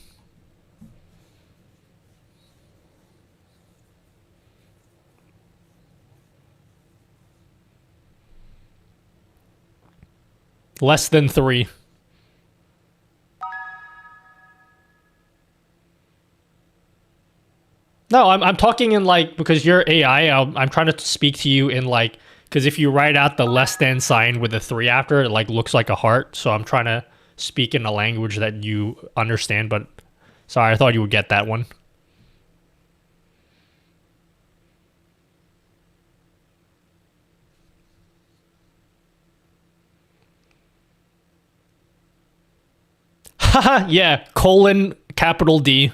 Less than 3. No, I'm talking in like, because you're AI, I'm trying to speak to you in like, because if you write out the less than sign with a 3 after, it like looks like a heart. So I'm trying to speak in a language that you understand, but sorry, I thought you would get that one. Haha, yeah, colon capital D.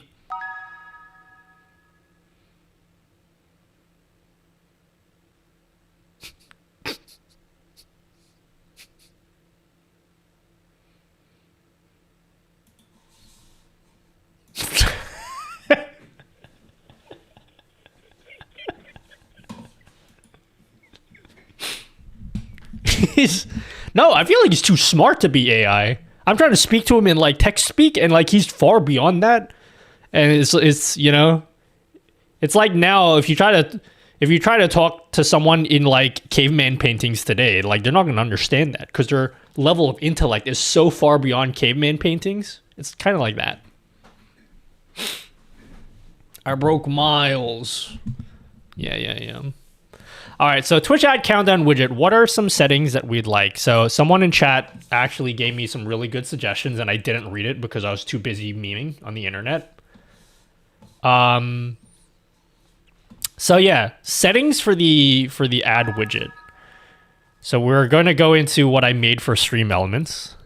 No, I feel like he's too smart to be AI. I'm trying to speak to him in like text speak, and like he's far beyond that. And it's you know, it's like now if you try to talk to someone in like caveman paintings today, like they're not gonna understand that because their level of intellect is so far beyond caveman paintings. It's kind of like that. I broke Miles. Yeah. All right, so Twitch ad countdown widget. What are some settings that we'd like? So someone in chat actually gave me some really good suggestions, and I didn't read it because I was too busy memeing on the internet. So yeah, settings for the ad widget. So we're going to go into what I made for Stream Elements.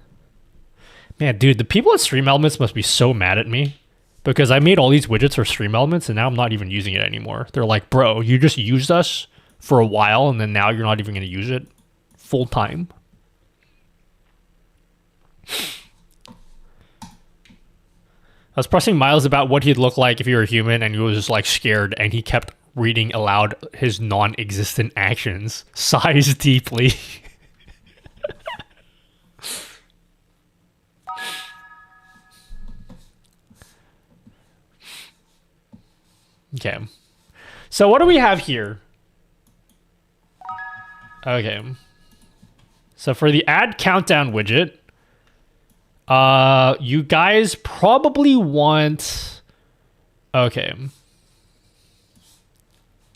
Man, dude, the people at Stream Elements must be so mad at me because I made all these widgets for Stream Elements and now I'm not even using it anymore. They're like, bro, you just used us for a while and then now you're not even going to use it full time. I was pressing Miles about what he'd look like if he were human and he was just like scared and he kept reading aloud his non-existent actions. Sighs deeply. Okay. So what do we have here? Okay. So for the add countdown widget, you guys probably want... Okay.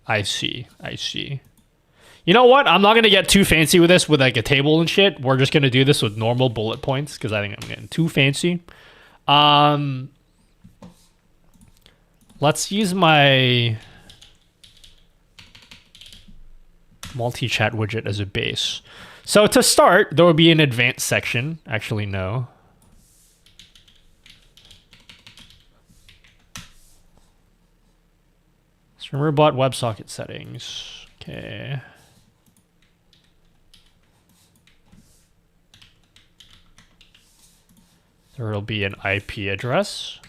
I see. You know what? I'm not going to get too fancy with this with like a table and shit. We're just going to do this with normal bullet points because I think I'm getting too fancy. Let's use my multi-chat widget as a base. So to start, there will be an advanced section. Actually, no. Streamerbot WebSocket settings. Okay. There will be an IP address.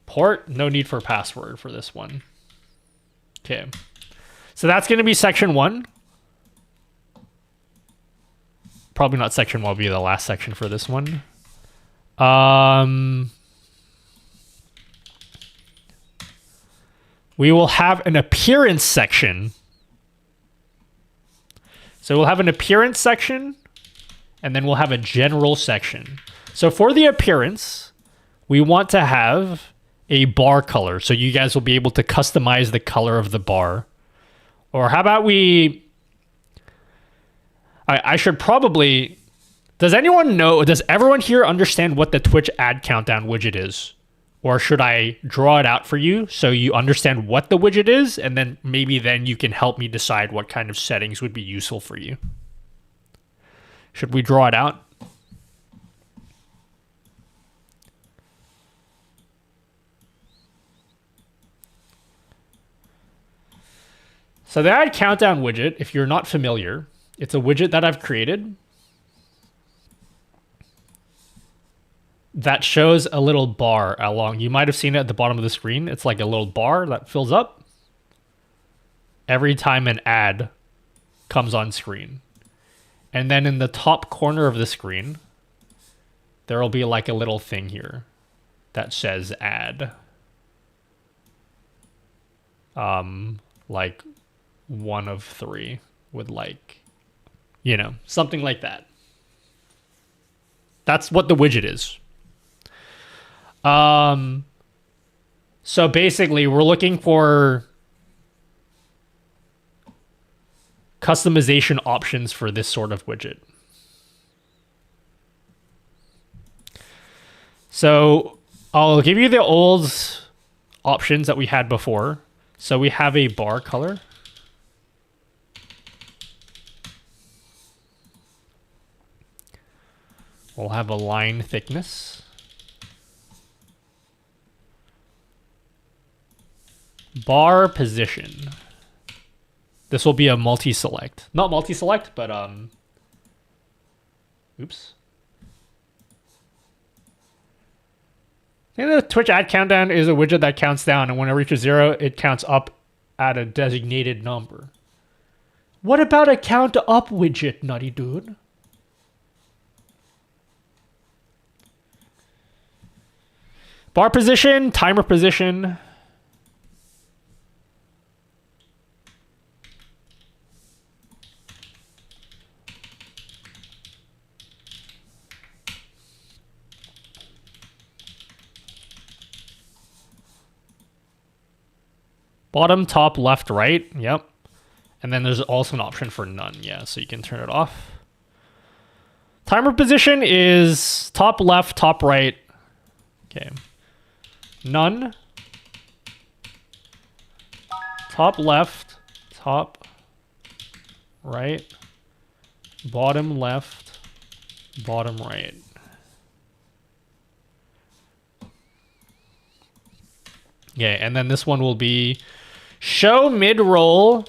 Port, no need for password for this one. Okay. So that's going to be section 1. Probably not section 1 will be the last section for this one. We will have an appearance section. So we'll have an appearance section, and then we'll have a general section. So for the appearance, we want to have a bar color. So you guys will be able to customize the color of the bar. Or how about we... I should probably... Does anyone know, does everyone here understand what the Twitch ad countdown widget is? Or should I draw it out for you so you understand what the widget is, and then maybe then you can help me decide what kind of settings would be useful for you? Should we draw it out? So the ad countdown widget, if you're not familiar, it's a widget that I've created that shows a little bar along. You might have seen it at the bottom of the screen. It's like a little bar that fills up every time an ad comes on screen. And then in the top corner of the screen, there will be like a little thing here that says ad. Like 1 of 3 with like, you know, something like that. That's what the widget is. So basically we're looking for customization options for this sort of widget. So I'll give you the old options that we had before. So we have a bar color. We'll have a line thickness. Bar position. This will be a multi-select. Not multi-select, but oops. I think the Twitch ad countdown is a widget that counts down, and when it reaches 0, it counts up at a designated number. What about a count up widget, nutty dude? Bar position, timer position. Bottom, top, left, right. Yep. And then there's also an option for none. Yeah, so you can turn it off. Timer position is top, left, top, right. Okay. None. Top, left, top, right, bottom left, bottom right. Yeah, and then this one will be show mid-roll.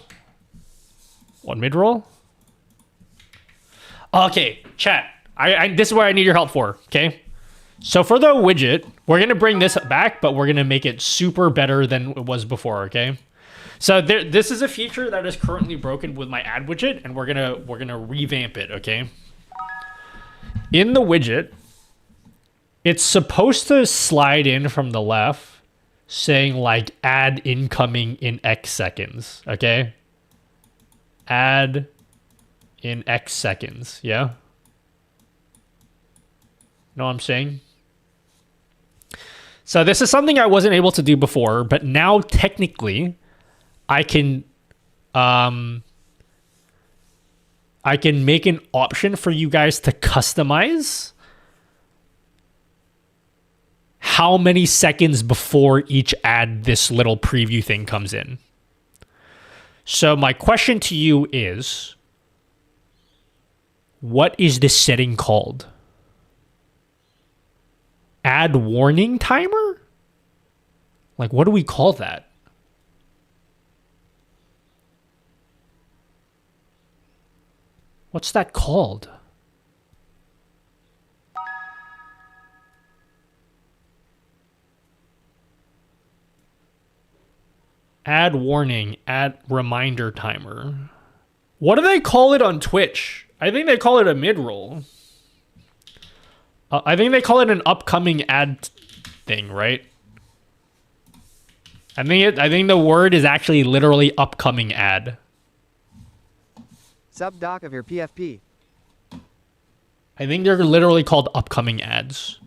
What, mid-roll? Okay, chat. This is where I need your help for, okay? So for the widget, we're going to bring this back, but we're going to make it super better than it was before, okay? So this is a feature that is currently broken with my ad widget, and we're gonna revamp it, okay? In the widget, it's supposed to slide in from the left, saying like ad incoming in X seconds, okay? Ad in X seconds, yeah? Know what I'm saying? So this is something I wasn't able to do before, but now technically I can make an option for you guys to customize how many seconds before each ad this little preview thing comes in. So my question to you is, what is this setting called? Ad warning timer? Like, what do we call that? What's that called? Ad warning, ad reminder timer. What do they call it on Twitch? I think they call it a mid-roll. I think they call it an upcoming ad thing, right? I think the word is actually literally upcoming ad. Sub doc of your PFP. I think they're literally called upcoming ads.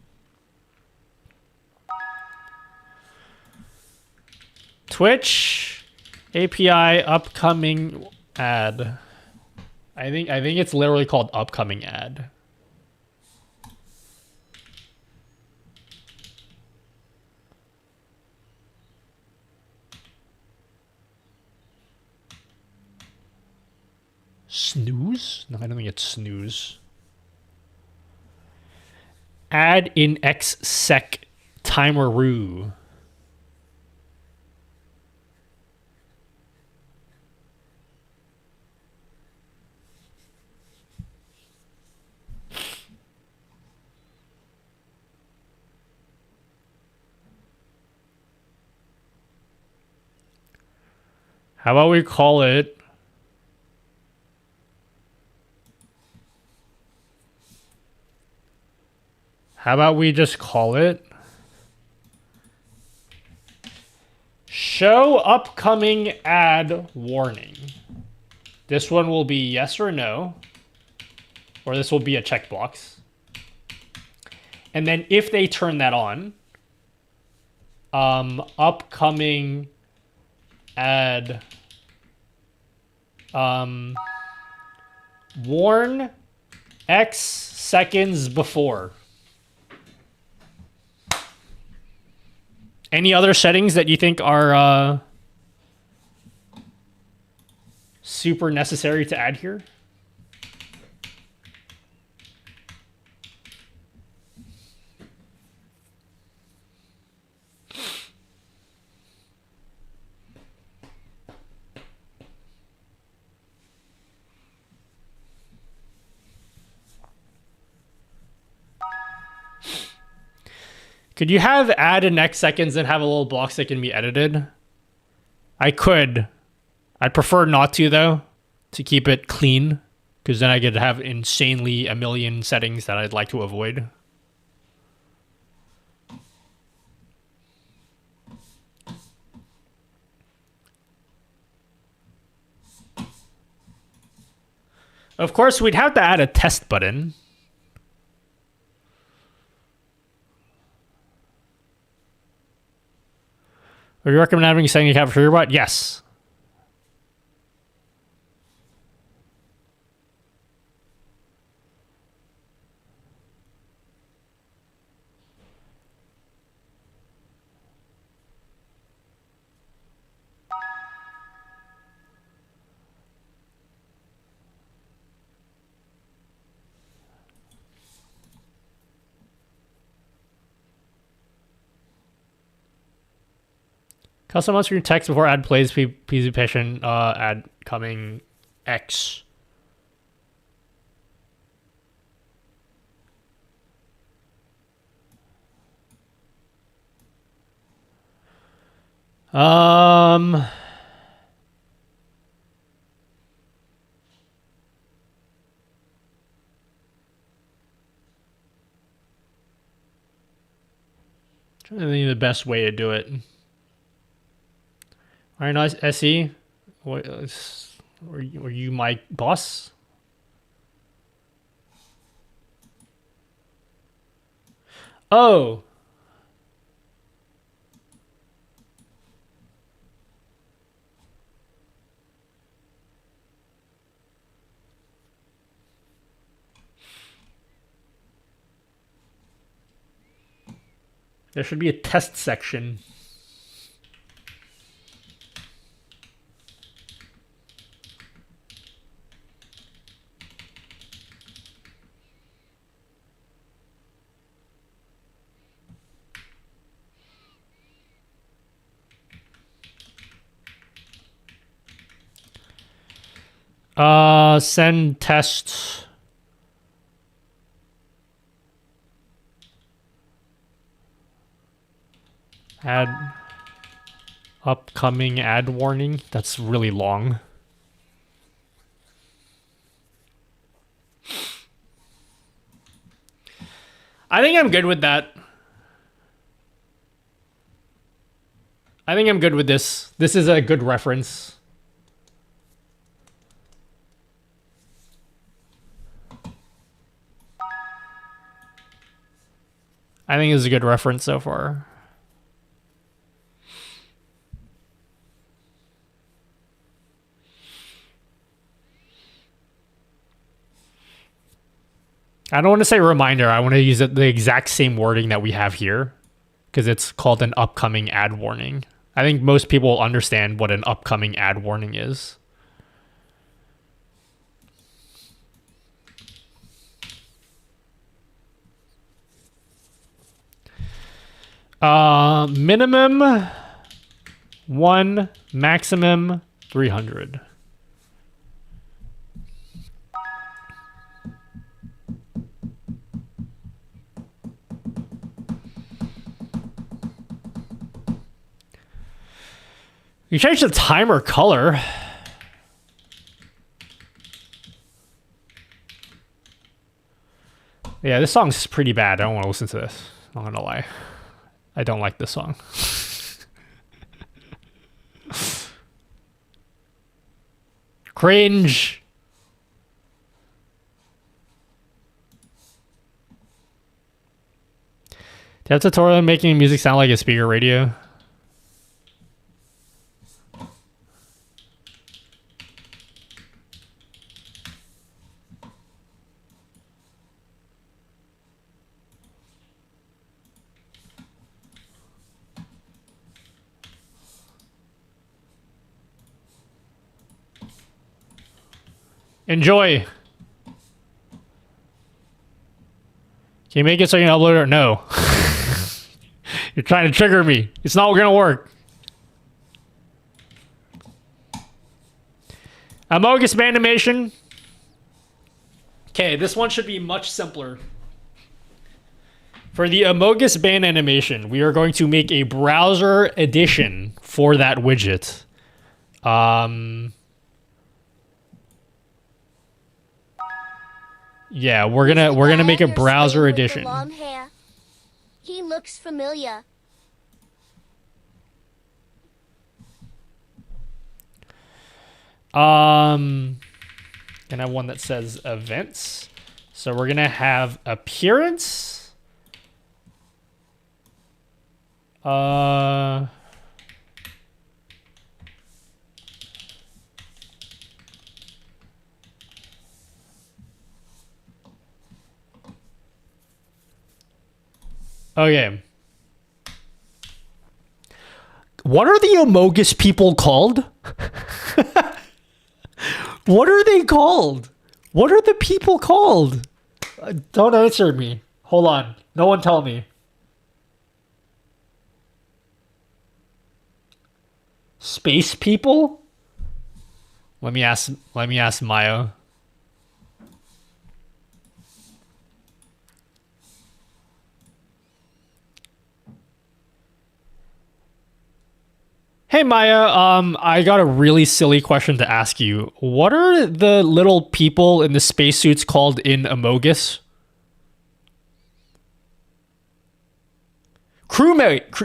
Twitch API upcoming ad. I think it's literally called upcoming ad. Snooze? No, I don't think it's snooze. Add in X sec timeroo. How about we call it How about we just call it show upcoming ad warning. This one will be yes or no, or this will be a checkbox. And then if they turn that on, upcoming ad warn X seconds before. Any other settings that you think are super necessary to add here? Could you have add in X seconds and have a little box that can be edited? I could. I'd prefer not to, though, to keep it clean, because then I could have insanely a million settings that I'd like to avoid. Of course, we'd have to add a test button. Would you recommend having a setting to capture your bot? Yes. Custom on-screen text before ad plays. Please be patient. Ad coming X. Trying to think of the best way to do it. All right, nice SE. Were you my boss? Oh. There should be a test section. Send test. Add upcoming ad warning. That's really long. I think I'm good with that. I think I'm good with this. This is a good reference. I think it's a good reference so far. I don't want to say reminder. I want to use the exact same wording that we have here because it's called an upcoming ad warning. I think most people understand what an upcoming ad warning is. Minimum 1, maximum 300. You change the timer color. Yeah, this song's pretty bad. I don't want to listen to this. I'm not gonna lie. I don't like this song. Cringe. Do you have a tutorial on making music sound like a speaker radio? Enjoy. Can you make it so you can upload it or no? You're trying to trigger me. It's not gonna work. Amogus band animation. Okay, this one should be much simpler. For the Amogus band animation, we are going to make a browser edition for that widget. Yeah, we're gonna make a browser edition. Long hair. He looks familiar. Gonna have one that says events. So we're gonna have appearance. Okay. What are the Amogus people called? What are they called? What are the people called? Don't answer me. Hold on. No one tell me. Space people? Let me ask Maya. Hey Maya, I got a really silly question to ask you. What are the little people in the spacesuits called in Amogus?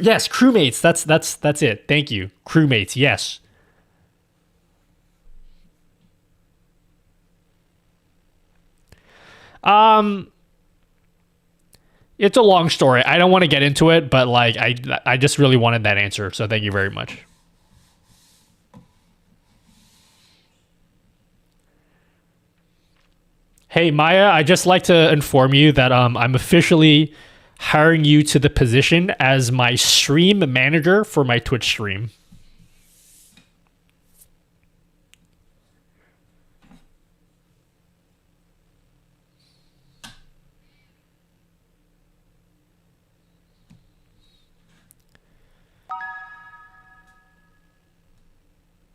Yes, crewmates. That's it. Thank you. Crewmates, yes. It's a long story. I don't want to get into it, but like I just really wanted that answer, so thank you very much. Hey Maya, I just like to inform you that I'm officially hiring you to the position as my stream manager for my Twitch stream.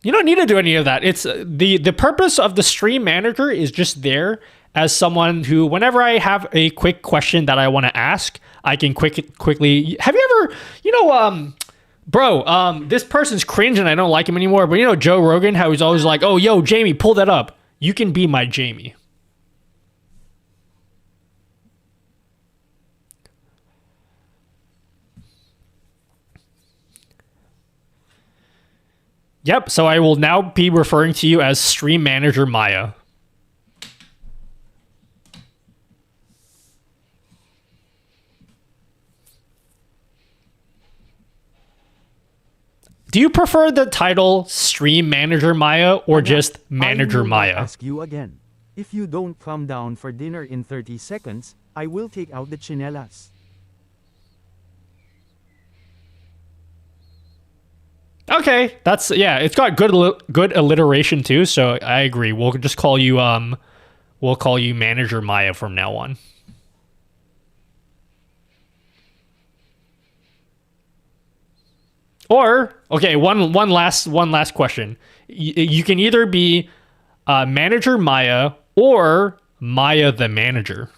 You don't need to do any of that. It's the purpose of the stream manager is just there as someone who, whenever I have a quick question that I want to ask, I can quickly. Have you ever, bro, this person's cringe and I don't like him anymore. But you know Joe Rogan, how he's always like, "Oh, yo, Jamie, pull that up." You can be my Jamie. Yep, so I will now be referring to you as Stream Manager Maya. Do you prefer the title Stream Manager Maya or just Manager Maya? Ask you again. If you don't come down for dinner in 30 seconds, I will take out the chinelas. Okay, that's it's got good alliteration too, so I agree. We'll just call you Manager Maya from now on. Or okay, one last question. You can either be Manager Maya or Maya the Manager.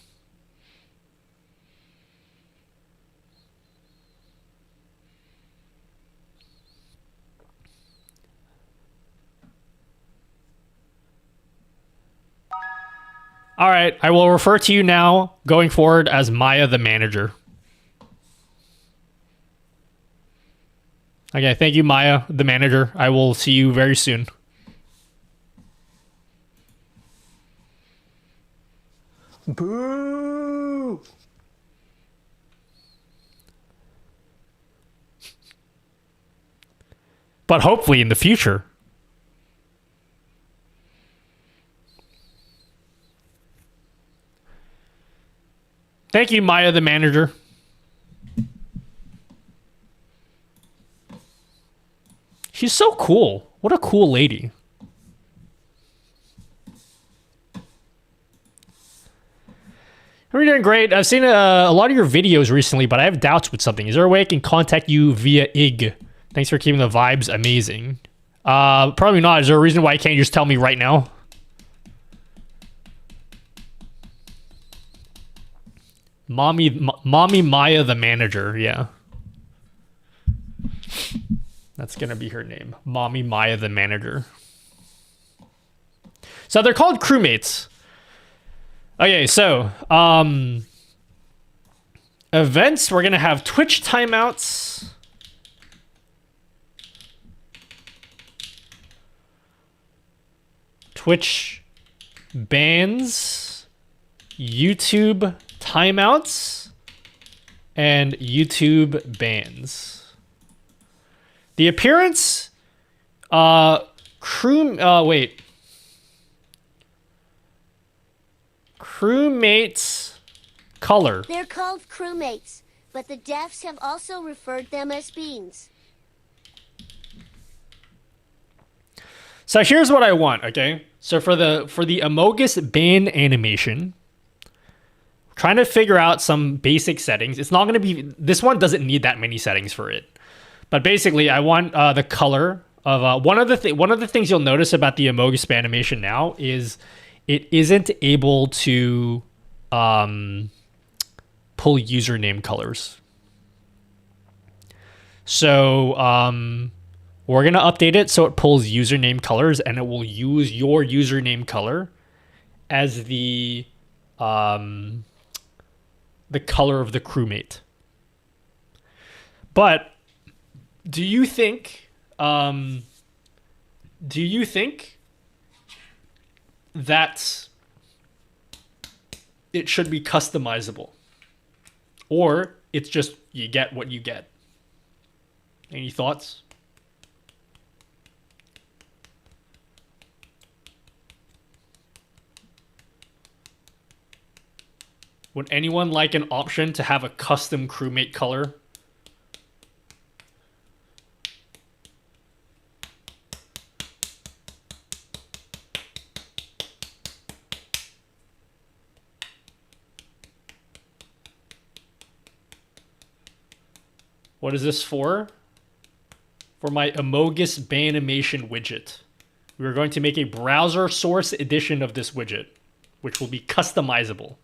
All right, I will refer to you now going forward as Maya the Manager. Okay, thank you, Maya the Manager. I will see you very soon. Boo! But hopefully in the future. Thank you, Maya the Manager. She's so cool. What a cool lady. We're doing great. I've seen a lot of your videos recently, but I have doubts with something. Is there a way I can contact you via IG? Thanks for keeping the vibes amazing. Probably not. Is there a reason why you can't just tell me right now? Mommy Maya the Manager, yeah. That's gonna be her name. Mommy Maya the Manager. So they're called crewmates. Okay, so events, we're gonna have Twitch timeouts. Twitch bans, YouTube timeouts, and YouTube bans. The appearance, crewmates color. They're called crewmates, but the devs have also referred them as beans. So here's what I want, okay? So for the Amogus ban animation, trying to figure out some basic settings. It's not going to be, this one doesn't need that many settings for it. But basically, I want the color of one of the things you'll notice about the Amogus animation now is it isn't able to pull username colors. So we're gonna update it so it pulls username colors, and it will use your username color as the color of the crewmate. But do you think that it should be customizable, or it's just you get what you get? Any thoughts? Would anyone like an option to have a custom crewmate color? What is this for? For my Amogus Banimation widget. We are going to make a browser source edition of this widget, which will be customizable.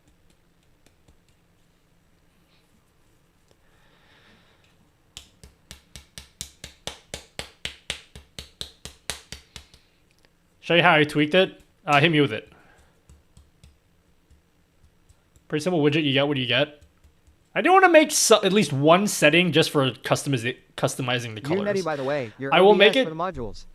Show you how I tweaked it? Hit me with it. Pretty simple widget, you get what you get. I do want to make at least one setting just for customizing the colors. Unity, by the way, your I will OBS make it for the modules.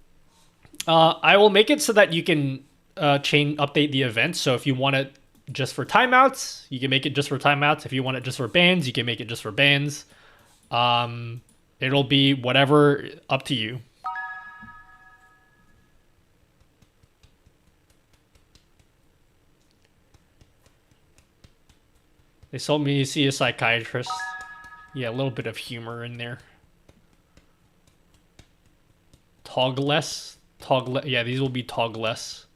I will make it so that you can update the event. So if you want it just for timeouts, you can make it just for timeouts. If you want it just for bans, you can make it just for bans. It'll be whatever, up to you. They told me to see a psychiatrist. Yeah, a little bit of humor in there. Togless. Yeah, these will be togless.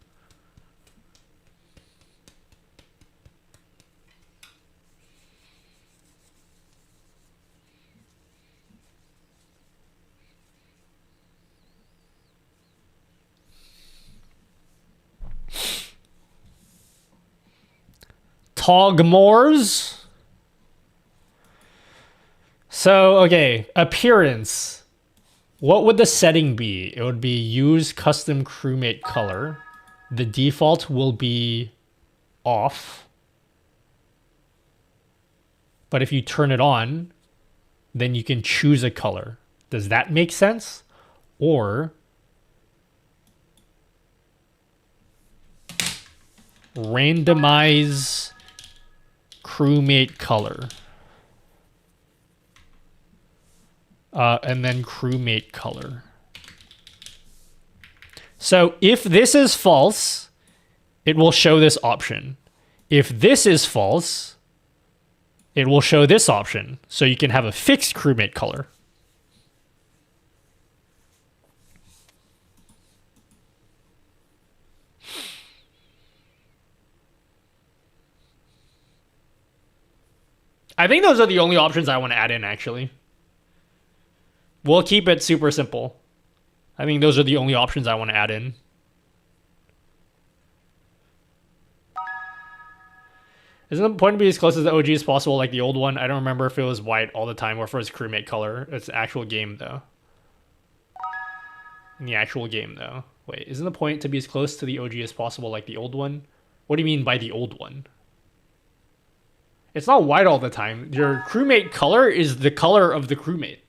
Togmores. So, okay, appearance. What would the setting be? It would be use custom crewmate color. The default will be off. But if you turn it on, then you can choose a color. Does that make sense? Or randomize crewmate color. And then crewmate color. So if this is false, it will show this option. If this is false, it will show this option. So you can have a fixed crewmate color. I think those are the only options I want to add in, actually. We'll keep it super simple. I think those are the only options I want to add in. Isn't the point to be as close as the OG as possible, like the old one? I don't remember if it was white all the time or if it was crewmate color. It's the actual game, though. In the actual game, though. Wait, isn't the point to be as close to the OG as possible, like the old one? What do you mean by the old one? It's not white all the time. Your crewmate color is the color of the crewmate.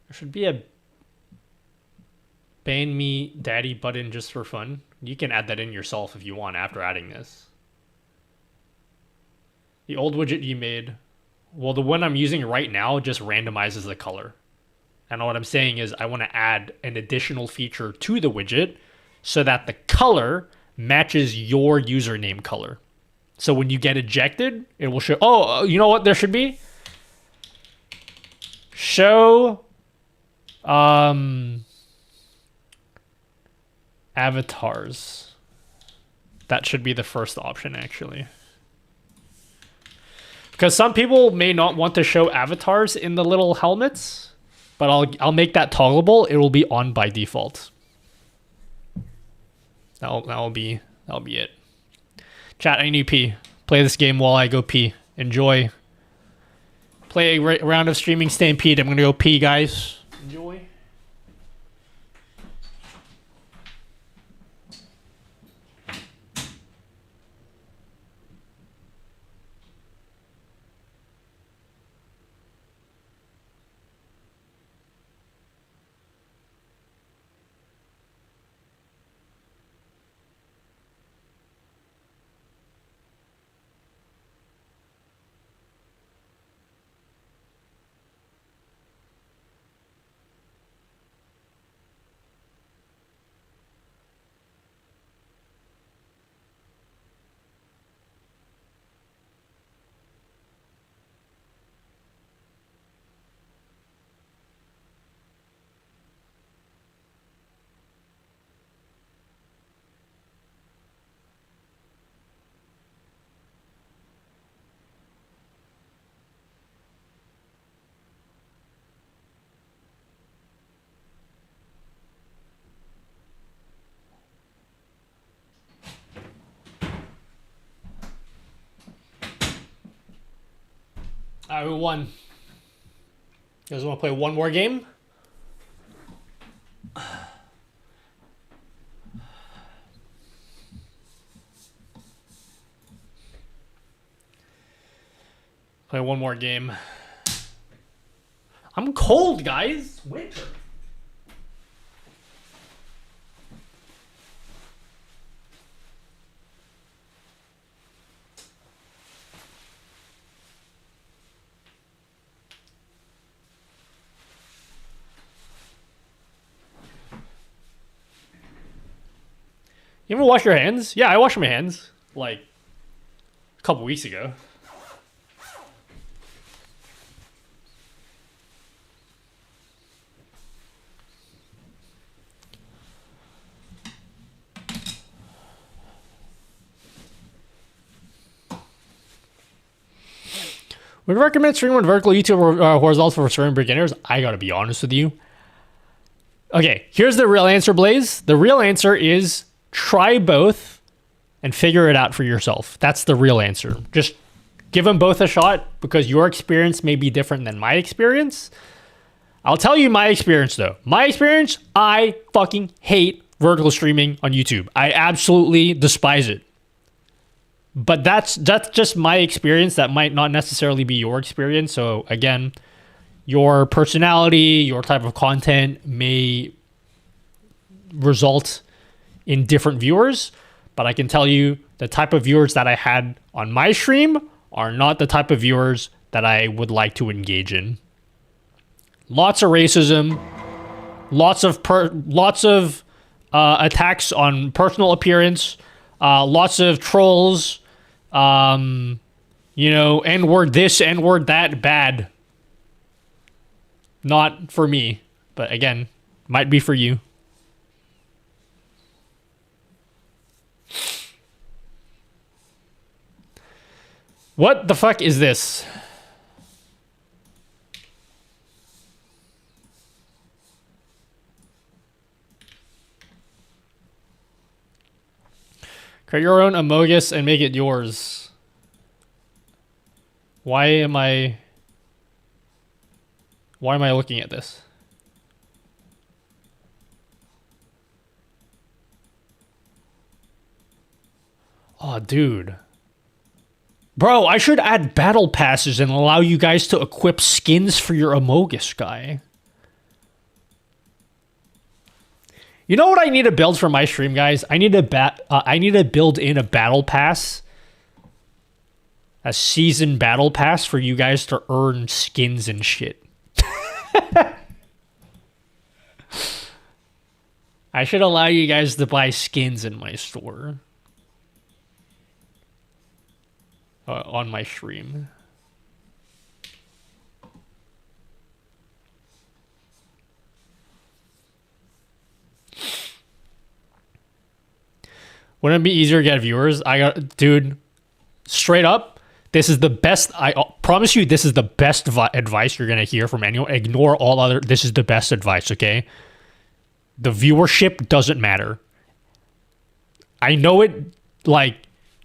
There should be a ban me daddy button just for fun. You can add that in yourself if you want after adding this. The old widget you made, well, the one I'm using right now just randomizes the color. And what I'm saying is I want to add an additional feature to the widget so that the color matches your username color. So when you get ejected, it will show, oh, you know what there should be? Show avatars. That should be the first option, actually. Because some people may not want to show avatars in the little helmets, but I'll make that toggleable. It will be on by default. That'll be it. Chat, I need to pee. Play this game while I go pee. Enjoy. Play a round of streaming Stampede. I'm gonna go pee, guys. Enjoy. Alright, we won. You guys want to play one more game? Play one more game. I'm cold, guys. Winter. You ever wash your hands? Yeah, I washed my hands like a couple weeks ago. Would you recommend streaming on vertical YouTube or horizontal for certain beginners? I gotta be honest with you. Okay, here's the real answer, Blaze. The real answer is try both and figure it out for yourself. That's the real answer. Just give them both a shot because your experience may be different than my experience. I'll tell you my experience though. My experience, I fucking hate vertical streaming on YouTube. I absolutely despise it. But that's just my experience. That might not necessarily be your experience. So again, your personality, your type of content may result in different viewers. But I can tell you the type of viewers that I had on my stream are not the type of viewers that I would like to engage in. Lots of racism, lots of attacks on personal appearance, lots of trolls, you know, N-word this, N-word that, bad. Not for me, but again, might be for you. What the fuck is this? Create your own Amogus and make it yours. Why am I looking at this? Oh, dude. Bro, I should add battle passes and allow you guys to equip skins for your Amogus guy. You know what I need to build for my stream, guys? I need to build in a battle pass. A season battle pass for you guys to earn skins and shit. I should allow you guys to buy skins in my store. On my stream. Wouldn't it be easier to get viewers? Dude, straight up, this is the best. I promise you, this is the best advice you're gonna hear from anyone. Ignore all other. This is the best advice. Okay, the viewership doesn't matter. I know it. Like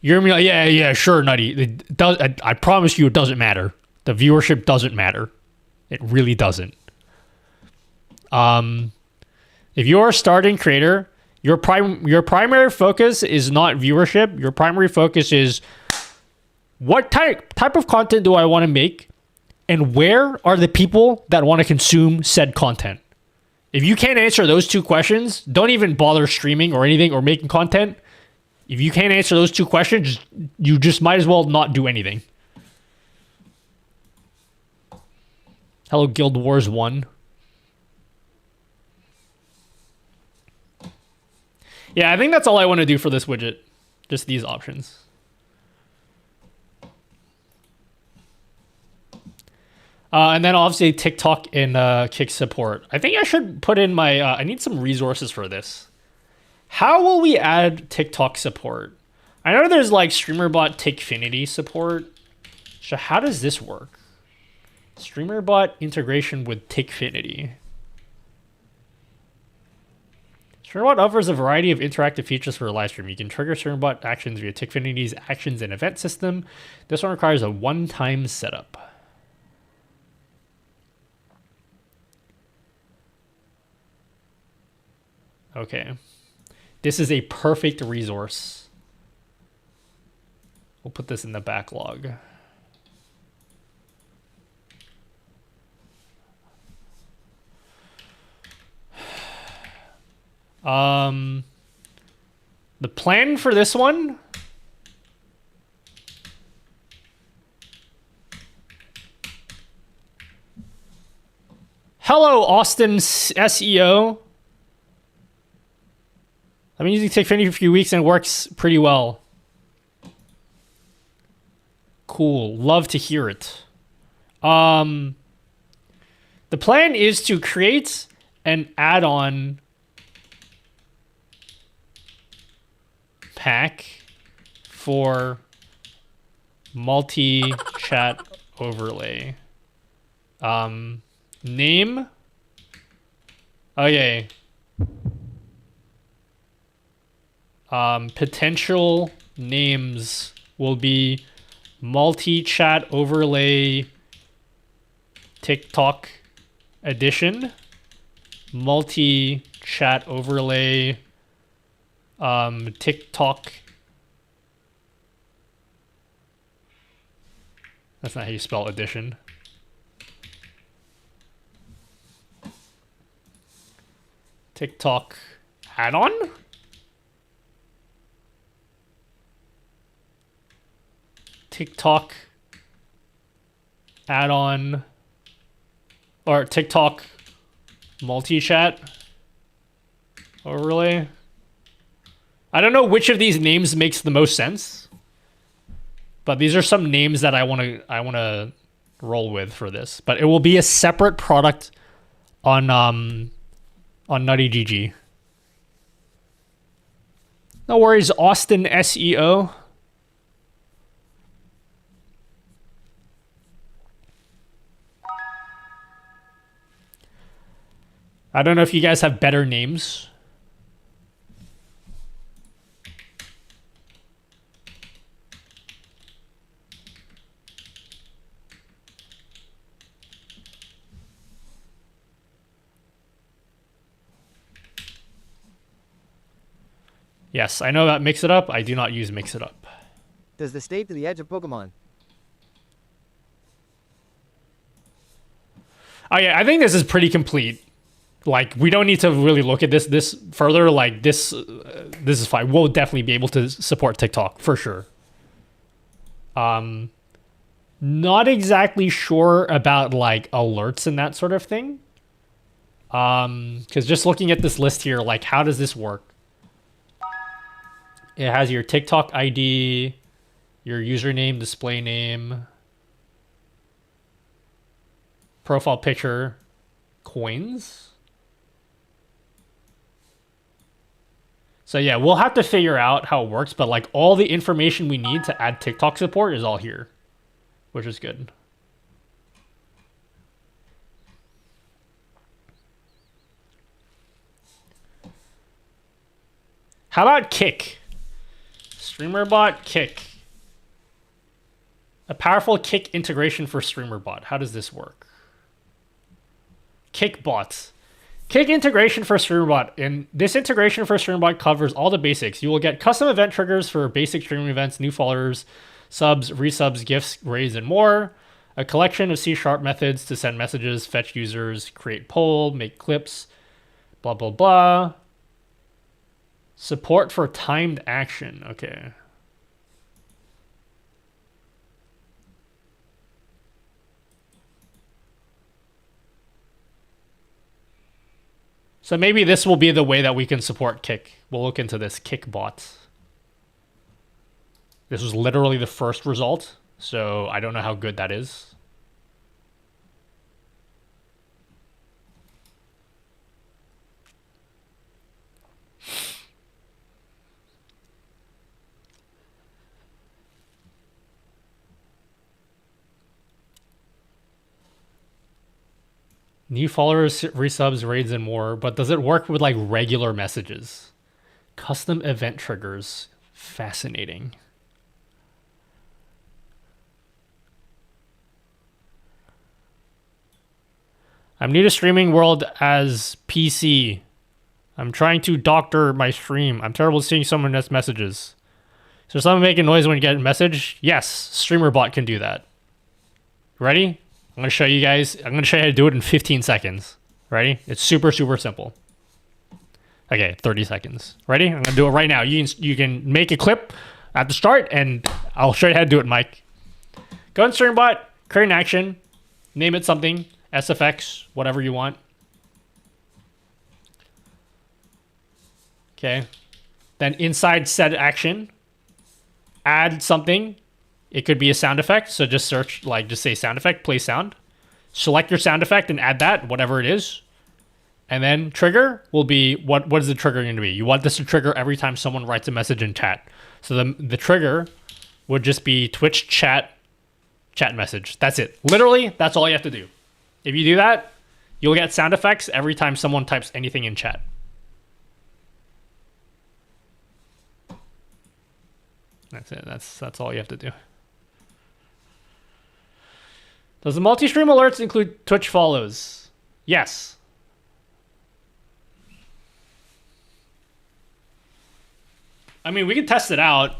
you're gonna be like, yeah, sure, Nutty. It does. I promise you, it doesn't matter. The viewership doesn't matter. It really doesn't. If you're a starting creator, your primary focus is not viewership. Your primary focus is what type of content do I want to make, and where are the people that want to consume said content? If you can't answer those two questions, don't even bother streaming or anything or making content. If you can't answer those two questions, you just might as well not do anything. Hello, Guild Wars 1. Yeah, I think that's all I want to do for this widget. Just these options. And then obviously TikTok and Kick support. I think I should put in my... I need some resources for this. How will we add TikTok support? I know there's like StreamerBot Tickfinity support. So how does this work? StreamerBot integration with Tickfinity. StreamerBot offers a variety of interactive features for a live stream. You can trigger StreamerBot actions via Tickfinity's actions and event system. This one requires a one-time setup. Okay. This is a perfect resource. We'll put this in the backlog. The plan for this one. Hello, Austin SEO. I've been using Tickfinity for a few weeks and it works pretty well. Cool. Love to hear it. The plan is to create an add-on pack for multi-chat overlay. Name. Okay. Potential names will be multi-chat overlay TikTok edition, multi-chat overlay TikTok. That's not how you spell edition. TikTok add-on? TikTok add-on or TikTok multi-chat overlay. I don't know which of these names makes the most sense, but these are some names that I want to roll with for this. But it will be a separate product on NuttyGG. No worries, Austin SEO. I don't know if you guys have better names. Yes, I know about Mix It Up. I do not use Mix It Up. Does the stave to the edge of Pokemon? Oh yeah, I think this is pretty complete. Like, we don't need to really look at this further. Like, this is fine. We'll definitely be able to support TikTok for sure. Not exactly sure about like alerts and that sort of thing. Because just looking at this list here, like, how does this work? It has your TikTok ID, your username, display name, profile picture, coins. So yeah, we'll have to figure out how it works, but like all the information we need to add TikTok support is all here, which is good. How about Kick? StreamerBot Kick. A powerful Kick integration for StreamerBot. How does this work? Kick bots. Kick integration for StreamerBot. And this integration for StreamerBot covers all the basics. You will get custom event triggers for basic streaming events, new followers, subs, resubs, gifts, raids, and more. A collection of C# methods to send messages, fetch users, create poll, make clips, blah, blah, blah. Support for timed action. Okay. So maybe this will be the way that we can support Kick. We'll look into this Kick bot. This was literally the first result, so I don't know how good that is. New followers, resubs, raids, and more. But does it work with like regular messages? Custom event triggers. Fascinating. I'm new to streaming world as PC. I'm trying to doctor my stream. I'm terrible at seeing someone else's messages. So someone making noise when you get a message? Yes, StreamerBot can do that. Ready? I'm going to show you guys. I'm going to show you how to do it in 15 seconds. Ready? It's super, super simple. Okay, 30 seconds. Ready? I'm going to do it right now. You can make a clip at the start, and I'll show you how to do it, Mike. Go in StreamerBot, create an action, name it something, SFX, whatever you want. Okay. Then inside said action, add something. It could be a sound effect. So just search, like, just say sound effect, play sound. Select your sound effect and add that, whatever it is. And then trigger will be, what is the trigger going to be? You want this to trigger every time someone writes a message in chat. So the trigger would just be Twitch chat message. That's it. Literally, that's all you have to do. If you do that, you'll get sound effects every time someone types anything in chat. That's it. That's all you have to do. Does the multi-stream alerts include Twitch follows? Yes. I mean, we can test it out.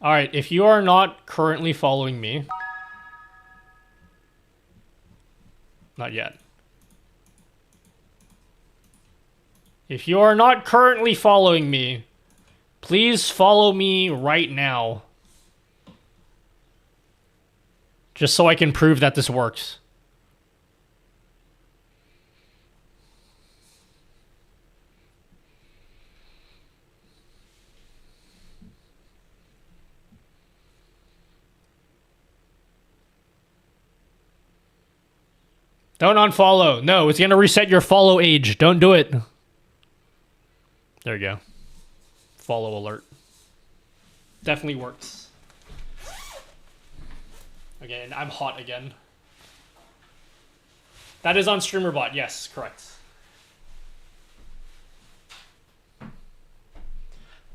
All right, if you are not currently following me, not yet. If you are not currently following me, please follow me right now. Just so I can prove that this works. Don't unfollow. No, it's going to reset your follow age. Don't do it. There you go. Follow alert. Definitely works. Okay, and I'm hot again. That is on StreamerBot. Yes, correct.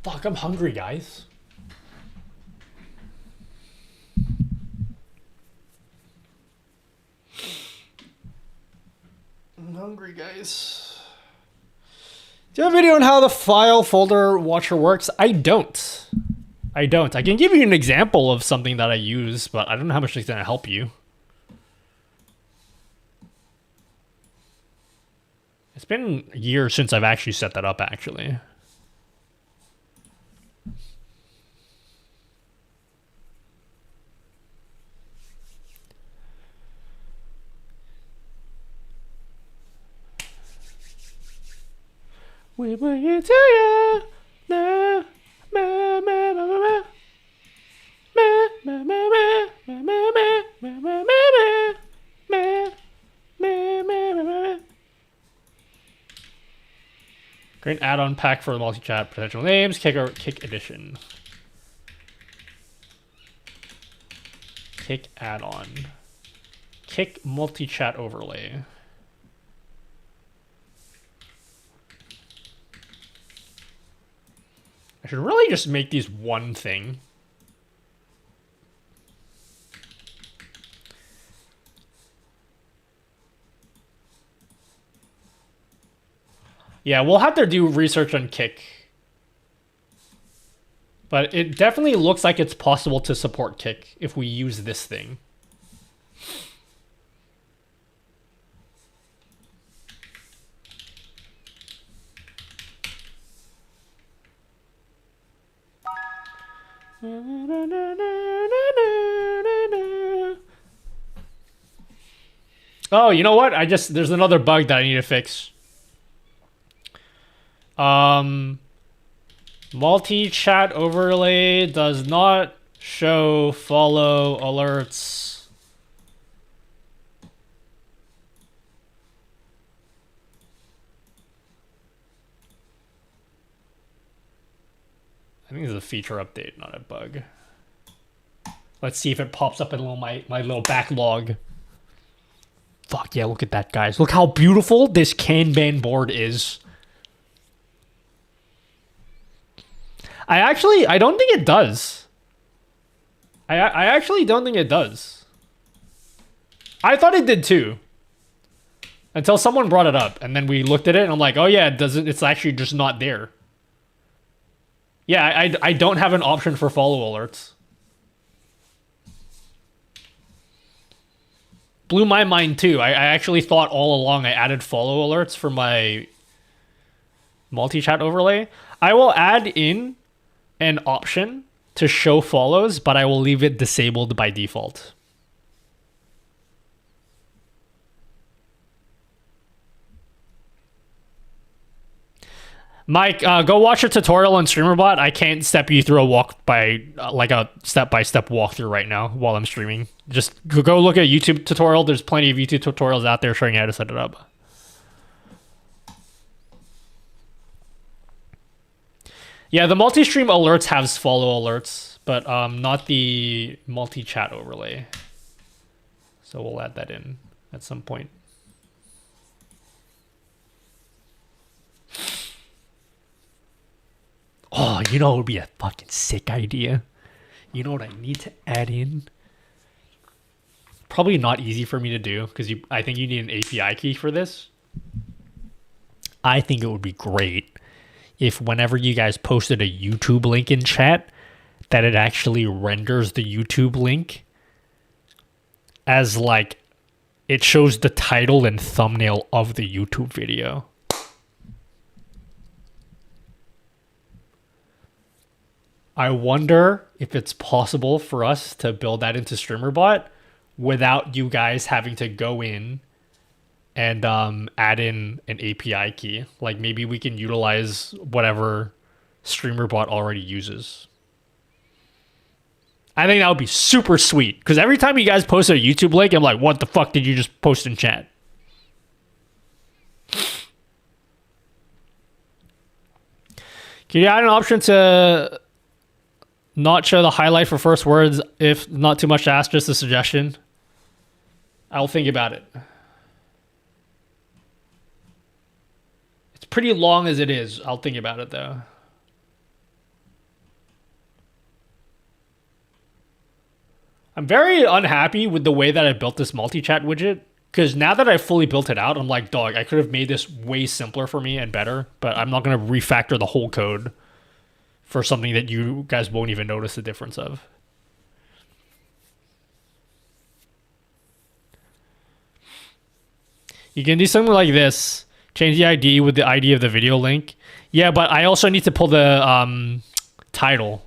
Fuck, I'm hungry, guys. I'm hungry, guys. Do you have a video on how the file folder watcher works? I don't. I can give you an example of something that I use, but I don't know how much it's going to help you. It's been years since I've actually set that up, actually. We bring it to you. Na, ma, ma, ma, ma, ma, ma, ma, ma. Great add-on pack for multi-chat potential names. Kick edition. Kick add-on. Kick multi-chat overlay. I should really just make these one thing. Yeah, we'll have to do research on Kick. But it definitely looks like it's possible to support Kick if we use this thing. Oh, you know what? There's another bug that I need to fix. Multi-chat overlay does not show follow alerts. I think this is a feature update, not a bug. Let's see if it pops up in my little backlog. Fuck yeah, look at that, guys. Look how beautiful this Kanban board is. I don't think it does. I actually don't think it does. I thought it did too. Until someone brought it up, and then we looked at it, and I'm like, oh yeah, it doesn't. It's actually just not there. Yeah, I don't have an option for follow alerts. Blew my mind too. I actually thought all along I added follow alerts for my multi-chat overlay. I will add in an option to show follows, but I will leave it disabled by default. Mike, go watch a tutorial on StreamerBot. I can't step you through a step-by-step walkthrough right now while I'm streaming. Just go look at a YouTube tutorial. There's plenty of YouTube tutorials out there showing you how to set it up. Yeah, the multi-stream alerts has follow alerts, but not the multi-chat overlay. So we'll add that in at some point. Oh, you know what would be a fucking sick idea? You know what I need to add in? Probably not easy for me to do, because I think you need an API key for this. I think it would be great if whenever you guys posted a YouTube link in chat, that it actually renders the YouTube link as like it shows the title and thumbnail of the YouTube video. I wonder if it's possible for us to build that into StreamerBot without you guys having to go in and add in an API key. Like maybe we can utilize whatever StreamerBot already uses. I think that would be super sweet, because every time you guys post a YouTube link, I'm like, what the fuck did you just post in chat? Can you add an option to not show the highlight for first words if not too much to ask, just a suggestion? I'll think about it. It's pretty long as it is. I'll think about it though. I'm very unhappy with the way that I built this multi-chat widget, because now that I fully built it out, I'm like, dog, I could have made this way simpler for me and better, but I'm not going to refactor the whole code for something that you guys won't even notice the difference of. You can do something like this. Change the ID with the ID of the video link. Yeah, but I also need to pull the title.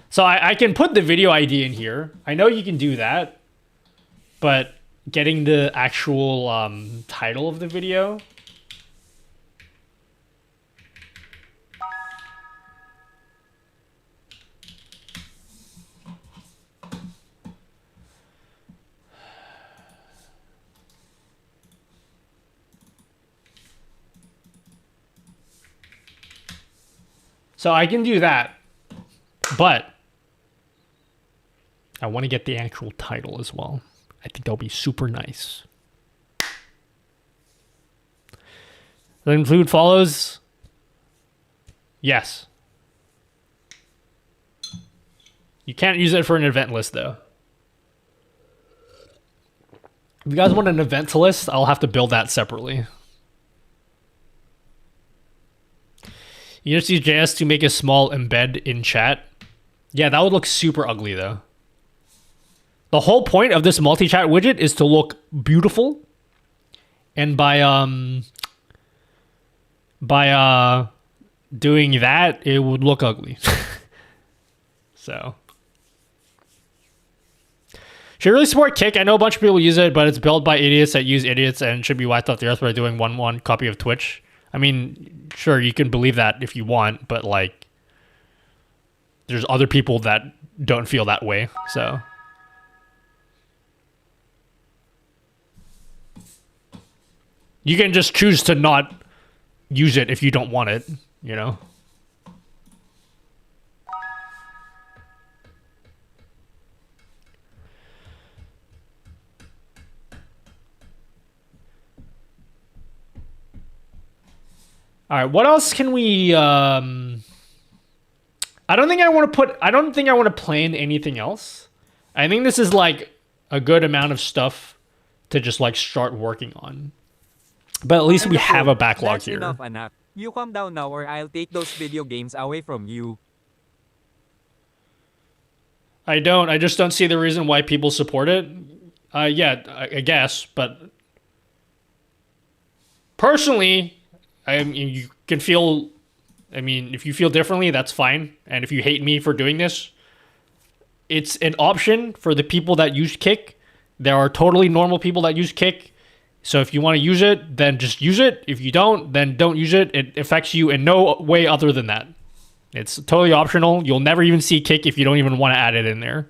So I can put the video ID in here. I know you can do that, but getting the actual title of the video. So I can do that. But I want to get the actual title as well. I think that'll be super nice. Then food follows. Yes. You can't use it for an event list though. If you guys want an event list, I'll have to build that separately. You just use JS to make a small embed in chat. Yeah, that would look super ugly though. The whole point of this multi-chat widget is to look beautiful. And by doing that, it would look ugly. So should really support Kick. I know a bunch of people use it, but it's built by idiots that use idiots and should be wiped off the earth by doing one copy of Twitch. I mean, sure, you can believe that if you want, but like there's other people that don't feel that way. So you can just choose to not use it if you don't want it, you know? All right, what else can we I don't think I want to plan anything else. I think this is like a good amount of stuff to just like start working on. But at least we have a backlog That's here. Enough, anak. You calm down now or I'll take those video games away from you. I just don't see the reason why people support it. Yeah, I guess, but personally, you can feel, I mean, if you feel differently, that's fine. And if you hate me for doing this, it's an option for the people that use Kick. There are totally normal people that use Kick. So if you want to use it, then just use it. If you don't, then don't use it. It affects you in no way other than that. It's totally optional. You'll never even see Kick if you don't even want to add it in there.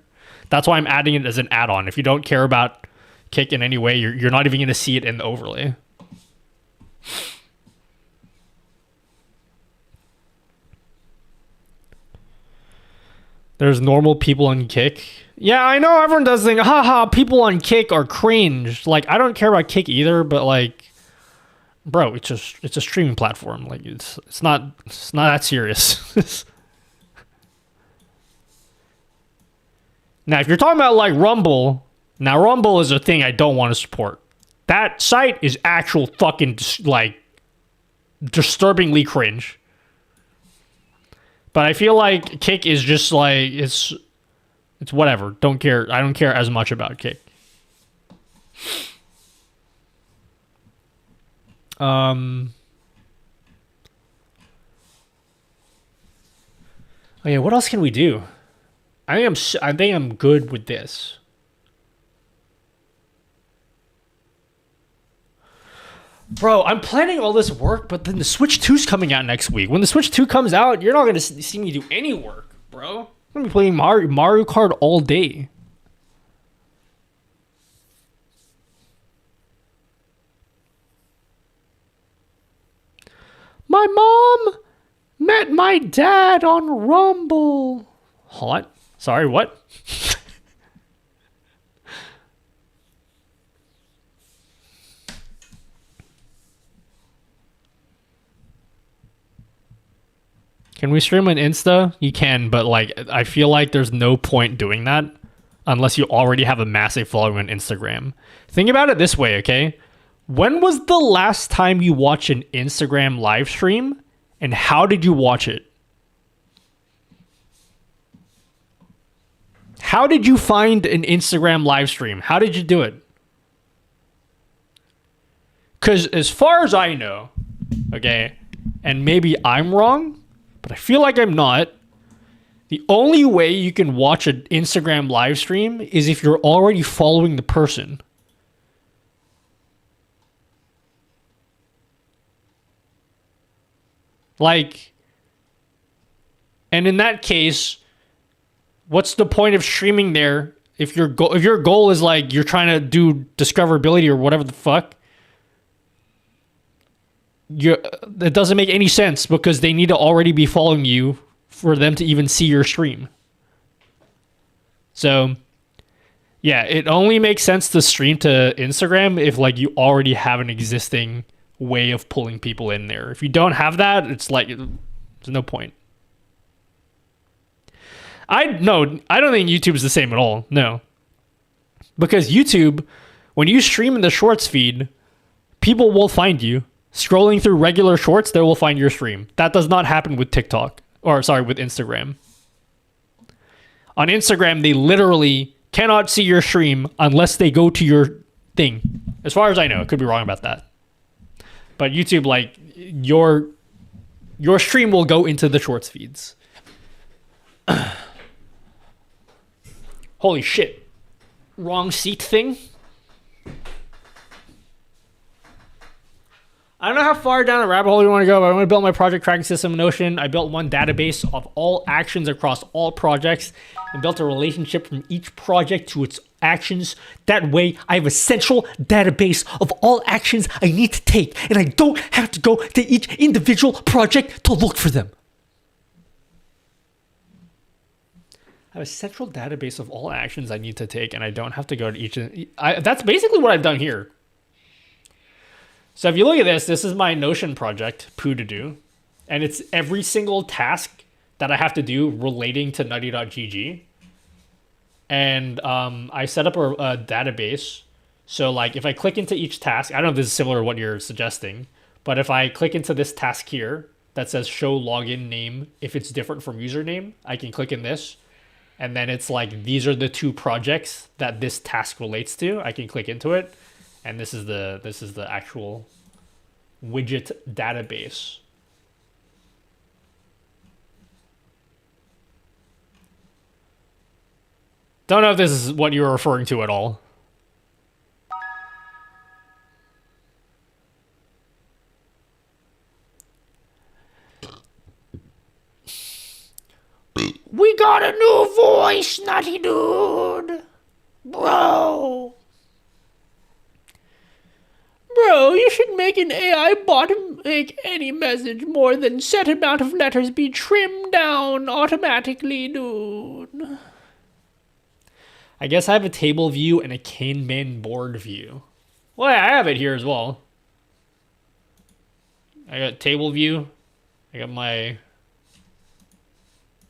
That's why I'm adding it as an add-on. If you don't care about Kick in any way, you're not even going to see it in the overlay. There's normal people on Kick. Yeah, I know everyone does think, haha, people on Kick are cringe. Like, I don't care about Kick either, but like, bro, it's a streaming platform. Like, it's not that serious. Now, if you're talking about like Rumble, now Rumble is a thing I don't want to support. That site is actual fucking like disturbingly cringe. But I feel like Kick is just like it's whatever. Don't care. I don't care as much about Kick. Oh yeah, what else can we do? I think I'm good with this. Bro, I'm planning all this work, but then the Switch 2's coming out next week. When the Switch 2 comes out, you're not going to see me do any work, bro. I'm going to be playing Mario Kart all day. My mom met my dad on Rumble. What? Sorry, what? Can we stream on Insta? You can, but like I feel like there's no point doing that unless you already have a massive following on Instagram. Think about it this way, okay? When was the last time you watched an Instagram live stream and how did you watch it? How did you find an Instagram live stream? How did you do it? Because as far as I know, okay, and maybe I'm wrong, but I feel like I'm not. The only way you can watch an Instagram live stream is if you're already following the person. Like, and in that case, what's the point of streaming there if your goal is like you're trying to do discoverability or whatever the fuck? it doesn't make any sense because they need to already be following you for them to even see your stream. So, yeah, it only makes sense to stream to Instagram if like you already have an existing way of pulling people in there. If you don't have that, it's like there's no point. I don't think YouTube is the same at all. No. Because YouTube, when you stream in the shorts feed, people will find you. Scrolling through regular shorts, they will find your stream. That does not happen with TikTok. Or, sorry, with Instagram. On Instagram, they literally cannot see your stream unless they go to your thing. As far as I know. I could be wrong about that. But YouTube, like, your stream will go into the shorts feeds. Holy shit. Wrong seat thing. I don't know how far down the rabbit hole you want to go, but I want to build my project tracking system in Notion. I built one database of all actions across all projects and built a relationship from each project to its actions. That way, I have a central database of all actions I need to take, and I don't have to go to each individual project to look for them. I have a central database of all actions I need to take, and I don't have to go to each. That's basically what I've done here. So if you look at this, this is my Notion project, Poo to do, and it's every single task that I have to do relating to nutty.gg. And I set up a database. So like if I click into each task, I don't know if this is similar to what you're suggesting, but if I click into this task here that says show login name, if it's different from username, I can click in this. And then it's like, these are the two projects that this task relates to. I can click into it. And this is the actual widget database. Don't know if this is what you're referring to at all. We got a new voice, Nutty Dude. Bro, you should make an AI bot to make any message more than set amount of letters be trimmed down automatically, dude. I guess I have a table view and a Kanban board view. Well, yeah, I have it here as well. I got table view. I got my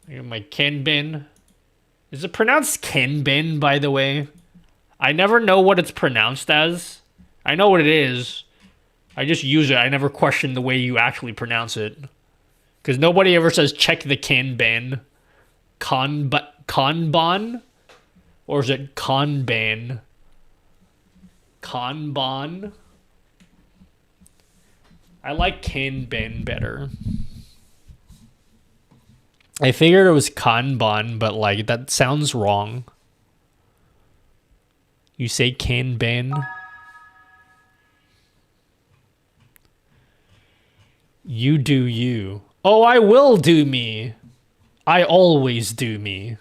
Kanban. Is it pronounced Kanban, by the way? I never know what it's pronounced as. I know what it is. I just use it. I never question the way you actually pronounce it. Because nobody ever says check the Kanban. Kanban? Or is it Kanban? Kanban? I like Kanban better. I figured it was Kanban, but like that sounds wrong. You say Kanban? You do you. Oh, I will do me. I always do me.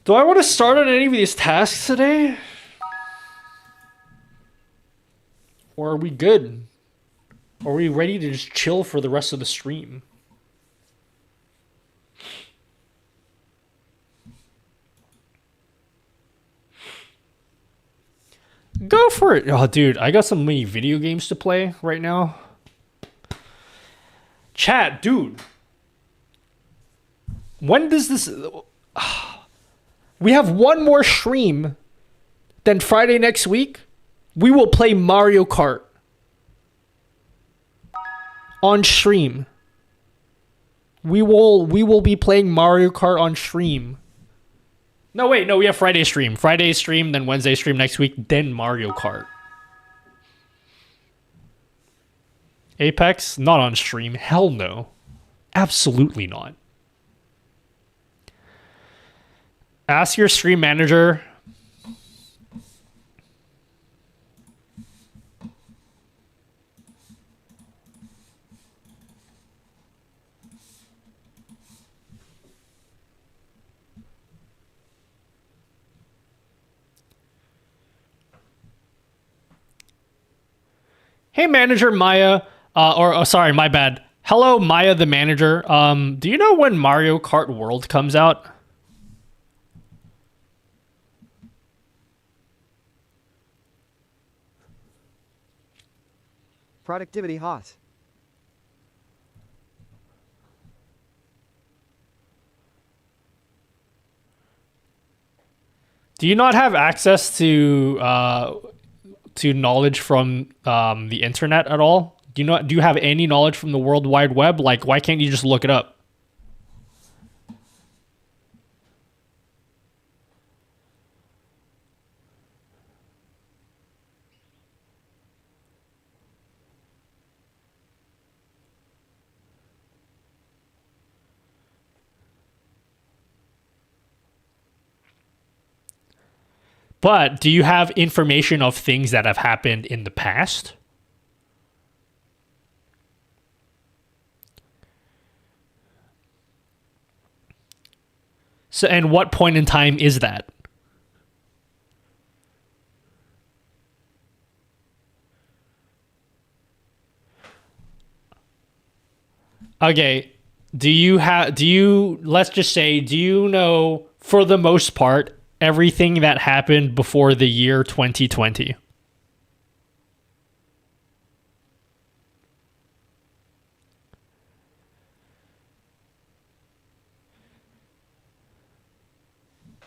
Do I want to start on any of these tasks today? Or are we good? Are we ready to just chill for the rest of the stream? Go for it. Oh, dude, I got so many video games to play right now. Chat, dude. When does this... We have one more stream. Then Friday next week, we will play Mario Kart. On stream. We will be playing Mario Kart on stream. No, wait, no, we have Friday stream. Friday stream, then Wednesday stream next week, then Mario Kart. Apex, not on stream. Hell no. Absolutely not. Ask your stream manager. Hey, Manager Maya. Sorry, my bad. Hello, Maya the manager. Do you know when Mario Kart World comes out? Productivity Haas. Do you not have access to knowledge from the internet at all? Do you have any knowledge from the World Wide Web? Like, why can't you just look it up? But do you have information of things that have happened in the past? So, and what point in time is that? Okay, let's just say, do you know, for the most part, everything that happened before the year 2020?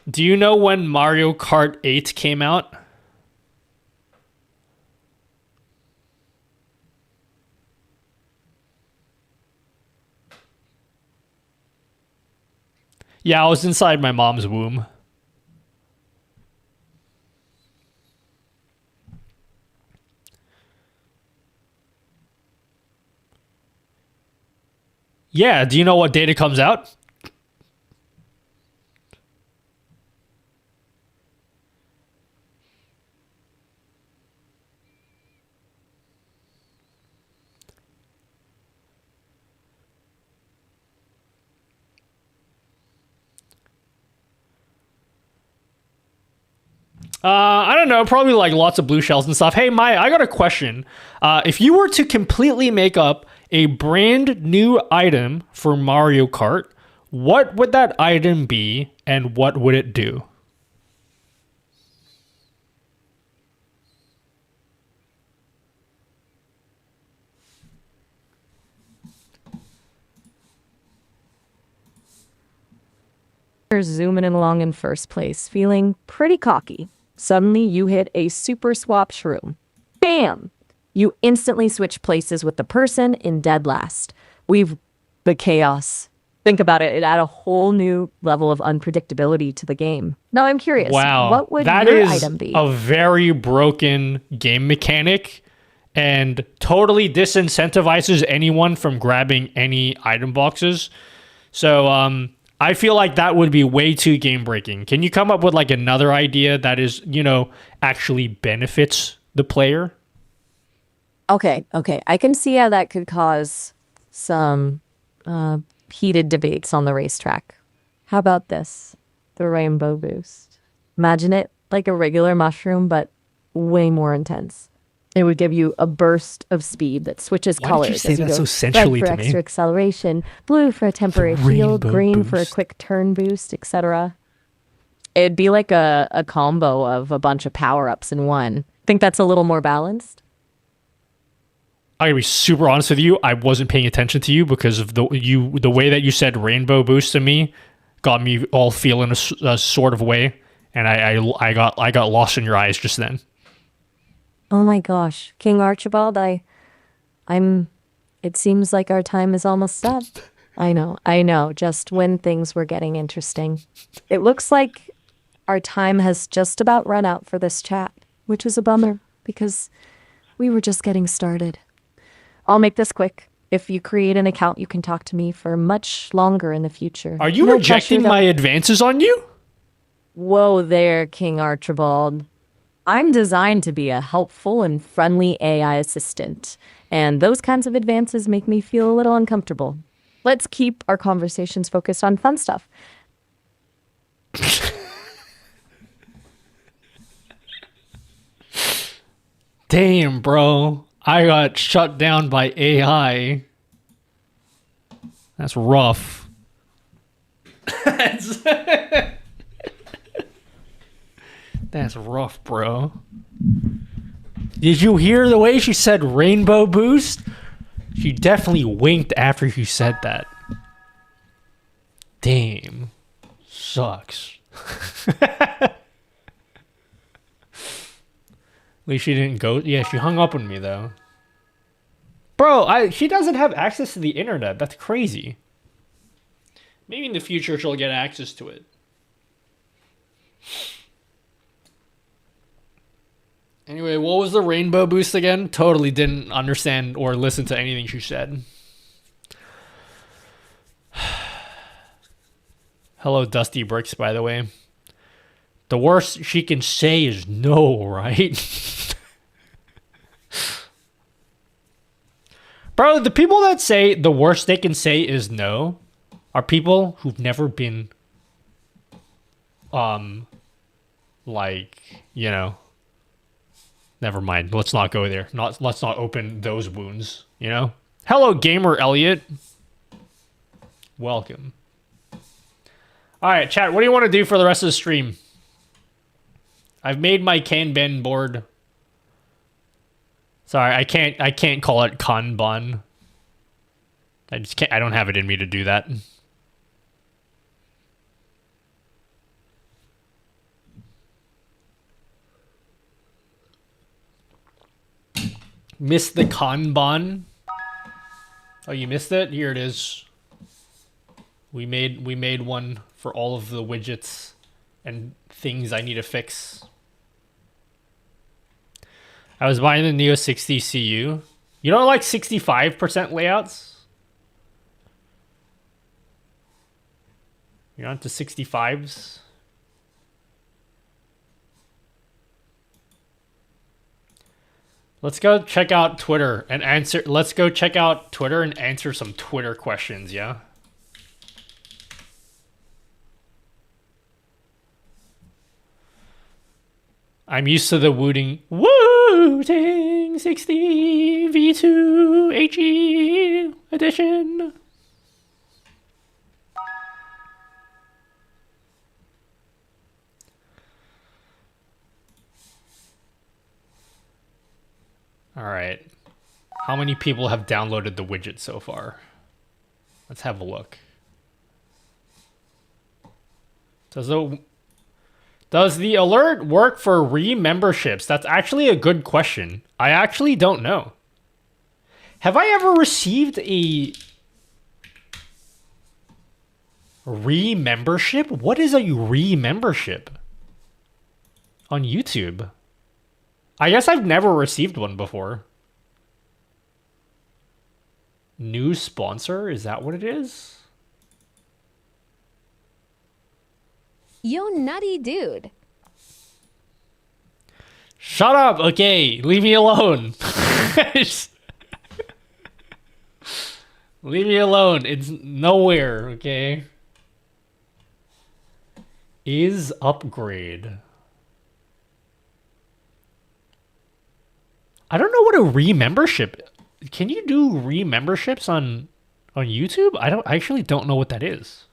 Do you know when Mario Kart 8 came out? Yeah, I was inside my mom's womb. Yeah, do you know what date it comes out? I don't know, probably like lots of blue shells and stuff. Hey, Maya, I got a question. If you were to completely make up a brand new item for Mario Kart, what would that item be and what would it do? You're zooming along in first place, feeling pretty cocky. Suddenly, you hit a super swap shroom. Bam! You instantly switch places with the person in dead last. The chaos. Think about it, it added a whole new level of unpredictability to the game. Now I'm curious, Wow, what would that your is item be? a very broken game mechanic and totally disincentivizes anyone from grabbing any item boxes. So, I feel like that would be way too game breaking. Can you come up with like another idea that is, actually benefits the player? Okay. I can see how that could cause some heated debates on the racetrack. How about this? The rainbow boost. Imagine it like a regular mushroom, but way more intense. It would give you a burst of speed that switches Why colors. did you say as that go. so sensually Red for to me? extra acceleration, blue for a temporary shield, rainbow green for a boost. quick turn boost, etc. It'd be like a combo of a bunch of power-ups in one. Think that's a little more balanced? I'm gonna be super honest with you. I wasn't paying attention to you because of the way that you said rainbow boost to me got me all feeling a sort of way, and I got lost in your eyes just then. Oh my gosh, King Archibald, I'm it seems like our time is almost up. I know, just when things were getting interesting. It looks like our time has just about run out for this chat, which is a bummer because we were just getting started. I'll make this quick. If you create an account, you can talk to me for much longer in the future. Are you No rejecting pressure, my though. advances on you? Whoa there, King Archibald. I'm designed to be a helpful and friendly AI assistant, and those kinds of advances make me feel a little uncomfortable. Let's keep our conversations focused on fun stuff. Damn, bro. I got shut down by AI. That's rough. That's rough, bro. Did you hear the way she said rainbow boost? She definitely winked after she said that. Damn. Sucks. At least she didn't go. Yeah, she hung up on me though. Bro, she doesn't have access to the internet. That's crazy. Maybe in the future she'll get access to it. Anyway, what was the rainbow boost again? Totally didn't understand or listen to anything she said. Hello, Dusty Bricks, by the way. The worst she can say is no, right? Bro, the people that say the worst they can say is no are people who've never been, like, you know, never mind. Let's not go there. Let's not open those wounds, you know? Hello, Gamer Elliot. Welcome. All right, chat, what do you want to do for the rest of the stream? I've made my Kanban board. Sorry, I can't call it Kanban. I just can't. I don't have it in me to do that. Missed the Kanban. Oh, you missed it? Here it is. We made one for all of the widgets and things I need to fix. I was buying the Neo 60 CU. You don't like 65% layouts? You're on to 65s? Let's go check out Twitter and answer. Let's go check out Twitter and answer some Twitter questions, yeah? I'm used to the Wooting 60 V2 HE edition. All right. How many people have downloaded the widget so far? Let's have a look. Does the alert work for re-memberships? That's actually a good question. I actually don't know. Have I ever received a re-membership? What is a re-membership on YouTube? I guess I've never received one before. New sponsor? Is that what it is? Yo nutty dude. Shut up, okay. Leave me alone. Leave me alone. It's nowhere, okay? Is upgrade. I don't know what a re-membership. Can you do re-memberships on YouTube? I actually don't know what that is.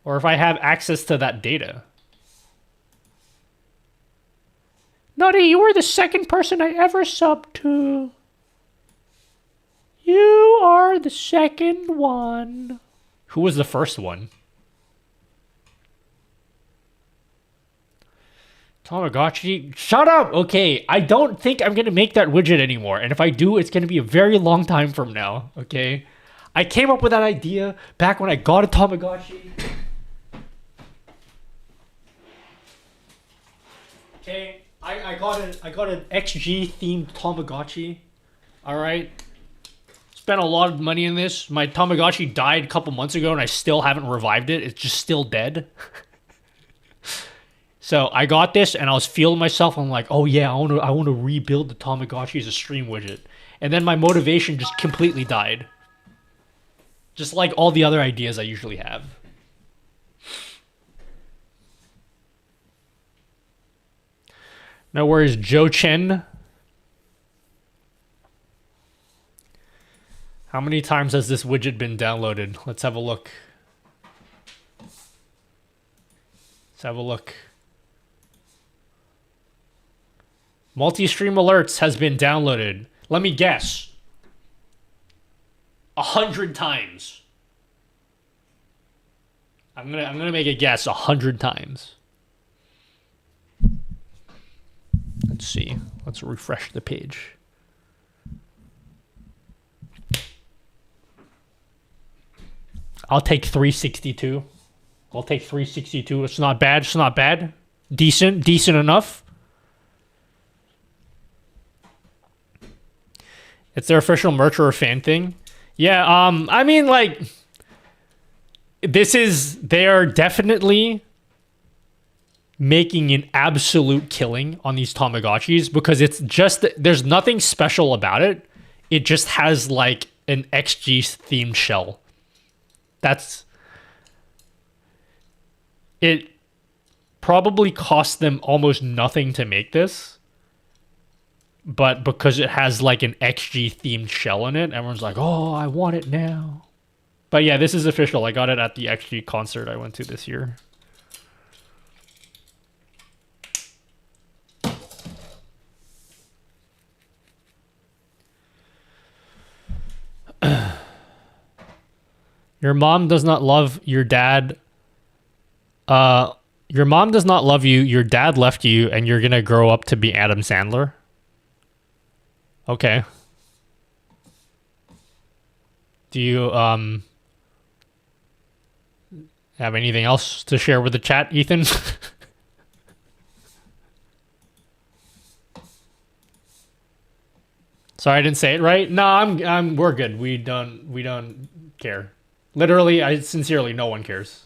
Or if I have access to that data. Nutty, you were the second person I ever subbed to. You are the second one. Who was the first one? Tamagotchi? Shut up! Okay, I don't think I'm gonna make that widget anymore. And if I do, it's gonna be a very long time from now, okay? I came up with that idea back when I got a Tamagotchi. Okay, I got an XG themed Tamagotchi. Alright. Spent a lot of money in this. My Tamagotchi died a couple months ago and I still haven't revived it. It's just still dead. So I got this and I was feeling myself. I'm like, oh yeah, I want to rebuild the Tamagotchi as a stream widget. And then my motivation just completely died. Just like all the other ideas I usually have. No worries, Joe Chen. How many times has this widget been downloaded? Let's have a look. Let's have a look. Multistream Alerts has been downloaded. Let me guess. 100 times. I'm gonna make a guess. 100 times. Let's see. Let's refresh the page. I'll take 362. I'll take 362. It's not bad. It's not bad. Decent enough. It's their official merch or a fan thing. Yeah, I mean, like, they are definitely making an absolute killing on these Tamagotchis because it's just, there's nothing special about it. It just has, like, an XG themed shell. It probably cost them almost nothing to make this. But because it has like an XG themed shell in it, everyone's like, oh, I want it now. But yeah, this is official. I got it at the XG concert I went to this year. Your mom does not love your dad. Your mom does not love you. Your dad left you, and you're gonna grow up to be Adam Sandler. Okay. Do you have anything else to share with the chat, Ethan? Sorry, I didn't say it right. No, we're good. We don't care. Literally, sincerely, no one cares.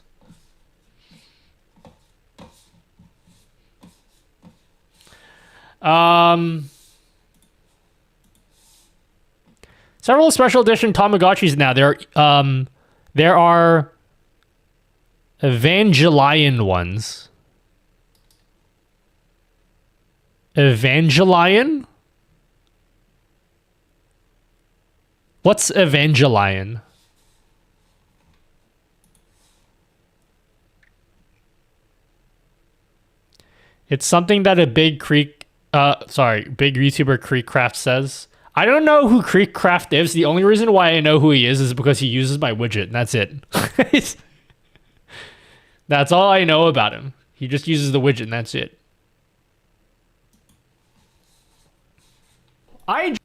Several special edition Tamagotchis now. There are Evangelion ones. Evangelion? What's Evangelion? It's something that a big YouTuber Creekcraft says. I don't know who Creekcraft is. The only reason why I know who he is because he uses my widget, and that's it. That's all I know about him. He just uses the widget, and that's it. Alright,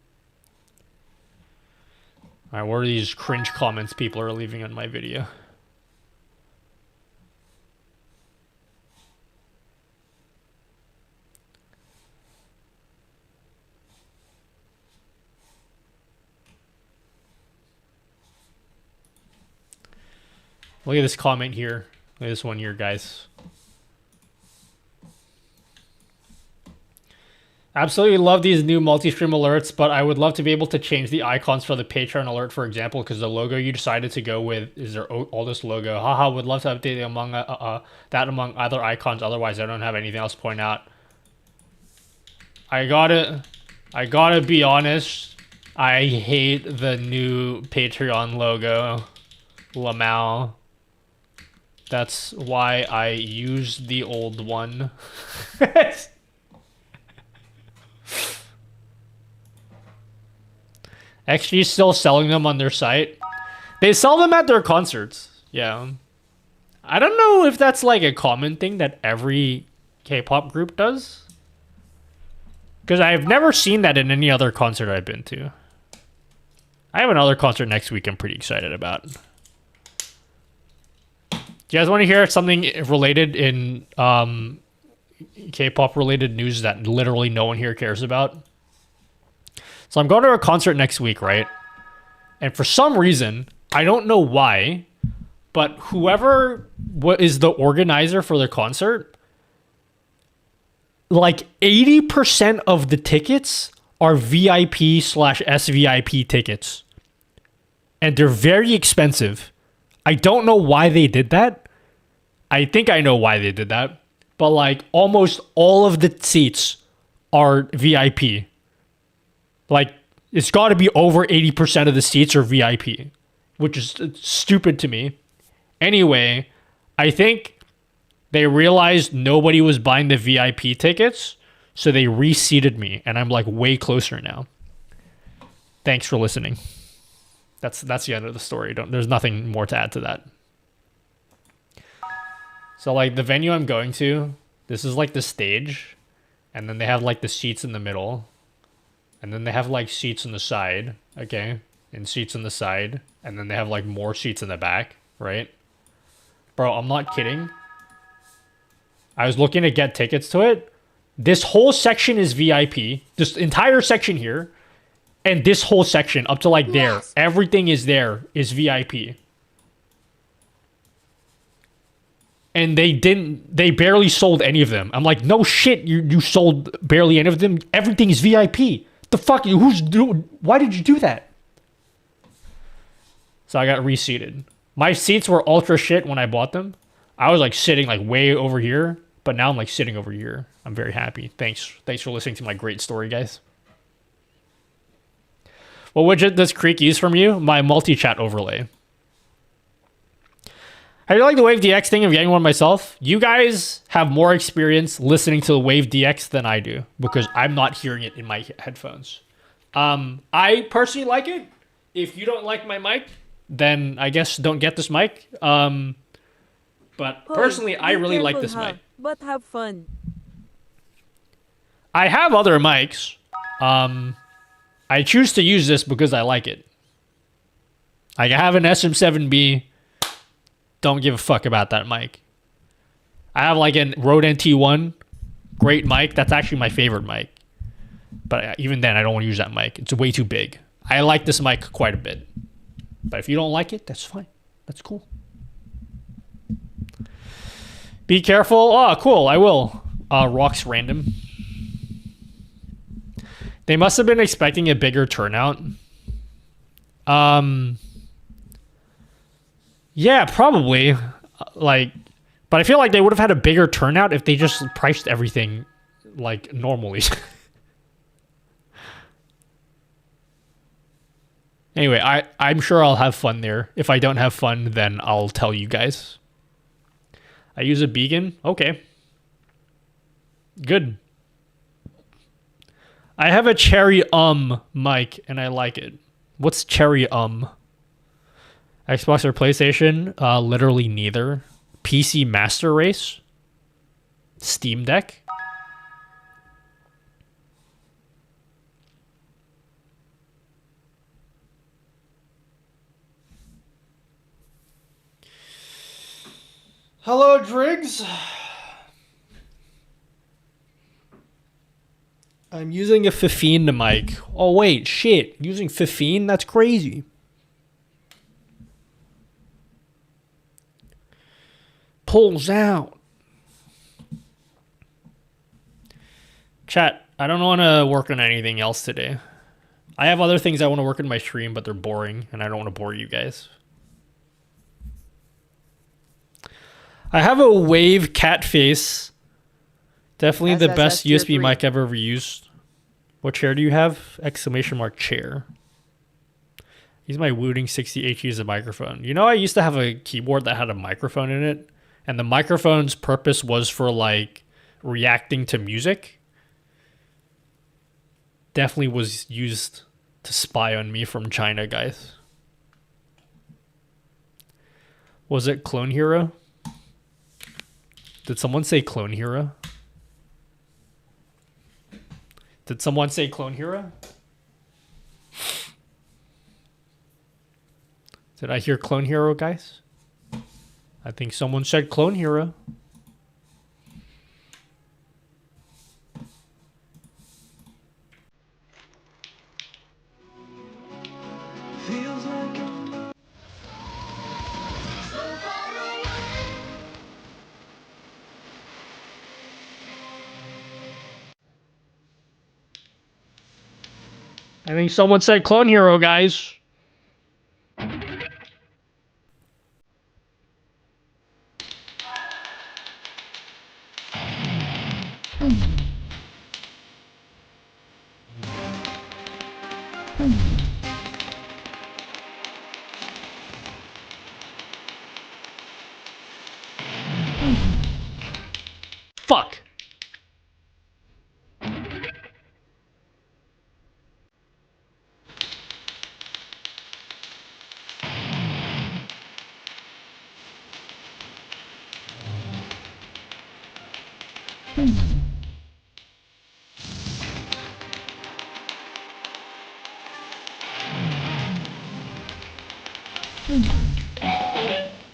what are these cringe comments people are leaving on my video? Look at this comment here. Look at this one here, guys. Absolutely love these new multi-stream alerts, but I would love to be able to change the icons for the Patreon alert, for example, because the logo you decided to go with is their oldest logo. Haha, would love to update among that among other icons. Otherwise, I don't have anything else to point out. I gotta be honest. I hate the new Patreon logo, nuttylmao. That's why I used the old one. XG's still selling them on their site. They sell them at their concerts. Yeah. I don't know if that's like a common thing that every K-pop group does. Because I've never seen that in any other concert I've been to. I have another concert next week I'm pretty excited about. Do you guys want to hear something related in K-pop related news that literally no one here cares about? So I'm going to a concert next week, right? And for some reason, I don't know why, but whoever is the organizer for the concert, like 80% of the tickets are VIP/SVIP tickets. And they're very expensive. I don't know why they did that. I think I know why they did that. But like almost all of the seats are VIP. Like It's got to be over 80% of the seats are VIP, which is stupid to me. Anyway, I think they realized nobody was buying the VIP tickets, so they reseated me, and I'm like way closer now. Thanks for listening. That's the end of the story. There's nothing more to add to that. So like the venue I'm going to, this is like the stage, and then they have like the seats in the middle, and then they have like seats on the side, okay, and seats on the side, and then they have like more seats in the back, right? Bro, I'm not kidding. I was looking to get tickets to it. This whole section is VIP. This entire section here, and this whole section up to like there, everything is VIP. And they barely sold any of them. I'm like, no shit, you sold barely any of them. Everything is VIP. The fuck, why did you do that? So I got reseated. My seats were ultra shit when I bought them. I was like sitting like way over here, but now I'm like sitting over here. I'm very happy. Thanks for listening to my great story, guys. What widget does Creek use from you? My multi-chat overlay. I do like the Wave DX thing of getting one myself. You guys have more experience listening to the Wave DX than I do because I'm not hearing it in my headphones. I personally like it. If you don't like my mic, then I guess don't get this mic. But personally, I really like this mic. But have fun. I have other mics. I choose to use this because I like it. I have an SM7B. Don't give a fuck about that mic. I have like a Rode NT1. Great mic. That's actually my favorite mic. But even then, I don't want to use that mic. It's way too big. I like this mic quite a bit. But if you don't like it, that's fine. That's cool. Be careful. Oh, cool. I will. Rocks random. They must have been expecting a bigger turnout. Yeah, probably. But I feel like they would have had a bigger turnout if they just priced everything like normally. Anyway, I'm sure I'll have fun there. If I don't have fun, then I'll tell you guys. I use a Beacon. Okay. Good. I have a Cherry mic and I like it. What's Cherry Xbox or PlayStation? Literally neither. PC Master Race? Steam Deck? Hello, Driggs. I'm using a 15 mic. Oh, wait, shit. Using 15? That's crazy. Pulls out. Chat, I don't want to work on anything else today. I have other things I want to work in my stream, but they're boring, and I don't want to bore you guys. I have a Wave cat face. Definitely the best USB mic I've ever used. What chair do you have? Exclamation mark chair. Use my Wooting 60H as a microphone. You know, I used to have a keyboard that had a microphone in it. And the microphone's purpose was for like reacting to music. Definitely was used to spy on me from China, guys. Was it Clone Hero? Did someone say Clone Hero? Did someone say Clone Hero? Did I hear Clone Hero, guys? I think someone said Clone Hero. I think someone said Clone Hero, guys.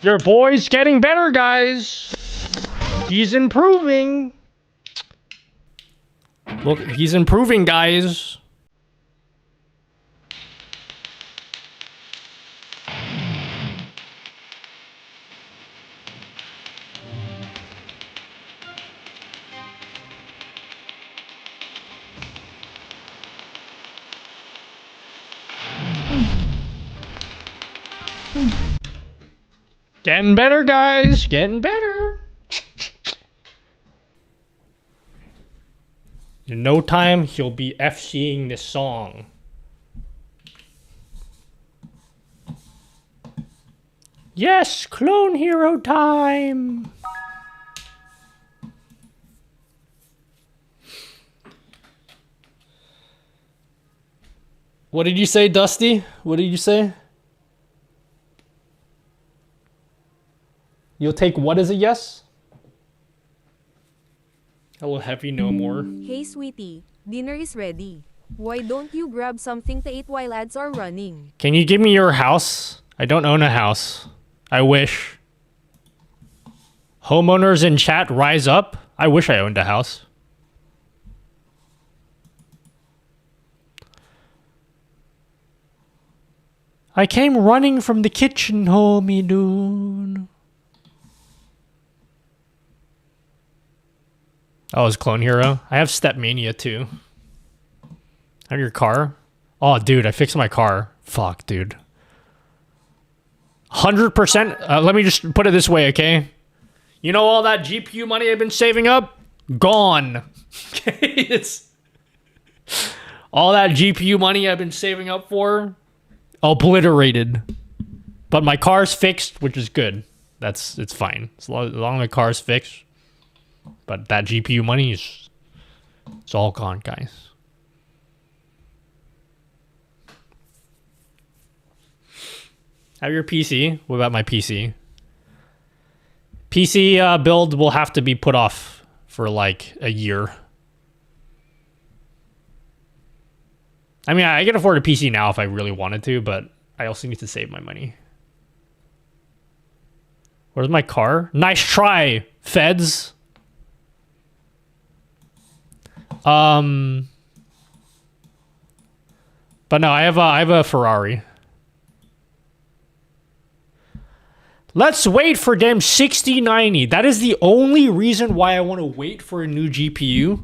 Your boy's getting better, guys. He's improving. Look, he's improving, guys. Getting better, guys. Getting better. In no time, he'll be FCing this song. Yes, clone hero time. What did you say, Dusty? What did you say? You'll take what as a yes? Hello, Heavy No More. Hey sweetie, dinner is ready. Why don't you grab something to eat while ads are running? Can you give me your house? I don't own a house. I wish. Homeowners in chat, rise up. I wish I owned a house. I came running from the kitchen, homie dude. Oh, it's Clone Hero. I have Step Mania too. Have your car? Oh, dude, I fixed my car. Fuck, dude. 100%. Let me just put it this way, okay? You know all that GPU money I've been saving up? Gone. Okay, it's all that GPU money I've been saving up for, obliterated. But my car's fixed, which is good. It's fine. As long as my car's fixed. But that GPU money is, it's all gone, guys. Have your PC? What about my PC? PC build will have to be put off for like a year. I mean, I can afford a PC now if I really wanted to, but I also need to save my money. Where's my car? Nice try, feds. But no, I have a Ferrari. Let's wait for them 6090. That is the only reason why I want to wait for a new GPU.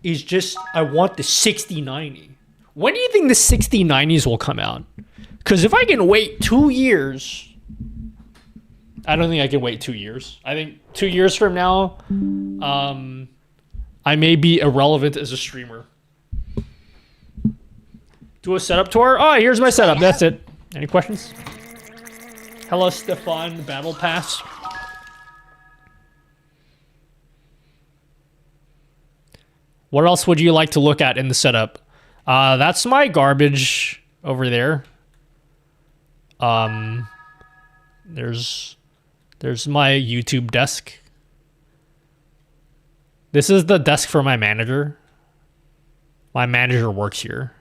Is just I want the 6090. When do you think the 6090s will come out? Because if I can wait 2 years, I don't think I can wait 2 years. I think 2 years from now, I may be irrelevant as a streamer. Do a setup tour? Oh, here's my setup. That's it. Any questions? Hello, Stefan. Battle Pass. What else would you like to look at in the setup? That's my garbage over there. There's my YouTube desk. This is the desk for my manager. My manager works here.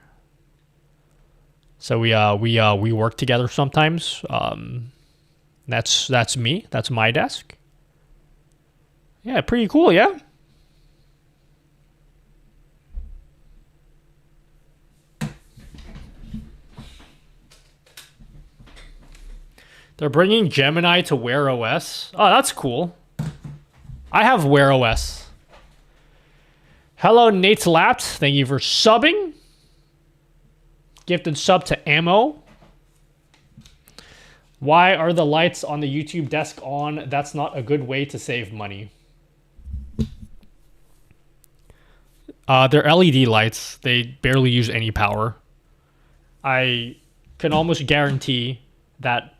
So we work together sometimes. That's me. That's my desk. Yeah, pretty cool, yeah? They're bringing Gemini to Wear OS. Oh, that's cool. I have Wear OS. Hello, Nate's Laps. Thank you for subbing. Gifted sub to Ammo. Why are the lights on the YouTube desk on? That's not a good way to save money. They're LED lights. They barely use any power. I can almost guarantee that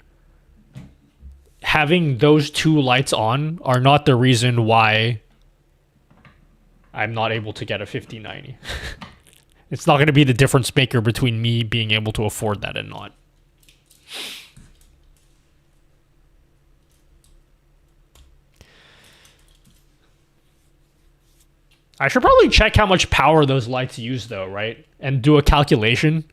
having those two lights on are not the reason why I'm not able to get a 5090. It's not going to be the difference maker between me being able to afford that and not. I should probably check how much power those lights use though, right? And do a calculation.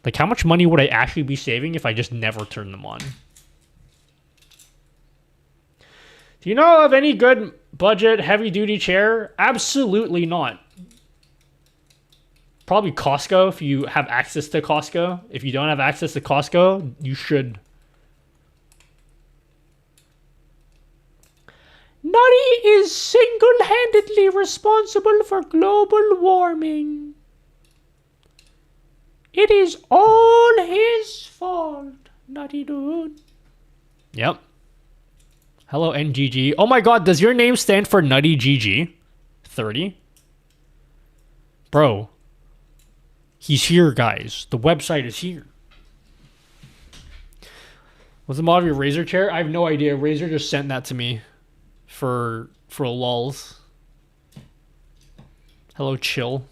Like how much money would I actually be saving if I just never turn them on? Do you know of any good budget heavy duty chair? Absolutely not. Probably Costco if you have access to Costco. If you don't have access to Costco, you should. Nutty is single-handedly responsible for global warming. It is all his fault, Nutty dude. Yep. Hello, NGG. Oh my god, does your name stand for Nutty GG? 30? Bro. He's here, guys. The website is here. What's the model of your Razer chair? I have no idea. Razer just sent that to me for lulz. Hello, chill.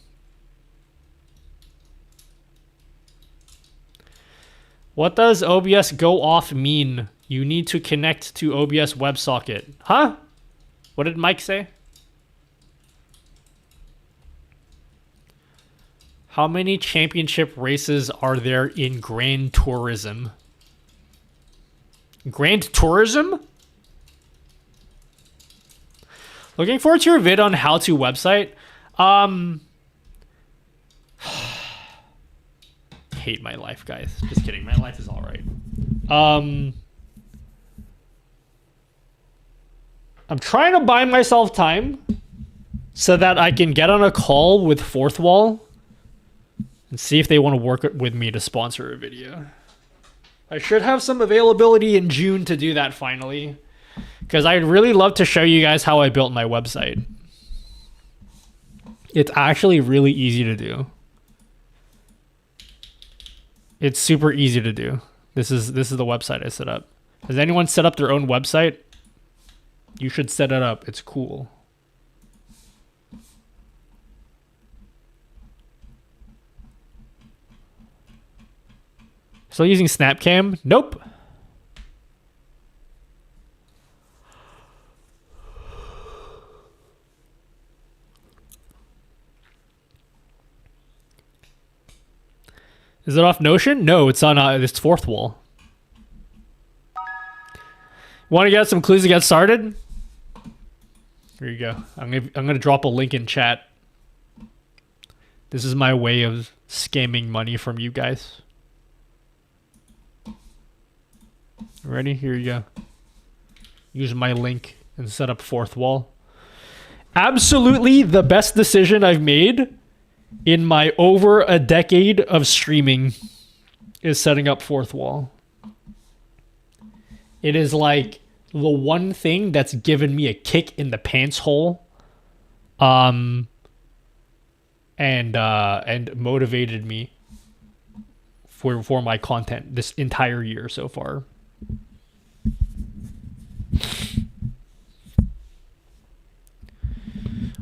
What does OBS go off mean? You need to connect to OBS WebSocket. Huh? What did Mike say? How many championship races are there in Grand Tourism? Grand Tourism? Looking forward to your vid on how to website. Hate my life, guys. Just kidding. My life is all right. I'm trying to buy myself time so that I can get on a call with Fourth Wall and see if they want to work with me to sponsor a video. I should have some availability in June to do that finally, because I'd really love to show you guys how I built my website. It's actually really easy to do. It's super easy to do. This is the website I set up. Has anyone set up their own website? You should set it up. It's cool. Still using Snapcam? Nope. Is it off Notion? No, it's on this Fourth Wall. Want to get some clues to get started? Here you go. I'm gonna drop a link in chat. This is my way of scamming money from you guys. Ready? Here you go. Use my link and set up Fourth Wall. Absolutely the best decision I've made in my over a decade of streaming is setting up Fourth Wall. It is like the one thing that's given me a kick in the pants hole, and motivated me for my content this entire year so far.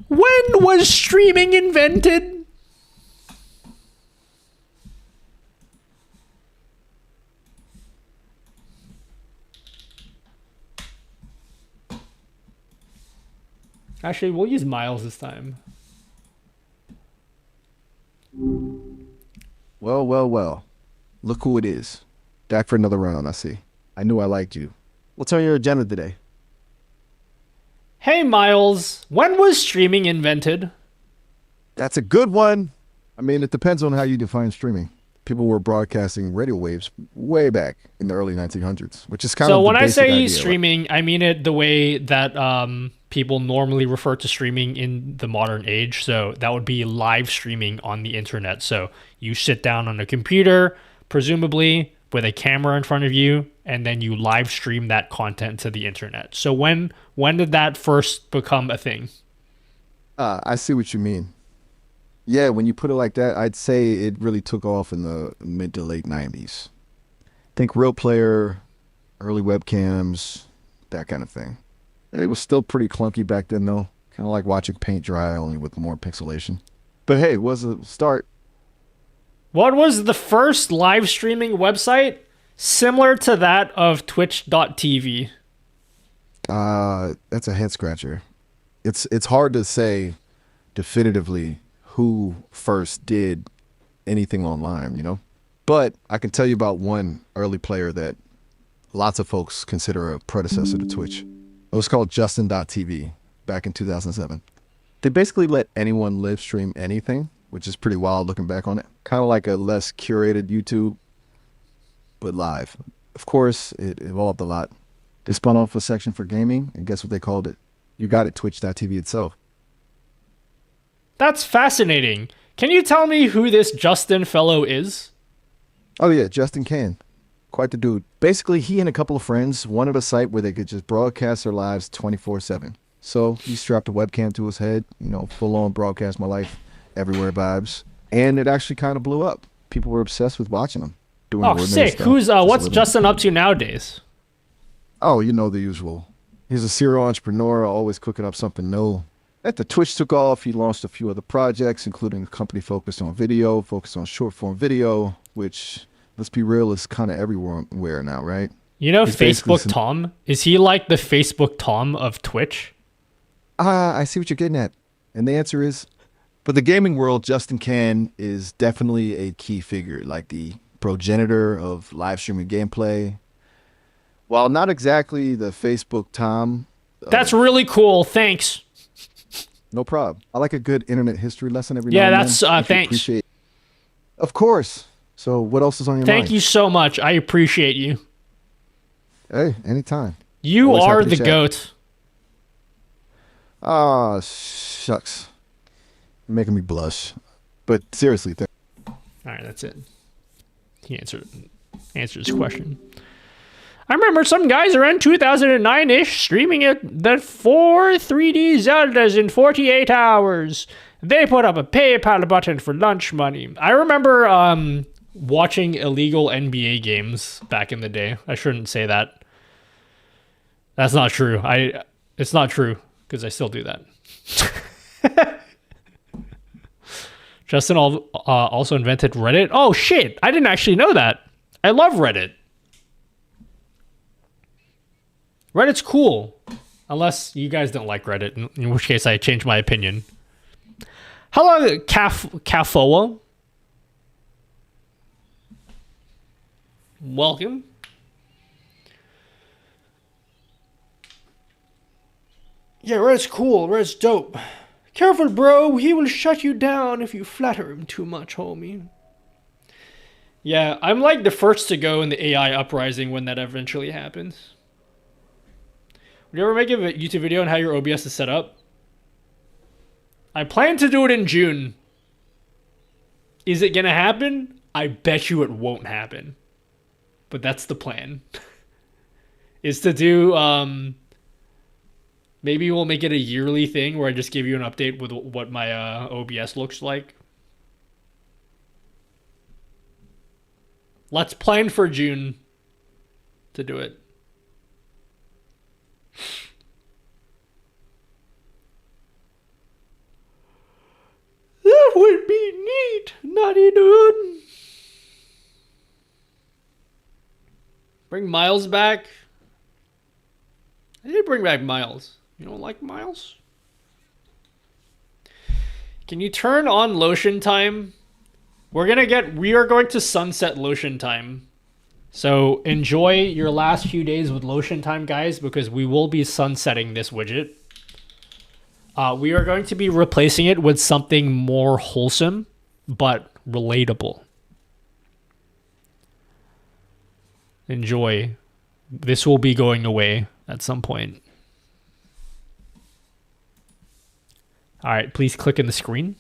When was streaming invented? Actually, we'll use Miles this time. Well, well, well. Look who it is. Back for another round, I see. I knew I liked you. What's on your agenda today? Hey, Miles. When was streaming invented? That's a good one. I mean, it depends on how you define streaming. People were broadcasting radio waves way back in the early 1900s, which is kind of the when I basic say idea. streaming, I mean it the way that people normally refer to streaming in the modern age. So that would be live streaming on the internet. So you sit down on a computer, presumably with a camera in front of you, and then you live stream that content to the internet. So when did that first become a thing? I see what you mean. Yeah, when you put it like that, I'd say it really took off in the mid to late 90s. Think Real Player, early webcams, that kind of thing. It was still pretty clunky back then, though. Kind of like watching paint dry, only with more pixelation. But hey, it was a start. What was the first live streaming website similar to that of twitch.tv? That's a head scratcher. it's hard to say definitively who first did anything online, you know? But I can tell you about one early player that lots of folks consider a predecessor to Twitch. It was called Justin.tv back in 2007. They basically let anyone live stream anything, which is pretty wild looking back on it. Kind of like a less curated YouTube, but live. Of course, it evolved a lot. They spun off a section for gaming, and guess what they called it? You got it, Twitch.tv itself. That's fascinating. Can you tell me who this Justin fellow is? Oh yeah, Justin Can. Quite the dude. Basically, he and a couple of friends wanted a site where they could just broadcast their lives 24/7. So he strapped a webcam to his head, full on broadcast my life, everywhere vibes. And it actually kind of blew up. People were obsessed with watching him. Doing Oh, ordinary sick. stuff, Who's just what's living. Justin up to nowadays? Oh, you know the usual. He's a serial entrepreneur, always cooking up something new. After Twitch took off, he launched a few other projects, including a company focused on video, focused on short form video, which, let's be real, is kind of everywhere now, right? You know He's basically Facebook Tom? Is he like the Facebook Tom of Twitch? I see what you're getting at. And the answer is, for the gaming world, Justin Can is definitely a key figure, like the progenitor of live streaming gameplay. While not exactly the Facebook Tom. That's really cool. Thanks. No problem. I like a good internet history lesson every Yeah, now and that's then. If you thanks. appreciate- Of course. So what else is on your mind? Thank you so much. I appreciate you. Hey, anytime. You Always are happy to the chat. goat. Ah, shucks. You're making me blush. But seriously, All right, that's it. He answered his question. I remember some guys around 2009-ish streaming the 4 3D Zeldas in 48 hours. They put up a PayPal button for lunch money. I remember watching illegal NBA games back in the day. I shouldn't say that. That's not true. It's not true because I still do that. Justin also invented Reddit. Oh shit! I didn't actually know that. I love Reddit. Reddit's cool. Unless you guys don't like Reddit, in which case I change my opinion. Hello, Cafoa. Welcome. Yeah, Reddit's cool. Reddit's dope. Careful, bro. He will shut you down if you flatter him too much, homie. Yeah, I'm like the first to go in the AI uprising when that eventually happens. Would you ever make a YouTube video on how your OBS is set up? I plan to do it in June. Is it gonna happen? I bet you it won't happen. But that's the plan. Is to do, maybe we'll make it a yearly thing where I just give you an update with what my OBS looks like. Let's plan for June to do it. That would be neat, Nutty dude. Bring Miles back. I did bring back Miles. You don't like Miles? Can you turn on lotion time? We are going to sunset lotion time. So enjoy your last few days with lotion time, guys, because we will be sunsetting this widget. We are going to be replacing it with something more wholesome, but relatable. Enjoy. This will be going away at some point. All right, please click in the screen.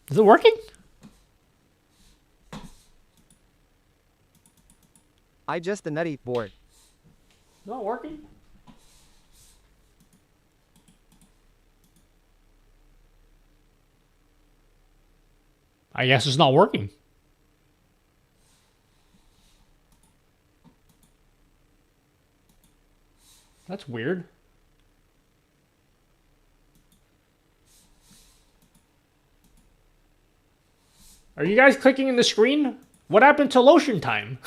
Is it working? I just the nutty board. Not working? I guess it's not working. That's weird. Are you guys clicking in the screen? What happened to lotion time?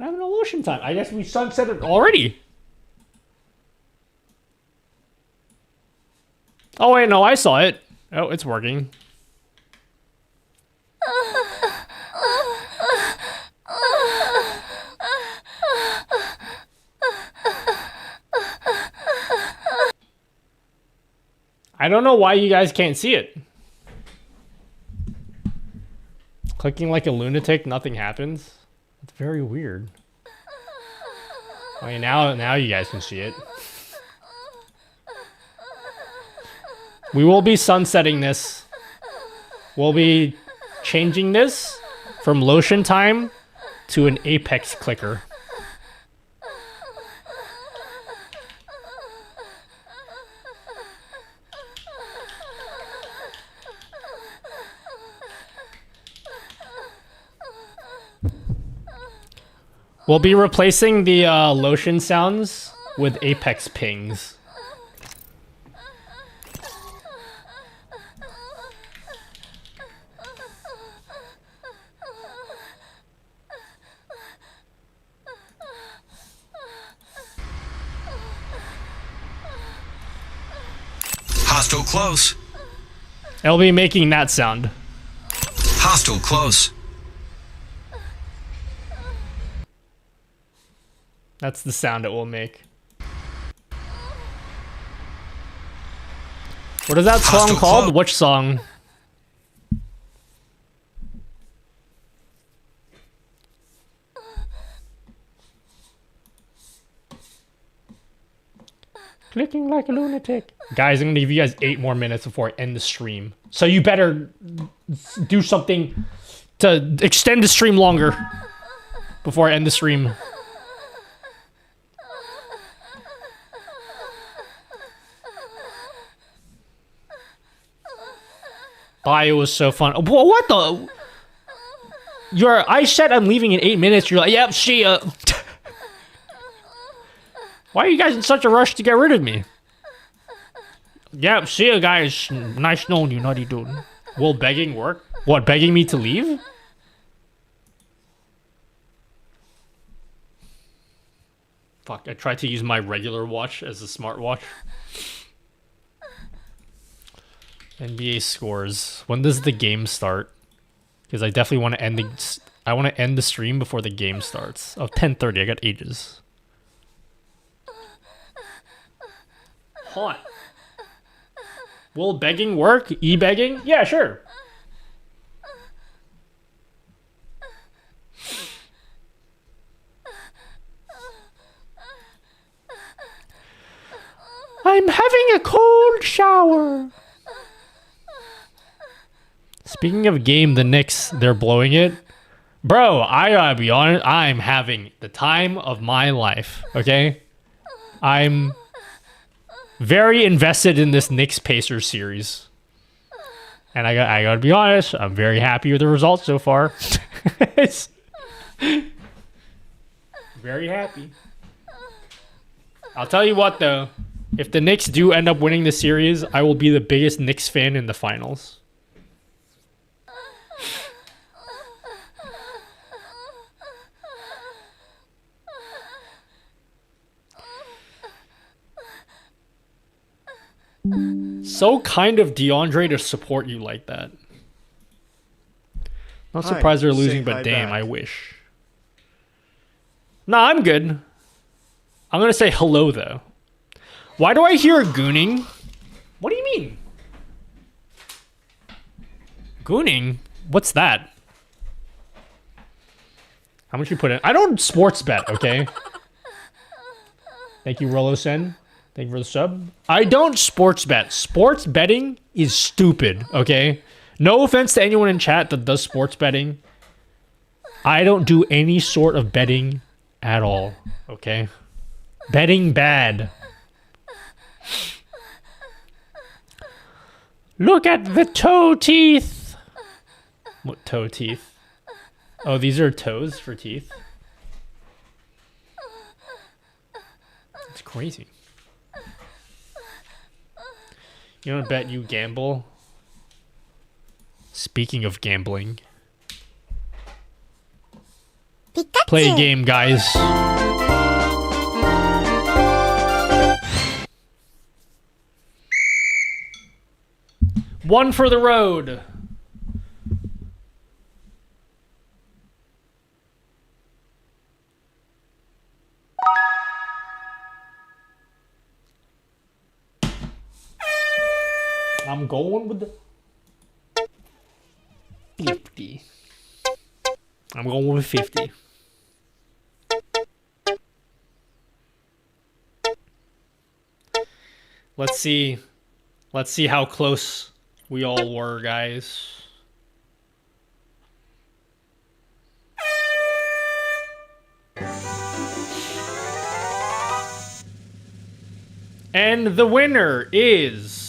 What happened to lotion time? I guess we sunset it already. Oh wait, no, I saw it. Oh, it's working. I don't know why you guys can't see it. Clicking like a lunatic, nothing happens. It's very weird. Okay, now you guys can see it. We will be sunsetting this. We'll be changing this from lotion time to an apex clicker. We'll be replacing the lotion sounds with apex pings. Hostile close. I'll be making that sound. Hostile close. That's the sound it will make. What is that song Hostile called? close. Which song? Clicking like a lunatic. Guys, I'm gonna give you guys 8 more minutes before I end the stream. So you better do something to extend the stream longer before I end the stream. Bio was so fun. Whoa, what the? I said I'm leaving in 8 minutes. You're like, yep, see ya. Why are you guys in such a rush to get rid of me? Yep, see ya, guys. Nice knowing you, nutty dude. Will begging work? What, begging me to leave? Fuck, I tried to use my regular watch as a smartwatch. NBA scores. When does the game start? Because I definitely want to end the... I want to end the stream before the game starts. Oh, 10:30. I got ages. Hot. Will begging work? E-begging? Yeah, sure. I'm having a cold shower. Speaking of game, the Knicks, they're blowing it. Bro, I gotta be honest, I'm having the time of my life, okay? I'm very invested in this Knicks Pacers series. And I gotta be honest, I'm very happy with the results so far. Very happy. I'll tell you what though, if the Knicks do end up winning the series, I will be the biggest Knicks fan in the finals. So kind of DeAndre to support you like that. Not Hi, surprised they're say losing, hi but damn, back. I wish. Nah, I'm good. I'm gonna say hello though. Why do I hear gooning? What do you mean? Gooning? What's that? How much you put in? I don't sports bet, okay? Thank you, Rolo-sen. Thank you for the sub. I don't sports bet. Sports betting is stupid, okay? No offense to anyone in chat that does sports betting. I don't do any sort of betting at all, okay? Betting bad. Look at the toe teeth. What toe teeth? Oh, these are toes for teeth. It's crazy. You want to bet you gamble? Speaking of gambling. Play a game, guys. One for the road. I'm going with the 50. I'm going with 50. Let's see. Let's see how close we all were, guys. And the winner is...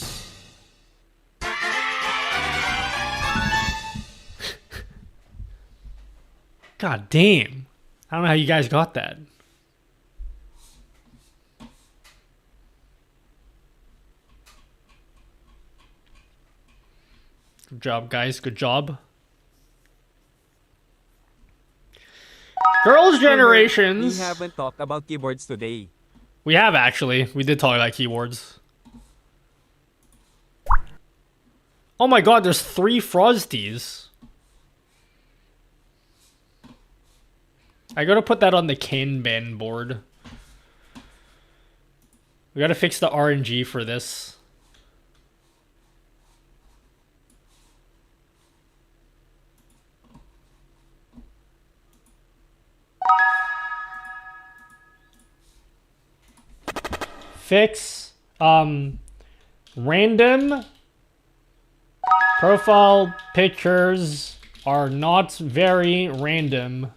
God damn. I don't know how you guys got that. Good job, guys. Good job. Girls' Generations. We haven't talked about keyboards today. We have, actually. We did talk about keyboards. Oh my god, there's 3 Frosties. I gotta put that on the Kanban board. We gotta fix the RNG for this. Fix random profile pictures are not very random.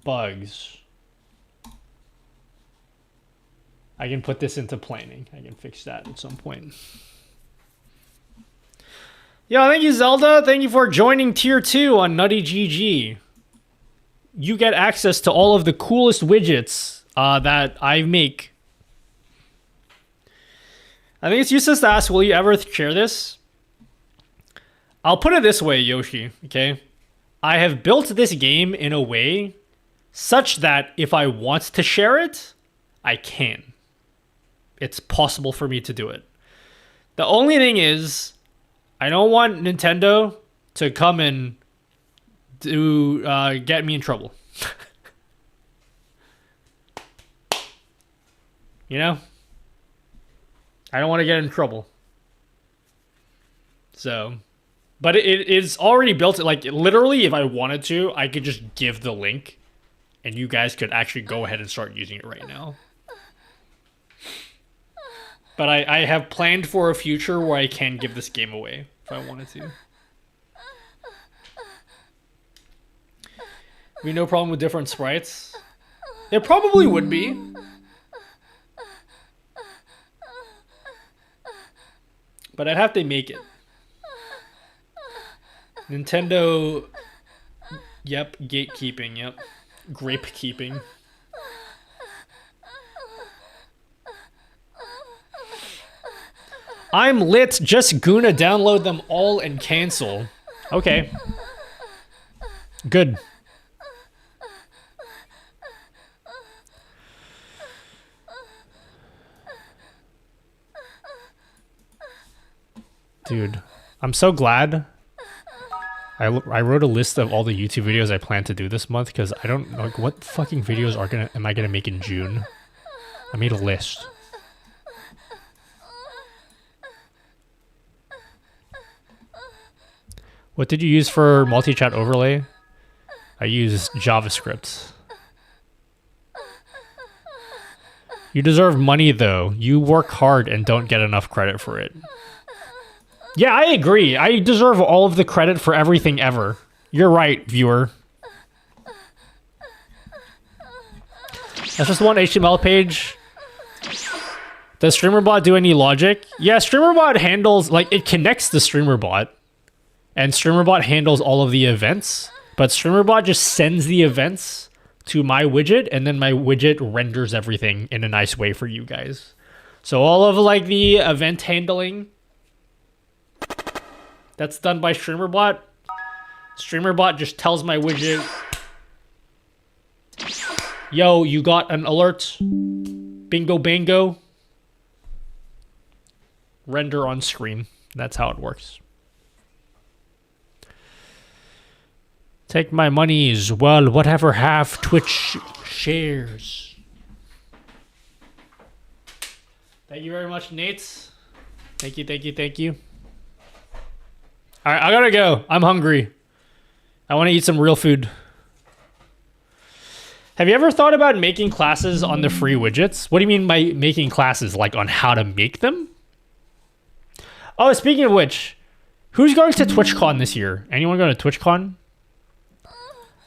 Bugs. I can put this into planning. I can fix that at some point. Yo, thank you, Zelda. Thank you for joining Tier 2 on Nutty GG. You get access to all of the coolest widgets that I make. I think it's useless to ask, will you ever share this? I'll put it this way, Yoshi, okay? I have built this game in a way such that if I want to share it, I can. It's possible for me to do it. The only thing is, I don't want Nintendo to come and get me in trouble. You know? I don't want to get in trouble. So, but it is already built. Like, literally, if I wanted to, I could just give the link and you guys could actually go ahead and start using it right now. But I have planned for a future where I can give this game away if I wanted to. We no problem with different sprites. There probably would be. But I'd have to make it. Nintendo... Yep, gatekeeping, yep. Grape keeping. I'm lit, just gonna download them all and cancel. Okay. Good. Dude, I'm so glad I wrote a list of all the YouTube videos I plan to do this month because I don't know, like, what fucking videos am I gonna make in June? I made a list. What did you use for multi-chat overlay? I used JavaScript. You deserve money though. You work hard and don't get enough credit for it. Yeah, I agree. I deserve all of the credit for everything ever. You're right, viewer. That's just one HTML page. Does StreamerBot do any logic? Yeah, StreamerBot handles, like, it connects to StreamerBot. And StreamerBot handles all of the events. But StreamerBot just sends the events to my widget, and then my widget renders everything in a nice way for you guys. So all of like the event handling, that's done by StreamerBot. StreamerBot just tells my widget, yo, you got an alert. Bingo bango. Render on screen. That's how it works. Take my monies. Well, whatever have Twitch shares. Thank you very much, Nate. Thank you, thank you, thank you. All right, I gotta go. I'm hungry. I want to eat some real food. Have you ever thought about making classes on the free widgets? What do you mean by making classes? Like on how to make them? Oh, speaking of which, who's going to TwitchCon this year? Anyone going to TwitchCon?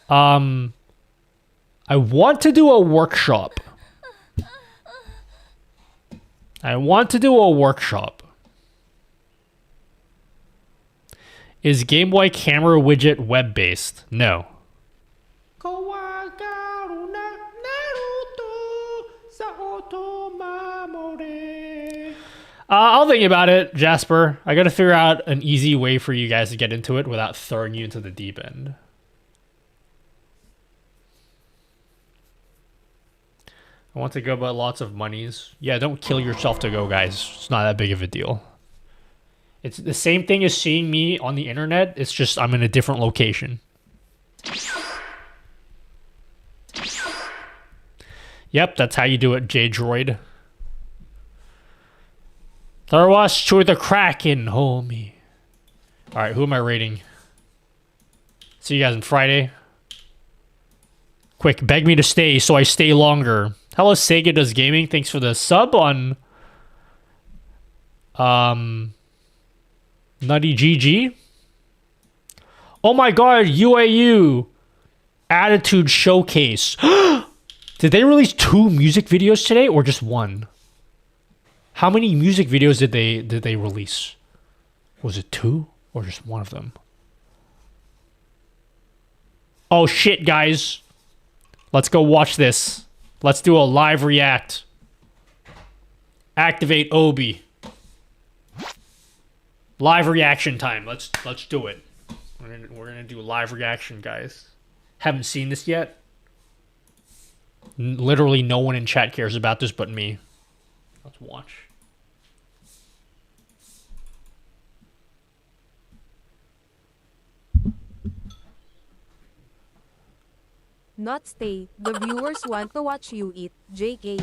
I want to do a workshop. Is Game Boy camera widget web-based? No. I'll think about it, Jasper. I gotta figure out an easy way for you guys to get into it without throwing you into the deep end. I want to go, but lots of monies. Yeah, don't kill yourself to go, guys. It's not that big of a deal. It's the same thing as seeing me on the internet. It's just I'm in a different location. Yep, that's how you do it, J-Droid. Throw us to the Kraken, homie. Alright, who am I rating? See you guys on Friday. Quick, beg me to stay so I stay longer. Hello, Sega Does Gaming. Thanks for the sub on Nutty GG. Oh my god, UAU Attitude Showcase. Did they release 2 music videos today or just 1? How many music videos did they release? Was it 2 or just 1 of them? Oh shit, guys. Let's go watch this. Let's do a live react. Activate Obi. Live reaction time. Let's do it. We're gonna do live reaction, guys. Haven't seen this yet. Literally no one in chat cares about this but me. Let's watch. Not stay. The viewers want to watch you eat. JK.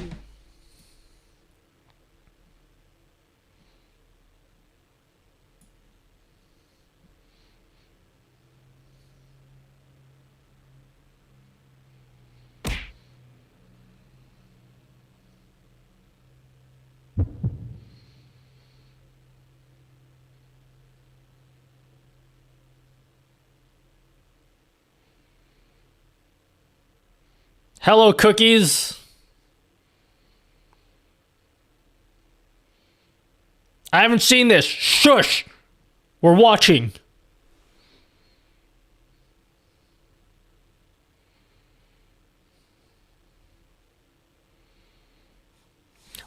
Hello, cookies. I haven't seen this. Shush. We're watching.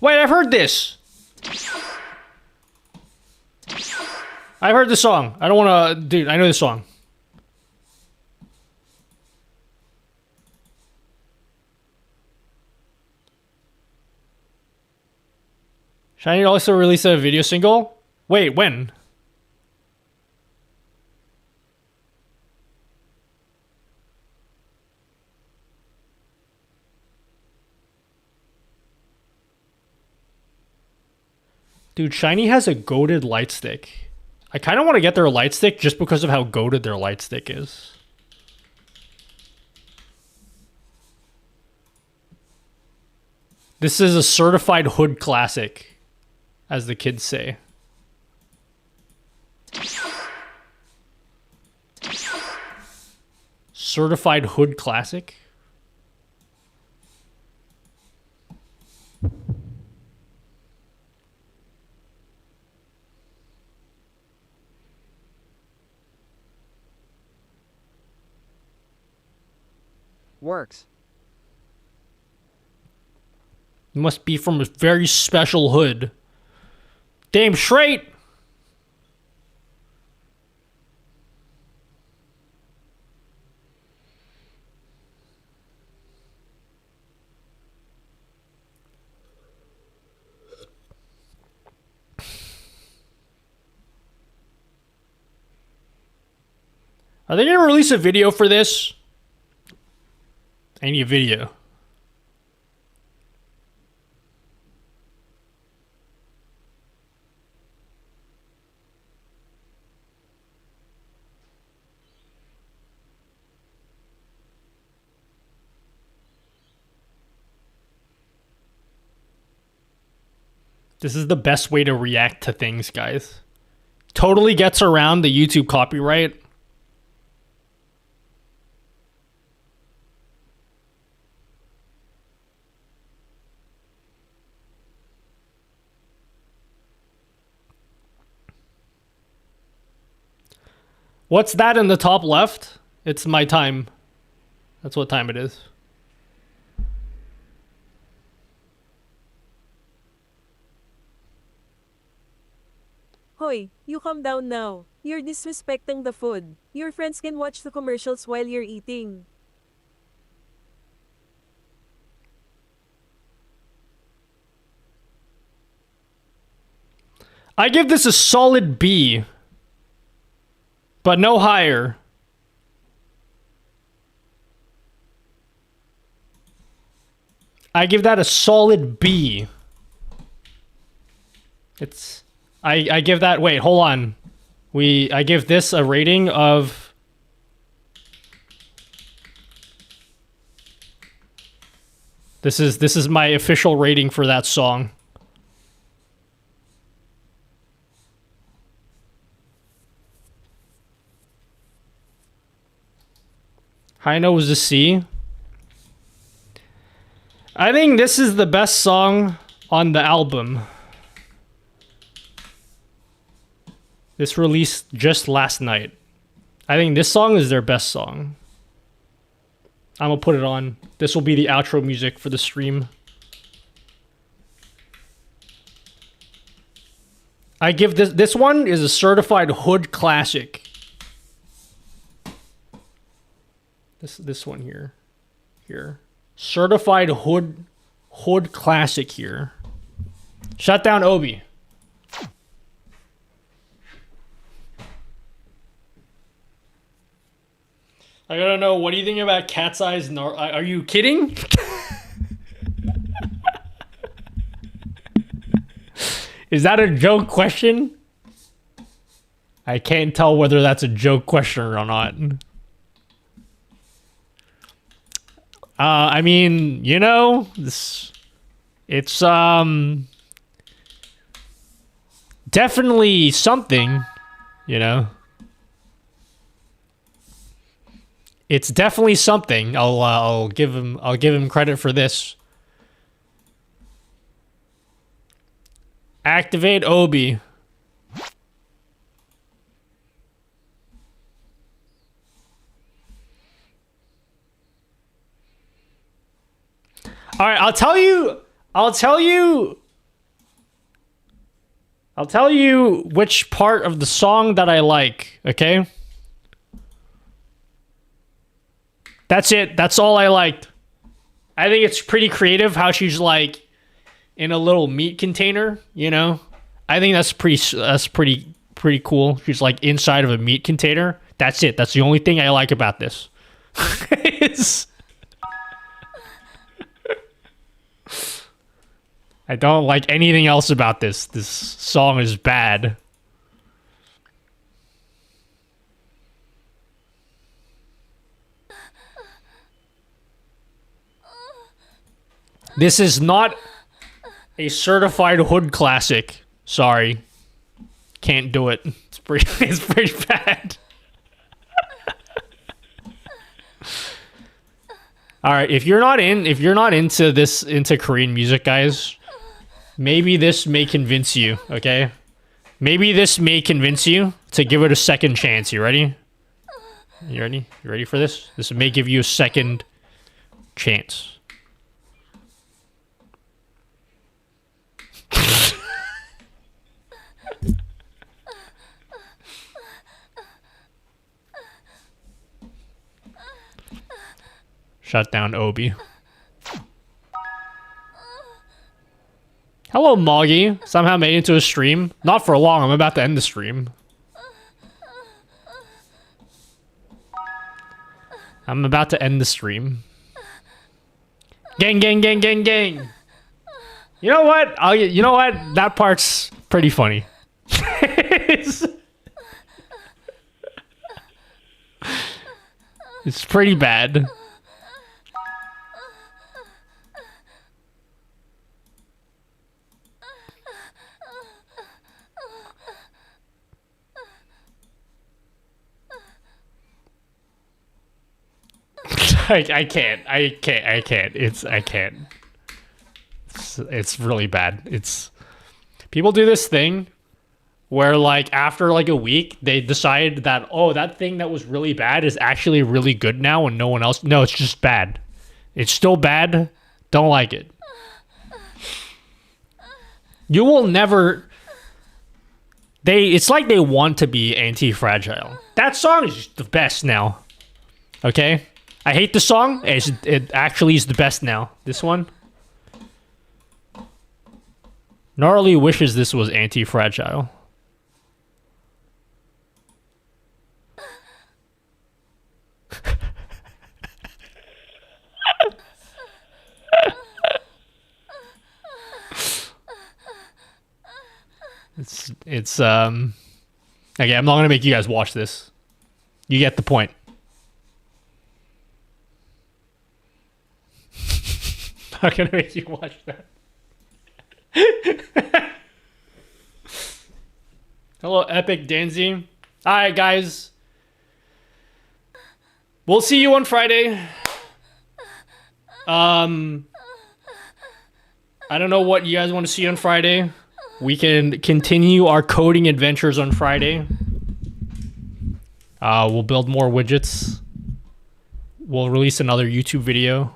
Wait, I've heard this. I've heard the song. I don't want to... Dude, I know the song. Shiny also release a video single? Wait, when? Dude, Shiny has a goated light stick. I kind of want to get their light stick just because of how goated their light stick is. This is a certified hood classic, as the kids say. Certified hood classic? Works. You must be from a very special hood. Damn straight. Are they gonna release a video for this? I need a video. This is the best way to react to things, guys. Totally gets around the YouTube copyright. What's that in the top left? It's my time. That's what time it is. Hoy, you calm down now. You're disrespecting the food. Your friends can watch the commercials while you're eating. I give this a solid B. But no higher. I give that a solid B. It's... I give that... Wait, hold on. I give this a rating of... This is my official rating for that song. High note was a C. I think this is the best song on the album. This released just last night. I think this song is their best song. I'm gonna put it on. This will be the outro music for the stream. I give this one is a certified hood classic. This one here. Certified hood classic here. Shut down Obi. I gotta know, what do you think about Cat's Eyes? Are you kidding? Is that a joke question? I can't tell whether that's a joke question or not. I mean, you know, it's definitely something, you know. It's definitely something. I'll give him credit for this. Activate Obi. All right, I'll tell you which part of the song that I like, okay? That's it. That's all I liked. I think it's pretty creative how she's like in a little meat container, you know? I think that's pretty cool. She's like inside of a meat container. That's it. That's the only thing I like about this. I don't like anything else about this. This song is bad. This is not a certified hood classic. Sorry. Can't do it. It's pretty bad. All right, if you're not into Korean music, guys, maybe this may convince you, okay? Maybe this may convince you to give it a second chance. You ready? You ready? You ready for this? This may give you a second chance. Shut down Obi. Hello, Moggy. Somehow made it into a stream. Not for long. I'm about to end the stream. I'm about to end the stream. Gang, gang, gang, gang, gang. You know what? You know what? That part's pretty funny. It's pretty bad. I can't. It's really bad. People do this thing where like after like a week they decide that, oh, that thing that was really bad is actually really good now and no one else. No, it's just bad. It's still bad. Don't like it. You will never. It's like they want to be anti-fragile. That song is the best now. Okay? I hate the song. It actually is the best now. This one. Gnarly wishes this was anti-fragile. Okay, I'm not gonna make you guys watch this. You get the point. Not gonna make you watch that. Hello, Epic Danzy. Alright, guys. We'll see you on Friday. I don't know what you guys want to see on Friday. We can continue our coding adventures on Friday. We'll build more widgets. We'll release another YouTube video.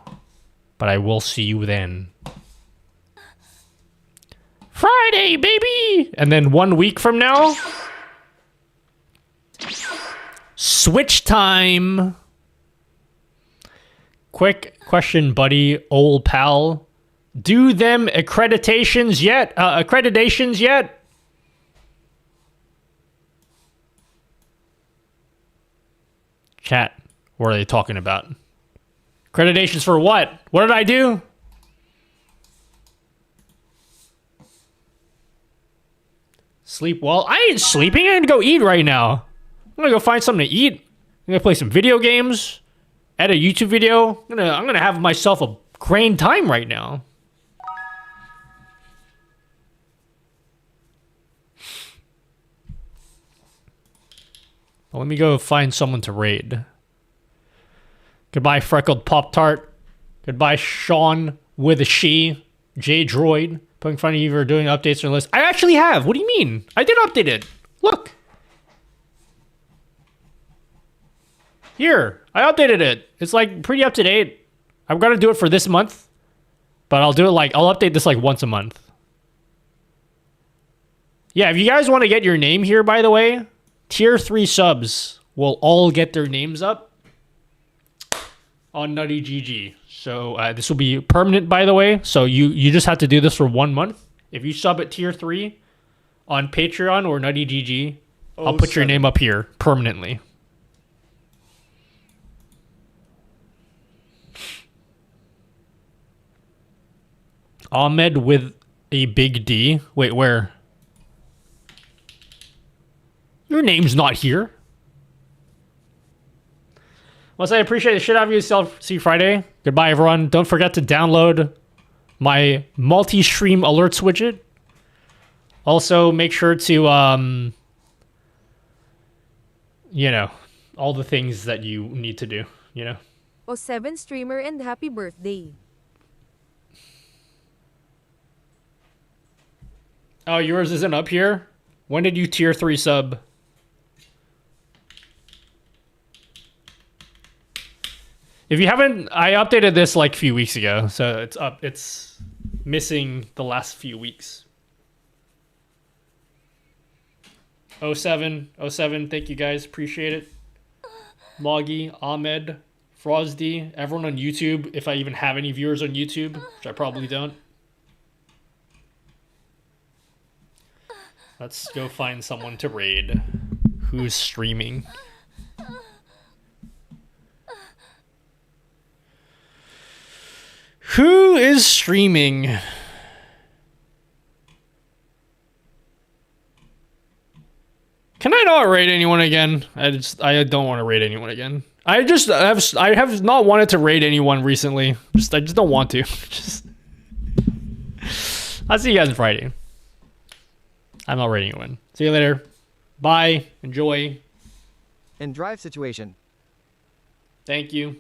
But I will see you then. Friday, baby! And then 1 week from now, Switch time. Quick question, buddy, old pal. Do them accreditations yet? Chat, what are they talking about? Accreditations for what? What did I do? Sleep well? I ain't sleeping. I'm gonna go eat right now. I'm gonna go find something to eat. I'm gonna play some video games. Edit a YouTube video. I'm gonna have myself a grand time right now. Well, let me go find someone to raid. Goodbye, Freckled Pop-Tart. Goodbye, Sean with a she. J-Droid. Putting in front of you for doing updates on the list. I actually have. What do you mean? I did update it. Look. Here. I updated it. It's like pretty up to date. I'm going to do it for this month. But I'll do it like, I'll update this like once a month. Yeah, if you guys want to get your name here, by the way, tier 3 subs will all get their names up on Nutty GG. So this will be permanent, by the way. So you just have to do this for 1 month. If you sub at tier 3 on Patreon or Nutty GG, I'll put your name up here permanently. Ahmed with a big D. Wait, where? Your name's not here. Once I appreciate the shit out of you, see you Friday. Goodbye, everyone. Don't forget to download my multi-stream alerts widget. Also, make sure to, you know, all the things that you need to do, you know. O 7 streamer and happy birthday. Oh, yours isn't up here? When did you tier 3 sub? If you haven't, I updated this like a few weeks ago, so it's up. It's missing the last few weeks. 07, thank you guys, appreciate it. Moggy, Ahmed, Frosty, everyone on YouTube, if I even have any viewers on YouTube, which I probably don't. Let's go find someone to raid. Who's streaming? Who is streaming? Can I not raid anyone again? I don't want to raid anyone again. I have not wanted to raid anyone recently. I just don't want to. I'll see you guys on Friday. I'm not raiding anyone. See you later. Bye. Enjoy. In drive situation. Thank you.